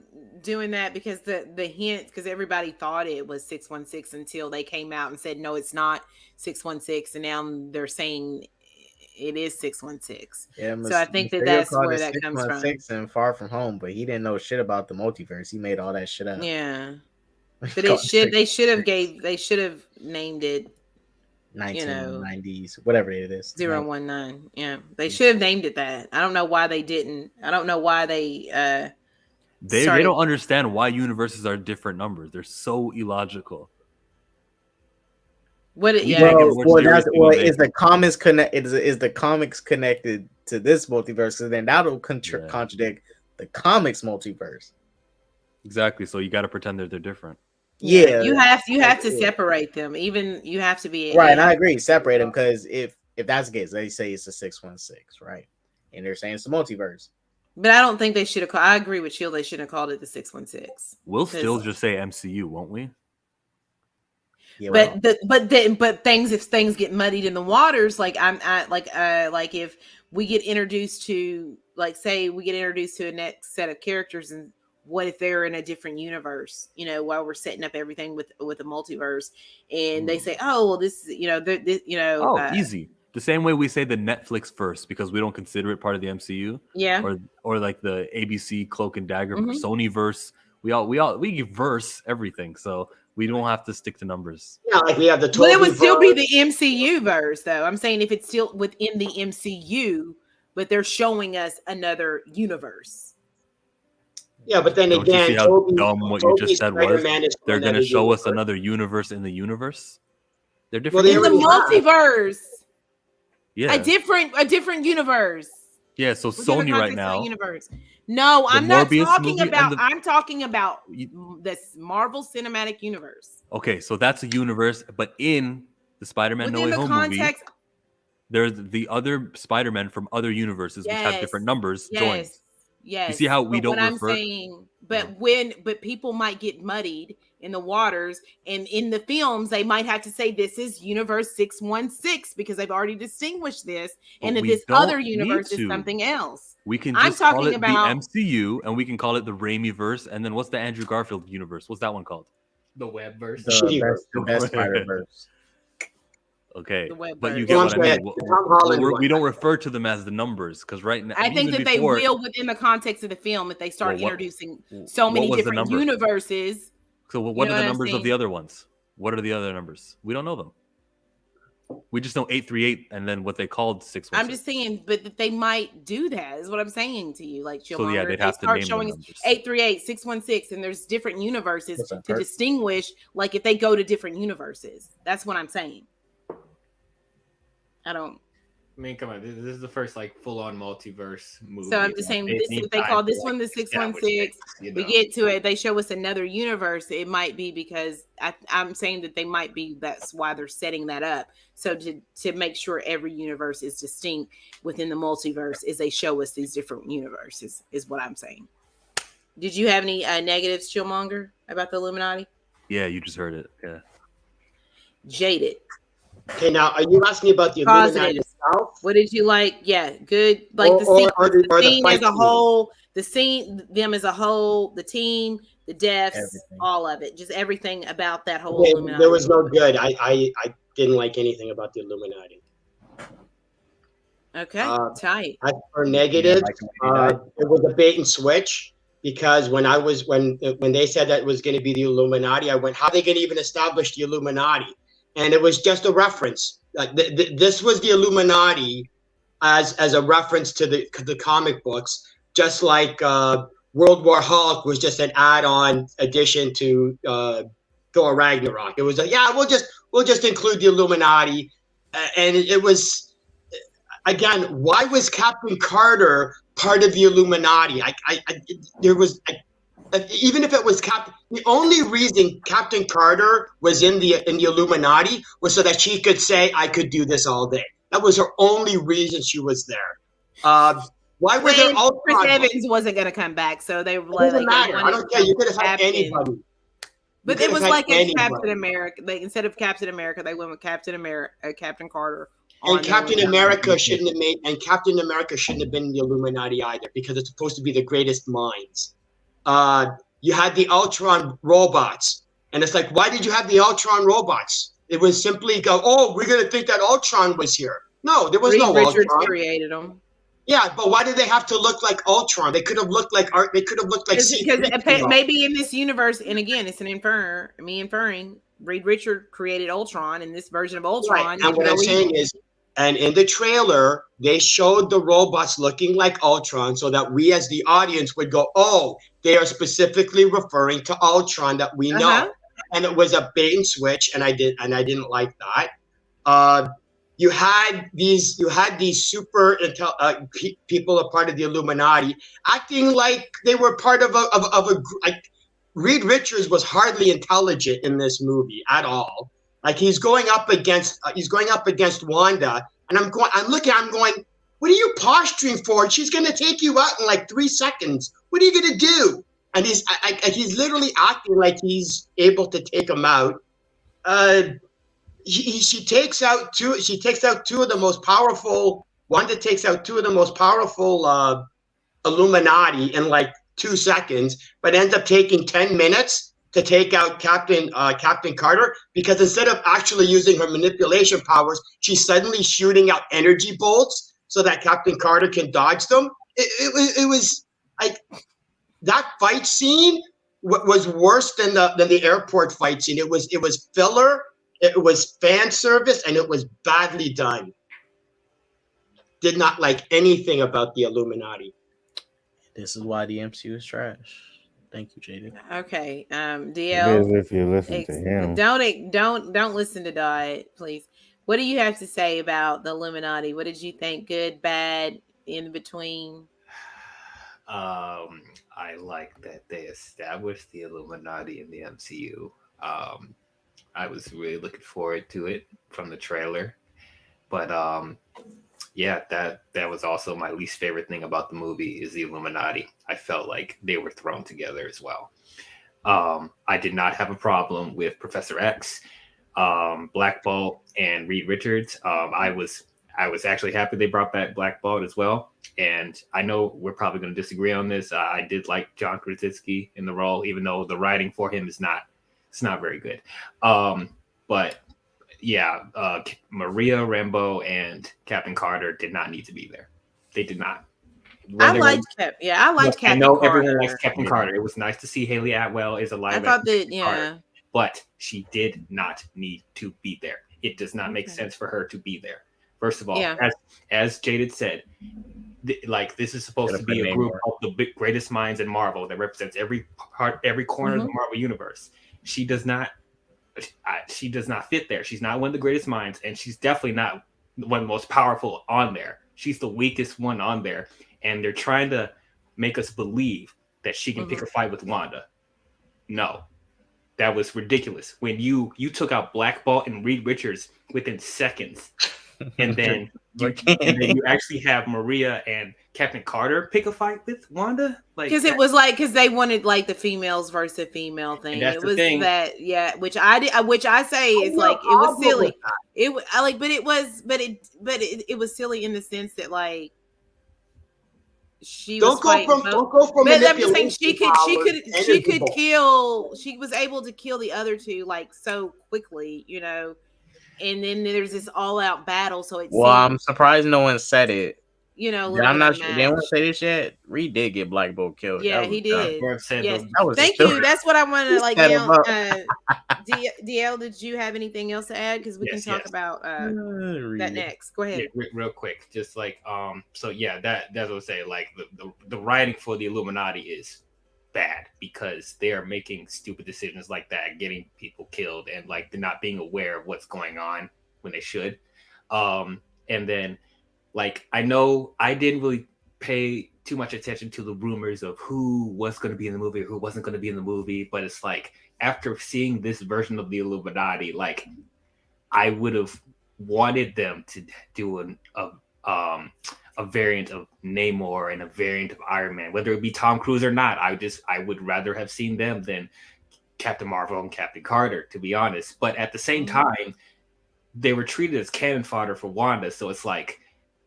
doing that because the hint, because everybody thought it was 616 until they came out and said, no, it's not 616. And now they're saying it is 616. Yeah, so I think that's where that comes from. 616 and Far From Home, but he didn't know shit about the multiverse. He made all that shit up. Yeah. But they should have named it 1990s, whatever it is. 019. Yeah. They should have named it that. I don't know why they didn't. I don't know why they don't understand why universes are different numbers. They're so illogical. Is the comics is the comics connected to this multiverse? So then that'll contradict the comics multiverse. Exactly. So you got to pretend that they're different. Yeah, you have to separate them. Even you have to be right. And I agree, separate them, because if that's the case, they say it's a 616, right? And they're saying it's the multiverse. But I don't think they should have. I agree with Shield. They shouldn't have called it the 616. We'll still just say MCU, won't we? Yeah, but if things get muddied in the waters, like like if we get introduced to, like, say we get introduced to a next set of characters, and what if they're in a different universe, while we're setting up everything with the multiverse, and they say, oh, well, this is, easy. The same way we say the Netflix verse because we don't consider it part of the MCU. Yeah. Or like the ABC Cloak and Dagger, Sony verse. We verse everything, so we don't have to stick to numbers. Yeah, like we have the. But it would still be the MCU verse, though. I'm saying if it's still within the MCU, but they're showing us another universe. Yeah, but then Don't again, you see how dumb what you just said was? They're going to show us universe. another universe in the universe. They're different. In the multiverse. Yeah. A different universe. Yeah, so Sony right now. Universe. No, I'm not talking movie about. I'm talking about this Marvel Cinematic Universe. Okay, so that's a universe, but in the Spider-Man No Way Home movie, there's the other Spider-Man from other universes which have different numbers joined. Yes. You see how we don't refer? I'm saying, but people might get muddied in the waters, and in the films they might have to say this is Universe 616 because they've already distinguished this, and that this other universe is something else. We can just call it the MCU, and we can call it the Raimi verse, and then what's the Andrew Garfield universe? What's that one called? The Webverse. The best Spider-Verse. Okay, but you get what I mean. We don't refer to them as the numbers because right now I think that they will within the context of the film if they start introducing so many different universes. So what are the numbers of the other ones? What are the other numbers? We don't know them. We just know 838 and then what they called 616. I'm just saying, but they might do that is what I'm saying to you. Like, so yeah, they'd have to name showing 838, 616, and there's different universes to distinguish. Like if they go to different universes, that's what I'm saying. I don't. I mean, come on, this is the first like full-on multiverse movie. So I'm just saying, if they call this one the 616, we get to it. They show us another universe. It might be because I'm saying that they might be. That's why they're setting that up. So to make sure every universe is distinct within the multiverse, is they show us these different universes. Is what I'm saying. Did you have any negatives, Chillmonger, about the Illuminati? Yeah, you just heard it. Yeah. Jaded. Okay, now are you asking about the Illuminati itself? What did you like? Yeah, good. Like the scene as a whole, them as a whole, the team, the deaths, everything. All of it, just everything about that whole Illuminati. There was no good. I didn't like anything about the Illuminati. Okay, tight. As for negatives, it was a bait and switch. Because when they said that it was going to be the Illuminati, I went, how are they going to even establish the Illuminati? And it was just a reference. This was the Illuminati as a reference to the comic books, just like World War Hulk was just an add-on addition to Thor Ragnarok. It was like, yeah, we'll just include the Illuminati, and it was, again, why was Captain Carter part of the Illuminati? Even if it was the only reason Captain Carter was in the Illuminati was so that she could say, I could do this all day. That was her only reason she was there. Why were there all Chris Evans wasn't going to come back, so they were like, I don't care. You could have had anybody. But it was like a Captain America. Instead of Captain America, they went with Captain Carter. And Captain America shouldn't have been in the Illuminati either, because it's supposed to be the greatest minds. You had the Ultron robots, and it's like, why did you have the Ultron robots? It was simply we're going to think that Ultron was here. No, there was no Richards Ultron. Created them. Yeah, but why did they have to look like Ultron? They could have looked like art. They could have looked like because maybe in this universe, and again, it's me inferring. Reed Richards created Ultron in this version of Ultron. Right. And what I'm saying is, and in the trailer, they showed the robots looking like Ultron, so that we as the audience would go, "Oh, they are specifically referring to Ultron that we know." And it was a bait and switch, and I didn't like that. You had these super people, a part of the Illuminati, acting like they were part of a like. Reed Richards was hardly intelligent in this movie at all. Like he's going up against Wanda, and I'm going, what are you posturing for? She's going to take you out in like 3 seconds. What are you going to do? And he's literally acting like he's able to take him out. She takes out two of the most powerful. Wanda takes out two of the most powerful Illuminati in like 2 seconds, but ends up taking 10 minutes to take out Captain Carter, because instead of actually using her manipulation powers, she's suddenly shooting out energy bolts so that Captain Carter can dodge them. It was like that fight scene was worse than the airport fight scene. It was filler, it was fan service, and it was badly done. Did not like anything about the Illuminati. This is why the MCU is trash. Thank you, Jaden. Okay, DL. If you listen to him, don't listen to Diet, please. What do you have to say about the Illuminati? What did you think? Good, bad, in between? I like that they established the Illuminati in the MCU. I was really looking forward to it from the trailer, but yeah, that was also my least favorite thing about the movie is the Illuminati. I felt like they were thrown together as well. I did not have a problem with Professor X, Black Bolt, and Reed Richards. I was actually happy they brought back Black Bolt as well. And I know we're probably going to disagree on this. I did like John Krasinski in the role, even though the writing for him is not very good. But yeah, Maria Rambeau and Captain Carter did not need to be there. They did not. I liked Captain Carter. I know everyone likes Captain Carter. It was nice to see Haley Atwell as a live action Carter, but she did not need to be there. It does not make sense for her to be there. First of all, as Jaded said, this is supposed to be a group of the greatest minds in Marvel that represents every corner of the Marvel universe. She does not fit there. She's not one of the greatest minds, and she's definitely not one of the most powerful on there. She's the weakest one on there, and they're trying to make us believe that she can pick a fight with Wanda. No, that was ridiculous. When you took out Black Bolt and Reed Richards within seconds, and then you actually have Maria and Captain Carter pick a fight with Wanda, like because it was like because they wanted like the females versus female thing. It was that which I say is like it was silly. It was silly in the sense that like she was fighting both. Don't go from but I'm just saying she could kill. She was able to kill the other two like so quickly, you know. And then there's this all-out battle. So it's I'm surprised no one said it. You know, I'm not sure. They don't say this yet. Reed did get Black Bolt killed. Yeah, he did. Yes. Thank you. That's what I wanted to like. DL, did you have anything else to add? Because we can talk about that next. Go ahead. Yeah, real quick, just like So yeah, that's what I say. Like the writing for the Illuminati is bad because they are making stupid decisions like that, getting people killed, and like they're not being aware of what's going on when they should. And then. Like, I know I didn't really pay too much attention to the rumors of who was going to be in the movie or who wasn't going to be in the movie. But it's like, after seeing this version of the Illuminati, like, I would have wanted them to do a variant of Namor and a variant of Iron Man, whether it be Tom Cruise or not. I would rather have seen them than Captain Marvel and Captain Carter, to be honest. But at the same time, they were treated as cannon fodder for Wanda. So it's like,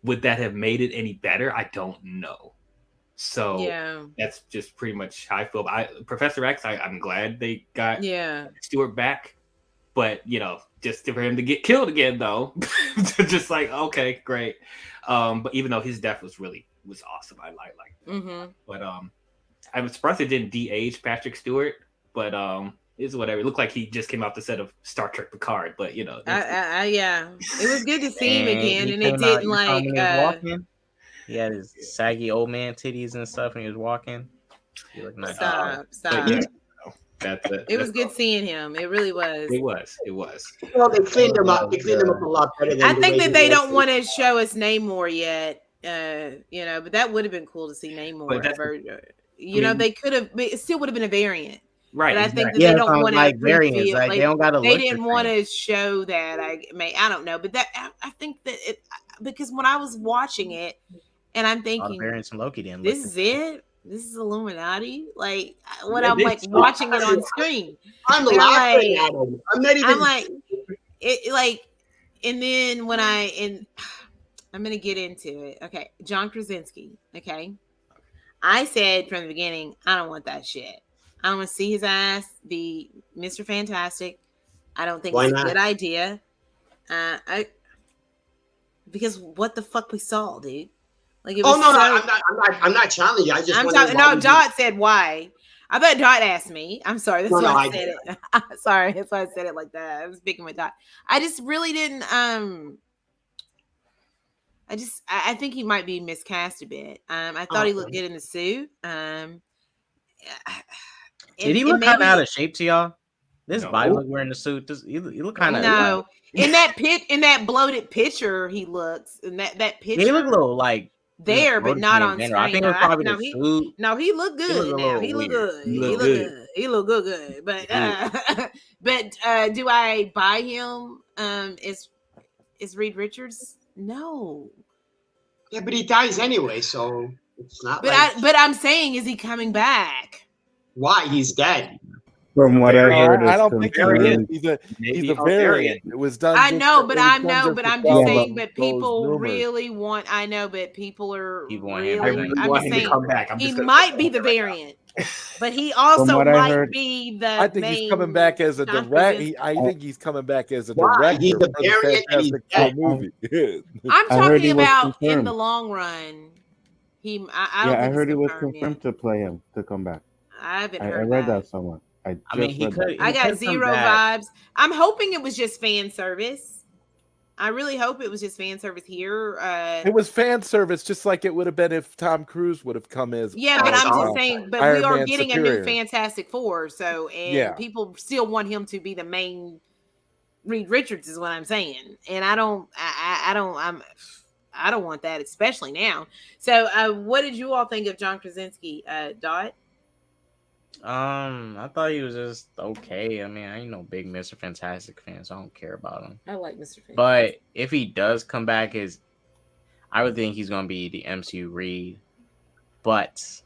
would that have made it any better? I don't know. So that's just pretty much how I feel. Professor X, I'm glad they got Stewart back, but you know, just for him to get killed again, though, just like okay, great. But even though his death was awesome, I like. But I was surprised it didn't de-age Patrick Stewart, but it's whatever. It looked like he just came off the set of Star Trek Picard, but you know, it was good to see him again, and it didn't like. He had his saggy old man titties and stuff, and he was walking. He looked nice. Stop. Yeah, that's it. It was good seeing him. It really was. It was. Well, they cleaned him up. They cleaned him up a lot better. I think that they don't want to show us Namor yet. You know, but that would have been cool to see Namor. You know, they could have. It still would have been a variant. Right. But I think that they don't want to variants. Like, they don't got to. They didn't want to show that. I don't know, but that I think that it because when I was watching it, and I'm thinking, variants from Loki. This is it. This is Illuminati. Like when I'm like watching it on screen, I'm laughing at him. I'm not even. I'm like it. Like, and then when I'm gonna get into it. Okay, John Krasinski. Okay, I said from the beginning, I don't want that shit. I don't want to see his ass be Mr. Fantastic. I don't think it's a good idea. Because what the fuck we saw, dude. Like it was I'm not challenging you. I just Dot said why. I bet Dot asked me. I'm sorry. That's why I said it. Sorry, that's why I said it like that. I was speaking with Dot. I just really didn't I think he might be miscast a bit. I thought he looked good in the suit. Did he look kind of out of shape to y'all? This body look wearing the suit. He look kind of no. In that bloated picture, he looks. In that picture, he look a little like there, but not on screen. I think it was probably the suit. No, he looked good. He looked good. He looked good. But do I buy him? Is Reed Richards? No. Yeah, but he dies anyway, so it's not. But I'm saying, is he coming back? Why? He's dead. From what I heard, I don't think he's a variant. It was done. I'm just saying. But people really want. I know, but people are really. I'm just saying. Come back. He might be the variant, but he also might be the. I think he's coming back as a direct. I think he's coming back as a director. He's the variant and he's dead. Movie. I'm talking about in the long run. I heard he was confirmed to play him to come back. I haven't heard read that somewhere. I got zero vibes. I'm hoping it was just fan service. I really hope it was just fan service here. It was fan service, just like it would have been if Tom Cruise would have come as. Yeah, but I'm just saying. But Iron we are Man getting superior. A new Fantastic Four, so people still want him to be the main Reed Richards is what I'm saying, and I don't want that, especially now. So, what did you all think of John Krasinski, Dot? I thought he was just okay. I mean, I ain't no big Mr. Fantastic fan, so I don't care about him. I like Mr. Fantastic. But if he does come back, I would think he's gonna be the MCU Reed. But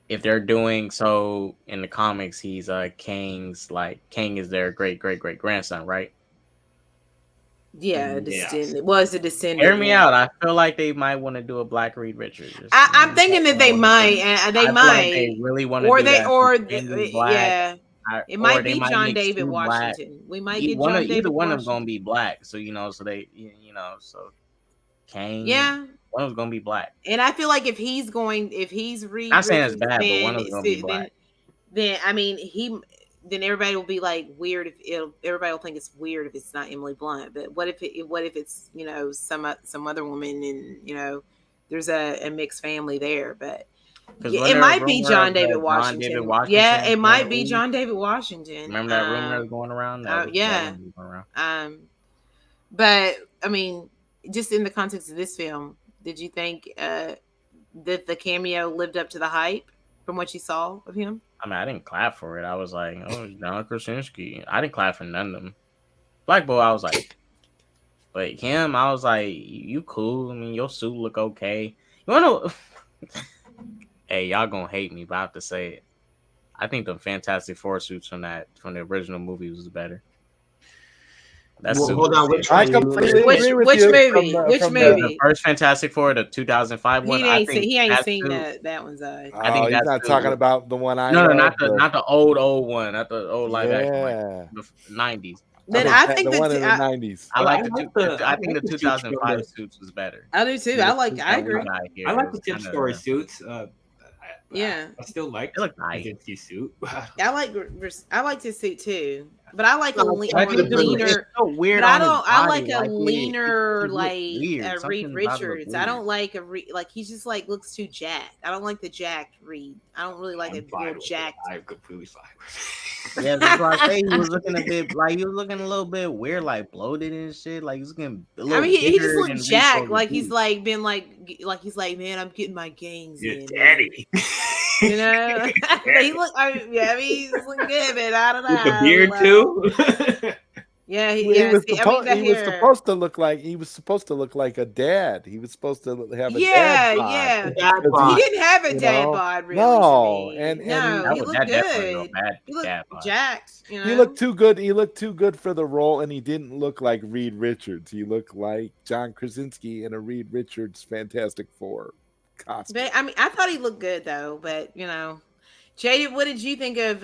if they're doing so in the comics, he's Kang is their great grandson, right? Yeah, it was a descendant. Hear me out. I feel like they might want to do a Black Reed Richards. I'm thinking that they might. They might. Like they really want to, it might be John David Washington. We might get John David. Either one of them gonna be black. So so they so Kang. Yeah. One of them's gonna be black. And I feel like if he's Reed, not saying it's bad, but one of them's gonna be black. Then I mean then everybody will be like weird everybody will think it's weird if it's not Emily Blunt. But what if it's some other woman and there's a mixed family there, but it might be John David Washington. Yeah, it might be John David Washington. Remember that rumor going around? But I mean, just in the context of this film, did you think that the cameo lived up to the hype from what you saw of him? I mean, I didn't clap for it. I was like, oh, John Krasinski. I didn't clap for none of them. Black Boy, I was like, but him, I was like, you cool. I mean, your suit look okay. You want to... Hey, y'all gonna hate me, but I have to say it. I think the Fantastic Four suits from the original movie was better. Hold on, which movie? Which movie? The first Fantastic Four, the 2005 one. He ain't seen that one's. I think he's not talking about the one I. No, not the old one, not the old live action one, the 90s. Then I think the one in the 90s. I think the 2005 suits was better. I do too. I agree. I like the Tip Story suits. Yeah, I still like Krasinski's suit. I like his suit too, but I like a leaner. So weird. But I like a leaner Reed Richards. I don't like he's just looks too jacked. I don't like the jacked Reed. I don't really like a real jacked. I'm completely fine. Yeah, that's why I say he was looking a little bit weird, like bloated and shit. Like he was looking. He just looked jacked. Like he's been he's like, man, I'm getting my gangs in. Daddy. He look. He's looking good, but I don't know. With the beard too. Yeah, he was supposed to look like a dad. He was supposed to have a dad bod. He didn't have a dad bod, really. No, he looked good. He looked jacked. He looked too good. He looked too good for the role, and he didn't look like Reed Richards. He looked like John Krasinski in a Reed Richards Fantastic Four costume. But I mean, I thought he looked good though. But Jaded, what did you think of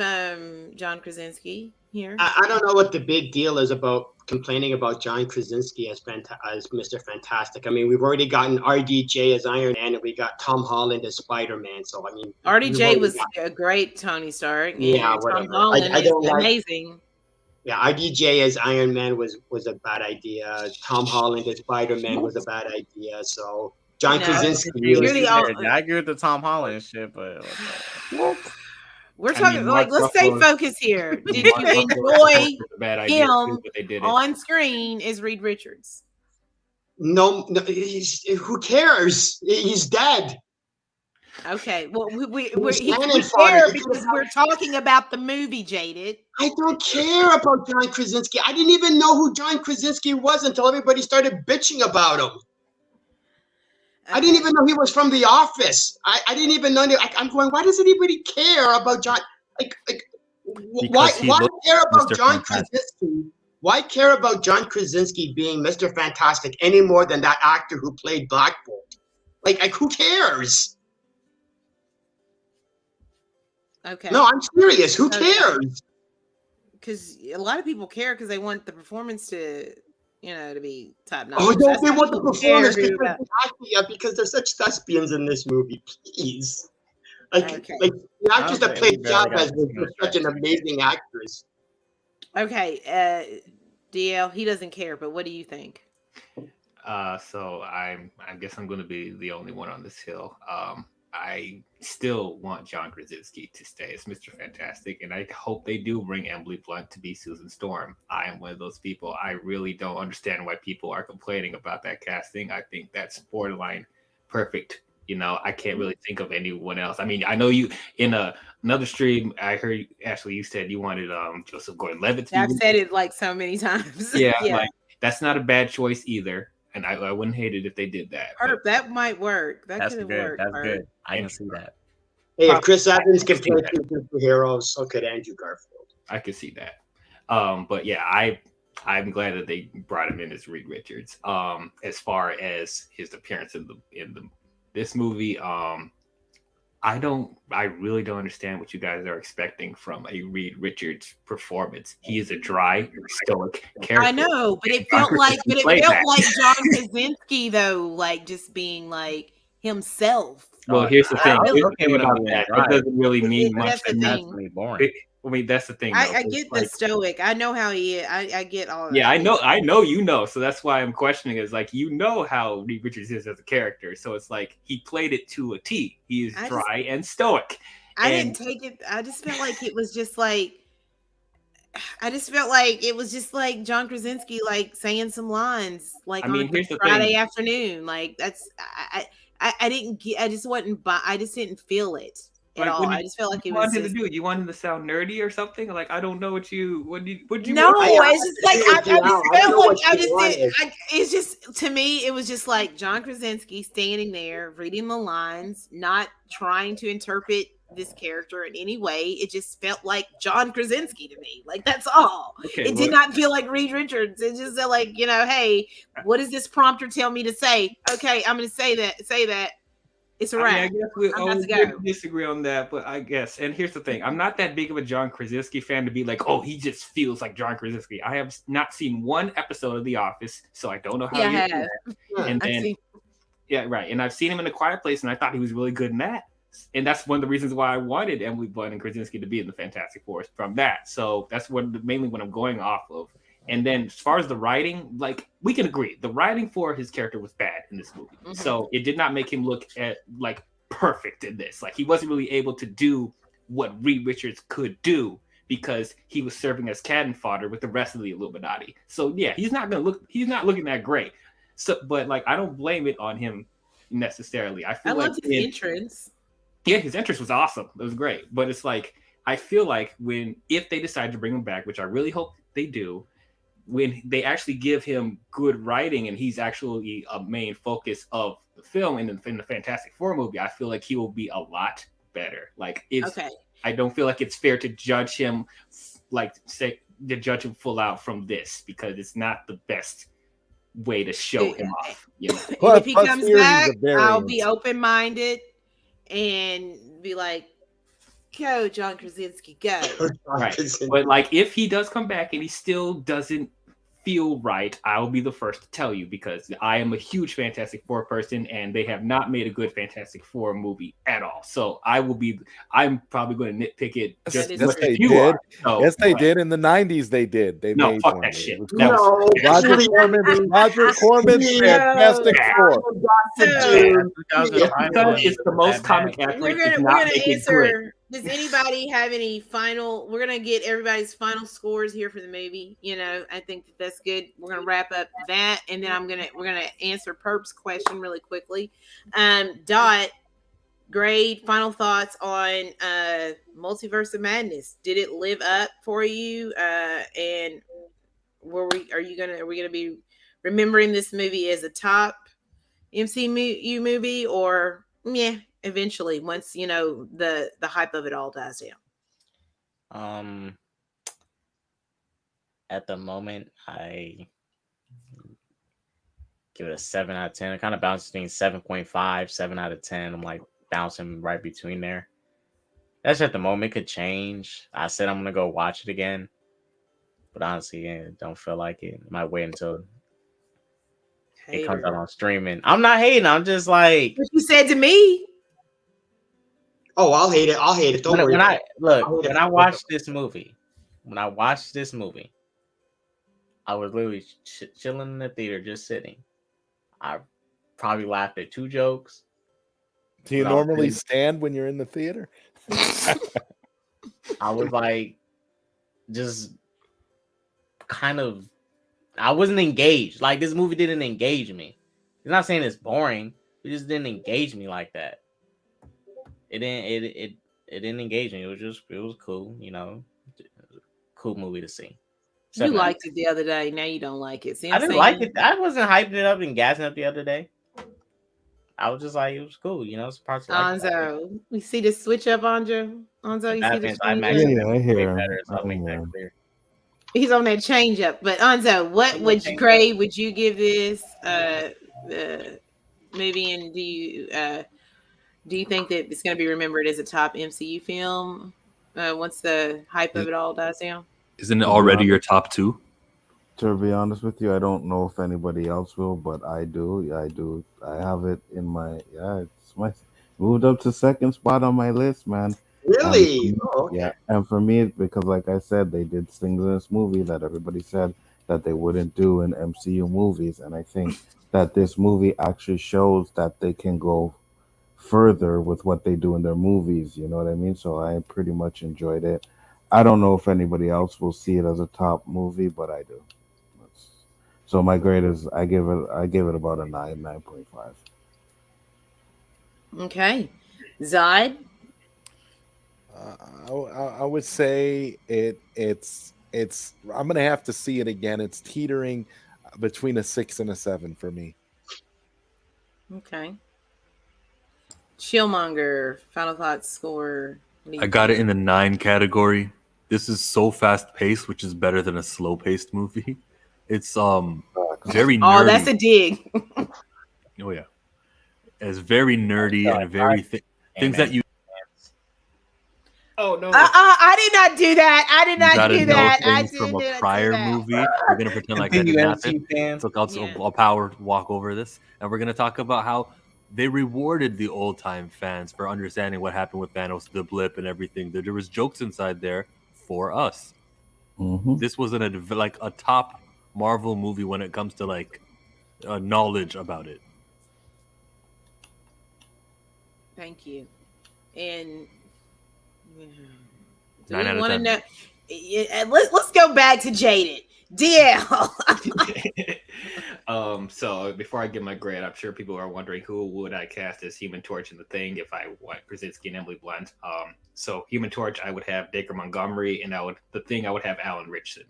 John Krasinski here? I don't know what the big deal is about complaining about John Krasinski as Mr. Fantastic. I mean, we've already gotten RDJ as Iron Man, and we got Tom Holland as Spider-Man. So I mean, RDJ was a great Tony Stark. Yeah, Tom Holland is amazing. Yeah, RDJ as Iron Man was a bad idea. Tom Holland as Spider-Man was a bad idea. So John Krasinski. I agree with the Tom Holland shit, but. We're talking let's stay focused here. Did you enjoy him on screen as Reed Richards? No, who cares? He's dead. Okay, well, we care because we're talking about the movie, Jaded. I don't care about John Krasinski. I didn't even know who John Krasinski was until everybody started bitching about him. I didn't even know he was from The Office. I didn't even know. I'm going, why does anybody care about John? Why care about John Krasinski? Why care about John Krasinski being Mr. Fantastic any more than that actor who played Black Bolt? Like who cares? Okay. No, I'm serious. Who cares? Because a lot of people care because they want the performance to be top notch. Oh, no, they want the performance because they're such thespians in this movie. Please. The actress that played Chavez was such an amazing actress. Okay. DL, he doesn't care, but what do you think? So I guess I'm going to be the only one on this hill. I still want John Krasinski to stay as Mr. Fantastic, and I hope they do bring Emily Blunt to be Susan Storm. I am one of those people. I really don't understand why people are complaining about that casting. I think that's borderline perfect. You know, I can't really think of anyone else. I mean, I know you in another stream. I heard Ashley, you said you wanted Joseph Gordon-Levitt to be. I've said it like so many times. Yeah, like that's not a bad choice either. And I wouldn't hate it if they did that. That might work. That's good. That's good. I can see that. Hey, if Chris Evans can play two superheroes, so could Andrew Garfield. I could see that. But yeah, I'm glad that they brought him in as Reed Richards. As far as his appearance in this movie, I really don't understand what you guys are expecting from a Reed Richards performance. He is a dry, stoic character. I know, but it felt like John Krasinski though, like just being like himself. Well, here's the thing. That doesn't really mean much. That's the thing. Really boring. I mean, that's the thing. I get the stoic. I know how he is. I get all of yeah, that. I know you know. So that's why I'm questioning is like, you know how Reed Richards is as a character. So it's like he played it to a T. He is dry and stoic. Didn't take it. I just felt like it was just like John Krasinski like saying some lines like on a Friday afternoon. Like that's I didn't get. I just didn't feel it at all. I just felt like it was. You want him to sound nerdy or something? Like I don't know what you. No, it's just like I just felt like it's just to me. It was just like John Krasinski standing there reading the lines, not trying to interpret this character in any way. It just felt like John Krasinski to me. Like that's all. Okay, it did not feel like Reed Richards. It just felt like, hey, what does this prompter tell me to say? Okay, I'm going to say that. It's a wrap. I guess we'll disagree on that, but I guess. And here's the thing: I'm not that big of a John Krasinski fan to be like, oh, he just feels like John Krasinski. I have not seen one episode of The Office, so I don't know how. Yeah, I have. And then, yeah, right. And I've seen him in A Quiet Place, and I thought he was really good in that. And that's one of the reasons why I wanted Emily Blunt and Krasinski to be in the Fantastic Four from that. So that's mainly what I'm going off of. And then as far as the writing, like we can agree, the writing for his character was bad in this movie. Mm-hmm. So it did not make him look like perfect in this. Like he wasn't really able to do what Reed Richards could do because he was serving as cannon fodder with the rest of the Illuminati. So yeah, he's not looking that great. So, but like I don't blame it on him necessarily. I loved his entrance. Yeah, his entrance was awesome. It was great. But it's like, I feel like if they decide to bring him back, which I really hope they do, when they actually give him good writing and he's actually a main focus of the film in the Fantastic Four movie, I feel like he will be a lot better. Like I don't feel like it's fair to judge him, full out from this because it's not the best way to show him off. If he comes back, I'll be open-minded and be like, go John Krasinski, go. Right. But like if he does come back and he still doesn't feel right, I'll be the first to tell you because I am a huge Fantastic Four person and they have not made a good Fantastic Four movie at all. So I'm probably going to nitpick it just as much as you are. So, yes, they did. In the 90s, they did. They made fuck one. That shit. Roger Corman's Fantastic Four. It's the most comic accurate. We're gonna answer. Does anybody have any final? We're gonna get everybody's final scores here for the movie. I think that's good. We're gonna wrap up that, and then we're gonna answer Perp's question really quickly. Dot, grade, final thoughts on Multiverse of Madness. Did it live up for you? And are we gonna be remembering this movie as a top MCU movie, or eventually once the hype of it all dies down? At the moment I give it a 7 out of 10. I kind of bounce between 7.5, 7 out of 10. I'm like bouncing right between there. That's at the moment. It could change. I said I'm gonna go watch it again, but honestly, I don't feel like it. I might wait until it comes out on streaming. I'm not hating. I'm just like what you said to me. Oh, I'll hate it. Don't worry. When I watched this movie, I was literally chilling in the theater, just sitting. I probably laughed at 2 jokes, Do you normally stand when you're in the theater? I was like, just kind of, I wasn't engaged. Like, this movie didn't engage me. It's not saying it's boring. It just didn't engage me like that. It didn't engage me. It was cool, you know, cool movie to see. You liked it the other day. Now you don't like it. See, I didn't like it. I wasn't hyping it up and gassing up the other day. I was just like, it was cool, you know. It's parts of Anzo, we see the switch up, Anzo. Anzo, you see the I hear. He's on that change up. But Anzo, what grade would you give this movie? And do you think that it's going to be remembered as a top MCU film once the hype of it all dies down? Isn't it already your top 2? To be honest with you, I don't know if anybody else will, but I do. I do. I have it in my it's moved up to second spot on my list, man. Really? Okay. Yeah, and for me, because like I said, they did things in this movie that everybody said that they wouldn't do in MCU movies, and I think that this movie actually shows that they can go further with what they do in their movies. You know what I mean? So I pretty much enjoyed it. I don't know if anybody else will see it as a top movie, but I do. So my grade is I give it about a 9.5. Okay, Zod. I would say it's I'm gonna have to see it again. It's teetering between a 6 and a 7 for me. Okay. Chillmonger, final thoughts score. I got it in the 9 category. This is so fast paced, which is better than a slow paced movie. It's very nerdy. Oh, that's a dig. Oh yeah, it's very nerdy and very things that you. Oh no! I did not do that. I did not do that. I did from a prior movie. We're gonna pretend like that didn't happen. So I'll power walk over this, and we're gonna talk about how they rewarded the old time fans for understanding what happened with Thanos, the blip, and everything. There was jokes inside there for us. Mm-hmm. This wasn't a top Marvel movie when it comes to like knowledge about it. Thank you. And do we want to know? Let's go back to Jaded. DL. So before I give my grade, I'm sure people are wondering who would I cast as Human Torch in the Thing if I want Krasinski and Emily Blunt. So Human Torch, I would have Dacre Montgomery, and I would have Alan Ritchson.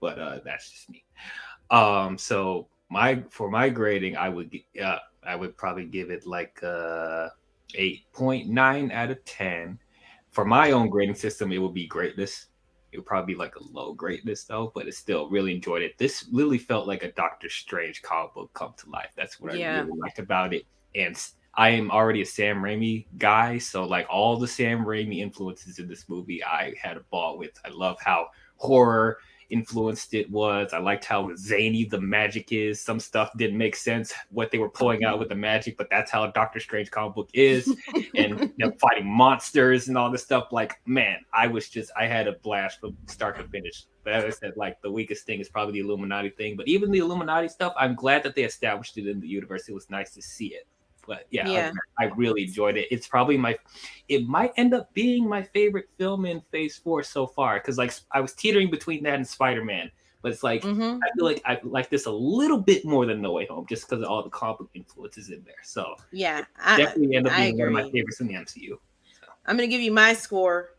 But that's just me. So for my grading, I would probably give it like 8.9 out of 10. For my own grading system, it would be greatness. It would probably be like a low greatness though, but it still really enjoyed it. This really felt like a Doctor Strange comic book come to life. That's what I really liked about it. And I am already a Sam Raimi guy, so like all the Sam Raimi influences in this movie, I had a ball with. I love how horror influenced it was. I liked how zany the magic is. Some stuff didn't make sense what they were pulling out with the magic, but that's how a Doctor Strange comic book is. And fighting monsters and all this stuff. Like, man, I had a blast from start to finish. But as I said, like the weakest thing is probably the Illuminati thing. But even the Illuminati stuff, I'm glad that they established it in the universe. It was nice to see it. But yeah. I really enjoyed it. It's probably it might end up being my favorite film in Phase 4 so far. Because like I was teetering between that and Spider-Man. But it's like I feel like I like this a little bit more than No Way Home, just because of all the comic influences in there. So yeah, definitely end up being one of my favorites in the MCU. So. I'm gonna give you my score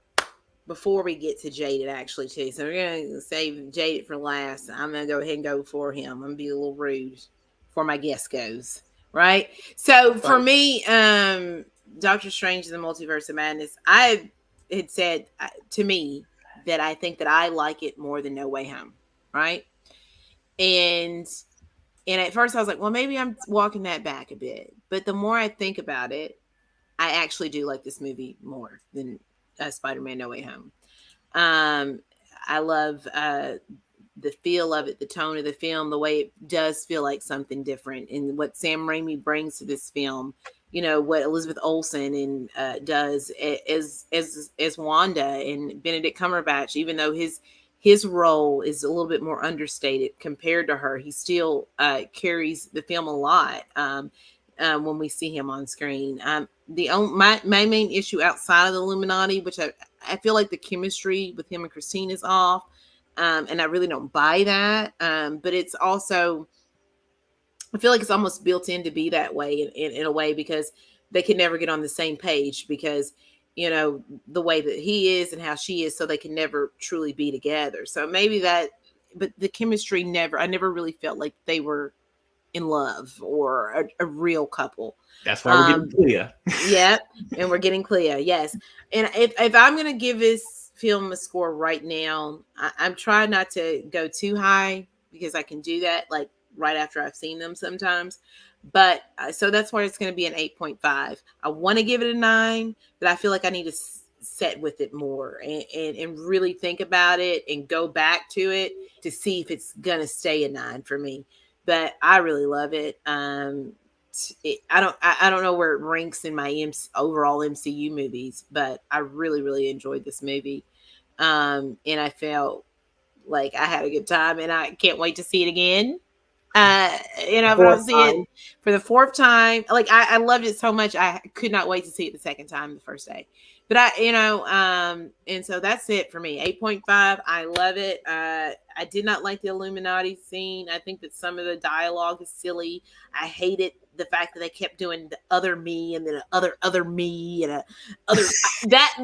before we get to Jaded, actually, too. So we're gonna save Jaded for last. I'm gonna go ahead and go for him. I'm gonna be a little rude before my guest goes. Right. So for me, Doctor Strange and the Multiverse of Madness, I had said to me that I think that I like it more than No Way Home. Right. And at first I was like, well, maybe I'm walking that back a bit. But the more I think about it, I actually do like this movie more than Spider-Man No Way Home. I love the feel of it, the tone of the film, the way it does feel like something different, and what Sam Raimi brings to this film. You know what Elizabeth Olsen does as Wanda, and Benedict Cumberbatch. Even though his role is a little bit more understated compared to her, he still carries the film a lot when we see him on screen. my main issue outside of the Illuminati, which I feel like the chemistry with him and Christine is off, and I really don't buy that. But it's also, I feel like it's almost built in to be that way in a way, because they can never get on the same page, because the way that he is and how she is, so they can never truly be together. So maybe that, but the chemistry I never really felt like they were in love or a real couple. That's why we're getting Clea. Yeah, and we're getting Clea. Yes, and if I'm gonna give this film a score right now, I'm trying not to go too high, because I can do that like right after I've seen them sometimes. But so that's why it's going to be an 8.5. I want to give it a 9, but I feel like I need to set with it more and really think about it and go back to it to see if it's going to stay a 9 for me. But I really love it. I don't know where it ranks in my overall MCU movies, but I really, really enjoyed this movie. And I felt like I had a good time, and I can't wait to see it again. But I'll see it for the 4th time. Like I loved it so much, I could not wait to see it the 2nd time the first day. But and so that's it for me. 8.5. I love it. I did not like the Illuminati scene. I think that some of the dialogue is silly. I hated the fact that they kept doing the other me and then other me and other that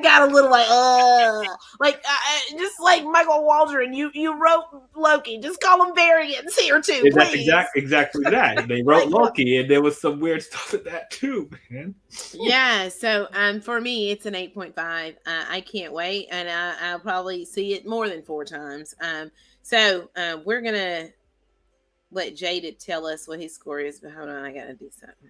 got a little just like Michael Waldron. You wrote Loki. Just call them variants here too. Yeah, that's exactly that. They wrote Loki, and there was some weird stuff in that too, man. Yeah. So for me, it's an 8.5. I can't wait, and I'll probably see it more than 4 times. So we're gonna let Jaded tell us what his score is, but hold on, I gotta do something.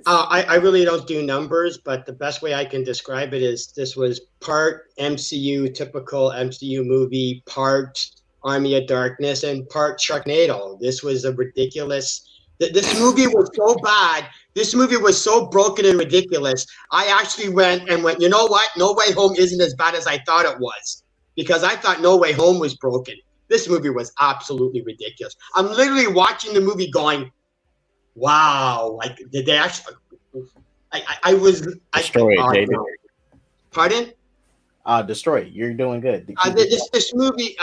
I really don't do numbers, but the best way I can describe it is this was part MCU, typical MCU movie, part Army of Darkness, and part Sharknado. This was a ridiculous. This movie was so bad. This movie was so broken and ridiculous. I actually went, you know what? No Way Home isn't as bad as I thought it was, because I thought No Way Home was broken. This movie was absolutely ridiculous. I'm literally watching the movie going, wow, like did they actually? I was Destroy it, David. Pardon? Destroy it. You're doing good. This movie,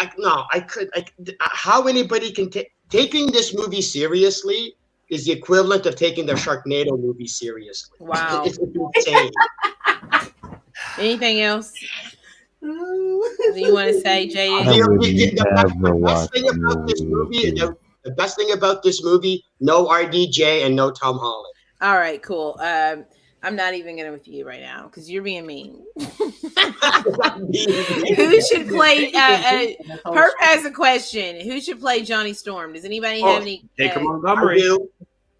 how anybody can taking this movie seriously is the equivalent of taking the Sharknado movie seriously. Wow, it's insane. Anything else? Do you want to say, Jay? The best thing about this movie, no RDJ and no Tom Holland. All right, cool. I'm not even gonna with you right now because you're being mean. Who should play? Perp has a question. Who should play Johnny Storm? Does anybody have any? Dacre Montgomery. I do.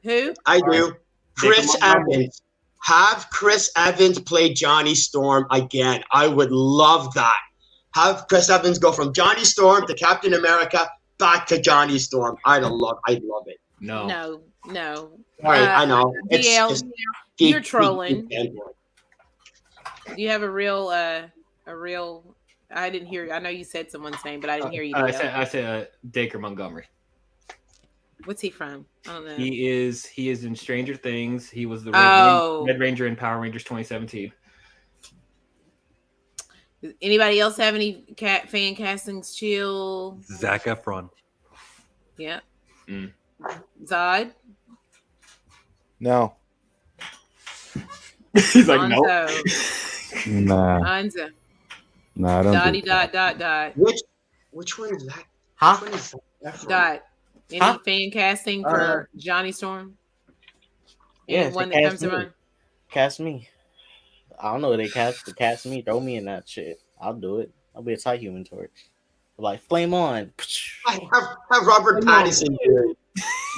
Who? I do. Chris Evans. Have Chris Evans play Johnny Storm again. I would love that. Have Chris Evans go from Johnny Storm to Captain America back to Johnny Storm. I'd love it. No. Sorry, I know. You're trolling. Do you have a real? I didn't hear. I know you said someone's name, but I didn't hear you. I said Dacre Montgomery. What's he from? I don't know. He is in Stranger Things. He was the Red Ranger in Power Rangers 2017. Does anybody else have any fan castings? Chill. Zac Efron. Yeah. Zod. No. He's like, no. Nah. Anza. Nah, I don't. Dot. Which one is that? Huh? Which one is that? Dot. Any fan casting for Johnny Storm? Yeah, one that comes to mind. Cast me. I don't know if they cast me. Throw me in that shit. I'll do it. I'll be a tight Human Torch. Like flame on. Have Robert Pattinson do it.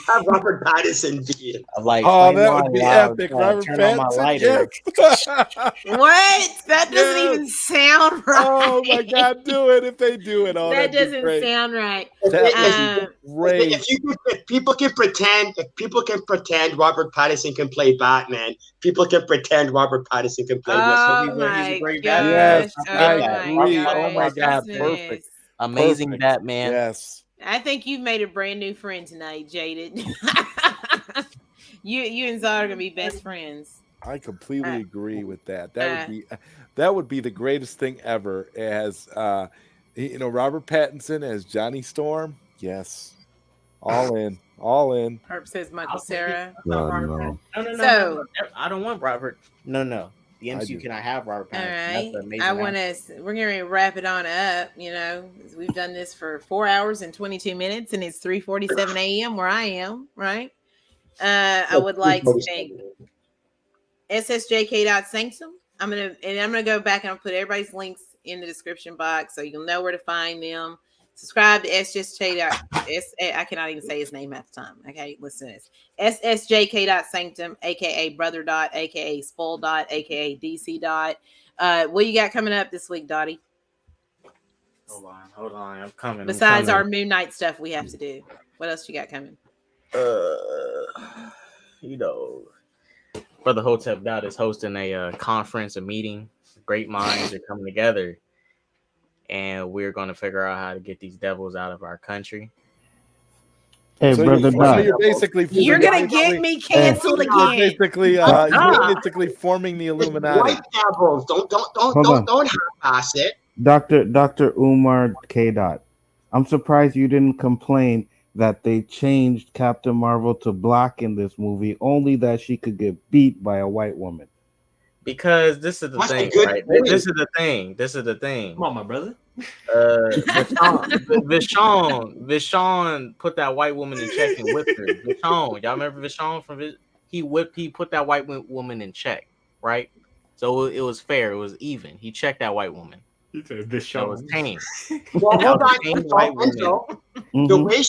Have Robert Pattinson be it. Like, that would be epic. Robert Pattinson. Yes. What? That doesn't even sound right. Oh my God! Do it if they do it. Oh, that doesn't sound right. If people can pretend Robert Pattinson can play Batman, people can pretend Robert Pattinson can play. He's a great Batman. Yes, I agree. Oh my God, perfect. Amazing Batman. Yes. I think you've made a brand new friend tonight, Jaded. you and Zod are gonna be best friends. I completely agree with that. That would be the greatest thing ever. As Robert Pattinson as Johnny Storm. Yes, all in. Herb says Michael Cera. No. No. I don't want Robert. No. The MCU cannot have Robert Pattinson. All right. We're going to wrap it on up. We've done this for 4 hours and 22 minutes, and it's 3:47 a.m. where I am. Right. I would like to thank SSJK.Sanctum. I'm gonna go back and I'll put everybody's links in the description box so you'll know where to find them. Subscribe to SSJ. I cannot even say his name half the time. Okay, listen to this. SSJK.Sanctum, aka Brother Dot, aka Spoil Dot, aka DC Dot. What you got coming up this week, Dottie? Hold on. I'm coming. Besides our Moon Knight stuff we have to do. What else you got coming? Brother Hotep Dot is hosting a conference, a meeting. Great minds are coming together, and we're going to figure out how to get these devils out of our country. Hey, so Brother Dot. You're going to get me canceled again. You're basically forming the Illuminati. White devils. Don't half-ass it. Dr. Umar K. Dot. I'm surprised you didn't complain that they changed Captain Marvel to black in this movie, only that she could get beat by a white woman. Because this is the thing, right? This is the thing. Come on, my brother. Vishon put that white woman in check and whipped her. Vishon, y'all remember Vishon from he put that white woman in check, right? So it was fair, it was even. He checked that white woman. Vishon was tame. Well, hold on. The way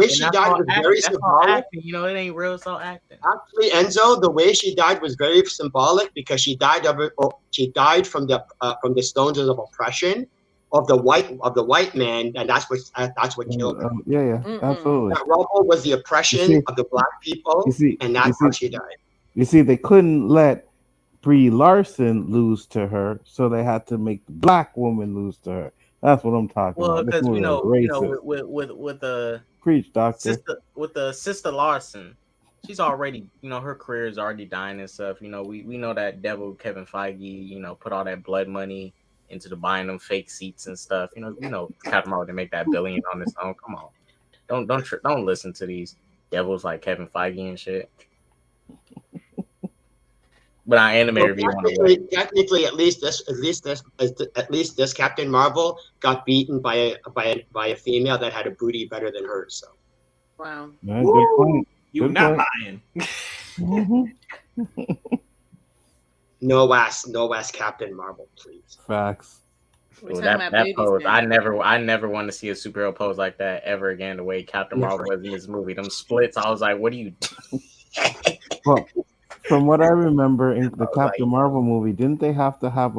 she died was very symbolic. It ain't real, it's all acting. Actually, Enzo, the way she died was very symbolic because she died from the stones of oppression of the white man, and that's what killed her. Yeah, absolutely. That rubble was the oppression of the black people, and that's how she died. You see, they couldn't let Brie Larson lose to her, so they had to make the black woman lose to her. That's what I'm talking about. Because with the preach, doctor. With the sister Larson, she's already, her career is already dying and stuff. We know that devil Kevin Feige, put all that blood money into the buying them fake seats and stuff. Captain Marvel to make that billion on his own. Come on, don't listen to these devils like Kevin Feige and shit. But our anime review technically, at least this Captain Marvel got beaten by a female that had a booty better than hers. So, wow, good point. You're not lying. No ass Captain Marvel, please. Facts. That pose, I never want to see a superhero pose like that ever again. The way Captain Marvel was in this movie, them splits, I was like, what do you do? Well, from what I remember in the Captain Marvel movie, didn't they have to have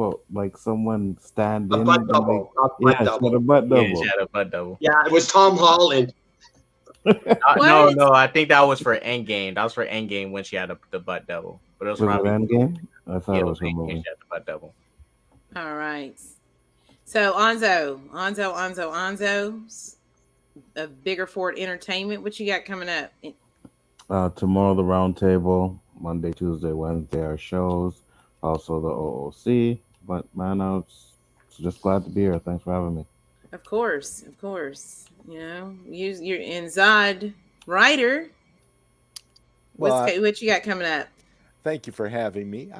someone stand in? A butt double. She had a butt double. Yeah, she had a butt double. Yeah, it was Tom Holland. No, I think that was for Endgame. That was for Endgame when she had the butt double. But it was probably Endgame. I thought it was her movie. She had the butt double. All right. So Onzo, a Bigger Fort Entertainment. What you got coming up? Tomorrow the round table. Monday, Tuesday, Wednesday are shows. Also the OOC. But man, I was just glad to be here. Thanks for having me. Of course. You're in Zod Writer. What you got coming up? Thank you for having me.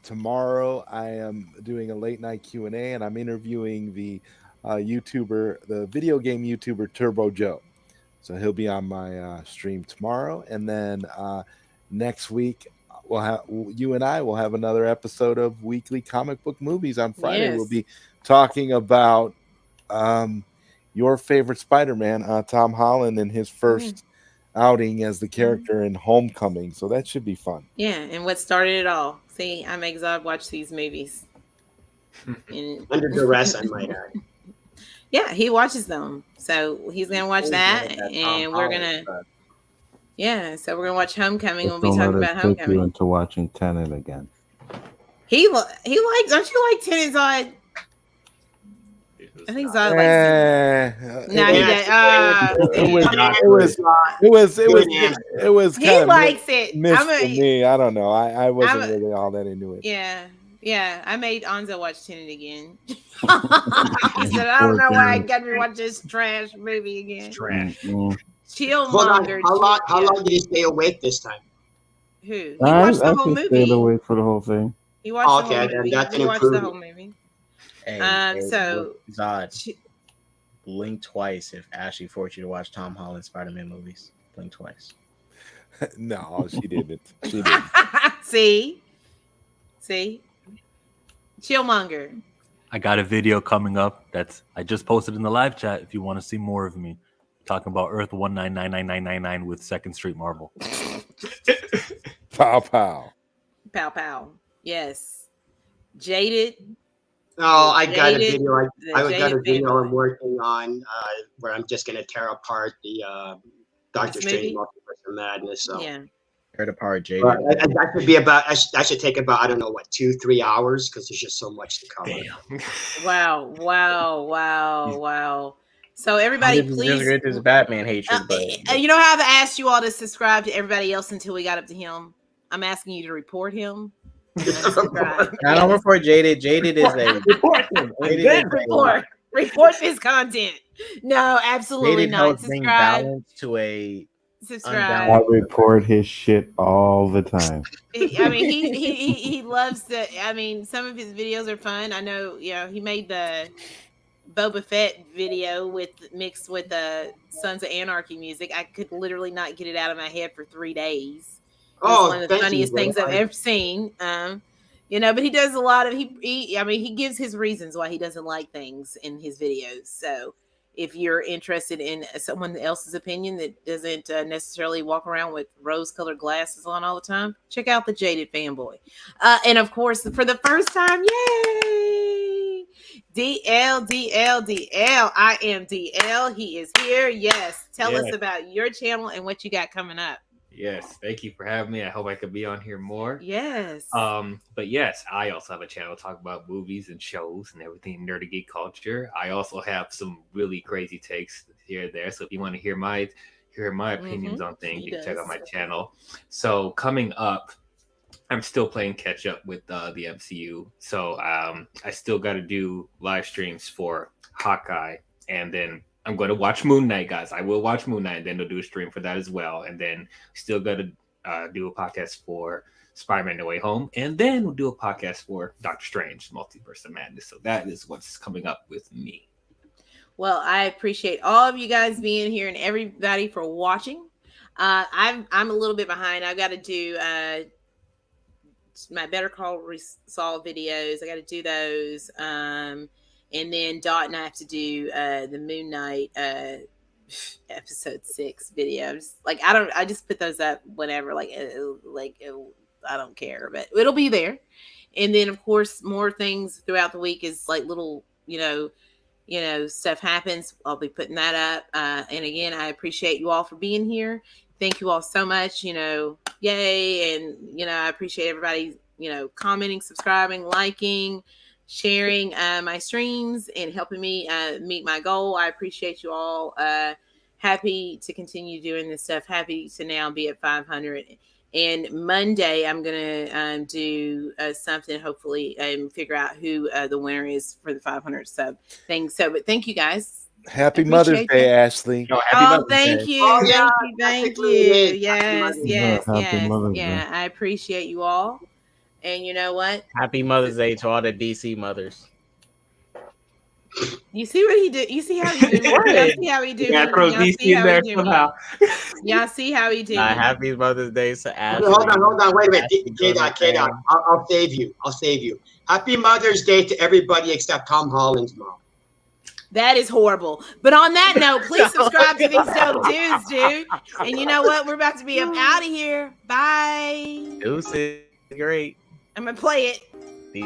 Tomorrow I am doing a late night Q&A, and I'm interviewing the the video game YouTuber Turbo Joe. So he'll be on my stream tomorrow, and then next week you and I will have another episode of Weekly Comic Book Movies on Friday. Yes. We'll be talking about your favorite Spider-Man, Tom Holland, and his first outing as the character in Homecoming. So that should be fun. Yeah, and what started it all. See, I make Zod watch these movies. Under duress, I might add. Yeah, he watches them. So he's going to watch that, and we're going to... Yeah, so we're going to watch Homecoming. We'll be talking about Homecoming. You into watching Tenet again. He likes... Don't you like Tenet, Zod? I think Zod likes it. No, it was he kind of likes it. missed for me. I don't know. I wasn't really all that into it. Yeah. I made Anzo watch Tenet again. He said, I don't know why I got me watch this trash movie again. It's trash. Chillmonger. How long did he stay awake this time? Who? He watched the whole movie. Stayed awake for the whole thing. He watched the whole movie. He watched the whole movie. So Zod, blink twice if Ashley forced you to watch Tom Holland Spider-Man movies. Blink twice. No, she didn't. She didn't. See, Chillmonger. I got a video coming up I just posted in the live chat. If you want to see more of me talking about Earth 1999999 with Second Street Marvel. Pow pow. Pow pow. Yes. Jaded. Oh, I got a video. I got a video I'm working on where I'm just gonna tear apart the Doctor Strange Multiverse of Madness. So tear it apart, Jaded. That should be about. That should take about 2-3 hours because there's just so much to cover. Wow. So everybody, please. Get this Batman hatred, but you know how I've asked you all to subscribe to everybody else until we got up to him. I'm asking you to report him. I don't report Jaded. Jaded is a report this content. No, absolutely not. Bring balance to a subscribe. I report his shit all the time. I mean, he loves to. I mean, some of his videos are fun. I know. He made the Boba Fett video mixed with the Sons of Anarchy music. I could literally not get it out of my head for 3 days. It's one of the funniest things I've ever seen. But he does a lot of he gives his reasons why he doesn't like things in his videos. So if you're interested in someone else's opinion that doesn't necessarily walk around with rose-colored glasses on all the time, check out the Jaded Fanboy. And of course, for the first time, yay! DL. I am DL. He is here. Yes. Tell us about your channel and what you got coming up. Yes, thank you for having me. I hope I could be on here more. Yes. But yes, I also have a channel talk about movies and shows and everything nerdy geek culture. I also have some really crazy takes here and there. So if you want to hear my opinions on things, you can check out my channel. So coming up, I'm still playing catch up with the MCU. So I still got to do live streams for Hawkeye, and then I'm going to watch Moon Knight, guys. I will watch Moon Knight, and then they'll do a stream for that as well. And then still got to do a podcast for Spider-Man No Way Home. And then we'll do a podcast for Doctor Strange, Multiverse of Madness. So that is what's coming up with me. Well, I appreciate all of you guys being here and everybody for watching. I'm a little bit behind. I've got to do my Better Call Saul videos. I got to do those. And then Dot and I have to do the Moon Knight episode 6 videos. I just put those up whenever, I don't care, but it'll be there. And then of course more things throughout the week is little, stuff happens. I'll be putting that up. And again, I appreciate you all for being here. Thank you all so much, yay. And, I appreciate everybody, commenting, subscribing, liking, sharing my streams and helping me meet my goal. I appreciate you all. Happy to continue doing this stuff. Happy to now be at 500. And Monday, I'm going to do something, hopefully, and figure out who the winner is for the 500 sub thing. But thank you guys. Happy Mother's Day, Ashley. Thank you. Thank you. Yes. I appreciate you all. And you know what? Happy Mother's Day to all the DC mothers. You see what he did? You see how he did? Y'all see how he did? Yeah, throw DC in there somehow. Y'all see how he did? Happy Mother's Day to Ashley. Hold on. Wait a minute. K-Dot. I'll save you. Happy Mother's Day to everybody except Tom Holland's mom. That is horrible. But on that note, please subscribe to these dope dudes, dude. And you know what? We're about to be up out of here. Bye. Deuces. Great. I'm going to play it. The